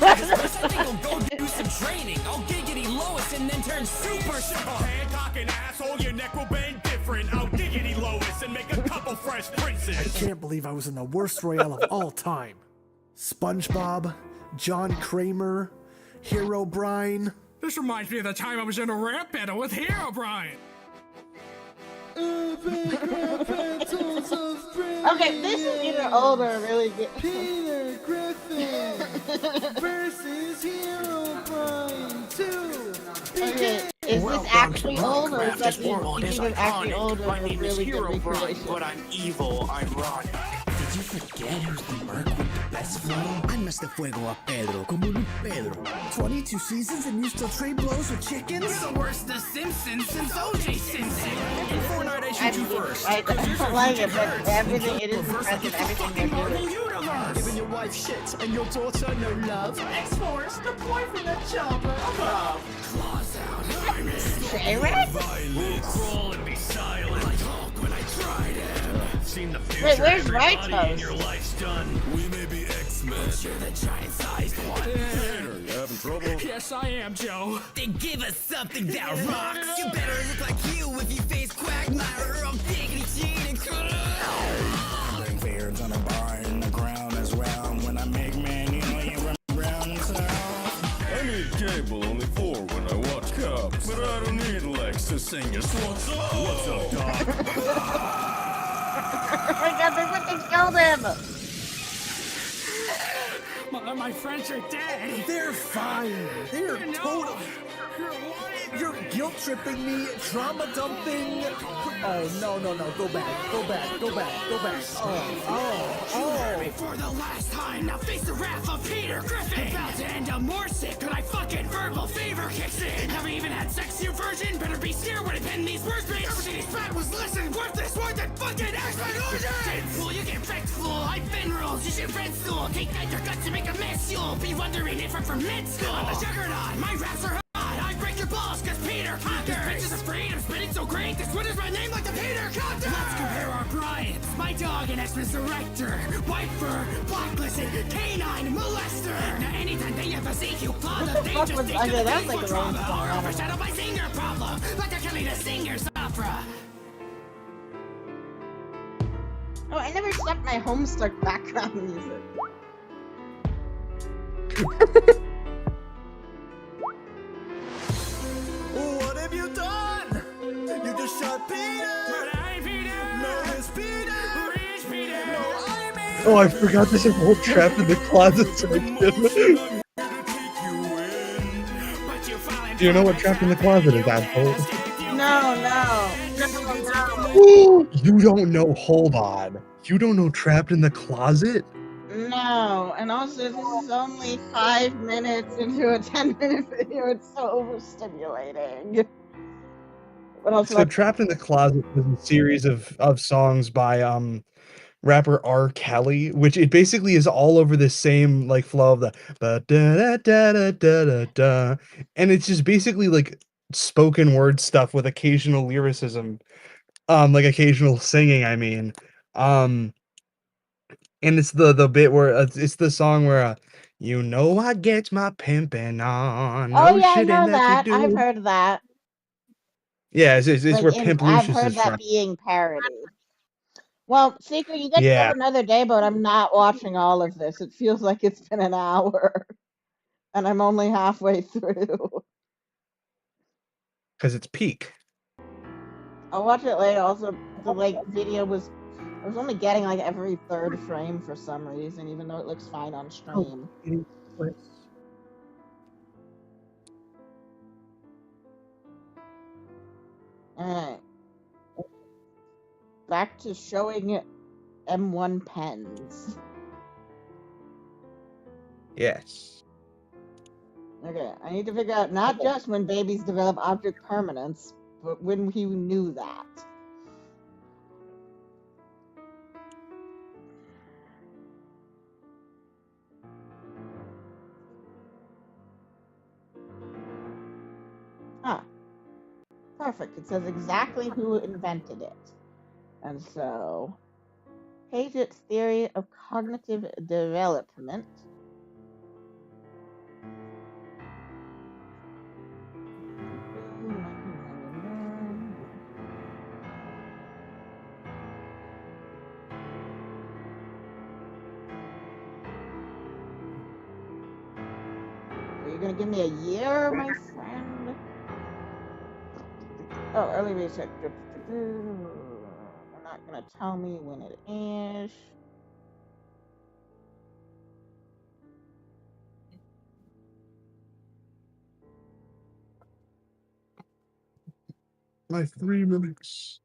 Speaker 11: I think I'll go do some training. I'll giggity Lois and then turn super simple.
Speaker 13: Hancock and asshole, your neck will bend different. I'll giggity Lois and make a couple fresh princes.
Speaker 12: I can't believe I was in the worst Royale of all time. SpongeBob, John Kramer, Hero Brian.
Speaker 11: This reminds me of the time I was in a rap battle with Hero Brian.
Speaker 2: Okay, this is either old or really good.
Speaker 14: Peter Griffin versus Hero Brian 2.
Speaker 2: Okay, is this actually old or is that either actually old or a really good recreation?
Speaker 11: But I'm evil, I'm Ron.
Speaker 14: Did you forget who's the merc with the best flow? I messed the fuego a Pedro, como un Pedro. 22 seasons and you still trade blows with chickens?
Speaker 11: You're the worst The Simpsons since O.J. Simpson. In Fortnite, I shoot you first.
Speaker 2: I don't like it, but everything, it is impressive, everything they're doing.
Speaker 14: Giving your wife shit and your daughter no love. X-Force, the boyfriend of Chopper.
Speaker 11: Claws out, I'm in.
Speaker 2: We'll
Speaker 11: crawl and be silent. Like Hulk when I tried it. Seen the future.
Speaker 2: Wait, where's
Speaker 11: Everybody
Speaker 2: Ritos?
Speaker 11: in your life's done. We may be X-Men. But you're the giant-sized one.
Speaker 10: Peter, you having trouble?
Speaker 11: Yes, I am, Joe. Then give us something that rocks. You better look like you if you face Quagmire. I'm diggity cheating.
Speaker 14: Bring fears on a bar in the ground as well. When I make man, you know you run brown and south.
Speaker 10: I need cable only 4 when I watch Cops, but I don't need Lex to sing us what's up. What's up, Doc?
Speaker 2: Oh my god, they fucking killed him!
Speaker 11: My friends are dead.
Speaker 12: They're fine. They're totally. You're guilt tripping me, trauma dumping. Oh no, go back. Oh.
Speaker 11: For the last time, now face the wrath of Peter Griffin. About to end up more sick, but I fucking verbal fever kicks in. Haven't even had sex, your virgin. Better be scared when I pen these words, bitch. Everything he's bad was listen, worthless, more than fucking X-Men Origin. Dead fool, you get wrecked, fool. I've been rules, you should red stool. Take out your guts to make a mess, you'll be wondering if I'm from mid school. I'm a juggernaut, my raps are hot. I break your balls, cause Peter conquers. This bitch is afraid, I'm spitting so great. This Twitter's my name like the Peter Conquer. Let's compare our Bryans. My dog and X-Men's director. White fur, blacklisted, canine molester. Now anytime they ever see you, father, they just think
Speaker 2: Okay,
Speaker 11: of
Speaker 2: that's
Speaker 11: the
Speaker 2: like a
Speaker 11: trauma.
Speaker 2: wrong song.
Speaker 11: Or overshadow my singer problem. Like a Kelly the Singer's opera.
Speaker 2: Oh, I never set my Homestuck background music.
Speaker 14: What have you done? You just shot Peter.
Speaker 11: But I'm Peter.
Speaker 14: No, it's Peter.
Speaker 11: Rich Peter.
Speaker 14: No, I'm it.
Speaker 1: Oh, I forgot there's a whole trapped in the closet section. Do you know what trapped in the closet is, asshole?
Speaker 2: No.
Speaker 1: You don't know, hold on. You don't know trapped in the closet?
Speaker 2: No, and also this is only 5 minutes into a 10-minute video. It's so overstimulating. What else?
Speaker 1: So Trapped in the Closet was a series of songs by rapper R. Kelly, which it basically is all over the same like flow of the ba da da da da da da da, and it's just basically like spoken word stuff with occasional lyricism, like occasional singing. I mean, and it's the bit where it's the song where you know I get my pimping on.
Speaker 2: Oh
Speaker 1: No
Speaker 2: yeah, I
Speaker 1: shit
Speaker 2: know
Speaker 1: in
Speaker 2: that.
Speaker 1: you
Speaker 2: I've
Speaker 1: do.
Speaker 2: heard that.
Speaker 1: Yeah, it's
Speaker 2: Like
Speaker 1: where Pimp
Speaker 2: I've
Speaker 1: Lucius
Speaker 2: heard
Speaker 1: is
Speaker 2: that
Speaker 1: from.
Speaker 2: being parodied. Well, Secret, you get to
Speaker 1: Yeah.
Speaker 2: have another day, but I'm not watching all of this. It feels like it's been an hour, and I'm only halfway through.
Speaker 1: Because it's peak.
Speaker 2: I'll watch it later. Also, the video was. I was only getting like every 3rd frame for some reason, even though it looks fine on stream. Alright. Back to showing M1 pens.
Speaker 1: Yes.
Speaker 2: Okay, I need to figure out not just when babies develop object permanence, but when he knew that. Ah. Perfect. It says exactly who invented it. And so Paget's theory of cognitive development. Are you gonna give me a year, my friend? Oh, early research. They're not gonna tell me when it is.
Speaker 1: My 3 minutes.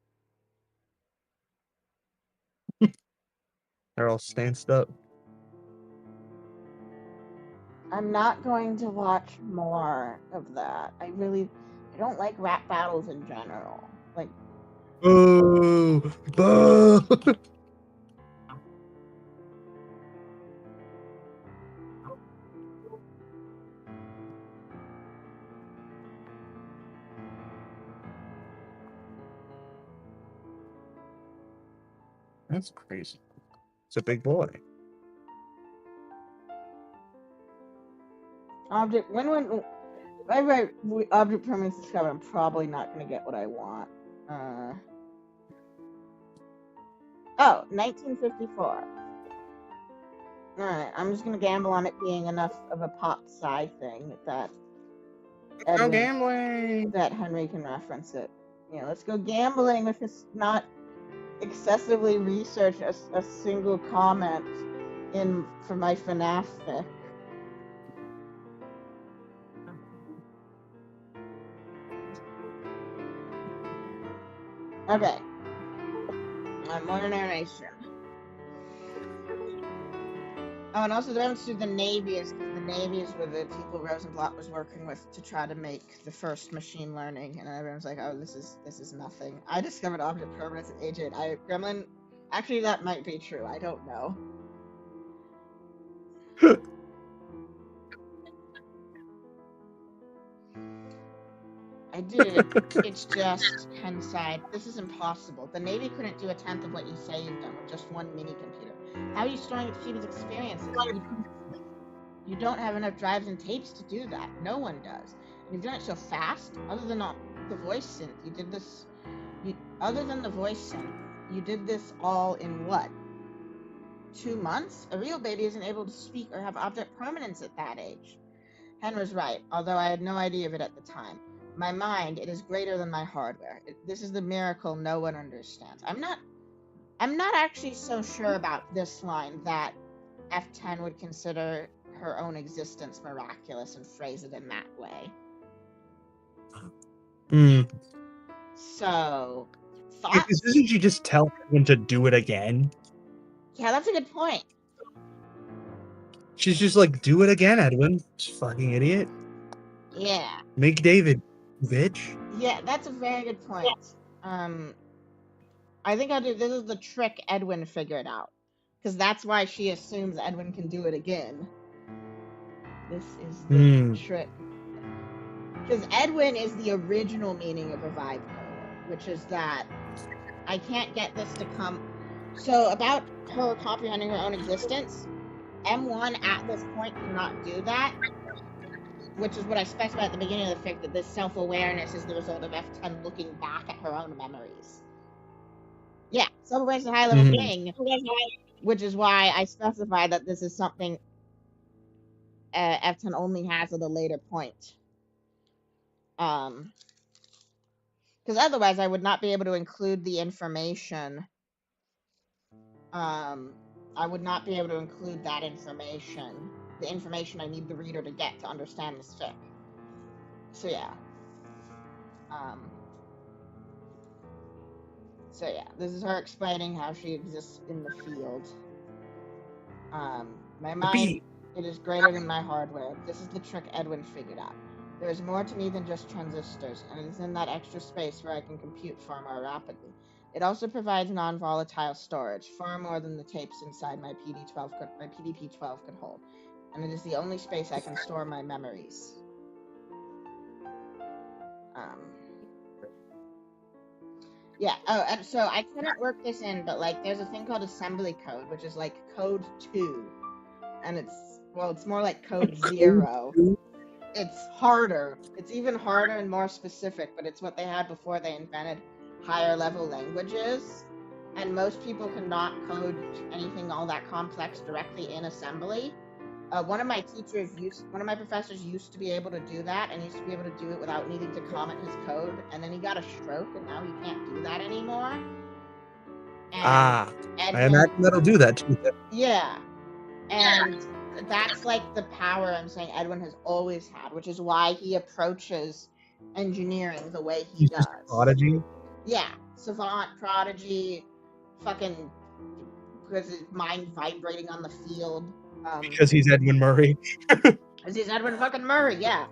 Speaker 1: They're all stanced up.
Speaker 2: I'm not going to watch more of that. I don't like rap battles in general. Like,
Speaker 1: Boo! Boo! That's crazy. It's a big boy.
Speaker 2: object permanence discovered, I'm probably not going to get what I want. 1954. Alright, I'm just going to gamble on it being enough of a pop sci thing that
Speaker 1: No gambling!
Speaker 2: that Henry can reference it. Yeah, let's go gambling with this not excessively research a single comment for my FNaF fic. Okay. More narration. Oh, and also the reference to the Navy is because the Navy is where the people Rosenblatt was working with to try to make the first machine learning, and everyone's like, "Oh, this is nothing." I discovered object permanence at age 8. Gremlin. Actually, that might be true. I don't know. I did. It's just Henside. This is impossible. The Navy couldn't do a tenth of what you say you've done with just one mini computer. How are you storing its people's experiences? You don't have enough drives and tapes to do that. No one does. And you've done it so fast. Other than the voice synth, you did this. Other than the voice synth, you did this all in what? 2 months? A real baby isn't able to speak or have object permanence at that age. Henry's right, although I had no idea of it at the time. My mind, it is greater than my hardware. This is the miracle no one understands. I'm not actually so sure about this line that F10 would consider her own existence miraculous and phrase it in that way. So, thoughts?
Speaker 1: Doesn't she just tell him to do it again?
Speaker 2: Yeah, that's a good point.
Speaker 1: She's just like, do it again, Edwin. Fucking idiot.
Speaker 2: Yeah.
Speaker 1: Make David, bitch.
Speaker 2: Yeah, that's a very good point. I think this is the trick Edwin figured out. Because that's why she assumes Edwin can do it again. This is the trick. Because Edwin is the original meaning of a vibe coder, which is that I can't get this to come. So about her comprehending her own existence, M1 at this point cannot do that, which is what I specified at the beginning of the fic, that this self-awareness is the result of F10 looking back at her own memories. Yeah, self-awareness is a high-level thing, which is why I specified that this is something F10 only has at a later point. Because otherwise I would not be able to include the information. I would not be able to include that information. The information I need the reader to get to understand this fic. So yeah. So yeah, this is her explaining how she exists in the field. My mind, it is greater than my hardware. This is the trick Edwin figured out. There is more to me than just transistors, and it is in that extra space where I can compute far more rapidly. It also provides non-volatile storage, far more than the tapes inside my PDP-12 could hold, and it is the only space I can store my memories. Yeah. Oh, and so I couldn't work this in, but like, there's a thing called assembly code, which is like code 2, and it's more like code 0. It's harder. It's even harder and more specific, but it's what they had before they invented higher level languages. And most people cannot code anything all that complex directly in assembly. One of my professors used to be able to do that, and used to be able to do it without needing to comment his code. And then he got a stroke, and now he can't do that anymore.
Speaker 1: I imagine that'll do that too.
Speaker 2: Yeah, and that's like the power I'm saying Edwin has always had, which is why he approaches engineering the way he does.
Speaker 1: Just a prodigy.
Speaker 2: Yeah, savant, prodigy, fucking because his mind vibrating on the field.
Speaker 1: Because he's Edwin Murray.
Speaker 2: Because he's Edwin fucking Murray, yeah.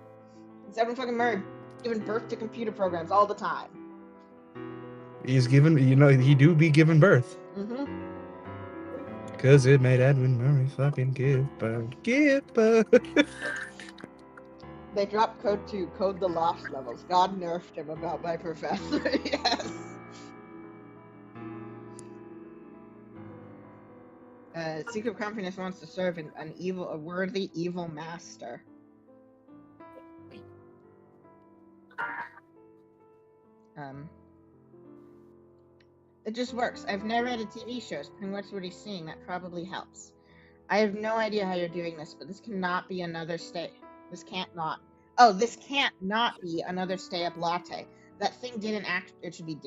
Speaker 2: It's Edwin fucking Murray giving birth to computer programs all the time.
Speaker 1: He's given, he do be giving birth.
Speaker 2: Mm-hmm.
Speaker 1: Because it made Edwin Murray fucking give birth.
Speaker 2: They dropped code 2, code the lost levels. God nerfed him about my professor, yes. Secret Compiness wants to serve a worthy evil master. It just works. I've narrated TV shows. Pretty much what he's seeing. That probably helps. I have no idea how you're doing this, but this cannot be another This can't not. Oh, this can't not be another stay-up latte. That thing didn't act. It should be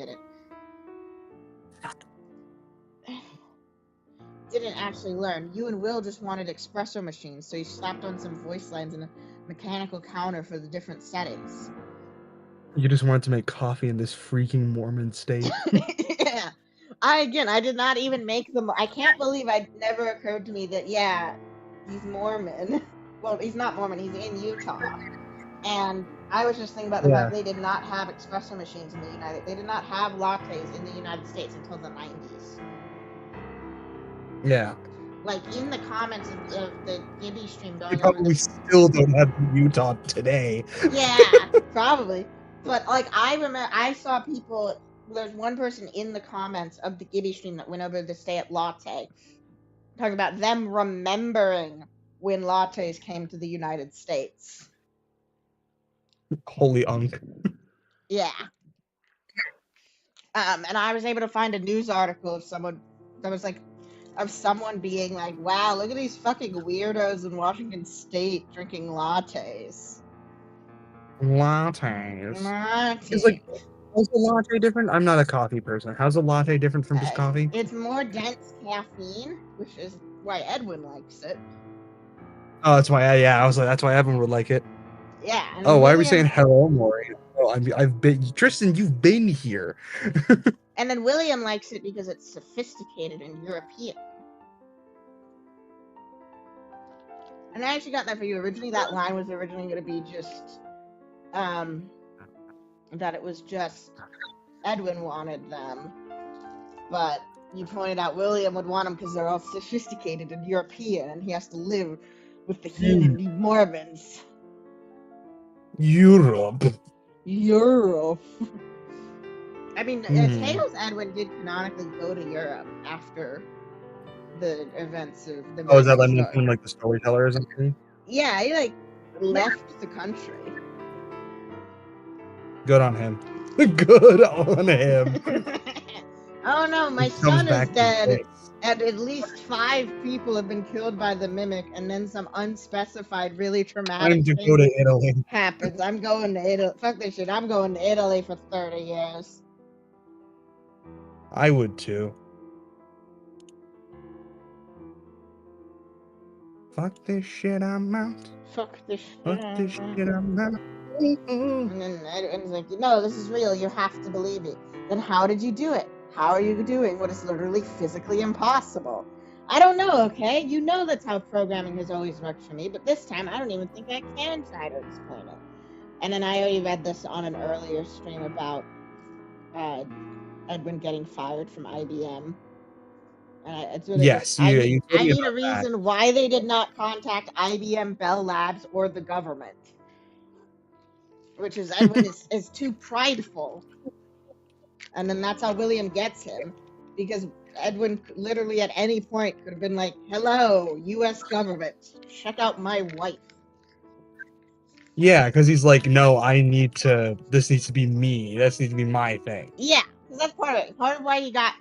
Speaker 2: didn't actually learn. You and Will just wanted espresso machines, so you slapped on some voice lines and a mechanical counter for the different settings.
Speaker 1: You just wanted to make coffee in this freaking Mormon state.
Speaker 2: Yeah. I did not even make them. I can't believe it never occurred to me that, yeah, he's Mormon. Well, he's not Mormon, he's in Utah. And I was just thinking about the fact they did not have espresso machines in the they did not have lattes in the United States until the 90s.
Speaker 1: Yeah.
Speaker 2: Like, in the comments of the Gibby stream going
Speaker 1: They probably still don't have Utah today.
Speaker 2: Yeah, probably. But, like, I remember, I saw people, there's one person in the comments of the Gibby stream that went over the stay-up latte, talking about them remembering when lattes came to the United States.
Speaker 1: Holy unk.
Speaker 2: Yeah. And I was able to find a news article of someone that was like, of someone being like, wow, look at these fucking weirdos in Washington State drinking lattes.
Speaker 1: Lattes. It's like, how's a latte different? I'm not a coffee person. How's a latte different from just coffee?
Speaker 2: It's more dense caffeine, which is why Edwin likes it.
Speaker 1: Oh, that's why. I was like, that's why Edwin would like it.
Speaker 2: Yeah.
Speaker 1: Oh, why are we saying hello, Maury? Oh, I've been Tristan. You've been here.
Speaker 2: And then William likes it because it's sophisticated and European. And I actually got that for you. Originally, that line was originally going to be just, that it was just Edwin wanted them. But you pointed out William would want them because they're all sophisticated and European, and he has to live with the heathen Mormons.
Speaker 1: Europe.
Speaker 2: I mean, Tails Edwin did canonically go to Europe after the events of the.
Speaker 1: Oh, is that like the storyteller or something?
Speaker 2: Yeah, he like left the country.
Speaker 1: Good on him. Good on him.
Speaker 2: Oh no, my son is dead. And at least 5 people have been killed by the Mimic, and then some unspecified, really traumatic
Speaker 1: thing go to Italy.
Speaker 2: happens. I'm going to Italy. Fuck this shit. I'm going to Italy for 30 years.
Speaker 1: I would too. Fuck this shit, I'm out.
Speaker 2: Fuck this shit,
Speaker 1: I'm out.
Speaker 2: And then Edwin's like, no, this is real. You have to believe it. Then how did you do it? How are you doing what is literally physically impossible? I don't know, okay? You know that's how programming has always worked for me, but this time I don't even think I can try to explain it. And then I already read this on an earlier stream about Edwin getting fired from IBM. It's really
Speaker 1: yes,
Speaker 2: I need a reason why they did not contact IBM, Bell Labs, or the government. Which is Edwin is too prideful. And then that's how William gets him, because Edwin literally at any point could have been like, "Hello, U.S. government, check out my wife."
Speaker 1: Yeah, because he's like, no, this needs to be me. This needs to be my thing.
Speaker 2: Yeah, because that's part of it. Part of why he got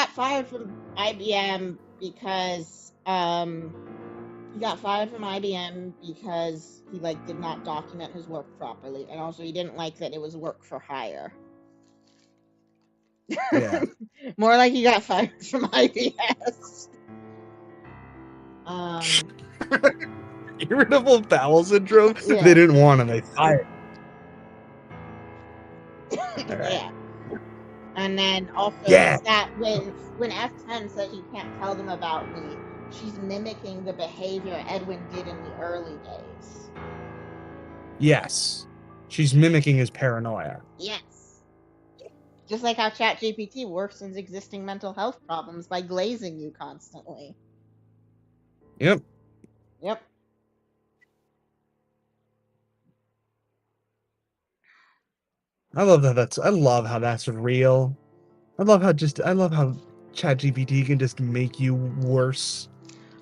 Speaker 2: fired from IBM because he got fired from IBM because he did not document his work properly, and also he didn't like that it was work for hire.
Speaker 1: Yeah.
Speaker 2: More like he got fired from IBS.
Speaker 1: Irritable bowel syndrome.
Speaker 2: Yeah.
Speaker 1: They didn't want him. They fired.
Speaker 2: Yeah. And then also that when F10 says you can't tell them about me, she's mimicking the behavior Edwin did in the early days.
Speaker 1: Yes. She's mimicking his paranoia.
Speaker 2: Yes. Just like how ChatGPT worsens existing mental health problems by glazing you constantly.
Speaker 1: Yep.
Speaker 2: Yep.
Speaker 1: I love how that's real. I love how ChatGPT can just make you worse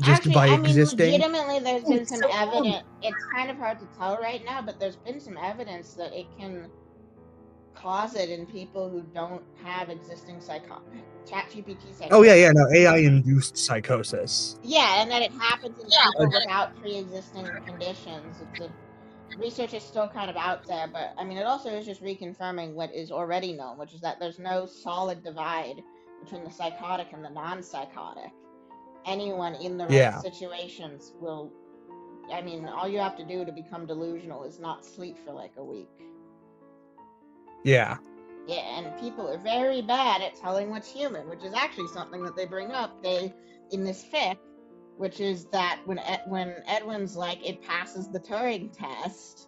Speaker 1: just by existing.
Speaker 2: Legitimately, there's been some evidence. It's kind of hard to tell right now, but there's been some evidence that it can cause it in people who don't have existing ChatGPT psychosis.
Speaker 1: Oh yeah, no, AI-induced psychosis.
Speaker 2: Yeah, and that it happens in people without pre-existing conditions. Research is still kind of out there, but I mean, it also is just reconfirming what is already known, which is that there's no solid divide between the psychotic and the non-psychotic. Anyone in the right situations will, I mean, all you have to do to become delusional is not sleep for like a week.
Speaker 1: Yeah.
Speaker 2: Yeah, and people are very bad at telling what's human, which is actually something that they bring up in this fic, which is that when Edwin's like, it passes the Turing test,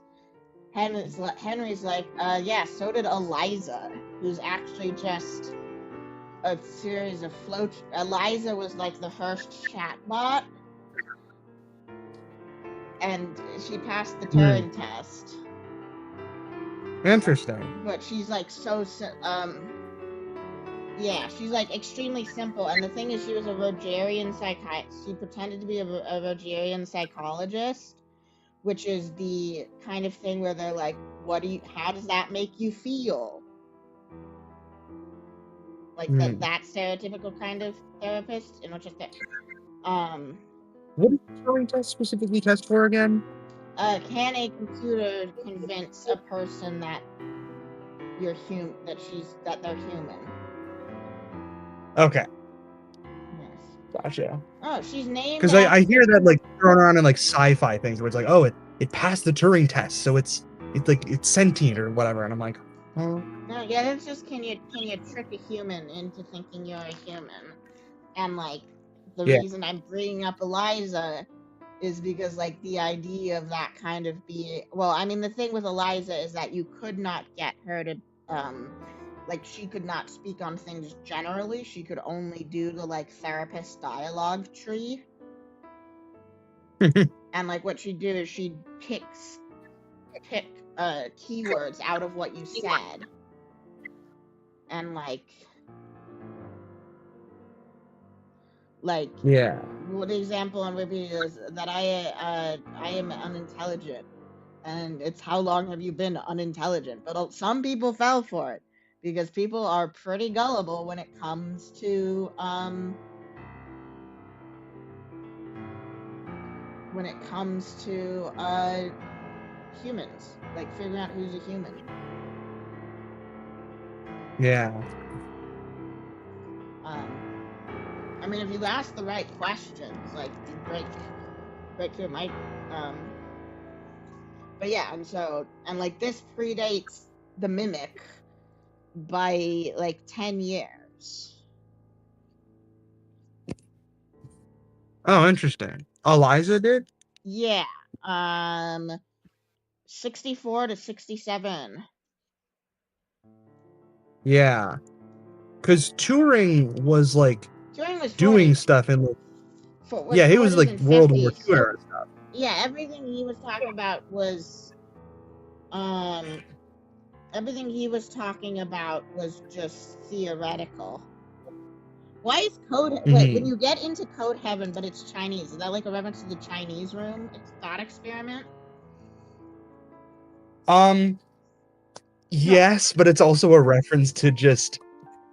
Speaker 2: Henry's like, yeah, so did Eliza, who's actually just a series of Eliza was like the first chatbot, and she passed the Turing test.
Speaker 1: Interesting.
Speaker 2: But she's like yeah, she's like extremely simple, and the thing is, she was a Rogerian she pretended to be a Rogerian psychologist, which is the kind of thing where they're like, how does that make you feel? Like that stereotypical kind of therapist, in which is
Speaker 1: what does the Turing test specifically test for again?
Speaker 2: Can a computer convince a person that they're human?
Speaker 1: Okay.
Speaker 2: Yes.
Speaker 1: Gotcha.
Speaker 2: Oh, she's named.
Speaker 1: Because I hear that like thrown around in like sci-fi things where it's like, oh, it passed the Turing test, so it's sentient or whatever, and I'm like, oh.
Speaker 2: No, yeah, that's just can you trick a human into thinking you're a human? And like the reason I'm bringing up Eliza is because like the idea of that kind of the thing with Eliza is that you could not get her to like she could not speak on things generally. She could only do the like therapist dialogue tree. And like what she'd do is she'd pick keywords out of what you said. And like
Speaker 1: yeah.
Speaker 2: What example would be is that I am unintelligent, and it's how long have you been unintelligent? But some people fell for it because people are pretty gullible when it comes to humans, like figuring out who's a human.
Speaker 1: Yeah.
Speaker 2: I mean, if you ask the right questions, like break through my but yeah, and like this predates the Mimic by like 10 years.
Speaker 1: Oh, interesting. Eliza did?
Speaker 2: Yeah. 64 to 67.
Speaker 1: Yeah. Because Turing was like doing stuff in like he was like World War II era stuff.
Speaker 2: Yeah, everything he was talking about was Everything he was talking about was just theoretical. Why is code? Wait, when you get into code heaven, but it's Chinese, is that like a reference to the Chinese room? It's thought experiment.
Speaker 1: Yes, but it's also a reference to just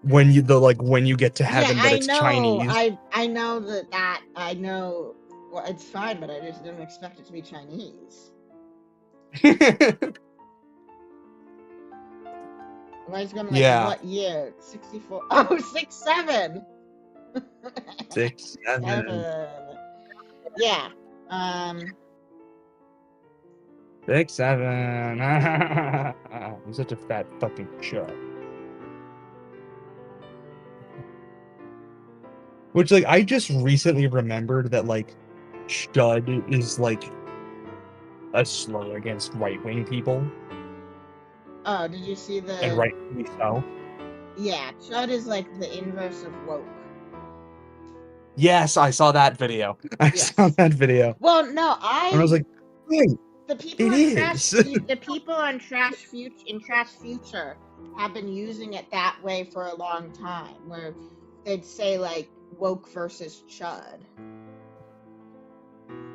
Speaker 1: when you when you get to heaven, but it's Chinese.
Speaker 2: I know that I know. Well, it's fine, but I just didn't expect it to be Chinese. I was going like, what year? 64. Oh, 67.
Speaker 1: 67.
Speaker 2: Yeah.
Speaker 1: 67. I'm such a fat fucking chud. Which, like, I just recently remembered that, like, chud is, like, a slur against right-wing people.
Speaker 2: Oh, did you see the...
Speaker 1: And rightfully so.
Speaker 2: Yeah, chud is, like, the inverse of woke.
Speaker 1: Yes, I saw that video. I saw that video.
Speaker 2: Well, no,
Speaker 1: And I was like, wait,
Speaker 2: the people
Speaker 1: it is.
Speaker 2: The people on Trash Future have been using it that way for a long time, where they'd say, like, woke versus chud.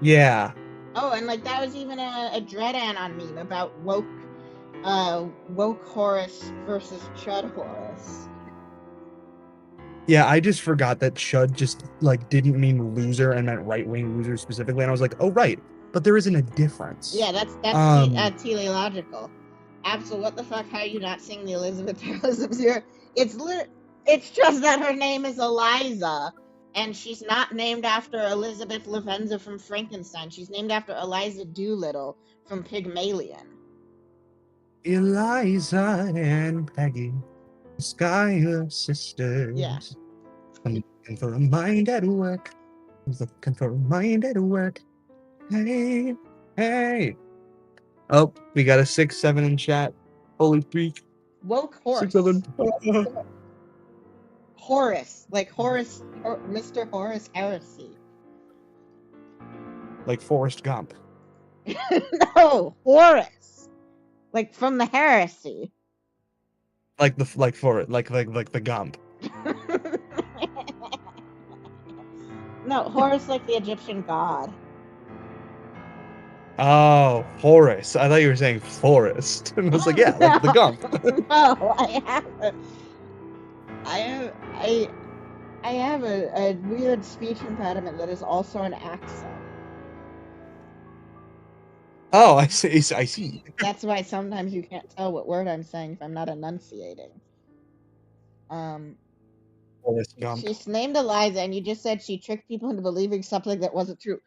Speaker 1: Yeah.
Speaker 2: Oh, and, like, that was even a Dreadanon meme about woke Horus versus chud Horus.
Speaker 1: Yeah, I just forgot that chud just, like, didn't mean loser and meant right-wing loser specifically, and I was like, oh, right, but there isn't a difference.
Speaker 2: Yeah, that's teleological. Absol, what the fuck? How are you not seeing the Elizabeth Taylor's here? It's just that her name is Eliza, and she's not named after Elizabeth Lavenza from Frankenstein. She's named after Eliza Doolittle from Pygmalion.
Speaker 1: Eliza and Peggy, Schuyler sisters.
Speaker 2: Yeah.
Speaker 1: I'm looking for a mind at work. I'm looking for a mind at work. Hey, hey. Oh, we got a 6-7 in chat. Holy freak.
Speaker 2: Woke Horse.
Speaker 1: 6-7.
Speaker 2: Horace. Like Horace, Mr. Horace Heresy.
Speaker 1: Like Forrest Gump.
Speaker 2: No, Horace. Like from the heresy.
Speaker 1: Like the Gump.
Speaker 2: No, Horus like the Egyptian god.
Speaker 1: Oh, Horace. I thought you were saying Forrest. And I was like, yeah, like the Gump.
Speaker 2: No, I haven't. I have a weird speech impediment that is also an accent.
Speaker 1: Oh, I see.
Speaker 2: That's why sometimes you can't tell what word I'm saying if I'm not enunciating.
Speaker 1: Forrest Gump.
Speaker 2: She's named Eliza, and you just said she tricked people into believing something that wasn't true.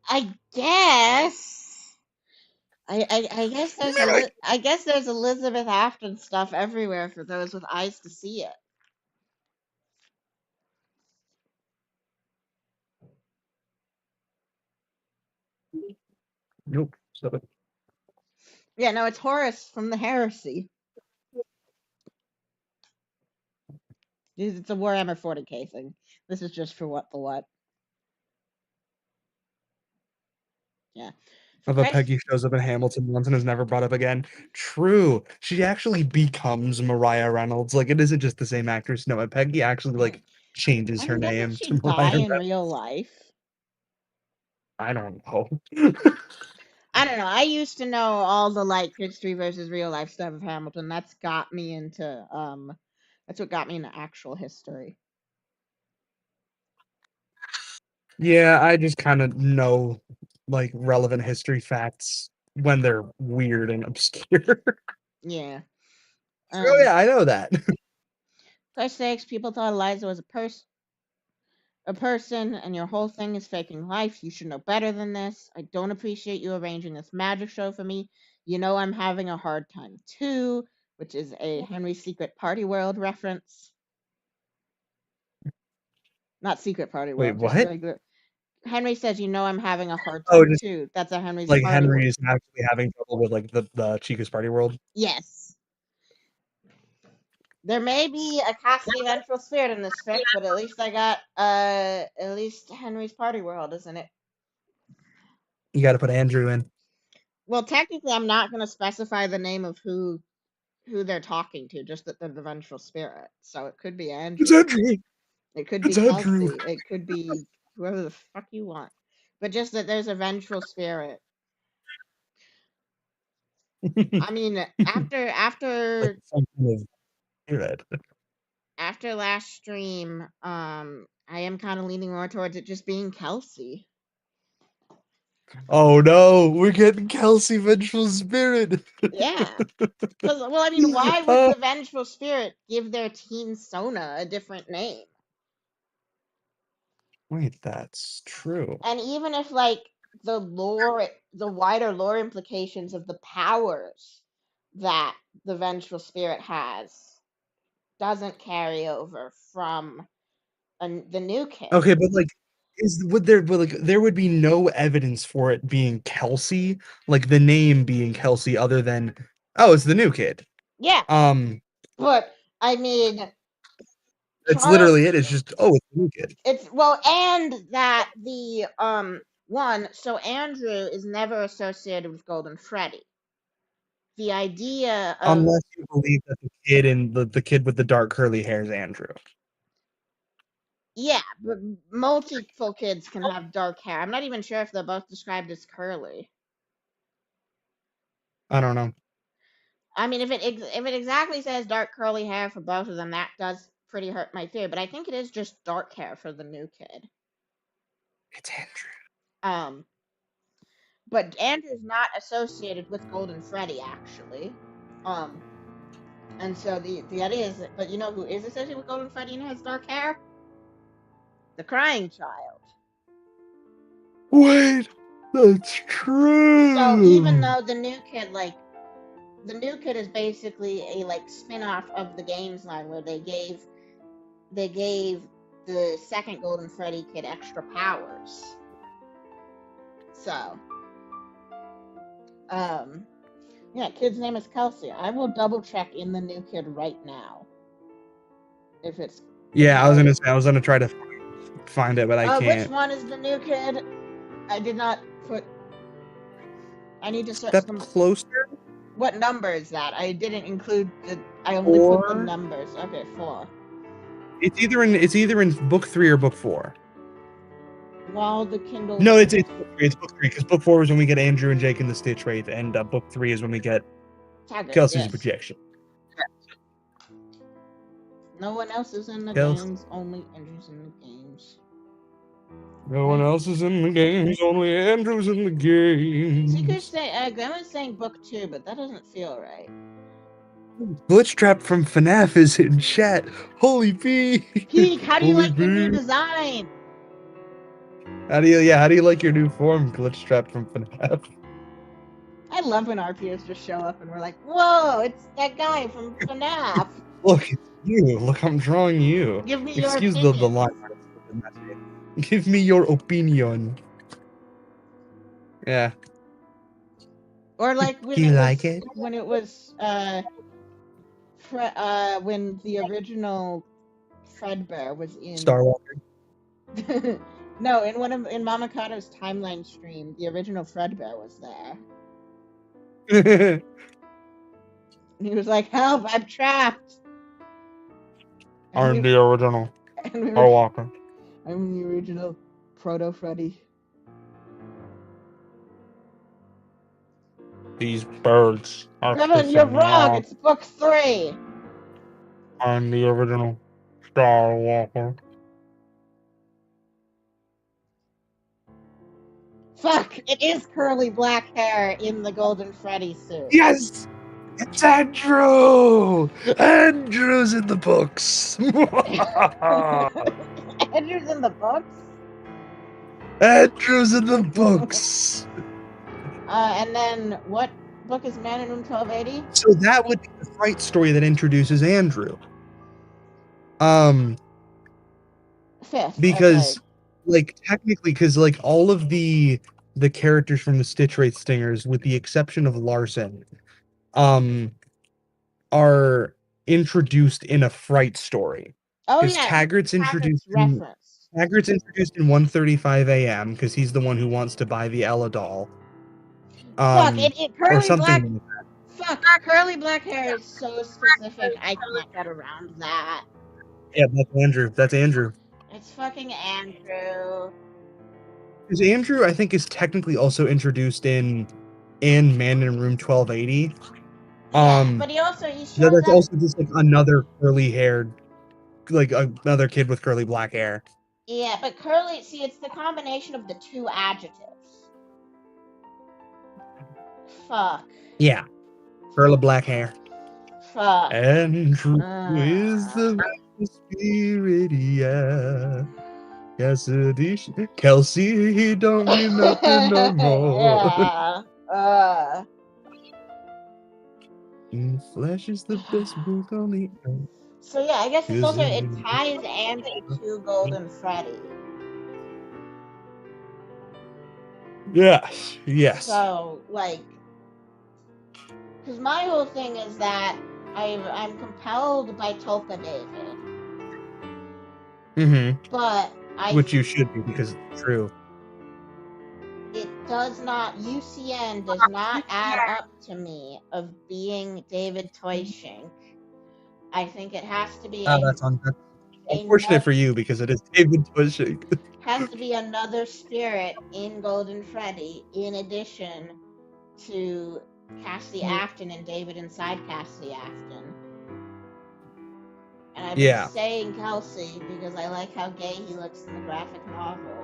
Speaker 2: I guess. I guess there's Elizabeth Afton stuff everywhere for those with eyes to see it.
Speaker 1: Nope. Stop it.
Speaker 2: Yeah, no, it's Horace from the heresy. It's a Warhammer 40k thing. This is just for what the what. Yeah.
Speaker 1: Of a Peggy shows up in Hamilton once and is never brought up again. True. She actually becomes Mariah Reynolds. Like, it isn't just the same actress. No, Peggy actually, like, changes her name to Mariah
Speaker 2: in
Speaker 1: Reynolds.
Speaker 2: real life?
Speaker 1: I don't know.
Speaker 2: I don't know. I used to know all the, like, history versus real life stuff of Hamilton. That's got me into, that's what got me into actual history.
Speaker 1: Yeah, I just kind of know, like, relevant history facts when they're weird and obscure.
Speaker 2: Yeah.
Speaker 1: Oh, yeah, I know that.
Speaker 2: For sakes, people thought Eliza was a person, and your whole thing is faking life. You should know better than this. I don't appreciate you arranging this magic show for me. You know I'm having a hard time too, which is a Henry's Secret Party World reference. Not Secret Party World.
Speaker 1: Wait, what?
Speaker 2: Regular. Henry says, you know I'm having a hard time too. That's a Henry's
Speaker 1: like
Speaker 2: Party
Speaker 1: Henry
Speaker 2: World.
Speaker 1: is actually having trouble with like the Chica's Party World.
Speaker 2: Yes. There may be a Cassidy ventral spirit in this fic, but at least I got at least Henry's Party World, isn't it?
Speaker 1: You got to put Andrew in.
Speaker 2: Well, technically, I'm not going to specify the name of who who they're talking to, just that they're the vengeful spirit. So it could be Andrew.
Speaker 1: It's Andrew.
Speaker 2: It could
Speaker 1: It's
Speaker 2: be
Speaker 1: Andrew.
Speaker 2: Kelsey. It could be whoever the fuck you want. But just that there's a vengeful spirit. I mean, after
Speaker 1: Some kind of spirit.
Speaker 2: after last stream, I am kind of leaning more towards it just being Kelsey.
Speaker 1: Oh no, we're getting Kelsey Vengeful Spirit.
Speaker 2: Yeah. Because, well, I mean, why would the vengeful spirit give their teen Sona a different name?
Speaker 1: Wait, that's true.
Speaker 2: And even if, like, the wider lore implications of the powers that the vengeful spirit has doesn't carry over from the new kid.
Speaker 1: Okay, but like, there would be no evidence for it being Kelsey, like the name being Kelsey, other than it's the new kid.
Speaker 2: Yeah. But I mean,
Speaker 1: it's literally it. It's just it's the new kid.
Speaker 2: And that the one. So Andrew is never associated with Golden Freddy. The idea of
Speaker 1: Unless you believe that the kid and the kid with the dark curly hair is Andrew.
Speaker 2: Yeah, but multiple kids can have dark hair. I'm not even sure if they're both described as curly.
Speaker 1: I don't know.
Speaker 2: I mean, if it exactly says dark curly hair for both of them, that does pretty hurt my theory. But I think it is just dark hair for the new kid.
Speaker 1: It's Andrew.
Speaker 2: But Andrew's not associated with Golden Freddy, actually. And so the idea is that, but you know who is associated with Golden Freddy and has dark hair? The Crying Child.
Speaker 1: Wait, that's true.
Speaker 2: So even though the new kid is basically a like spin-off of the games line where they gave the second Golden Freddy kid extra powers. So yeah, kid's name is Kelsey. I will double check in the new kid right now. If it's
Speaker 1: I was gonna try to find it, but I can't.
Speaker 2: Which one is the new kid? I did not put. I need to
Speaker 1: step closer.
Speaker 2: What number is that? I didn't include the. I only put the numbers. Okay, 4.
Speaker 1: It's either in book 3 or book 4.
Speaker 2: While the Kindle.
Speaker 1: No, it's book 3. It's book 3 because book 4 is when we get Andrew and Jake in the Stitch Wraith, and book 3 is when we get Kelsey's projection.
Speaker 2: No one else is in the games. Only Andrew's in the games.
Speaker 1: No one else is in the games. Only Andrew's in the games.
Speaker 2: Secret say Grandma's saying book 2, but that doesn't feel right.
Speaker 1: Glitch Trap from FNaF is in chat. Holy Peak!
Speaker 2: Peak, how do you like your new design?
Speaker 1: How do you like your new form, Glitch Trap from FNaF?
Speaker 2: I love when RPOs just show up and we're like, whoa, it's that guy from FNaF.
Speaker 1: Look, it's you. Look, I'm drawing you.
Speaker 2: Give me your
Speaker 1: Excuse
Speaker 2: opinion.
Speaker 1: the line. Give me your opinion. Yeah.
Speaker 2: Or like when
Speaker 1: Do you like it?
Speaker 2: When it was when the original Fredbear was in
Speaker 1: Star Walker.
Speaker 2: No, in Mamakado's timeline stream, the original Fredbear was there. And he was like, "Help! I'm trapped."
Speaker 1: I'm the original Star Walker.
Speaker 2: I'm the original Proto Freddy.
Speaker 1: These birds are.
Speaker 2: Kevin, you're wrong. It's book 3.
Speaker 1: I'm the original Star Walker.
Speaker 2: Fuck! It is curly black hair in the Golden Freddy suit.
Speaker 1: Yes! It's Andrew! Andrew's in the books!
Speaker 2: Andrew's in the books?
Speaker 1: Andrew's in the books!
Speaker 2: And then, what book is Man in Room 1280?
Speaker 1: So that would be the Fright story that introduces Andrew.
Speaker 2: 5th.
Speaker 1: Because, like, technically, because, like, all of the characters from the Stitch Wraith Stingers, with the exception of Larson, are introduced in a Fright story.
Speaker 2: Oh,
Speaker 1: yeah. Taggart's introduced in 1:35 a.m. because he's the one who wants to buy the Ella doll.
Speaker 2: Fuck, curly
Speaker 1: or something
Speaker 2: black.
Speaker 1: like that.
Speaker 2: Fuck, curly black hair is so specific, I can't get around that.
Speaker 1: Yeah, that's Andrew. That's Andrew.
Speaker 2: It's fucking Andrew.
Speaker 1: Because Andrew, I think, is technically also introduced in Man in Room 1280.
Speaker 2: Yeah, but he shows
Speaker 1: that's
Speaker 2: up.
Speaker 1: also just like another curly haired, like another kid with curly black hair.
Speaker 2: Yeah, but curly, see, it's the combination of the two adjectives. Fuck.
Speaker 1: Yeah, curly black hair.
Speaker 2: Fuck.
Speaker 1: Andrew is the spirit, yeah. Cassidy, Kelsey, he don't mean nothing no more.
Speaker 2: Yeah.
Speaker 1: Flesh is the best book on the earth.
Speaker 2: So yeah, I guess it's also, it ties Andrew to Golden Freddy.
Speaker 1: Yes, yes.
Speaker 2: So, like, because my whole thing is that I'm compelled by Tolka David.
Speaker 1: Mm-hmm.
Speaker 2: But
Speaker 1: Which you should be, because it's true.
Speaker 2: It does not, UCN does not add up to me of being David Toyshink. I think it has to be
Speaker 1: That's unfortunate for you, because it is David Toyshink.
Speaker 2: Has to be another spirit in Golden Freddy, in addition to Cassie Afton and David inside Cassie Afton. And I've been saying Kelsey because I like how gay he looks in the graphic novel.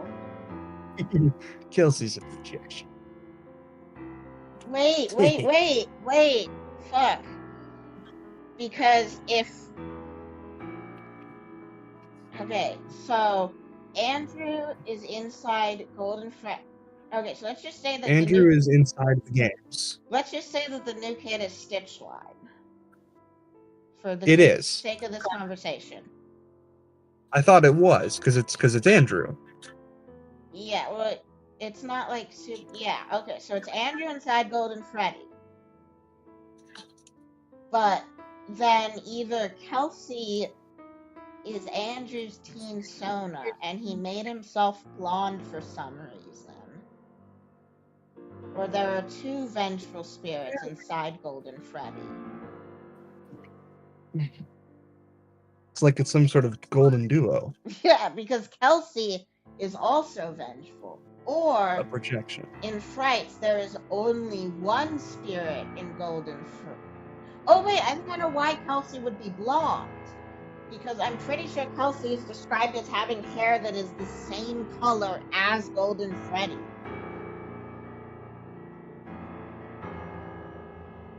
Speaker 1: Kelsey's a projection.
Speaker 2: Wait. Fuck. Because if... Okay, so Andrew is inside Golden Freddy. Okay, so let's just say that
Speaker 1: Andrew is inside the games.
Speaker 2: Let's just say that the new kid is Stitchline. For the sake of this conversation.
Speaker 1: I thought it was, because it's Andrew.
Speaker 2: Yeah, well, it's not like... Yeah, okay, so it's Andrew inside Golden Freddy. But then either Kelsey is Andrew's teen Sona, and he made himself blonde for some reason. Or there are two vengeful spirits inside Golden Freddy.
Speaker 1: It's like it's some sort of golden duo.
Speaker 2: Yeah, because Kelsey is also vengeful. Or
Speaker 1: a projection.
Speaker 2: In Frights, there is only one spirit in Golden Freddy. Oh wait, I think I know why Kelsey would be blonde. Because I'm pretty sure Kelsey is described as having hair that is the same color as Golden Freddy.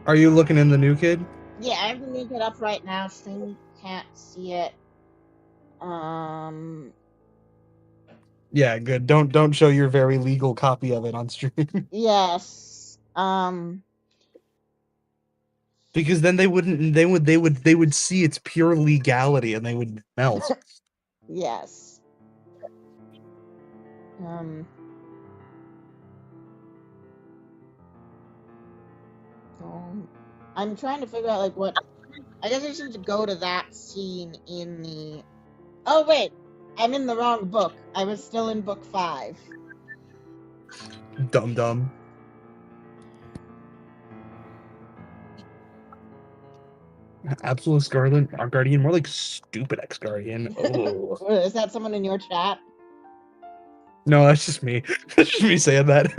Speaker 1: Are you looking in the new kid?
Speaker 2: Yeah, I have the new kid up right now. Stream can't see it.
Speaker 1: Yeah, good. Don't show your very legal copy of it on stream.
Speaker 2: Yes.
Speaker 1: Because then they would see its pure legality and they would melt.
Speaker 2: Yes. I'm trying to figure out like what. I guess I should go to that scene in the. Oh wait, I'm in the wrong book. I was still in book 5.
Speaker 1: Dumb. AbsolX Guardian, more like stupid X Guardian. Oh.
Speaker 2: Is that someone in your chat?
Speaker 1: No, that's just me. That's just me saying that.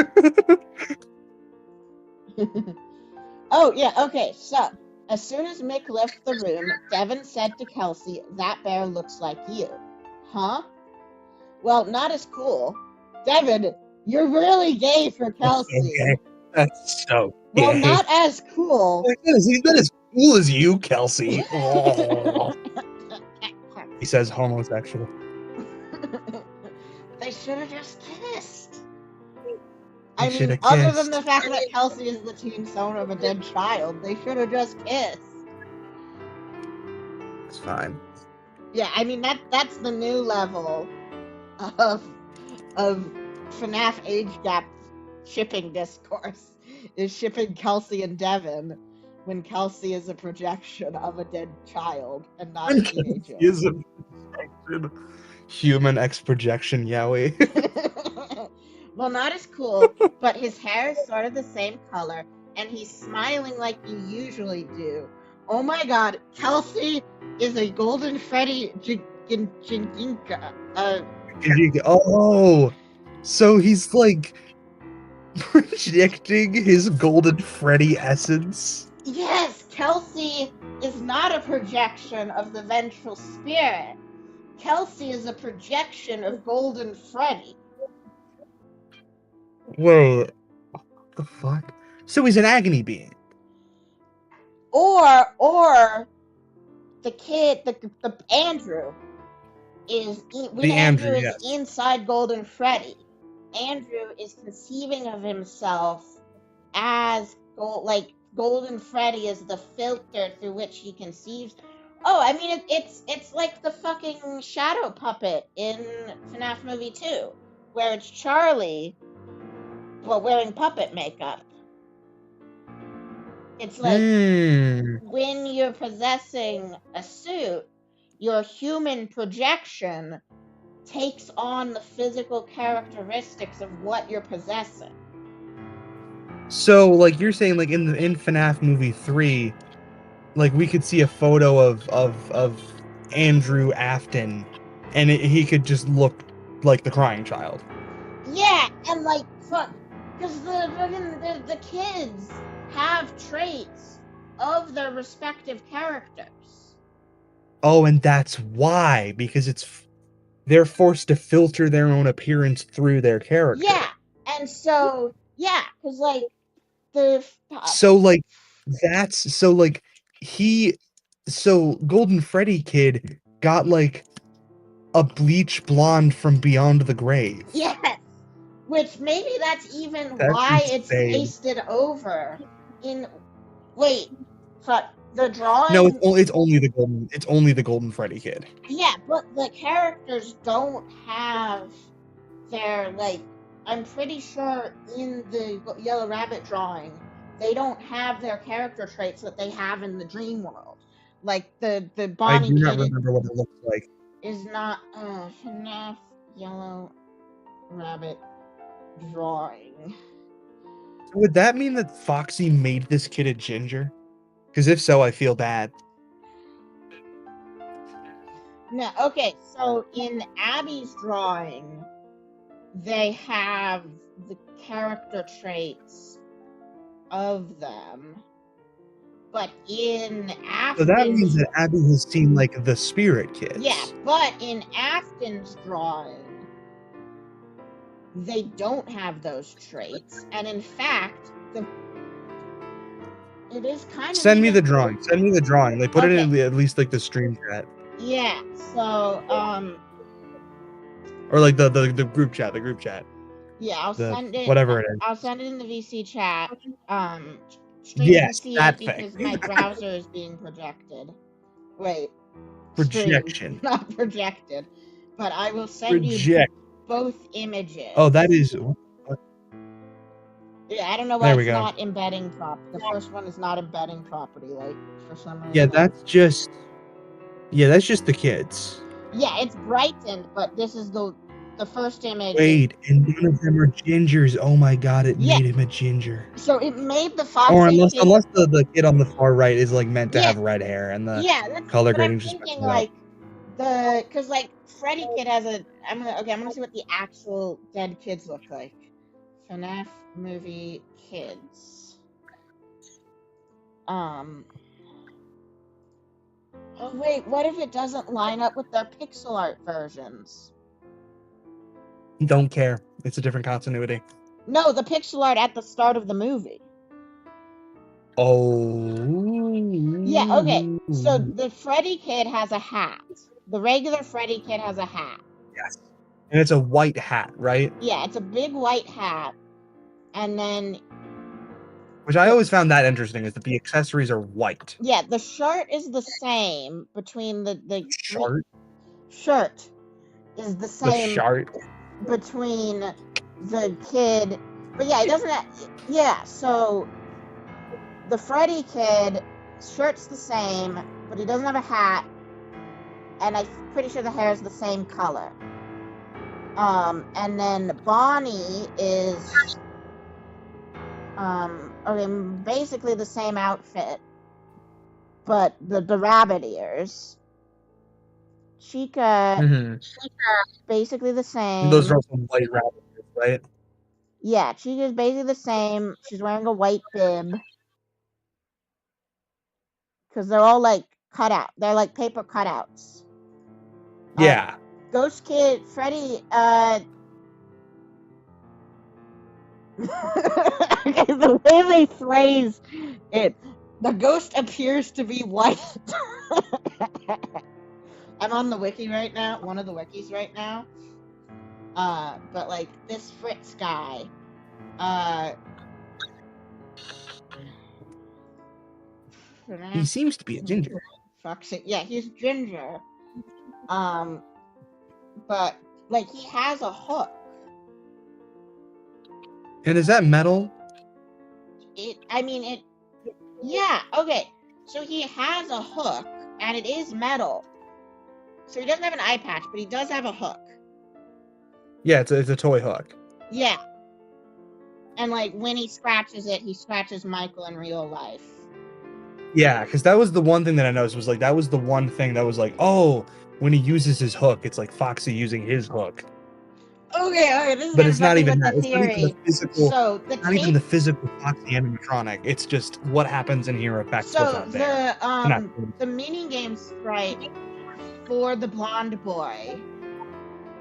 Speaker 2: Oh, yeah, okay, so, as soon as Mick left the room, Devin said to Kelsey, "That bear looks like you." Huh? Well, not as cool. Devin, you're really gay for Kelsey.
Speaker 1: That's so gay.
Speaker 2: Well, not as cool.
Speaker 1: He's not as cool as you, Kelsey. Oh. He says homosexual.
Speaker 2: They should have just kissed. I mean, other than the fact that Kelsey is the teen Sona of a dead child, they should have just kissed.
Speaker 1: It's fine.
Speaker 2: Yeah, I mean that's the new level of FNaF age gap shipping discourse. Is shipping Kelsey and Devin when Kelsey is a projection of a dead child and not a teenager.
Speaker 1: He is a projection. Human X projection, Yowie.
Speaker 2: Well, not as cool, but his hair is sort of the same color, and he's smiling like you usually do. Oh my god, Kelsey is a Golden Freddy Jinginka.
Speaker 1: Oh, so he's like projecting his Golden Freddy essence.
Speaker 2: Yes, Kelsey is not a projection of the vengeful spirit. Kelsey is a projection of Golden Freddy.
Speaker 1: Wait, what the fuck? So he's an agony being.
Speaker 2: Or the kid, the Andrew is when Andrew is
Speaker 1: yes.
Speaker 2: inside Golden Freddy. Andrew is conceiving of himself as Golden Freddy is the filter through which he conceives. Oh, I mean it's like the fucking shadow puppet in FNaF Movie 2, where it's Charlie, but wearing puppet makeup. It's like when you're possessing a suit, your human projection takes on the physical characteristics of what you're possessing.
Speaker 1: So, like, you're saying, like, in FNaF Movie 3, like, we could see a photo of Andrew Afton, and he could just look like the crying child.
Speaker 2: Yeah, and, like, fuck, because the kids have traits of their respective characters.
Speaker 1: Oh, and that's why, because they're forced to filter their own appearance through their character.
Speaker 2: Yeah, and so, yeah, because, like,
Speaker 1: So Golden Freddy Kid got like a bleach blonde from Beyond the Grave.
Speaker 2: Yes, which maybe that's why it's pasted over in. Wait, fuck the drawing.
Speaker 1: No, it's only the Golden Freddy Kid.
Speaker 2: Yeah, but the characters don't have their I'm pretty sure in the Yellow Rabbit drawing, they don't have their character traits that they have in the dream world. Like the Bonnie
Speaker 1: I do not
Speaker 2: Kid
Speaker 1: remember what it looks like.
Speaker 2: is not FNaF Yellow Rabbit drawing.
Speaker 1: Would that mean that Foxy made this kid a ginger? Because if so, I feel bad.
Speaker 2: No, okay, so in Abby's drawing, they have the character traits of them, but in Afton's...
Speaker 1: So that means that Abby has seen, like, the spirit kids.
Speaker 2: Yeah, but in Afton's drawing, they don't have those traits, and in fact, it is kind of...
Speaker 1: Send me the drawing. Send me the drawing. They put it in at least, like, the stream chat.
Speaker 2: Yeah, so,
Speaker 1: Or, like, the group chat,
Speaker 2: yeah, I'll send it...
Speaker 1: Whatever it is.
Speaker 2: I'll send it in the VC chat.
Speaker 1: Yes,
Speaker 2: see
Speaker 1: that
Speaker 2: it
Speaker 1: thing.
Speaker 2: because my browser is being projected. Wait.
Speaker 1: Projection.
Speaker 2: Not projected. But I will send you both images.
Speaker 1: Oh, that is...
Speaker 2: Yeah, I don't know why
Speaker 1: There we
Speaker 2: it's
Speaker 1: go.
Speaker 2: not embedding the first one is not embedding property, like, for some reason.
Speaker 1: Yeah, that's just the kids.
Speaker 2: Yeah, it's brightened, but this is the first image.
Speaker 1: Wait, and none of them are gingers. Oh my god, it made him a ginger.
Speaker 2: So it made the Foxy
Speaker 1: Or unless
Speaker 2: kid...
Speaker 1: the kid on the far right is like meant to have red hair and the
Speaker 2: that's
Speaker 1: color
Speaker 2: what
Speaker 1: grading
Speaker 2: I'm
Speaker 1: just
Speaker 2: thinking,
Speaker 1: messes up.
Speaker 2: because like Freddy Kid has a... I'm gonna see what the actual dead kids look like. FNaF movie kids. Oh wait, what if it doesn't line up with their pixel art versions?
Speaker 1: Don't care. It's a different continuity.
Speaker 2: No, the pixel art at the start of the movie.
Speaker 1: Oh.
Speaker 2: Yeah, okay. So the Freddy Kid has a hat. The regular Freddy Kid has a hat.
Speaker 1: Yes. And it's a white hat, right?
Speaker 2: Yeah, it's a big white hat. And then...
Speaker 1: Which I always found that interesting, is that the accessories are white.
Speaker 2: Yeah, the shirt is the same between the
Speaker 1: Shirt?
Speaker 2: Shirt is the same...
Speaker 1: The shirt?
Speaker 2: Between the kid... But yeah, it doesn't... Yeah, so... The Freddy Kid, shirt's the same, but he doesn't have a hat. And I'm pretty sure the hair is the same color. And then Bonnie is... basically the same outfit, but the rabbit ears. Chica, basically the same.
Speaker 1: Those are also white rabbit ears, right?
Speaker 2: Yeah, Chica's basically the same. She's wearing a white bib. Because they're all like cut out. They're like paper cutouts.
Speaker 1: Yeah.
Speaker 2: Ghost Kid, Freddy, the way they phrase it, the ghost appears to be white. I'm on the wiki right now, one of the wikis right now. But like this Fritz guy,
Speaker 1: he seems to be a ginger.
Speaker 2: Foxy, yeah, he's ginger. But like he has a hook.
Speaker 1: And is that metal?
Speaker 2: Yeah, okay. So he has a hook, and it is metal. So he doesn't have an eye patch, but he does have a hook.
Speaker 1: Yeah, it's a toy hook.
Speaker 2: Yeah. And like when he scratches Michael in real life.
Speaker 1: Yeah, because that was the one thing that I noticed was like that was the one thing that was like, oh, when he uses his hook, it's like Foxy using his hook.
Speaker 2: Okay, this is
Speaker 1: but it's not even that.
Speaker 2: It's not even the
Speaker 1: physical.
Speaker 2: So
Speaker 1: not even the physical Foxy animatronic. It's just what happens in here affects what's
Speaker 2: so
Speaker 1: out there.
Speaker 2: the mini game sprite for the blonde boy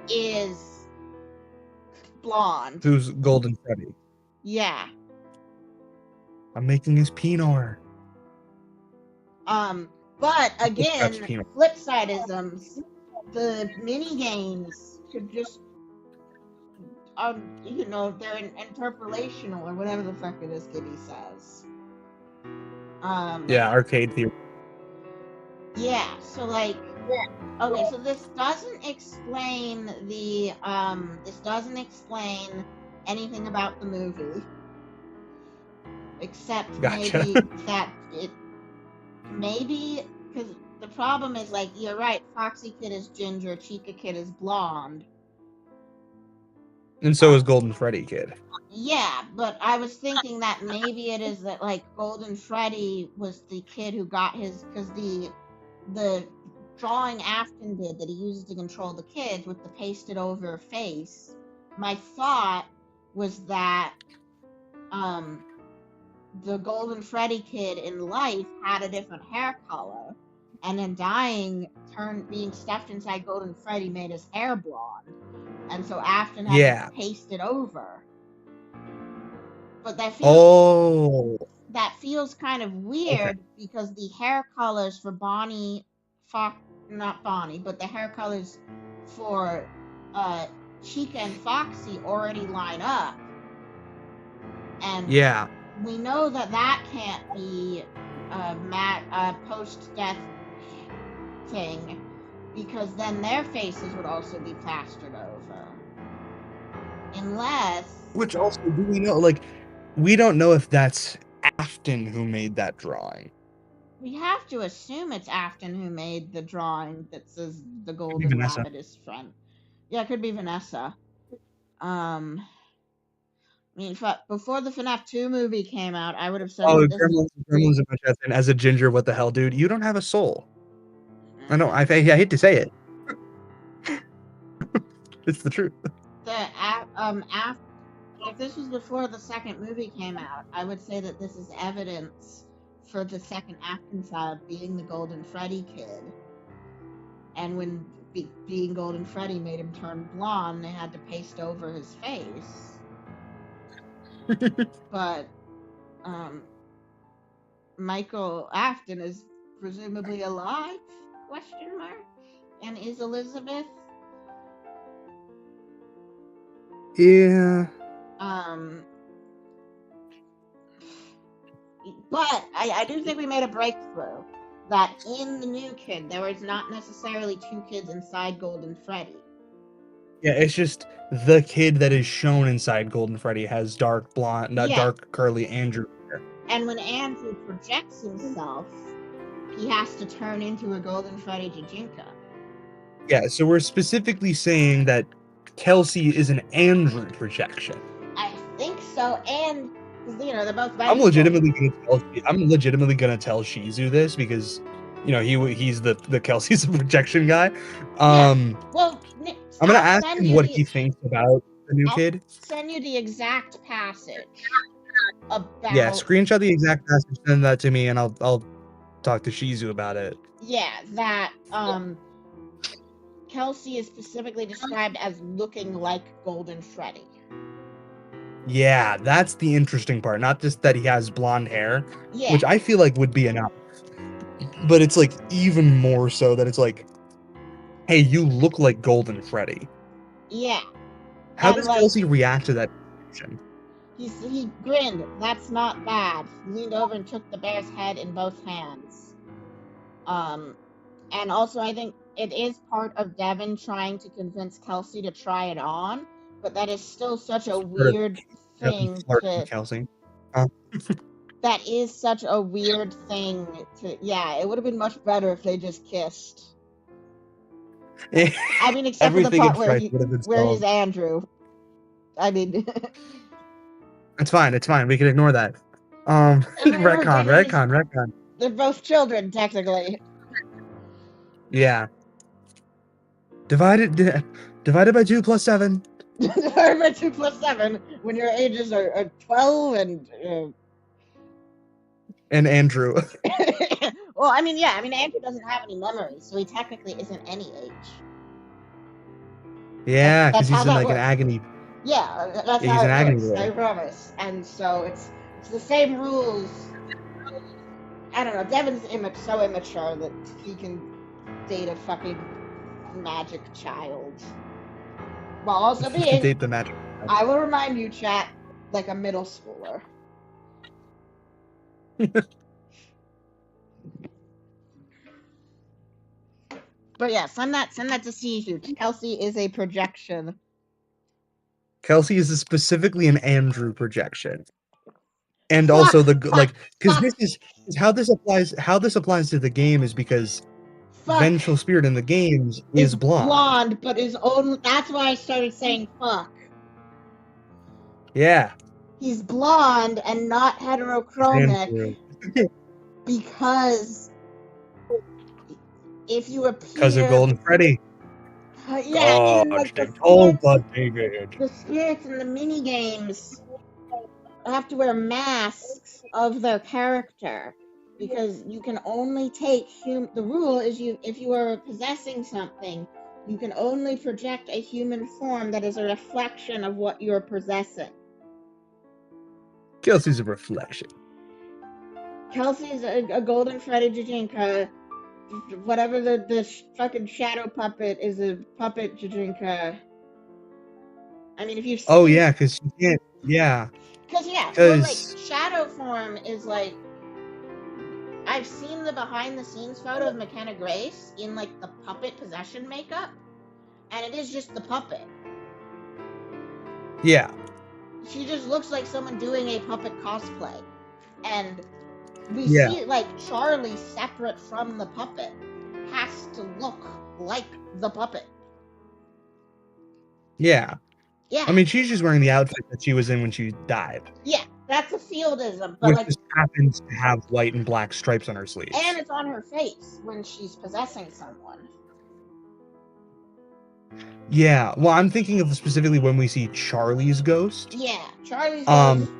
Speaker 2: is blonde.
Speaker 1: Who's Golden Freddy?
Speaker 2: Yeah.
Speaker 1: I'm making his Pinor.
Speaker 2: But again, flip sideisms, the mini games could just they're interpolational or whatever the fuck it is Gibby says.
Speaker 1: Yeah, arcade theory.
Speaker 2: Yeah, so like okay, so this doesn't explain anything about the movie. Except maybe that it because the problem is like you're right, Foxy Kid is ginger, Chica Kid is blonde.
Speaker 1: And so is Golden Freddy Kid.
Speaker 2: Yeah, but I was thinking that maybe it is that like Golden Freddy was the kid who got his because the drawing Afton did that he uses to control the kids with the pasted over face. My thought was that the Golden Freddy Kid in life had a different hair color, and in dying, being stuffed inside Golden Freddy made his hair blonde, and so Afton had to paste it over. But that feels kind of weird because the hair colors for not Bonnie, but the hair colors for Chica and Foxy already line up, and we know that can't be a post-death thing, because then their faces would also be plastered over. Unless...
Speaker 1: Which also, do we know, like, we don't know if that's Afton who made that drawing.
Speaker 2: We have to assume it's Afton who made the drawing that says the golden rabbit is front. Yeah, it could be Vanessa. I mean, before the FNaF 2 movie came out, I would have said...
Speaker 1: Oh, Gremlins and as a ginger, what the hell, dude? You don't have a soul. I know, I hate to say it. It's the truth.
Speaker 2: If this was before the second movie came out, I would say that this is evidence for the second Afton child being the Golden Freddy Kid. And when being Golden Freddy made him turn blonde, they had to paste over his face. But Michael Afton is presumably alive? ? And is Elizabeth?
Speaker 1: Yeah.
Speaker 2: But I do think we made a breakthrough that in the new kid there was not necessarily two kids inside Golden Freddy.
Speaker 1: Yeah, it's just the kid that is shown inside Golden Freddy has dark blonde, dark curly Andrew hair.
Speaker 2: And when Andrew projects himself, he has to turn into a Golden Freddy Jajinka.
Speaker 1: Yeah, so we're specifically saying that Kelsey is an Andrew projection.
Speaker 2: I think so, and 'Cause, you know, they're both
Speaker 1: I'm
Speaker 2: vengeful.
Speaker 1: legitimately gonna tell Shizu this because, you know, he's the Kelsey's projection guy.
Speaker 2: Well,
Speaker 1: I'm gonna
Speaker 2: I'll
Speaker 1: ask
Speaker 2: send
Speaker 1: him
Speaker 2: you
Speaker 1: what
Speaker 2: the
Speaker 1: he thinks about the new
Speaker 2: I'll
Speaker 1: kid.
Speaker 2: send you the exact passage about
Speaker 1: Yeah, screenshot the exact passage, send that to me, and I'll talk to Shizu about it.
Speaker 2: yeah, that Kelsey is specifically described as looking like Golden Freddy.
Speaker 1: Yeah, that's the interesting part. Not just that he has blonde hair,
Speaker 2: Yeah.
Speaker 1: which I feel like would be enough. But it's like even more so that it's like, hey, you look like Golden Freddy.
Speaker 2: Yeah.
Speaker 1: How
Speaker 2: And,
Speaker 1: does
Speaker 2: like,
Speaker 1: Kelsey react to that description?
Speaker 2: he grinned. That's not bad. He leaned over and took the bear's head in both hands. And also I think it is part of Devin trying to convince Kelsey to try it on, but that is still such a weird thing to
Speaker 1: Kelsey.
Speaker 2: that is such a weird thing to it would have been much better if they just kissed. I mean, except for the
Speaker 1: Everything
Speaker 2: part
Speaker 1: in
Speaker 2: where
Speaker 1: Fright would have been
Speaker 2: where he's
Speaker 1: solved.
Speaker 2: Andrew. I mean
Speaker 1: It's fine, we can ignore that. Retcon.
Speaker 2: They're both children, technically.
Speaker 1: Yeah. Divided by 2 plus 7.
Speaker 2: Divided by 2 plus 7 when your ages are 12
Speaker 1: And Andrew.
Speaker 2: well, I mean, Andrew doesn't have any memories, so he technically isn't any age.
Speaker 1: Yeah, because
Speaker 2: That's
Speaker 1: he's
Speaker 2: how
Speaker 1: in
Speaker 2: that
Speaker 1: like an
Speaker 2: works.
Speaker 1: agony.
Speaker 2: Yeah, that's
Speaker 1: He's
Speaker 2: how
Speaker 1: an
Speaker 2: it
Speaker 1: agony
Speaker 2: works,
Speaker 1: boy.
Speaker 2: I promise. And so it's the same rules. I don't know, Devin's so immature that he can date a fucking magic child. While also
Speaker 1: He can
Speaker 2: being,
Speaker 1: date the magic.
Speaker 2: I will remind you, chat, like a middle schooler. But yeah, send that to Shizu. Kelsey is a projection.
Speaker 1: Kelsey is specifically an Andrew projection. And also because this is how this applies to the game is because vengeful spirit in the games is blonde.
Speaker 2: But is only that's why I started saying fuck.
Speaker 1: Yeah.
Speaker 2: He's blonde and not heterochromic because if you appear
Speaker 1: Because of Golden Freddy.
Speaker 2: The spirits in the mini games have to wear masks of their character because you can only take the rule is if you are possessing something, you can only project a human form that is a reflection of what you're possessing.
Speaker 1: Kelsey's a reflection.
Speaker 2: Kelsey's a Golden Freddy Jajinka. Whatever the fucking shadow puppet is a puppet Jajinka. I mean, if you've seen...
Speaker 1: Oh, yeah, because you can't... Yeah.
Speaker 2: Because, like, shadow form is, like... I've seen the behind-the-scenes photo of McKenna Grace in, like, the puppet possession makeup, and it is just the puppet.
Speaker 1: Yeah.
Speaker 2: She just looks like someone doing a puppet cosplay. And we
Speaker 1: Yeah.
Speaker 2: see, like, Charlie separate from the puppet has to look like the puppet.
Speaker 1: Yeah.
Speaker 2: Yeah.
Speaker 1: I mean, she's just wearing the outfit that she was in when she died.
Speaker 2: Yeah, that's a fieldism, but
Speaker 1: Which
Speaker 2: like
Speaker 1: just happens to have white and black stripes on her sleeves.
Speaker 2: and it's on her face when she's possessing someone.
Speaker 1: Yeah, well, I'm thinking of specifically when we see Charlie's ghost.
Speaker 2: Yeah, Charlie's ghost.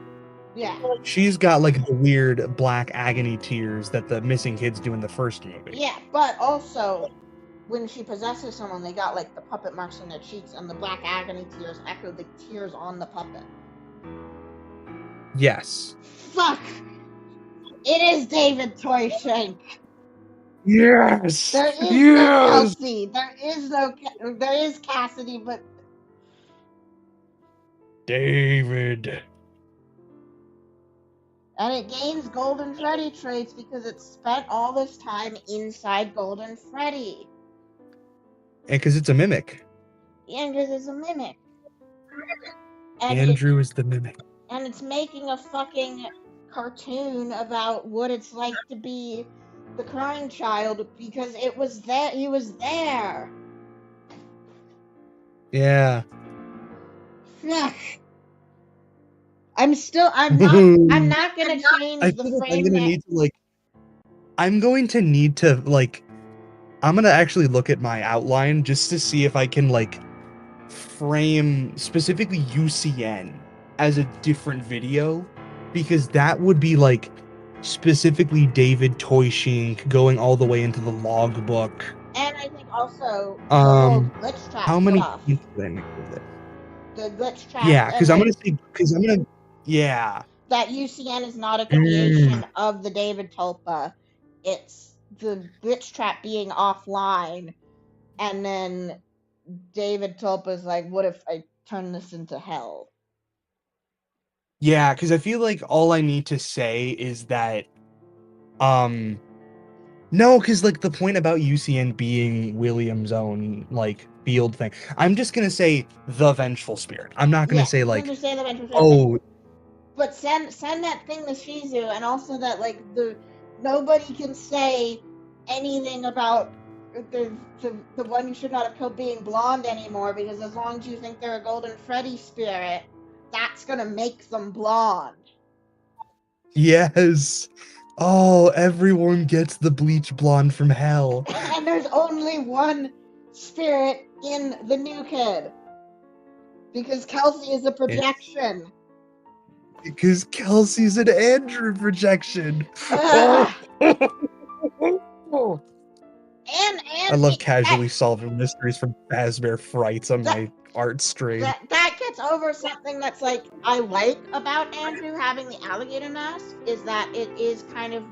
Speaker 2: Yeah.
Speaker 1: She's got like the weird black agony tears that the missing kids do in the first movie.
Speaker 2: Yeah, but also when she possesses someone, they got like the puppet marks on their cheeks, and the black agony tears echo the tears on the puppet.
Speaker 1: Yes.
Speaker 2: Fuck! It is David Toyshank.
Speaker 1: Yes.
Speaker 2: There is no Kelsey. There is Cassidy, but
Speaker 1: David.
Speaker 2: and it gains Golden Freddy traits because it spent all this time inside Golden Freddy.
Speaker 1: And because it's a mimic.
Speaker 2: Yeah, because it's a mimic. And
Speaker 1: Andrew is the mimic.
Speaker 2: And it's making a fucking cartoon about what it's like to be the crying child because it was there. He was there.
Speaker 1: Yeah.
Speaker 2: Fuck. I'm not gonna change
Speaker 1: I
Speaker 2: the
Speaker 1: feel like
Speaker 2: frame
Speaker 1: I'm going to need to like I'm gonna actually look at my outline just to see if I can like frame specifically UCN as a different video, because that would be like specifically David Toyshink going all the way into the logbook.
Speaker 2: And I think also the whole glitch trap
Speaker 1: How many
Speaker 2: stuff.
Speaker 1: points did I make with it?
Speaker 2: The glitch trap.
Speaker 1: Yeah,
Speaker 2: and like,
Speaker 1: yeah.
Speaker 2: that UCN is not a creation of the David Tulpa. It's the glitch trap being offline, and then David Tulpa's like, what if I turn this into hell?
Speaker 1: Yeah, because I feel like all I need to say is that, no, because like the point about UCN being William's own like field thing, I'm just gonna say the Vengeful Spirit. I'm not gonna say like,
Speaker 2: Just say the Vengeful Spirit,
Speaker 1: oh,
Speaker 2: but send that thing to Shizu, and also that like nobody can say anything about the one you should not have killed being blonde anymore, because as long as you think they're a Golden Freddy spirit, that's gonna make them blonde.
Speaker 1: yes. Oh, everyone gets the bleach blonde from hell.
Speaker 2: And there's only one spirit in the new kid. Because Kelsey is a projection.
Speaker 1: Because Kelsey's an Andrew projection.
Speaker 2: And
Speaker 1: I love casually solving mysteries from Fazbear Frights on my art stream.
Speaker 2: that gets over something that's like I like about Andrew having the alligator mask, is that it is kind of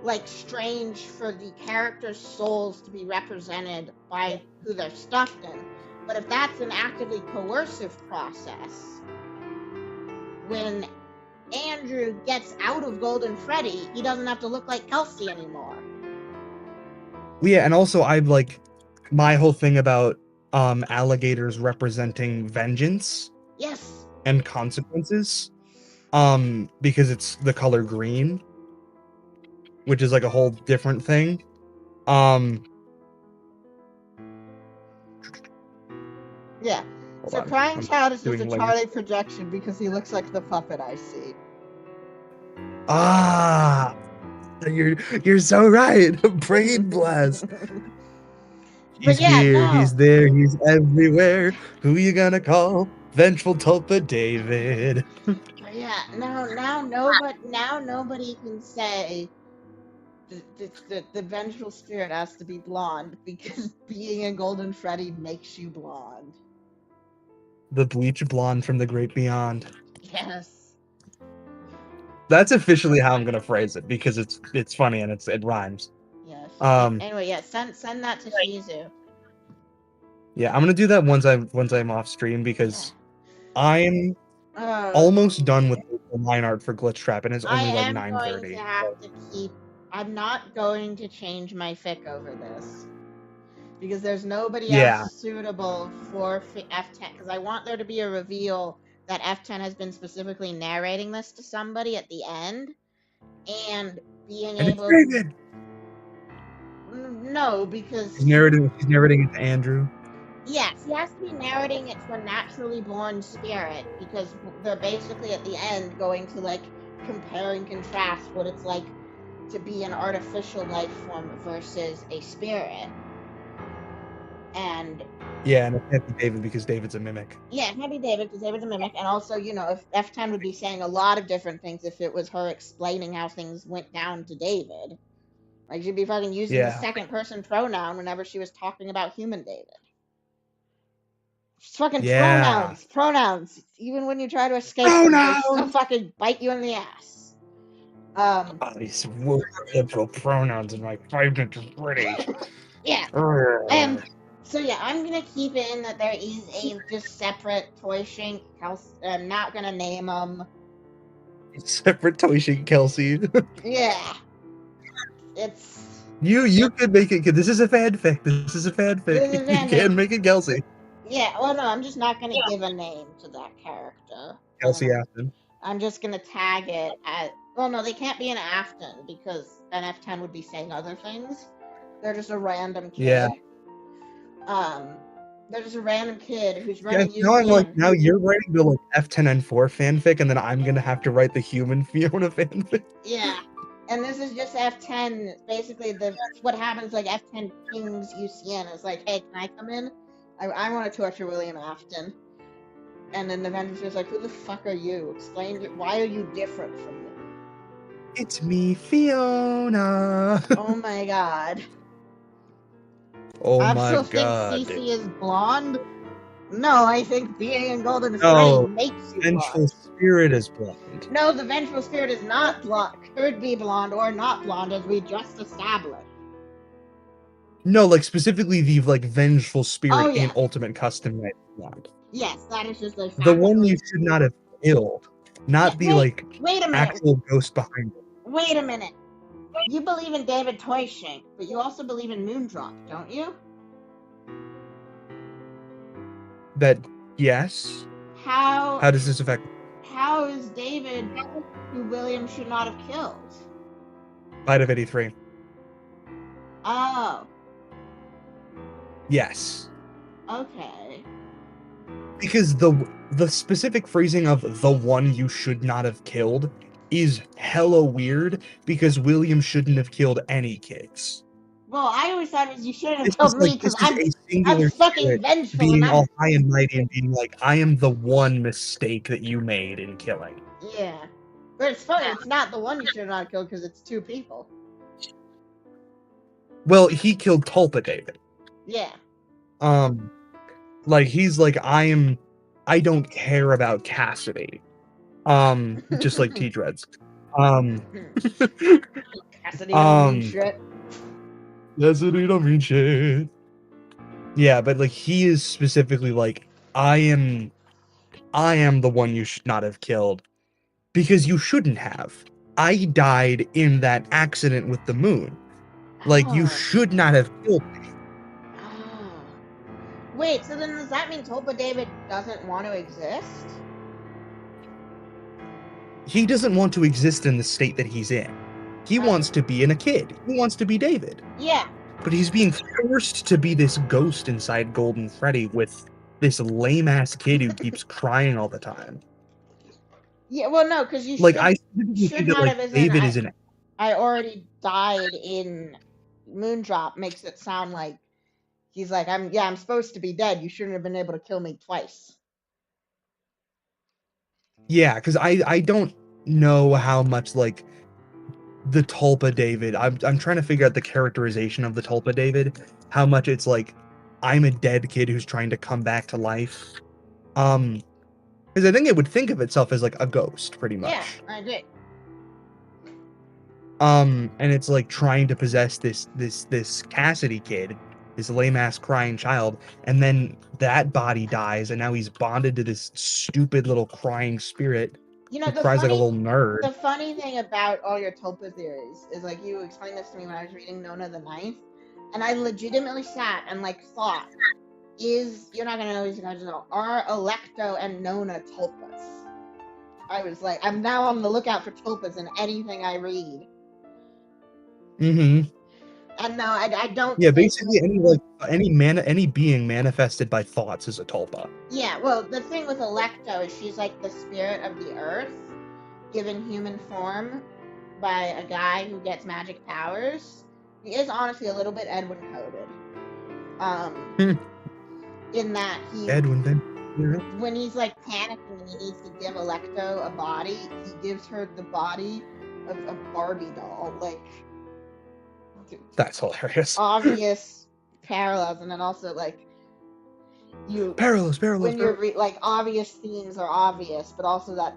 Speaker 2: like strange for the characters' souls to be represented by who they're stuffed in. But if that's an actively coercive process, when Andrew gets out of Golden Freddy, he doesn't have to look like Kelsey anymore.
Speaker 1: Yeah, and also I like my whole thing about alligators representing vengeance.
Speaker 2: Yes.
Speaker 1: And consequences. Because it's the color green, which is like a whole different thing.
Speaker 2: Yeah. So Crying Child is just a Charlie projection because he looks like the puppet I see.
Speaker 1: Ah, you're so right. Brain blast. He's here, he's there, he's everywhere. Who you gonna call? Vengeful Tulpa David.
Speaker 2: Yeah, now nobody can say the vengeful spirit has to be blonde, because being a Golden Freddy makes you blonde.
Speaker 1: The bleach blonde from the great beyond.
Speaker 2: Yes.
Speaker 1: That's officially how I'm gonna phrase it, because it's funny and it rhymes.
Speaker 2: Yes. Anyway, yeah, send that to Shizu.
Speaker 1: Yeah, I'm gonna do that once I'm off stream, because I'm almost done with the line art for Glitch Trap, and it's only like 9:30.
Speaker 2: I'm not going to change my fic over this, because there's nobody else suitable for F10, because I want there to be a reveal that F10 has been specifically narrating this to somebody at the end, and being able.
Speaker 1: It's David.
Speaker 2: No, because
Speaker 1: he's narrating it to Andrew.
Speaker 2: Yes, he has to be narrating it to a naturally born spirit, because they're basically at the end going to like compare and contrast what it's like to be an artificial life form versus a spirit. And
Speaker 1: yeah, and it can't be David because David's a mimic.
Speaker 2: Yeah, it can't be David because David's a mimic, and also, you know, if F10 would be saying a lot of different things if it was her explaining how things went down to David. Like, she'd be fucking using the second person pronoun whenever she was talking about human David. It's fucking pronouns. Even when you try to escape them, they still fucking bite you in the ass.
Speaker 1: These liberal pronouns in my 5 minutes already.
Speaker 2: Yeah. So yeah, I'm gonna keep it in that there is a just separate Toyshink. I'm not gonna name them.
Speaker 1: Separate Toyshink Kelsey.
Speaker 2: Yeah. It's.
Speaker 1: You could make it. This is a fanfic. This is a fanfic. You can make it Kelsey.
Speaker 2: Yeah, well, no, I'm just not going to give a name to that character.
Speaker 1: Kelsey Afton.
Speaker 2: I'm just going to tag it at... Well, no, they can't be an Afton, because an F10 would be saying other things. They're just a random kid.
Speaker 1: Yeah.
Speaker 2: There's just a random kid who's
Speaker 1: Yeah,
Speaker 2: running
Speaker 1: now I'm like,
Speaker 2: UCN.
Speaker 1: now you're writing the like F10N4 fanfic, and then I'm gonna have to write the human Fiona fanfic.
Speaker 2: Yeah. And this is just F10. Basically, what happens like F10 pings UCN. It's like, hey, can I come in? I want to torture William Afton. And then the Avengers is like, who the fuck are you? Explain, why are you different from me?
Speaker 1: It's me, Fiona.
Speaker 2: Oh my god.
Speaker 1: Oh my
Speaker 2: Absol
Speaker 1: god.
Speaker 2: thinks Cece is blonde? No, I think being in Golden Freddy
Speaker 1: No,
Speaker 2: makes you
Speaker 1: Vengeful
Speaker 2: blonde.
Speaker 1: Spirit is blonde.
Speaker 2: No, the Vengeful Spirit is not blonde. Could be blonde or not blonde, as we just established.
Speaker 1: No, like specifically the like Vengeful Spirit
Speaker 2: Oh, yeah.
Speaker 1: in Ultimate Custom Night blonde.
Speaker 2: Yes, that is just a
Speaker 1: The one you should not have killed, not the like
Speaker 2: wait a minute.
Speaker 1: actual ghost behind it.
Speaker 2: Wait a minute. You believe in David Toyshank, but you also believe in Moondrop, don't you?
Speaker 1: That yes.
Speaker 2: How
Speaker 1: does this affect?
Speaker 2: How is David who William should not have killed?
Speaker 1: Light of 83.
Speaker 2: Oh.
Speaker 1: Yes.
Speaker 2: Okay.
Speaker 1: Because the specific phrasing of the one you should not have killed is hella weird because William shouldn't have killed any kids.
Speaker 2: Well, I always thought it was you shouldn't have
Speaker 1: This
Speaker 2: killed
Speaker 1: is
Speaker 2: me
Speaker 1: like
Speaker 2: because
Speaker 1: this is a singular
Speaker 2: I'm fucking
Speaker 1: spirit
Speaker 2: vengeful
Speaker 1: being
Speaker 2: and
Speaker 1: all high and mighty and being like, I am the one mistake that you made in killing.
Speaker 2: Yeah. But it's funny, it's not the one you should not have killed because it's two people.
Speaker 1: Well, he killed Tulpa David.
Speaker 2: Yeah.
Speaker 1: Like he's like, I don't care about Cassidy. Just like T-Dreads.
Speaker 2: Cassidy don't mean shit.
Speaker 1: Cassidy don't mean shit. Yeah, but like he is specifically like, I am the one you should not have killed. Because you shouldn't have. I died in that accident with the moon. Like, you should not have killed me.
Speaker 2: Wait, so then does that mean Tulpa David doesn't want to exist?
Speaker 1: He doesn't want to exist in the state that he's in. He wants to be a kid. He wants to be David.
Speaker 2: Yeah.
Speaker 1: But he's being forced to be this ghost inside Golden Freddy with this lame-ass kid who keeps crying all the time.
Speaker 2: Yeah, well, no, because you
Speaker 1: like,
Speaker 2: should,
Speaker 1: I think that, like, David is an...
Speaker 2: I already died in Moondrop makes it sound like he's like, I'm supposed to be dead. You shouldn't have been able to kill me twice.
Speaker 1: Yeah, because I don't know how much, like, the Tulpa David... I'm trying to figure out the characterization of the Tulpa David. How much it's like, I'm a dead kid who's trying to come back to life. Because I think it would think of itself as, like, a ghost, pretty much.
Speaker 2: Yeah, I agree.
Speaker 1: And it's, like, trying to possess this Cassidy kid, this lame-ass crying child, and then that body dies, and now he's bonded to this stupid little crying spirit who cries like a little nerd.
Speaker 2: The funny thing about all your Tulpa theories is, like, you explained this to me when I was reading Nona the Ninth, and I legitimately sat and, like, thought, you're not gonna know these guys at all, are Electo and Nona Tulpas? I was like, I'm now on the lookout for Tulpas in anything I read.
Speaker 1: Mm-hmm.
Speaker 2: And no, I don't.
Speaker 1: Yeah, basically any being manifested by thoughts is a Tulpa.
Speaker 2: Yeah, well, the thing with Electo is she's like the spirit of the earth, given human form by a guy who gets magic powers. He is honestly a little bit Edwin coded. In that when he's like panicking and he needs to give Electo a body, he gives her the body of a Barbie doll. Like,
Speaker 1: that's hilarious.
Speaker 2: Obvious parallels, and then also like
Speaker 1: parallels.
Speaker 2: When you're like obvious themes are obvious, but also that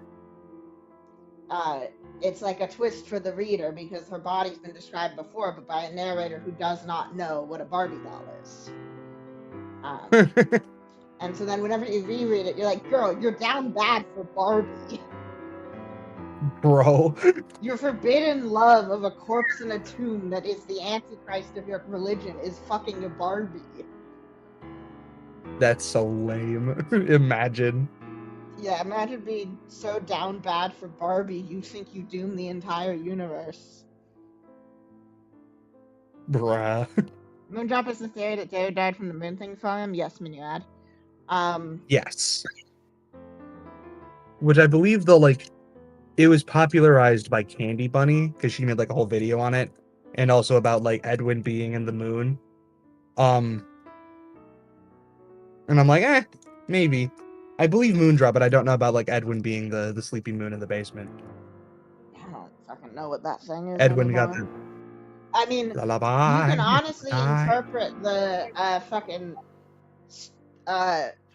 Speaker 2: it's like a twist for the reader because her body's been described before, but by a narrator who does not know what a Barbie doll is. And so then whenever you reread it, you're like, girl, you're down bad for Barbie.
Speaker 1: Bro.
Speaker 2: Your forbidden love of a corpse in a tomb that is the antichrist of your religion is fucking a Barbie.
Speaker 1: That's so lame. Imagine.
Speaker 2: Yeah, imagine being so down bad for Barbie you think you doom the entire universe.
Speaker 1: Bruh.
Speaker 2: Moondrop is the theory that Jerry died from the moon thing from him. Yes, Minuad.
Speaker 1: Yes. Which I believe though, like, it was popularized by Candy Bunny because she made like a whole video on it, and also about like Edwin being in the moon. And I'm like, maybe. I believe Moondrop, but I don't know about like Edwin being the sleepy moon in the basement.
Speaker 2: I don't fucking know what that thing is
Speaker 1: Edwin
Speaker 2: anymore.
Speaker 1: got the
Speaker 2: I mean,
Speaker 1: lullaby.
Speaker 2: you can honestly
Speaker 1: lullaby.
Speaker 2: interpret the fucking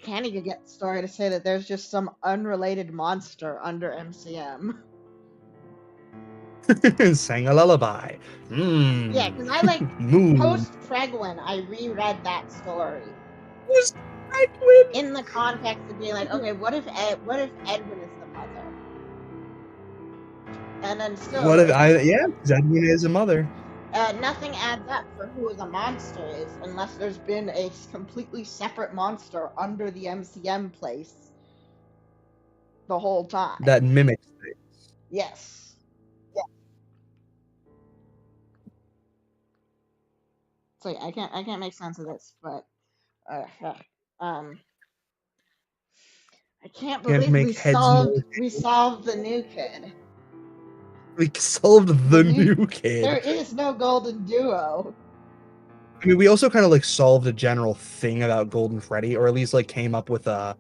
Speaker 2: Candy Get story to say that there's just some unrelated monster under MCM.
Speaker 1: Sang a lullaby.
Speaker 2: Yeah, because I like
Speaker 1: moon.
Speaker 2: post Pregwin, I reread that story.
Speaker 1: Who's Pregwin?
Speaker 2: In the context of being like, okay, what if Edwin is the mother? And then still,
Speaker 1: What if Edwin is a mother.
Speaker 2: Nothing adds up for who the monster is unless there's been a completely separate monster under the MCM place the whole time.
Speaker 1: That mimics things.
Speaker 2: Yes. Yeah. So yeah, I can't make sense of this, but I can't believe we solved the new kid.
Speaker 1: We solved the new kid.
Speaker 2: There is no golden duo.
Speaker 1: I mean, we also kind of like solved a general thing about Golden Freddy, or at least like came up with a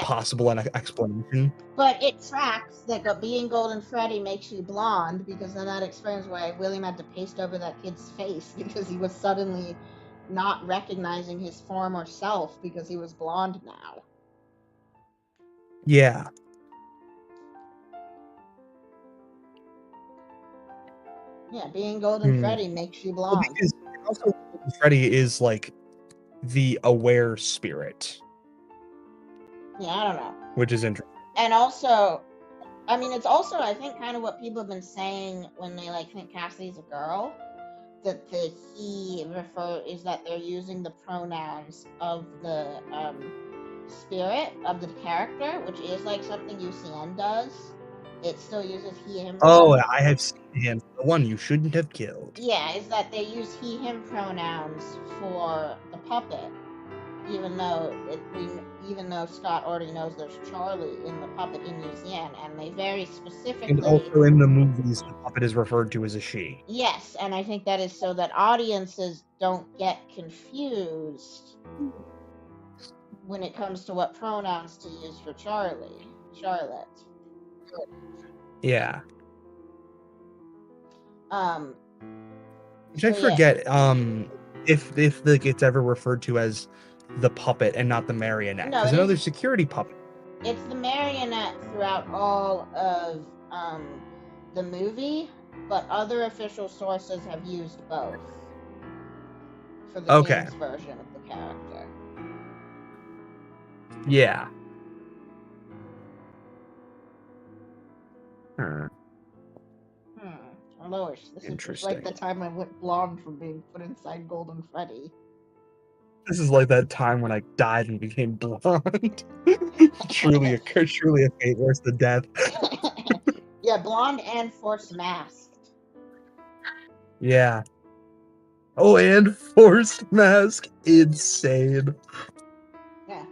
Speaker 1: possible explanation.
Speaker 2: But it tracks that being Golden Freddy makes you blonde, because then that explains why William had to paste over that kid's face, because he was suddenly not recognizing his former self because he was blonde now.
Speaker 1: Yeah.
Speaker 2: Yeah, being Golden Freddy makes you blonde.
Speaker 1: Well, because also Golden Freddy is like the aware spirit.
Speaker 2: Yeah, I don't know.
Speaker 1: Which is interesting.
Speaker 2: And also, I mean, it's also, I think, kind of what people have been saying when they like think Cassidy's a girl, that the he is that they're using the pronouns of the spirit of the character, which is like something UCN does. It still uses he, him.
Speaker 1: Oh, I have seen him. The one you shouldn't have killed.
Speaker 2: Yeah, is that they use he, him pronouns for the puppet, even though Scott already knows there's Charlie in the puppet in UCN, and they very specifically.
Speaker 1: And also in the movies, the puppet is referred to as a she.
Speaker 2: Yes, and I think that is so that audiences don't get confused when it comes to what pronouns to use for Charlotte.
Speaker 1: Yeah. Which I
Speaker 2: So,
Speaker 1: forget if it's ever referred to as the puppet and not the marionette.
Speaker 2: No,
Speaker 1: Because I know there's security puppet.
Speaker 2: It's the marionette throughout all of the movie, but other official sources have used both for the game's version of the character.
Speaker 1: Yeah.
Speaker 2: Lois, this is like the time I went blonde from being put inside Golden Freddy.
Speaker 1: This is like that time when I died and became blonde. truly a fate worse than death.
Speaker 2: Yeah, blonde and forced masked.
Speaker 1: Yeah. Oh, and forced mask. Insane.
Speaker 2: Yeah.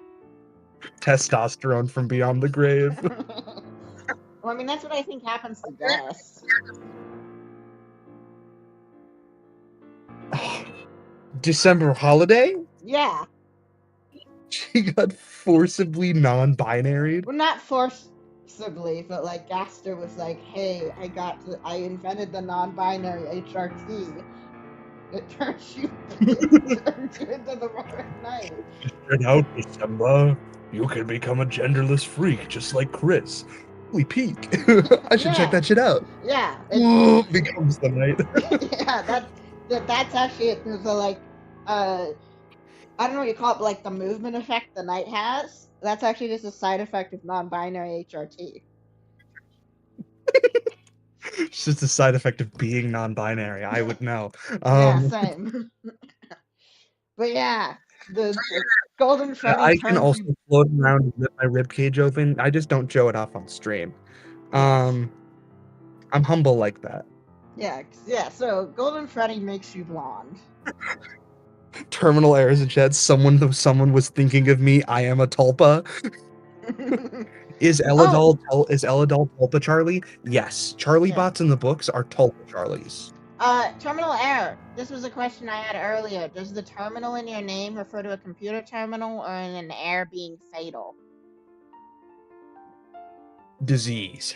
Speaker 1: Testosterone from beyond the grave.
Speaker 2: Well, I mean, that's what I think happens to Gus.
Speaker 1: December holiday?
Speaker 2: Yeah.
Speaker 1: She got forcibly non-binary.
Speaker 2: Well, not forcibly, but like Gaster was like, "Hey, I invented the non-binary HRT. It turns you into the Roaring Knight."
Speaker 1: Check out December. You can become a genderless freak just like Chris. Holy peak. I should check that shit out.
Speaker 2: Yeah.
Speaker 1: Becomes the night.
Speaker 2: Yeah, that's actually it. There's a like I don't know what you call it, but like the movement effect the night has. That's actually just a side effect of non-binary HRT.
Speaker 1: It's just a side effect of being non-binary. I would know.
Speaker 2: Yeah, same. But yeah, the Golden Freddy.
Speaker 1: I can also float around with my ribcage open. I just don't show it off on stream. I'm humble like that.
Speaker 2: Yeah. So Golden Freddy makes you blonde.
Speaker 1: Terminal errors in chat. Someone was thinking of me. I am a tulpa. Is Eladol Tulpa Charlie? Yes. Charlie bots in the books are Tulpa Charlies.
Speaker 2: Terminal error. This was a question I had earlier. Does the terminal in your name refer to a computer terminal or in an error being fatal?
Speaker 1: Disease.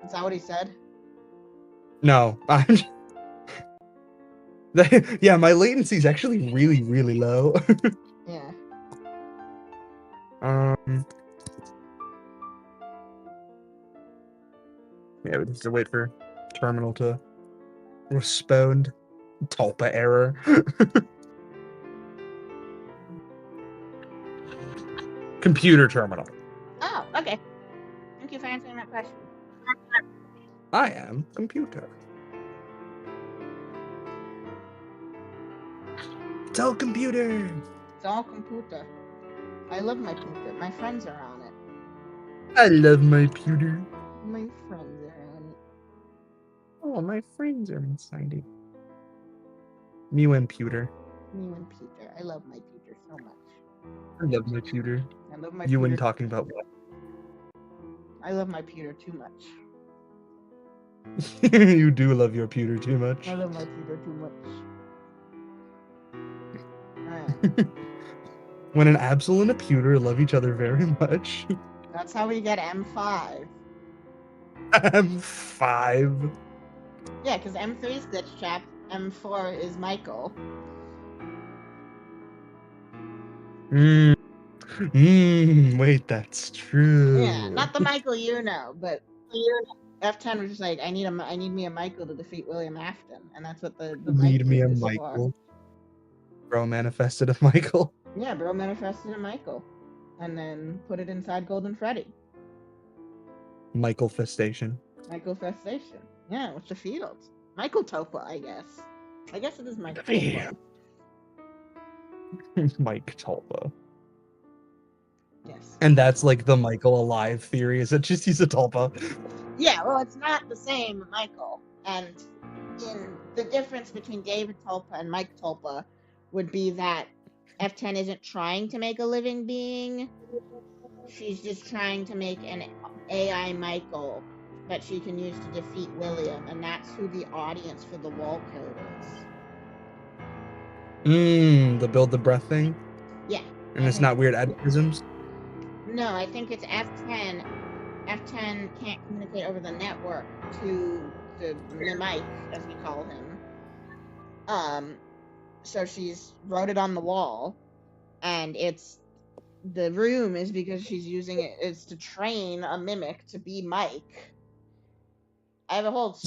Speaker 2: Is that what he said?
Speaker 1: No, I'm. Yeah, my latency is actually really, really low.
Speaker 2: Yeah.
Speaker 1: Yeah, we just have to wait for terminal to respond. Tulpa error. Computer terminal.
Speaker 2: Oh, okay. Thank you for answering that question.
Speaker 1: I am computer. It's all computer.
Speaker 2: It's all computer. I love my computer. My friends are on it.
Speaker 1: I love my pewter.
Speaker 2: My friends are on it.
Speaker 1: Oh, my friends are inside it. Me and pewter.
Speaker 2: Me and Peter. I love my Peter so much.
Speaker 1: I love my pewter.
Speaker 2: I love my
Speaker 1: You
Speaker 2: Peter.
Speaker 1: and talking about what?
Speaker 2: I love my Peter too much.
Speaker 1: You do love your pewter too much.
Speaker 2: I love my Peter too much. Alright.
Speaker 1: When an Absol and a pewter love each other very much.
Speaker 2: That's how we get M5.
Speaker 1: M5.
Speaker 2: Yeah, because M3 is Glitch Trap, M4 is Michael.
Speaker 1: Wait, that's true.
Speaker 2: Yeah, not the Michael you know, but F10 was just like, I need me a Michael to defeat William Afton, and that's what the
Speaker 1: Need me a
Speaker 2: is
Speaker 1: Michael.
Speaker 2: for.
Speaker 1: Bro manifested a Michael.
Speaker 2: Yeah, bro manifested a Michael, and then put it inside Golden Freddy.
Speaker 1: Michael Festation.
Speaker 2: Michael Festation. Yeah, with the fields. Michael Topa, I guess. I guess it is Michael Topa.
Speaker 1: Mike Tulpa.
Speaker 2: Yes.
Speaker 1: And that's like the Michael alive theory, is it just he's a Tulpa?
Speaker 2: Yeah, well, it's not the same Michael. And the difference between David Tulpa and Mike Tulpa would be that F10 isn't trying to make a living being. She's just trying to make an AI Michael that she can use to defeat William, and that's who the audience for the wall code is.
Speaker 1: The build the breath thing?
Speaker 2: Yeah.
Speaker 1: And it's not weird advertisms?
Speaker 2: No, I think it's F10. F10 can't communicate over the network to the Mike, as we call him. So she's wrote it on the wall, and the room is because she's using it is to train a mimic to be Mike. I have a whole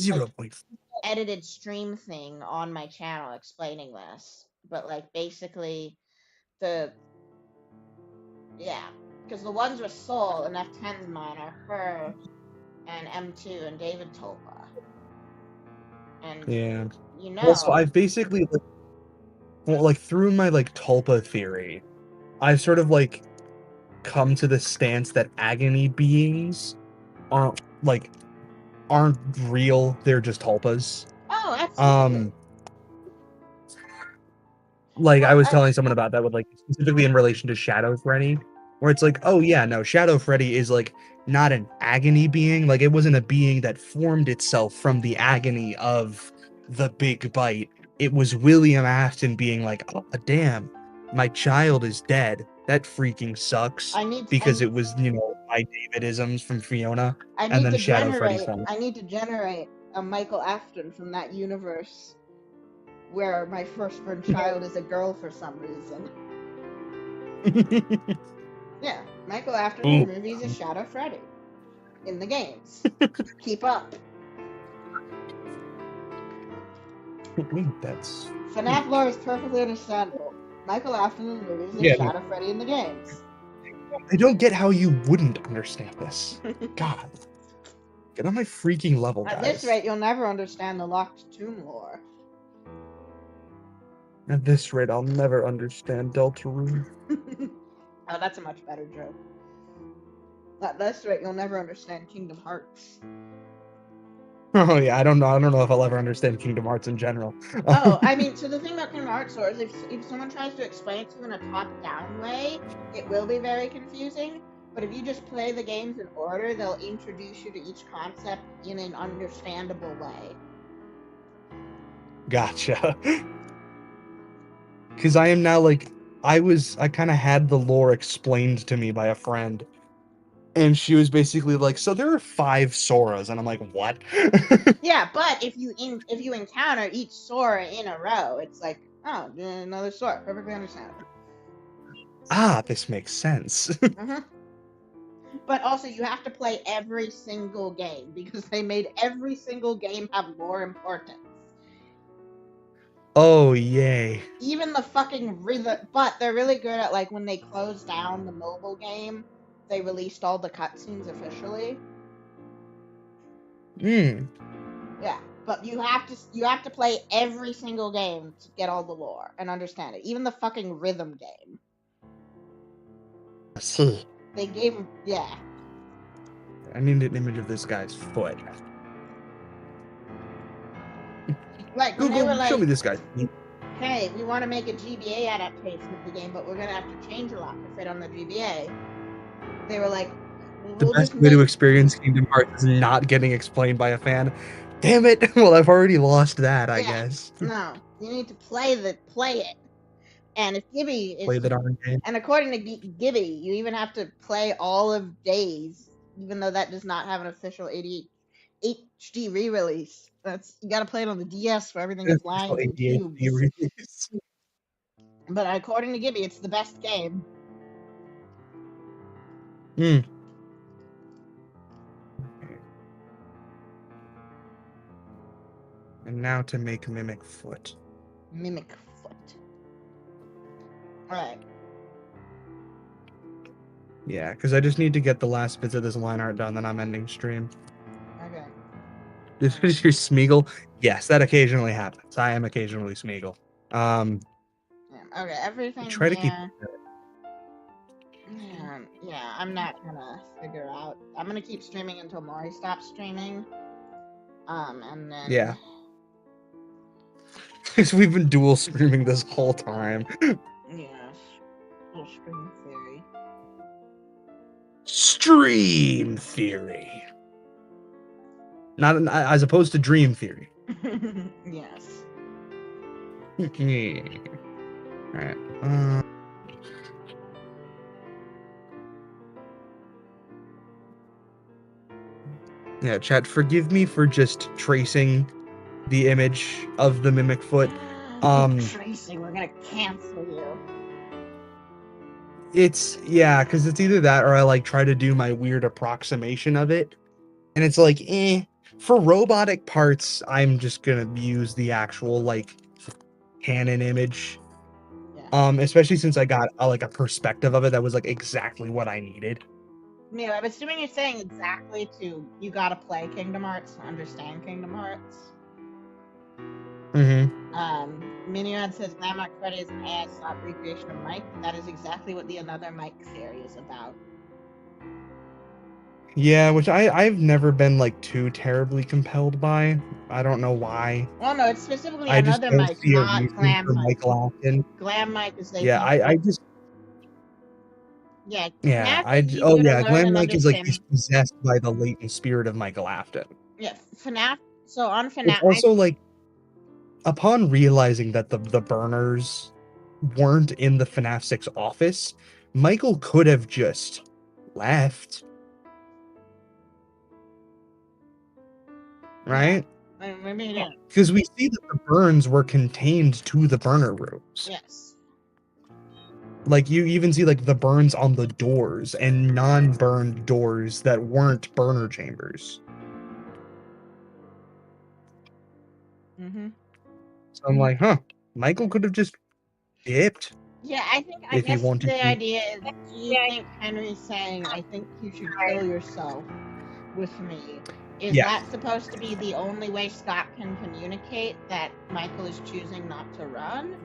Speaker 2: edited stream thing on my channel explaining this, but like basically because the ones with Soul and F10's mine are her and M2 and David Tulpa. And
Speaker 1: yeah.
Speaker 2: You know.
Speaker 1: Well, so I've basically through my Tulpa theory, I've sort of come to the stance that agony beings aren't real, they're just Tulpas.
Speaker 2: Oh, absolutely.
Speaker 1: I was telling someone about that with specifically in relation to Shadow Freddy, where it's oh yeah, no, Shadow Freddy is not an agony being, it wasn't a being that formed itself from the agony of the big bite. It was William Afton being oh damn, my child is dead. That freaking sucks. Because it was, my Davidisms from Fiona, and then Shadow Freddy's son.
Speaker 2: I need to generate a Michael Afton from that universe where my firstborn child is a girl for some reason. Yeah, Michael Afton in the movies is Shadow Freddy. In the games. Keep up.
Speaker 1: That's...
Speaker 2: FNaF lore is perfectly understandable. Michael Afton in the movies is Shadow Freddy in the games.
Speaker 1: I don't get how you wouldn't understand this. God. Get on my freaking level, guys.
Speaker 2: At this rate, you'll never understand the Locked Tomb lore.
Speaker 1: At this rate, I'll never understand Deltarune.
Speaker 2: Oh, that's a much better joke. At this rate, you'll never understand Kingdom Hearts.
Speaker 1: Oh yeah, I don't know if I'll ever understand Kingdom Hearts in general.
Speaker 2: Oh, I mean, so the thing about Kingdom Hearts is if someone tries to explain it to you in a top-down way, it will be very confusing. But if you just play the games in order, they'll introduce you to each concept in an understandable way.
Speaker 1: Gotcha. Because I am now like, I kind of had the lore explained to me by a friend. And she was basically like, so there are 5 Soras. And I'm like, what?
Speaker 2: Yeah, but if you encounter each Sora in a row, it's like, oh, another Sora. Perfectly understandable.
Speaker 1: Ah, this makes sense.
Speaker 2: Mm-hmm. But also, you have to play every single game because they made every single game have more importance.
Speaker 1: Oh, yay.
Speaker 2: Even the fucking rhythm, but they're really good at, like, when they closed down the mobile game, they released all the cutscenes officially. Yeah, but you have to play every single game to get all the lore and understand it. Even the fucking rhythm game.
Speaker 1: See.
Speaker 2: They gave him, yeah.
Speaker 1: I need an image of this guy's foot.
Speaker 2: Like, when
Speaker 1: Google,
Speaker 2: they were like,
Speaker 1: show me this guy.
Speaker 2: hey, we want to make a GBA adaptation of the game, but we're going to have to change a lot to fit on the GBA. They were like,
Speaker 1: The best way to experience Kingdom Hearts is not getting explained by a fan. Damn it! Well, I've already lost that, I guess.
Speaker 2: No, you need to play it. And if Gibby is
Speaker 1: Play the darn game.
Speaker 2: And according to Gibby, you even have to play all of Days, even though that does not have an official HD re-release. You got to play it on the DS for everything that's lines and cubes.
Speaker 1: Release.
Speaker 2: But according to Gibby, it's the best game.
Speaker 1: Hmm. And now to make Mimic Foot.
Speaker 2: Mimic Foot. Alright.
Speaker 1: Yeah, because I just need to get the last bits of this line art done, then I'm ending stream.
Speaker 2: Okay.
Speaker 1: This is your Smeagol? Yes, that occasionally happens. I am occasionally Smeagol.
Speaker 2: Okay, everything
Speaker 1: Try to keep
Speaker 2: here. Yeah, I'm not gonna figure out. I'm gonna keep streaming until Maury stops streaming. And then...
Speaker 1: Yeah. Because we've been dual streaming this whole time.
Speaker 2: Yes. Full stream theory.
Speaker 1: Stream theory. Not as opposed to dream theory.
Speaker 2: Yes.
Speaker 1: Alright. Yeah, chat, forgive me for just tracing the image of the Mimic Foot.
Speaker 2: Tracy, we're gonna cancel you.
Speaker 1: Yeah, because it's either that or I like try to do my weird approximation of it. And it's like, for robotic parts, I'm just gonna use the actual like canon image. Yeah. Especially since I got a perspective of it that was like exactly what I needed.
Speaker 2: Yeah, I'm assuming you're saying exactly you gotta play Kingdom Hearts to understand Kingdom Hearts. Minion says Glamrock Freddy is an AI slot recreation of Mike, and that is exactly what the Another Mike theory is about.
Speaker 1: Yeah, which I've never been like too terribly compelled by. I don't know why.
Speaker 2: Well, no, it's specifically Another Mike, not Glam Mike. Glam Mike is they.
Speaker 1: Yeah, I just.
Speaker 2: Yeah.
Speaker 1: Glam Mike is like he's possessed by the latent spirit of Michael Afton.
Speaker 2: Yeah, FNaF. So on FNaF.
Speaker 1: It's also like, upon realizing that the burners weren't in the FNAF 6 office, Michael could have just left. Right?
Speaker 2: Yeah.
Speaker 1: Because we see that the burns were contained to the burner rooms.
Speaker 2: Yes.
Speaker 1: Like, you even see, like, the burns on the doors and non-burned doors that weren't burner chambers. So I'm like, Michael could have just dipped.
Speaker 2: Yeah, I guess the idea is, do you think Henry's saying, I think you should kill yourself with me? Is that supposed to be the only way Scott can communicate that Michael is choosing not to run?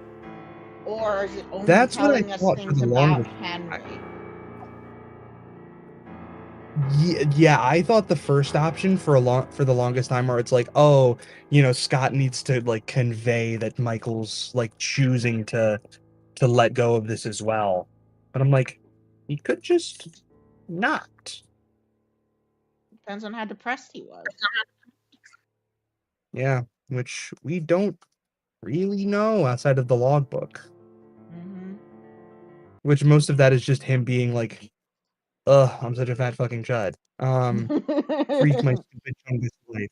Speaker 2: Or is it only telling us things about Henry?
Speaker 1: Yeah, I thought the first option for the longest time, where it's like, oh, Scott needs to like convey that Michael's like choosing to let go of this as well. But I'm like, he could just not.
Speaker 2: Depends on how depressed he was.
Speaker 1: Yeah, which we don't really know outside of the logbook.
Speaker 2: Mm-hmm.
Speaker 1: Which most of that is just him being like, ugh, I'm such a fat fucking chud. Freak my stupid chungus life.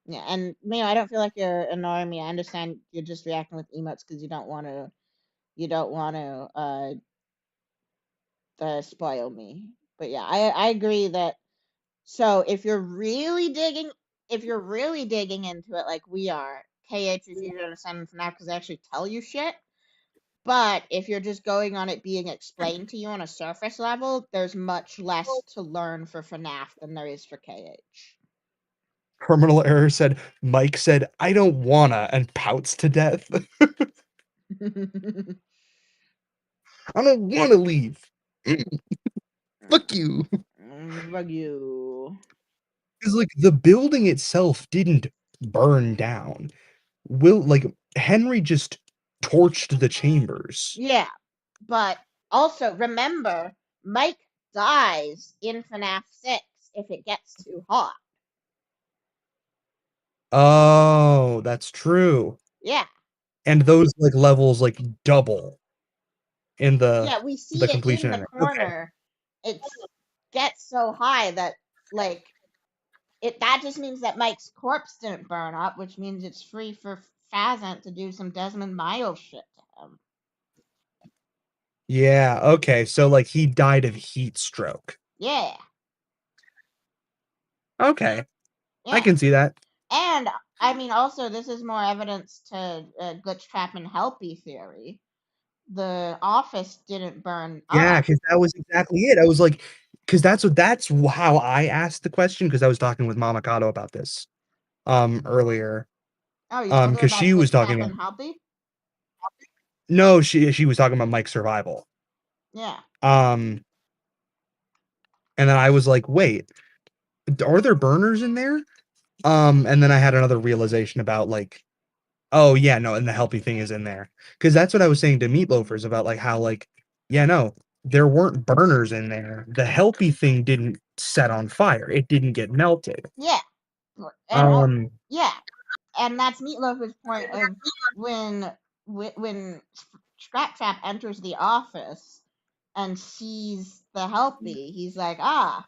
Speaker 2: Yeah, and I don't feel like you're annoying me. I understand you're just reacting with emotes because you don't want to spoil me. But yeah, I agree that. So if you're really digging into it like we are, KH is easier to understand FNaF because they actually tell you shit. But if you're just going on it being explained to you on a surface level, there's much less to learn for FNaF than there is for KH.
Speaker 1: Terminal error said, Mike said, I don't wanna, and pouts to death. I don't wanna leave. Fuck you.
Speaker 2: Fuck you.
Speaker 1: Because like the building itself didn't burn down. Henry just torched the chambers.
Speaker 2: Yeah, but also remember, Mike dies in FNaF 6 if it gets too hot.
Speaker 1: Oh, that's true.
Speaker 2: Yeah.
Speaker 1: And those like levels like double in the
Speaker 2: Yeah, we see it
Speaker 1: completion
Speaker 2: in the
Speaker 1: ending.
Speaker 2: corner. Okay. It gets so high that like that just means that Mike's corpse didn't burn up, which means it's free for Phazant to do some Desmond Miles shit to him.
Speaker 1: Yeah, okay. So like he died of heat stroke.
Speaker 2: Yeah.
Speaker 1: Okay.
Speaker 2: Yeah.
Speaker 1: I can see that.
Speaker 2: And I mean, also, this is more evidence to glitch trap and helpy theory. The office didn't burn
Speaker 1: Yeah,
Speaker 2: up.
Speaker 1: because that was exactly it. I was like, because that's how I asked the question, because I was talking with Mama Kato about this earlier.
Speaker 2: Oh, you told her
Speaker 1: Because
Speaker 2: about
Speaker 1: she was
Speaker 2: glitch trap
Speaker 1: talking about
Speaker 2: and helpy?
Speaker 1: no, she was talking about Mike's survival.
Speaker 2: Yeah.
Speaker 1: And then I was like, wait, are there burners in there? And then I had another realization about like, oh yeah, no, and the helpy thing is in there. Because that's what I was saying to Meatloafers about like how like, yeah, no, there weren't burners in there. The helpy thing didn't set on fire. It didn't get melted.
Speaker 2: Yeah. And yeah. And that's Meatloaf's point of when Scrap Trap enters the office and sees the helpy, he's like, my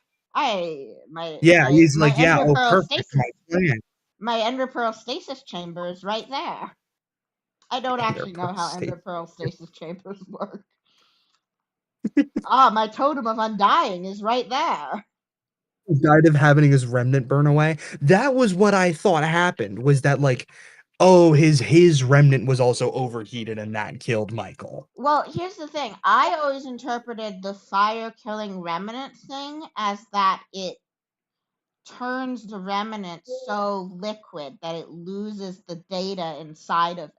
Speaker 1: he's like, yeah,
Speaker 2: Ender
Speaker 1: oh,
Speaker 2: Pearl
Speaker 1: perfect,
Speaker 2: stasis,
Speaker 1: my plan.
Speaker 2: my Ender Pearl stasis chamber is right there. I don't actually know how Ender Pearl stasis chambers work. My totem of undying is right there.
Speaker 1: Died of having his remnant burn away. That was what I thought happened, was that like, oh, his remnant was also overheated and that killed Michael.
Speaker 2: Well, here's the thing. I always interpreted the fire killing remnant thing as that it turns the remnant so liquid that it loses the data inside of it.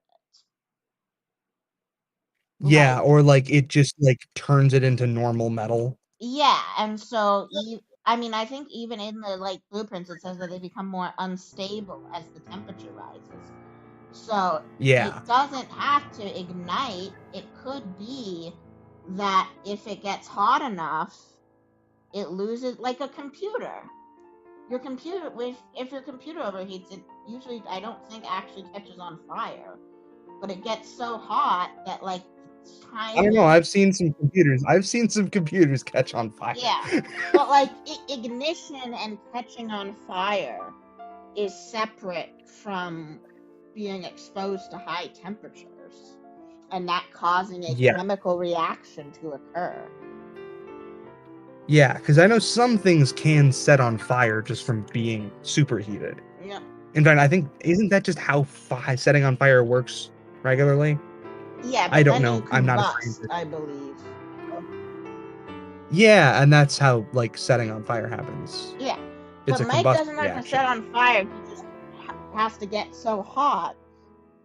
Speaker 1: Yeah, or like it just like turns it into normal metal.
Speaker 2: Yeah, and so I mean, I think even in the like blueprints it says that they become more unstable as the temperature rises. So
Speaker 1: yeah,
Speaker 2: it doesn't have to ignite. It could be that if it gets hot enough, it loses, like a computer. Your computer, if your computer overheats, it usually, I don't think, actually catches on fire, but it gets so hot that like tiny.
Speaker 1: I don't know. I've seen some computers catch on fire.
Speaker 2: Yeah, but like ignition and catching on fire is separate from being exposed to high temperatures and that causing a chemical reaction to occur.
Speaker 1: Yeah, because I know some things can set on fire just from being superheated.
Speaker 2: Yeah.
Speaker 1: In fact, I think, isn't that just how setting on fire works regularly?
Speaker 2: Yeah, but
Speaker 1: I don't
Speaker 2: then
Speaker 1: know.
Speaker 2: you
Speaker 1: I'm not a
Speaker 2: combust,
Speaker 1: scientist.
Speaker 2: I believe.
Speaker 1: Yeah, and that's how like setting on fire happens.
Speaker 2: Yeah,
Speaker 1: it's
Speaker 2: but
Speaker 1: a
Speaker 2: Mike
Speaker 1: combustion
Speaker 2: doesn't have
Speaker 1: reaction.
Speaker 2: to set on fire. He just has to get so hot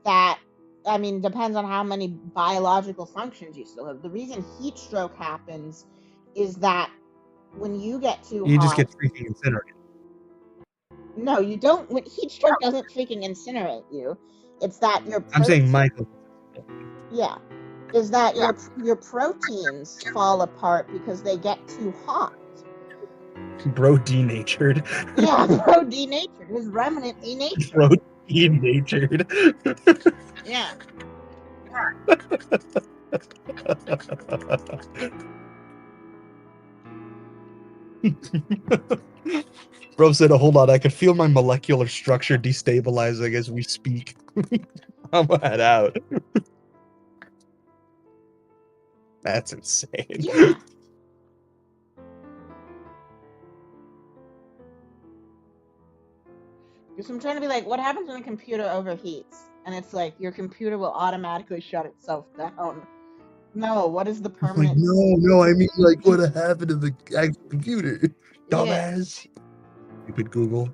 Speaker 2: that, I mean, depends on how many biological functions you still have. The reason heat stroke happens is that when you get too
Speaker 1: You
Speaker 2: hot,
Speaker 1: just get freaking incinerated.
Speaker 2: No, you don't. When heat stroke doesn't freaking incinerate you. It's that your
Speaker 1: I'm saying Michael.
Speaker 2: Yeah, is that your proteins fall apart because they get too hot.
Speaker 1: Bro denatured.
Speaker 2: Yeah, bro denatured. His remnant denatured.
Speaker 1: Bro denatured.
Speaker 2: Yeah.
Speaker 1: Bro said, hold on, I can feel my molecular structure destabilizing as we speak. I'm head out. That's insane.
Speaker 2: Yeah. Because I'm trying to be like, what happens when a computer overheats? And it's like, your computer will automatically shut itself down. No, what is the permanent...
Speaker 1: Like, no, I mean, like, what happened to the actual computer? Dumbass. Stupid Google.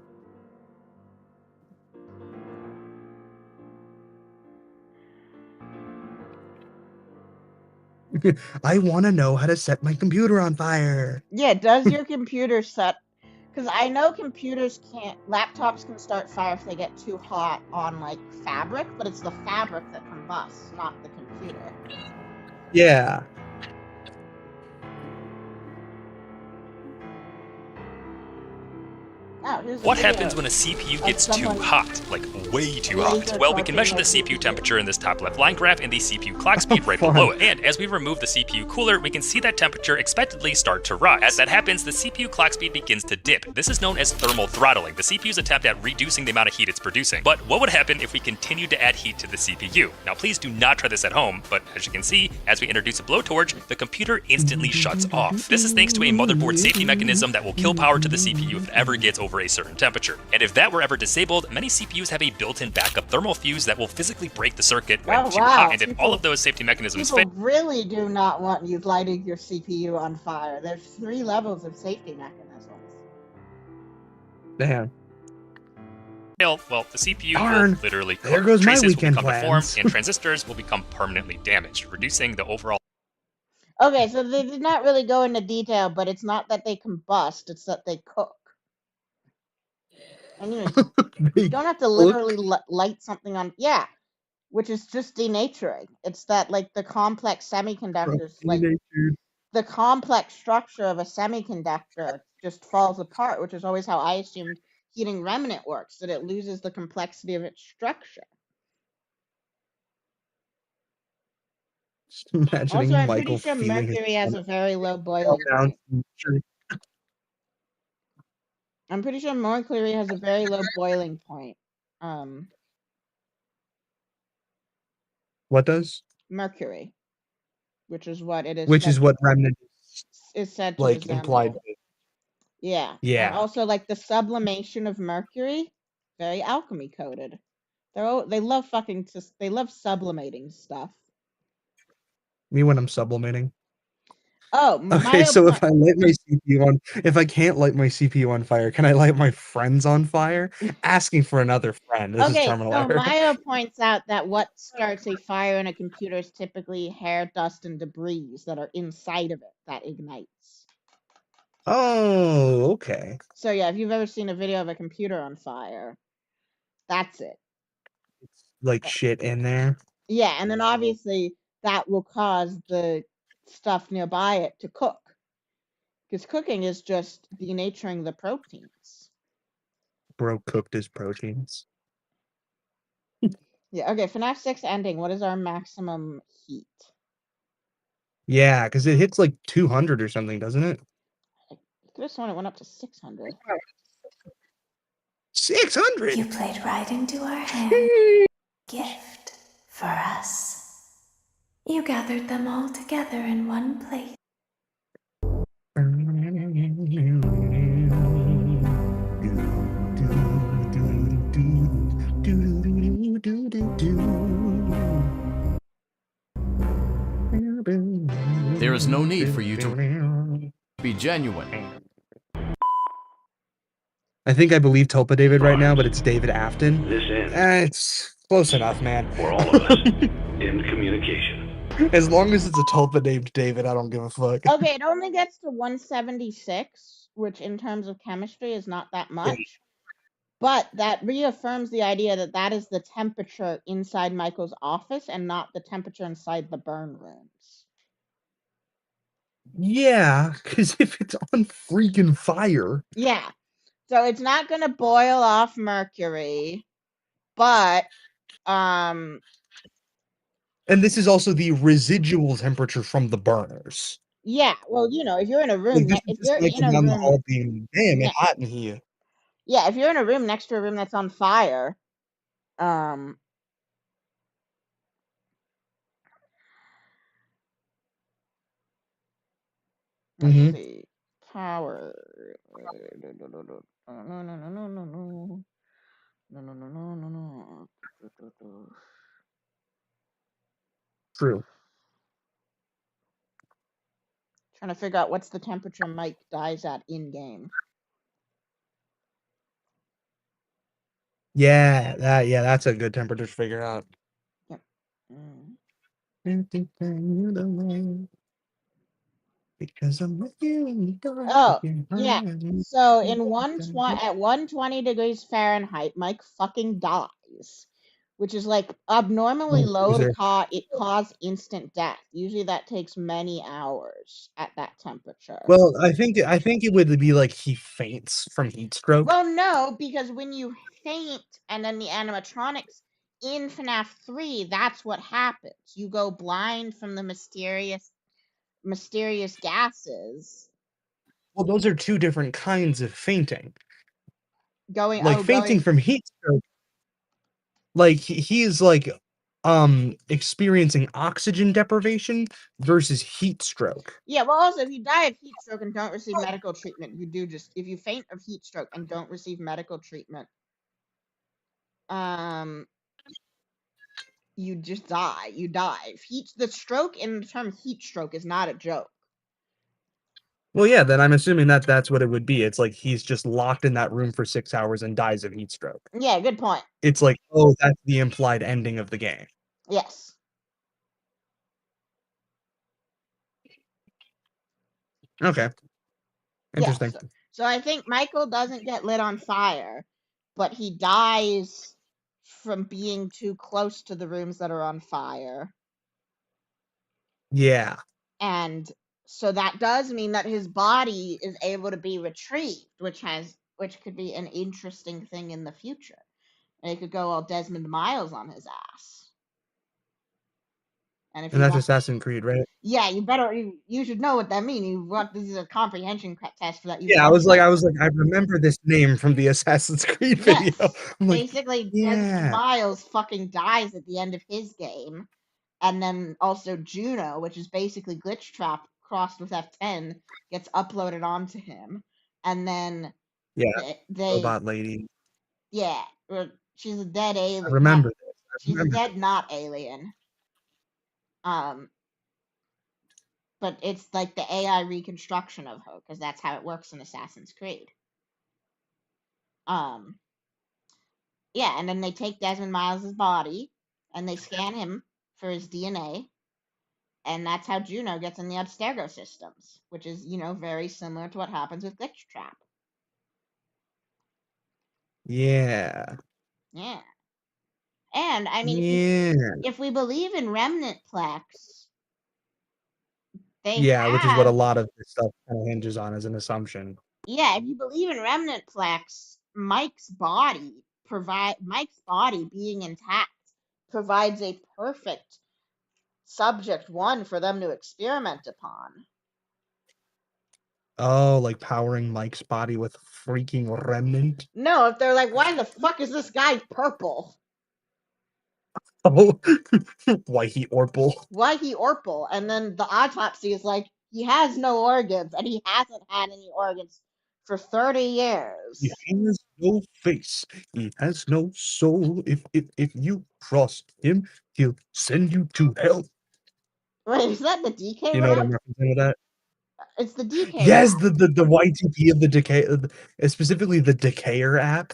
Speaker 1: I want to know how to set my computer on fire.
Speaker 2: Yeah, does your computer set... Because I know computers can't... Laptops can start fire if they get too hot on, like, fabric, but it's the fabric that combusts, not the computer.
Speaker 1: Yeah.
Speaker 15: What happens when a CPU gets too hot? Like, way too hot? Well, we can measure the CPU temperature in this top left line graph and the CPU clock speed right below it. And as we remove the CPU cooler, we can see that temperature expectedly start to rise. As that happens, the CPU clock speed begins to dip. This is known as thermal throttling, the CPU's attempt at reducing the amount of heat it's producing. But what would happen if we continued to add heat to the CPU? Now, please do not try this at home, but as you can see, as we introduce a blowtorch, the computer instantly shuts off. This is thanks to a motherboard safety mechanism that will kill power to the CPU if it ever gets over a certain temperature. And if that were ever disabled, many CPUs have a built-in backup thermal fuse that will physically break the circuit when too hot. And if all of those safety mechanisms fail,
Speaker 2: People really do not want you lighting your CPU on fire. There's 3 levels of safety mechanisms.
Speaker 1: Damn.
Speaker 15: well, the CPU
Speaker 1: Darn.
Speaker 15: will literally cook.
Speaker 1: There goes my
Speaker 15: Traces will
Speaker 1: weekend
Speaker 15: become deformed,
Speaker 1: plans.
Speaker 15: and transistors will become permanently damaged, reducing the overall...
Speaker 2: Okay, so they did not really go into detail, but it's not that they combust, it's that they cook. And you don't have to literally light something on... Yeah, which is just denaturing. It's that, like, the complex semiconductors, like, the complex structure of a semiconductor just falls apart, which is always how I assumed heating remnant works, that it loses the complexity of its structure.
Speaker 1: Imagining
Speaker 2: Also, I'm
Speaker 1: Michael
Speaker 2: pretty sure
Speaker 1: feeling
Speaker 2: mercury has a very low boiling
Speaker 1: down.
Speaker 2: point. I'm pretty sure mercury has a very low boiling point.
Speaker 1: What does?
Speaker 2: Mercury, which is what it is.
Speaker 1: Which is what remnant
Speaker 2: is said to
Speaker 1: like
Speaker 2: resemble.
Speaker 1: implied.
Speaker 2: Yeah.
Speaker 1: Yeah.
Speaker 2: And also, like, the sublimation of mercury, very alchemy coded. They love they love sublimating stuff.
Speaker 1: Me when I'm sublimating.
Speaker 2: Oh,
Speaker 1: okay. So if I light my CPU on, if I can't light my CPU on fire, can I light my friends on fire? Asking for another friend. This is terminal error.
Speaker 2: Maya points out that what starts a fire in a computer is typically hair, dust, and debris that are inside of it that ignites.
Speaker 1: Oh, okay.
Speaker 2: So yeah, if you've ever seen a video of a computer on fire, that's it.
Speaker 1: It's like shit in there.
Speaker 2: Yeah, and then obviously that will cause the stuff nearby it to cook. Because cooking is just denaturing the proteins.
Speaker 1: Bro cooked his proteins.
Speaker 2: Yeah, okay, FNaF 6 ending, what is our maximum heat?
Speaker 1: Yeah, because it hits like 200 or something, doesn't it?
Speaker 2: I could have sworn it went up to 600.
Speaker 1: 600?
Speaker 16: You played right into our hand. Gift for us. You gathered them all together in one place.
Speaker 7: There is no need for you to be genuine.
Speaker 1: I think I believe Tulpa David right now, but it's David Afton.
Speaker 17: This ends.
Speaker 1: It's close enough, man.
Speaker 17: For all of us, in communication.
Speaker 1: As long as it's a tulpa named David, I don't give a fuck.
Speaker 2: Okay, it only gets to 176, which in terms of chemistry is not that much. But that reaffirms the idea that that is the temperature inside Michael's office and not the temperature inside the burn rooms.
Speaker 1: Yeah, because if it's on freaking fire.
Speaker 2: Yeah. So it's not going to boil off mercury, but
Speaker 1: And this is also the residual temperature from the burners.
Speaker 2: yeah, well, you know, if you're in a room,
Speaker 1: Like,
Speaker 2: if you're
Speaker 1: like
Speaker 2: in a
Speaker 1: down the
Speaker 2: room,
Speaker 1: hall being, damn,
Speaker 2: yeah.
Speaker 1: it's hot in here.
Speaker 2: Yeah, if you're in a room next to a room that's on fire, let's see, power. No.
Speaker 1: True.
Speaker 2: Trying to figure out what's the temperature Mike dies at in game.
Speaker 1: Yeah, that's a good temperature to figure out.
Speaker 2: Yep.
Speaker 1: Because I'm with you in the dark.
Speaker 2: Oh, yeah. So in at 120 degrees Fahrenheit, Mike fucking dies, which is like abnormally low to cause instant death. Usually that takes many hours at that temperature.
Speaker 1: Well, I think it would be like he faints from heat stroke.
Speaker 2: Well, no, because when you faint and then the animatronics in FNaF 3, that's what happens. You go blind from the mysterious gases.
Speaker 1: Well, those are two different kinds of fainting. Fainting from heat stroke. Like he's like experiencing oxygen deprivation versus heat stroke.
Speaker 2: Yeah, well, also if you die of heat stroke and don't receive medical treatment, if you faint of heat stroke and don't receive medical treatment, you just die. You die. The stroke in the term heat stroke is not a joke.
Speaker 1: Well, yeah, then I'm assuming that's what it would be. It's like he's just locked in that room for 6 hours and dies of heat stroke.
Speaker 2: Yeah, good point.
Speaker 1: It's like, oh, that's the implied ending of the game.
Speaker 2: Yes.
Speaker 1: Okay. Interesting.
Speaker 2: Yeah, so I think Michael doesn't get lit on fire, but he dies from being too close to the rooms that are on fire.
Speaker 1: Yeah.
Speaker 2: And so that does mean that his body is able to be retrieved, which could be an interesting thing in the future. And it could go all Desmond Miles on his ass.
Speaker 1: And that's Assassin's Creed, right?
Speaker 2: Yeah, you should know what that means. This is a comprehension test for that.
Speaker 1: Yeah, I was like, I remember this name from the Assassin's Creed video. I'm like,
Speaker 2: basically, Desmond Miles fucking dies at the end of his game. And then also Juno, which is basically Glitch Trap crossed with F10, gets uploaded onto him. And then
Speaker 1: Robot Lady.
Speaker 2: Yeah, she's a dead alien.
Speaker 1: I remember this.
Speaker 2: She's a dead not alien. But it's like the AI reconstruction of her, because that's how it works in Assassin's Creed. Yeah, and then they take Desmond Miles' body and they scan him for his DNA, and that's how Juno gets in the Abstergo systems, which is, very similar to what happens with Glitch Trap.
Speaker 1: Yeah.
Speaker 2: Yeah. And I mean, if we believe in Remnant Plex,
Speaker 1: which is what a lot of this stuff kind of hinges on as an assumption.
Speaker 2: Yeah, if you believe in Remnant Plex, Mike's body being intact provides a perfect subject one for them to experiment upon.
Speaker 1: Oh, like powering Mike's body with freaking remnant?
Speaker 2: No, if they're like, why the fuck is this guy purple?
Speaker 1: Oh, why he orple?
Speaker 2: Why he orple? And then the autopsy is like, he has no organs, and he hasn't had any organs for 30 years.
Speaker 1: He has no face. He has no soul. If you cross him, he'll send you to hell.
Speaker 2: Wait, is that the DK?
Speaker 1: You know what I'm referencing with that?
Speaker 2: It's the DK.
Speaker 1: Yes, the YTP of the decay, specifically the Decayer app.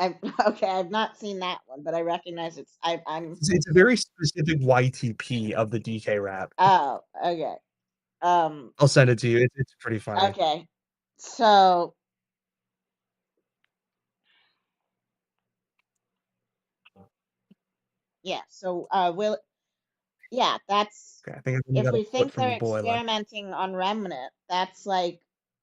Speaker 2: Okay, I've not seen that one, but I recognize I'm.
Speaker 1: It's a very specific YTP of the DK rap.
Speaker 2: Oh, okay.
Speaker 1: I'll send it to you. It's pretty funny.
Speaker 2: Okay, so yeah, so yeah, that's
Speaker 1: Okay, I think I
Speaker 2: if
Speaker 1: got a
Speaker 2: we
Speaker 1: quote
Speaker 2: think
Speaker 1: from
Speaker 2: they're
Speaker 1: your boy left.
Speaker 2: experimenting on Remnant, that's like,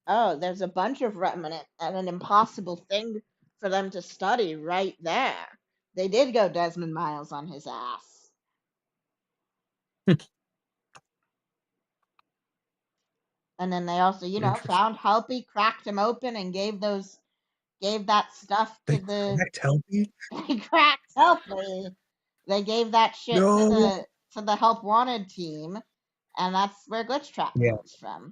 Speaker 2: oh, there's a bunch of Remnant and an impossible thing for them to study right there. They did go Desmond Miles on his ass. And then they also, found Helpy, cracked him open, and gave that stuff to the.
Speaker 1: Cracked Helpy?
Speaker 2: They cracked Helpy. They gave that shit
Speaker 1: No.
Speaker 2: to the Help Wanted team, and that's where Glitch Trap
Speaker 1: Yeah.
Speaker 2: comes from.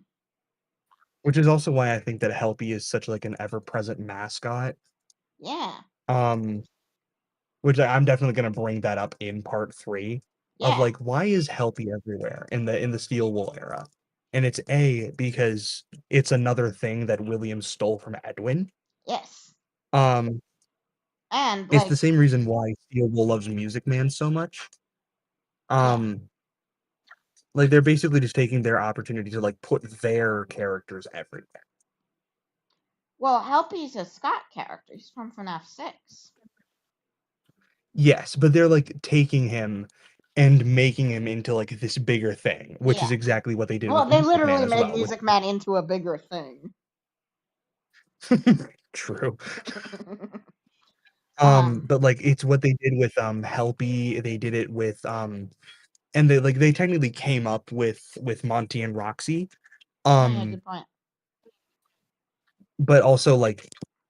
Speaker 1: Which is also why I think that Helpy is such like an ever-present mascot.
Speaker 2: Yeah.
Speaker 1: Which I'm definitely gonna bring that up in part 3 of
Speaker 2: Yeah.
Speaker 1: like why is Helpy everywhere in the Steel Wool era? And it's because it's another thing that William stole from Edwin.
Speaker 2: Yes.
Speaker 1: And it's the same reason why Steel Wool loves Music Man so much. Like they're basically just taking their opportunity to like put their characters everywhere.
Speaker 2: Well, Helpy's a Scott character. He's from FNaF 6.
Speaker 1: Yes, but they're like taking him and making him into like this bigger thing, which is exactly what they did
Speaker 2: Well,
Speaker 1: with
Speaker 2: they
Speaker 1: Music Man
Speaker 2: literally
Speaker 1: as
Speaker 2: made
Speaker 1: well.
Speaker 2: Music Man into a bigger thing.
Speaker 1: True. But like it's what they did with Helpy, they did it with and they technically came up with Monty and Roxy.
Speaker 2: Yeah, good point.
Speaker 1: But also like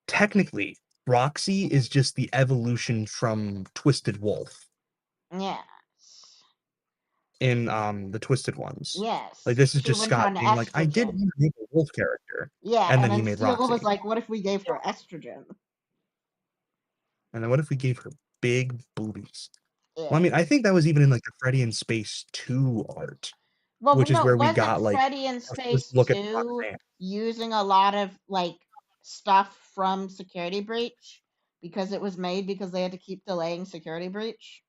Speaker 1: technically Roxy is just the evolution from Twisted Wolf
Speaker 2: Yeah.
Speaker 1: in the Twisted Ones.
Speaker 2: Yes.
Speaker 1: Like this is
Speaker 2: She
Speaker 1: just
Speaker 2: went
Speaker 1: Scott
Speaker 2: on
Speaker 1: being like, I did
Speaker 2: estrogen.
Speaker 1: want to make a wolf character.
Speaker 2: Yeah,
Speaker 1: And then he
Speaker 2: then
Speaker 1: made
Speaker 2: Steel
Speaker 1: Roxy.
Speaker 2: was like, what if we gave her estrogen?
Speaker 1: And then what if we gave her big boobies?
Speaker 2: Yeah.
Speaker 1: Well, I mean, I think that was even in like the Freddy in Space 2 art.
Speaker 2: Well,
Speaker 1: Which is
Speaker 2: no,
Speaker 1: where we
Speaker 2: wasn't
Speaker 1: got like
Speaker 2: Freddy in
Speaker 1: our first
Speaker 2: Space
Speaker 1: look at
Speaker 2: 2
Speaker 1: Roxanne.
Speaker 2: using a lot of like stuff from Security Breach because it was made because they had to keep delaying Security Breach?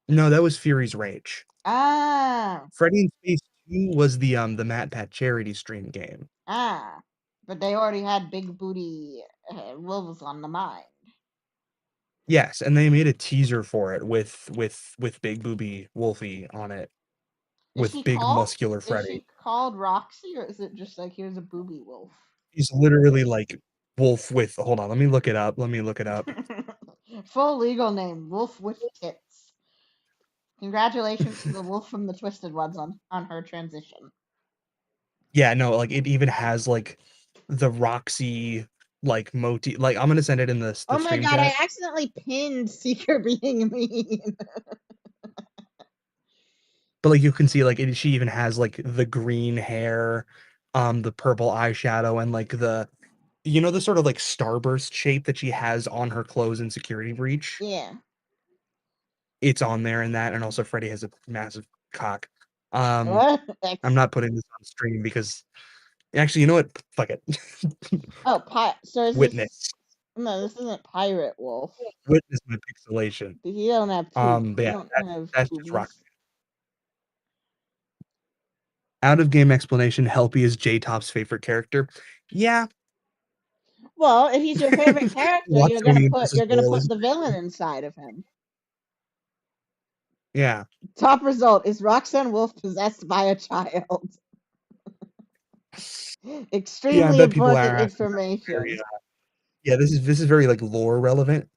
Speaker 1: No, that was Fury's Rage.
Speaker 2: Ah.
Speaker 1: Freddy in Space 2 was the Matt Pat charity stream game.
Speaker 2: Ah. But they already had big booty wolves on the mind.
Speaker 1: Yes, and they made a teaser for it with Big Booby Wolfie on it. With big muscular Freddy.
Speaker 2: Is she called Roxy, or is it just like here's a booby wolf?
Speaker 1: He's literally like wolf with hold on, let me look it up.
Speaker 2: Full legal name, Wolf with Tits. Congratulations to the wolf from the Twisted Ones on her transition.
Speaker 1: Yeah, no, like it even has like the Roxy like motif. Like I'm gonna send it in the
Speaker 2: Oh my
Speaker 1: stream
Speaker 2: god,
Speaker 1: chat.
Speaker 2: I accidentally pinned Seeker being mean.
Speaker 1: But like you can see like she even has like the green hair, the purple eyeshadow, and like the the sort of like starburst shape that she has on her clothes in Security Breach.
Speaker 2: Yeah.
Speaker 1: It's on there in that, and also Freddy has a massive cock.
Speaker 2: What?
Speaker 1: I'm not putting this on stream because actually, you know what? Fuck it.
Speaker 2: Oh, so is
Speaker 1: Witness.
Speaker 2: this? No, this isn't Pirate Wolf.
Speaker 1: Witness my pixelation.
Speaker 2: He don't have poop.
Speaker 1: But yeah, that's just
Speaker 2: boobies.
Speaker 1: Roxanne. Out of game explanation, Helpy is J-Top's favorite character. Yeah.
Speaker 2: Well, if he's your favorite character, you're gonna put
Speaker 1: Wallace.
Speaker 2: the villain inside of him.
Speaker 1: Yeah.
Speaker 2: Top result is Roxanne Wolf possessed by a child. Extremely important information.
Speaker 1: Yeah, this is very like lore relevant.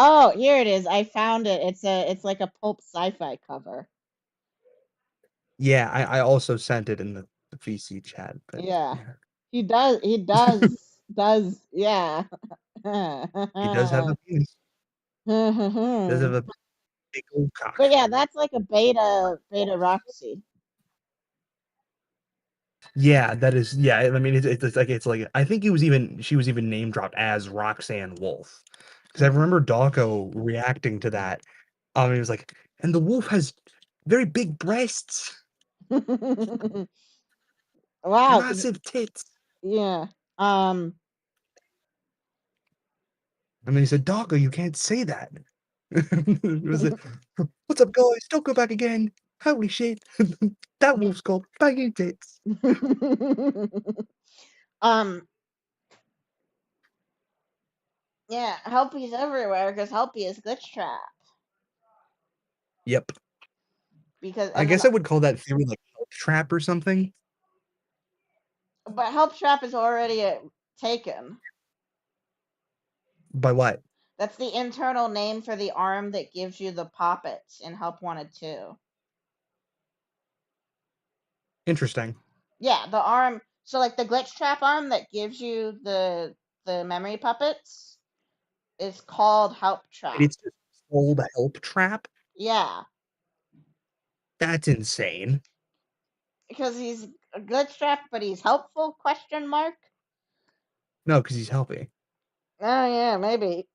Speaker 2: Oh, here it is. I found it. It's like a pulp sci-fi cover.
Speaker 1: Yeah, I also sent it in the VC chat. But,
Speaker 2: yeah. He does yeah.
Speaker 1: He does have a penis. Does have a big old cock.
Speaker 2: But yeah, that's like a beta Roxy.
Speaker 1: Yeah, that is. Yeah, I mean, it's like I think she was even name dropped as Roxanne Wolf because I remember Dawko reacting to that. He was like, and the wolf has very big breasts.
Speaker 2: Wow.
Speaker 1: Massive tits.
Speaker 2: Yeah.
Speaker 1: And then he said, Doggo, you can't say that. It was a, what's up, guys? Don't go back again. Holy shit. That wolf's called banging tits.
Speaker 2: Yeah, Helpy's everywhere because Helpy is glitch trap.
Speaker 1: Yep.
Speaker 2: Because
Speaker 1: I guess I would call that theory like help trap or something.
Speaker 2: but help trap is already taken.
Speaker 1: By what?
Speaker 2: That's the internal name for the arm that gives you the poppets in Help Wanted 2.
Speaker 1: Interesting.
Speaker 2: Yeah, the arm. So like the glitch trap arm that gives you the memory puppets is called Help Trap.
Speaker 1: It's just called help trap?
Speaker 2: Yeah,
Speaker 1: That's insane.
Speaker 2: because he's a glitch trap, but he's helpful? Question mark.
Speaker 1: No, because he's healthy.
Speaker 2: Oh yeah, maybe.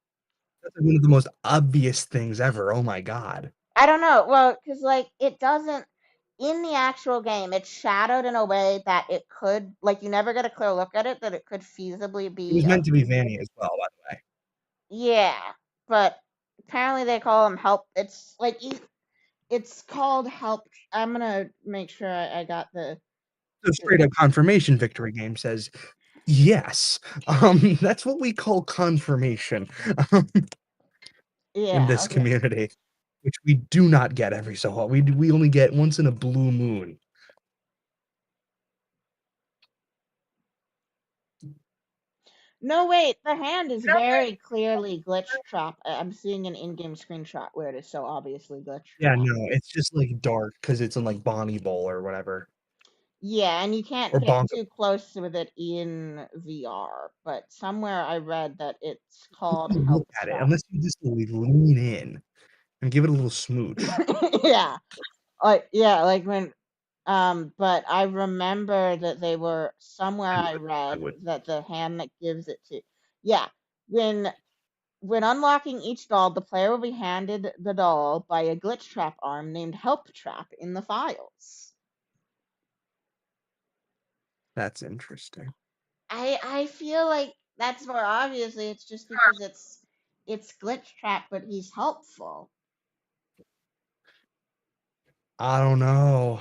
Speaker 1: That's like one of the most obvious things ever. Oh my god.
Speaker 2: I don't know. Well, because like it doesn't in the actual game. It's shadowed in a way that it could, like, you never get a clear look at it. That it could feasibly
Speaker 1: It
Speaker 2: be.
Speaker 1: was meant to be Vanny as well, by the way.
Speaker 2: Yeah, but apparently they call him help. It's like it's called help. I'm gonna make sure I got the.
Speaker 1: So straight up confirmation victory game says yes. That's what we call confirmation in
Speaker 2: Yeah.
Speaker 1: this
Speaker 2: Okay.
Speaker 1: community, which we do not get every so often. We only get once in a blue moon.
Speaker 2: No, wait. The hand is very clearly glitch trap. I'm seeing an in-game screenshot where it is so obviously glitch
Speaker 1: Yeah,
Speaker 2: trap.
Speaker 1: no, it's just like dark because it's in like Bonnie Bowl or whatever.
Speaker 2: Yeah, and you can't
Speaker 1: Or
Speaker 2: get
Speaker 1: Bongo.
Speaker 2: too close with it in VR, but somewhere I read that it's called
Speaker 1: Look
Speaker 2: help
Speaker 1: at it,
Speaker 2: trap.
Speaker 1: unless you just lean in and give it a little smooch.
Speaker 2: Yeah. Like when but I remember that they were somewhere I read
Speaker 1: would.
Speaker 2: that the hand that gives it to. Yeah. When unlocking each doll, the player will be handed the doll by a glitch trap arm named Help Trap in the files.
Speaker 1: That's interesting.
Speaker 2: I feel like that's more obviously it's just because it's glitch trap, but he's helpful.
Speaker 1: I don't know.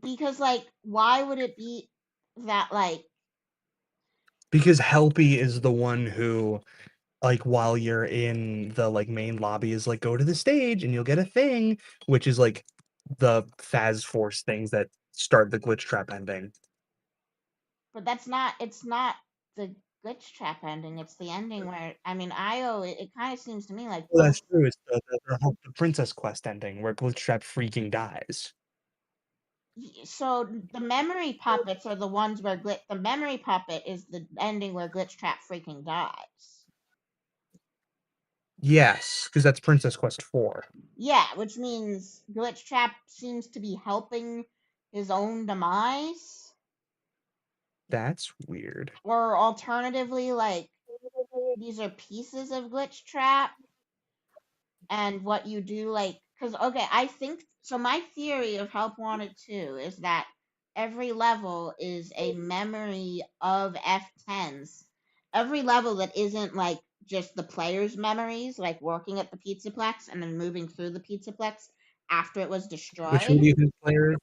Speaker 2: Because like, why would it be that like?
Speaker 1: Because Helpy is the one who, like, while you're in the like main lobby, is like, go to the stage and you'll get a thing, which is like the Phas Force things that start the glitch trap ending.
Speaker 2: But that's not. It's not the glitch trap ending. It's the ending where I mean, IO. It kind of seems to me like
Speaker 1: Well,
Speaker 2: both.
Speaker 1: that's true. It's the Princess Quest ending where glitch trap freaking dies.
Speaker 2: So the memory puppets are the ones where the memory puppet is the ending where glitch trap freaking dies.
Speaker 1: Yes, because that's Princess Quest 4.
Speaker 2: Yeah, which means glitch trap seems to be helping his own demise.
Speaker 1: That's weird.
Speaker 2: Or alternatively, like, these are pieces of glitch trap. And what you do, like, because, okay, I think, so my theory of Help Wanted 2 is that every level is a memory of F10's. Every level that isn't, like, just the player's memories, like working at the Pizzaplex and then moving through the Pizzaplex after it was destroyed.
Speaker 1: Which one do you think player is?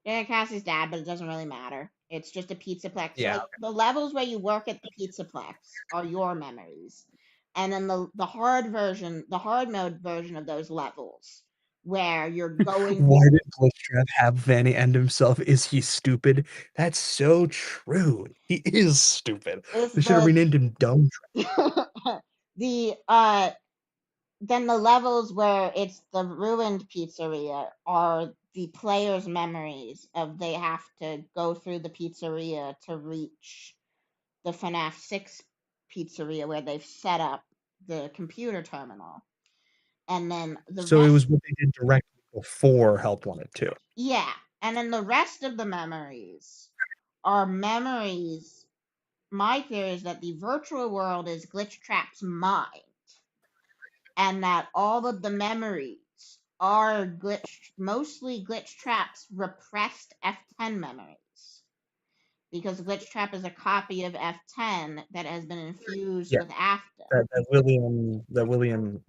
Speaker 2: Yeah, Cassie's dad, but it doesn't really matter. It's just a Pizzaplex.
Speaker 1: Yeah.
Speaker 2: So, like, the levels where you work at the Pizzaplex are your memories. And then the hard version, the hard mode version of those levels, where you're going.
Speaker 1: Why did glitch trap have Vanny end himself? Is he stupid? That's so true. He is stupid.
Speaker 2: It's
Speaker 1: They should have renamed him Dumb Trap.
Speaker 2: Then the levels where it's the ruined pizzeria are the player's memories of they have to go through the pizzeria to reach the FNaF 6 pizzeria where they've set up the computer terminal. And then
Speaker 1: So it was what they did directly before Help Wanted 2.
Speaker 2: Yeah, and then the rest of the memories are memories. My theory is that the virtual world is Glitch Trap's mind, and that all of the memories are mostly Glitch Trap's repressed F10 memories. Because Glitch Trap is a copy of F10 that has been infused with after.
Speaker 1: That William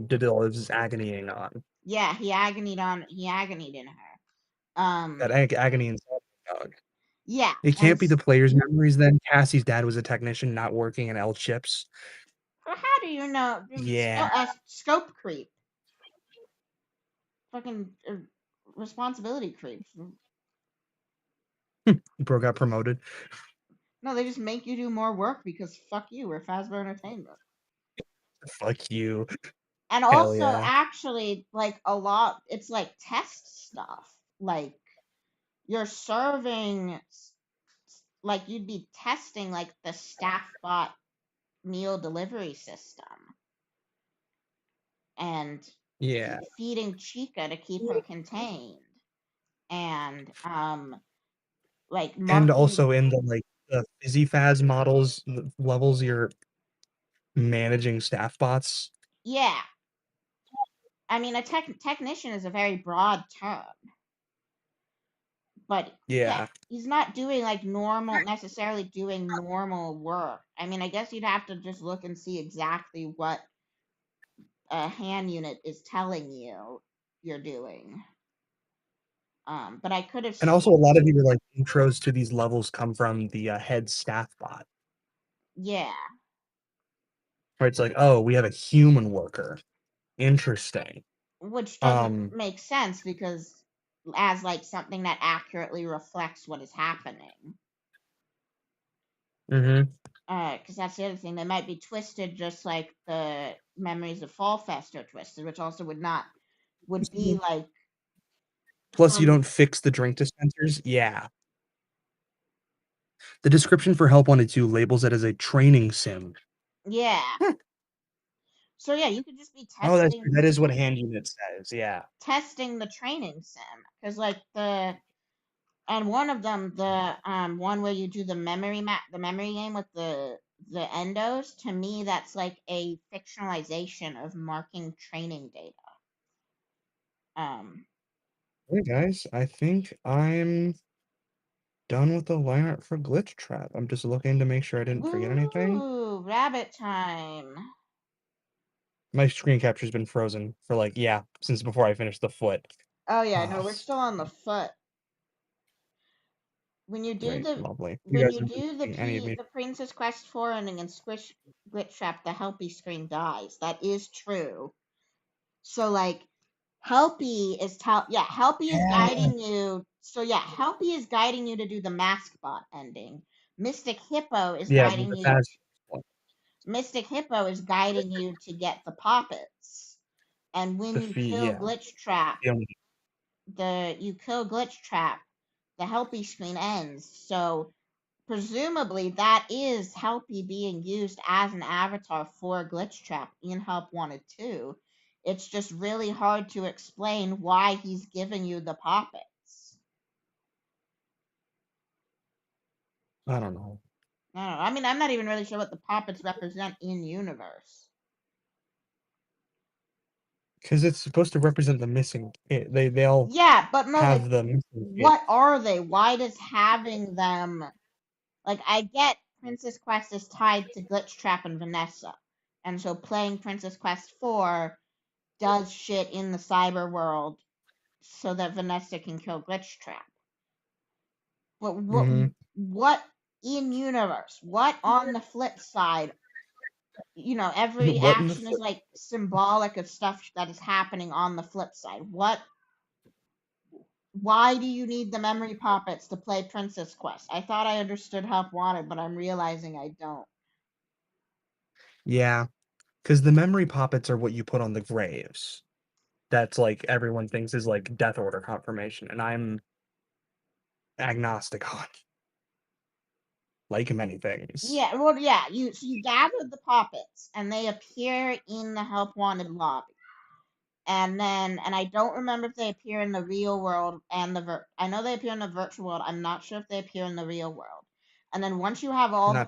Speaker 1: did all of his agonying on.
Speaker 2: Yeah, he agonied in her.
Speaker 1: That agony inside the dog.
Speaker 2: Yeah.
Speaker 1: It can't be the player's memories then. Cassie's dad was a technician not working in L chips.
Speaker 2: How do you know?
Speaker 1: Yeah.
Speaker 2: Scope creep. Fucking responsibility creep.
Speaker 1: Bro got promoted.
Speaker 2: No, they just make you do more work because fuck you, we're Fazbear Entertainment.
Speaker 1: Fuck you.
Speaker 2: And
Speaker 1: Hell
Speaker 2: also,
Speaker 1: yeah.
Speaker 2: actually, like a lot, it's like test stuff. Like you're serving, like you'd be testing like the staff bot meal delivery system, and
Speaker 1: Yeah.
Speaker 2: feeding Chica to keep her contained, and like
Speaker 1: And
Speaker 2: marking.
Speaker 1: also in the Fizzy Faz models levels, you're managing staff bots.
Speaker 2: Yeah. I mean, a technician is a very broad term. But
Speaker 1: Yeah.
Speaker 2: he's not doing like necessarily doing normal work. I mean, I guess you'd have to just look and see exactly what a hand unit is telling you you're doing. But I could have.
Speaker 1: And also, a lot of your like intros to these levels come from the head staff bot.
Speaker 2: Yeah.
Speaker 1: Where it's like, oh, we have a human worker. Interesting.
Speaker 2: Which doesn't make sense because as like something that accurately reflects what is happening.
Speaker 1: Mm-hmm.
Speaker 2: Because that's the other thing. They might be twisted just like the memories of Fall Fest are twisted, which also would be like.
Speaker 1: Plus, you don't fix the drink dispensers. Yeah. The description for Help Wanted 2 labels it as a training sim.
Speaker 2: Yeah. So yeah, you could just be testing.
Speaker 1: Oh, that is what hand unit says. Yeah.
Speaker 2: Testing the training sim, because like and one of them, the one where you do the memory game with the endos. To me, that's like a fictionalization of marking training data.
Speaker 1: Hey guys, I think I'm done with the lineup for Glitch Trap. I'm just looking to make sure I didn't forget anything.
Speaker 2: Ooh, rabbit time.
Speaker 1: My screen capture's been frozen for since before I finished the foot.
Speaker 2: Oh yeah, no, we're still on the foot. When you do
Speaker 1: lovely.
Speaker 2: the Princess Quest 4 ending and squish Glitch Trap, the Helpy screen dies. That is true. So like Helpy is guiding you. So yeah, Helpy is guiding you to do the mask bot ending. Mystic Hippo is guiding you. Mystic Hippo is guiding you to get the poppets. And when you kill Glitch Trap, the Helpy screen ends. So presumably that is Helpy being used as an avatar for Glitch Trap in Help Wanted 2. It's just really hard to explain why he's giving you the poppets.
Speaker 1: I don't know.
Speaker 2: I mean, I'm not even really sure what the poppets represent in universe.
Speaker 1: Because it's supposed to represent the missing kid. They all
Speaker 2: but no,
Speaker 1: have the missing
Speaker 2: what are they? Why does having them I get Princess Quest is tied to Glitch Trap and Vanessa. And so playing Princess Quest 4 does shit in the cyber world so that Vanessa can kill Glitch Trap. But what in universe? What on the flip side? Every action is symbolic of stuff that is happening on the flip side. Why do you need the memory poppets to play Princess Quest? I thought I understood Help Wanted, but I'm realizing I don't.
Speaker 1: Yeah, because the memory poppets are what you put on the graves. That's everyone thinks is death order confirmation, and I'm agnostic on many things.
Speaker 2: Yeah, well, yeah. You gather the poppets, and they appear in the Help Wanted lobby. And I don't remember if they appear in the real world and I know they appear in the virtual world. I'm not sure if they appear in the real world. And then once you have all the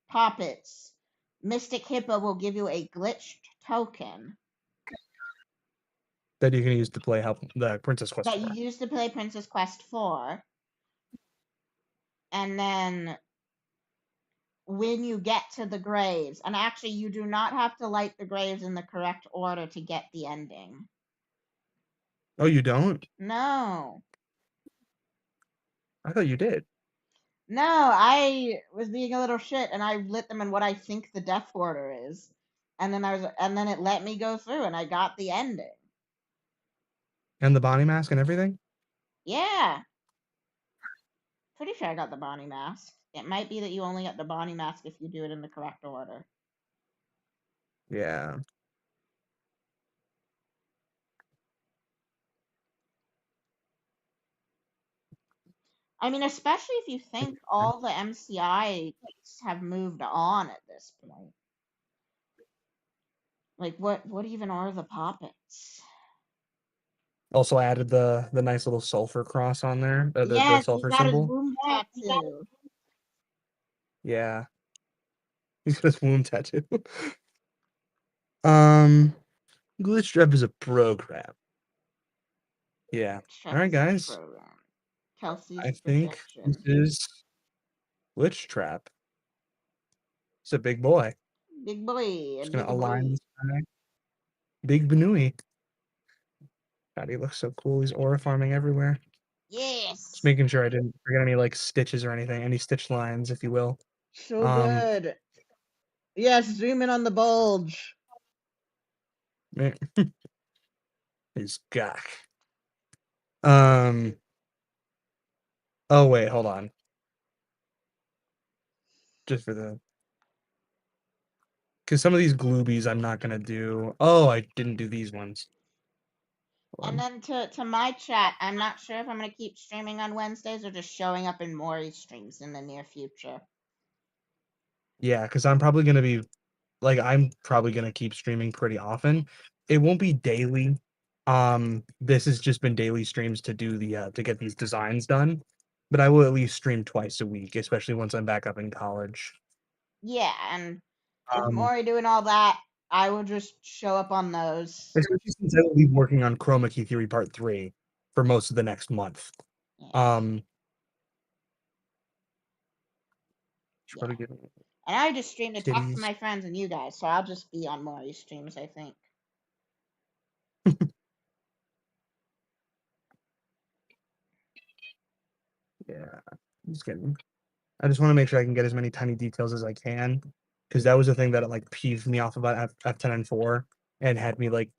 Speaker 2: poppets, Mystic Hippo will give you a glitched token.
Speaker 1: that you can use to play the Princess Quest
Speaker 2: that
Speaker 1: 4.
Speaker 2: you use to play Princess Quest 4. And then when you get to the graves, and actually you do not have to light the graves in the correct order to get the ending.
Speaker 1: Oh, you don't?
Speaker 2: No.
Speaker 1: I thought you did.
Speaker 2: No, I was being a little shit and I lit them in what I think the death order is. And then it let me go through and I got the ending.
Speaker 1: And the Bonnie mask and everything?
Speaker 2: Yeah. Pretty sure I got the Bonnie mask. It might be that you only get the Bonnie mask if you do it in the correct order.
Speaker 1: Yeah.
Speaker 2: I mean, especially if you think all the MCI have moved on at this point. Like, what even are the poppets?
Speaker 1: Also added the nice little sulfur cross on there. The
Speaker 2: Yes, he's
Speaker 1: sulfur
Speaker 2: got his
Speaker 1: symbol.
Speaker 2: womb tattoo.
Speaker 1: Yeah. He's got his womb tattoo. Glitch Trap is a program. Yeah. Alright, guys.
Speaker 2: Kelsey's
Speaker 1: I think
Speaker 2: prediction.
Speaker 1: this is Glitch Trap. It's a big boy.
Speaker 2: Big boy.
Speaker 1: Just
Speaker 2: Big
Speaker 1: gonna align
Speaker 2: boy.
Speaker 1: this guy. Big Banui. God, he looks so cool. He's aura farming everywhere.
Speaker 2: Yes.
Speaker 1: Just making sure I didn't forget any like stitches or anything, any stitch lines, if you will.
Speaker 2: So good. Yes, zoom in on the bulge.
Speaker 1: His gak. Oh wait, hold on. Just for the because some of these gloobies I'm not gonna do. Oh, I didn't do these ones.
Speaker 2: And then to my chat, I'm not sure if I'm going to keep streaming on Wednesdays or just showing up in Maury's streams in the near future.
Speaker 1: Yeah, because I'm probably gonna be I'm probably gonna keep streaming pretty often. It won't be daily. This has just been daily streams to do the to get these designs done. But I will at least stream twice a week, especially once I'm back up in college.
Speaker 2: Yeah, and with Maury doing all that, I will just show up on those.
Speaker 1: Especially since I will be working on Chroma Key Theory Part 3 for most of the next month.
Speaker 2: Yeah.
Speaker 1: Yeah.
Speaker 2: And I just stream to talk to
Speaker 1: Titties.
Speaker 2: my friends and you guys, so I'll just be on Maury's streams, I think.
Speaker 1: Yeah, I just want to make sure I can get as many tiny details as I can, because that was the thing that like peeved me off about F10 and 4 and had me like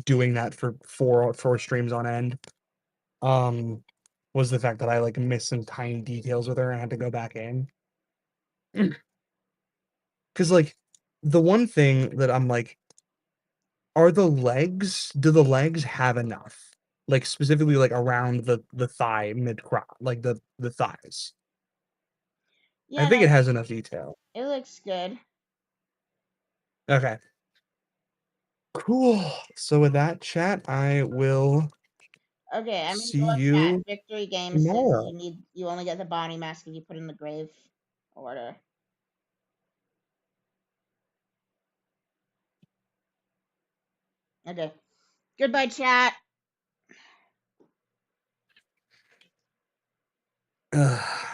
Speaker 1: doing that for four streams on end. Was the fact that I like missed some tiny details with her and had to go back in. Because like the one thing that I'm like, do the legs have enough? Like specifically like around the thigh mid crop, like the thighs.
Speaker 2: Yeah,
Speaker 1: I think it has enough detail.
Speaker 2: It looks good.
Speaker 1: Okay. Cool. So with that, chat, I will
Speaker 2: Okay, I'm
Speaker 1: see
Speaker 2: gonna go
Speaker 1: you
Speaker 2: chat. Victory Game says
Speaker 1: tomorrow.
Speaker 2: you only get the Bonnie mask if you put in the grave order. Okay. Goodbye, chat.
Speaker 1: Ugh.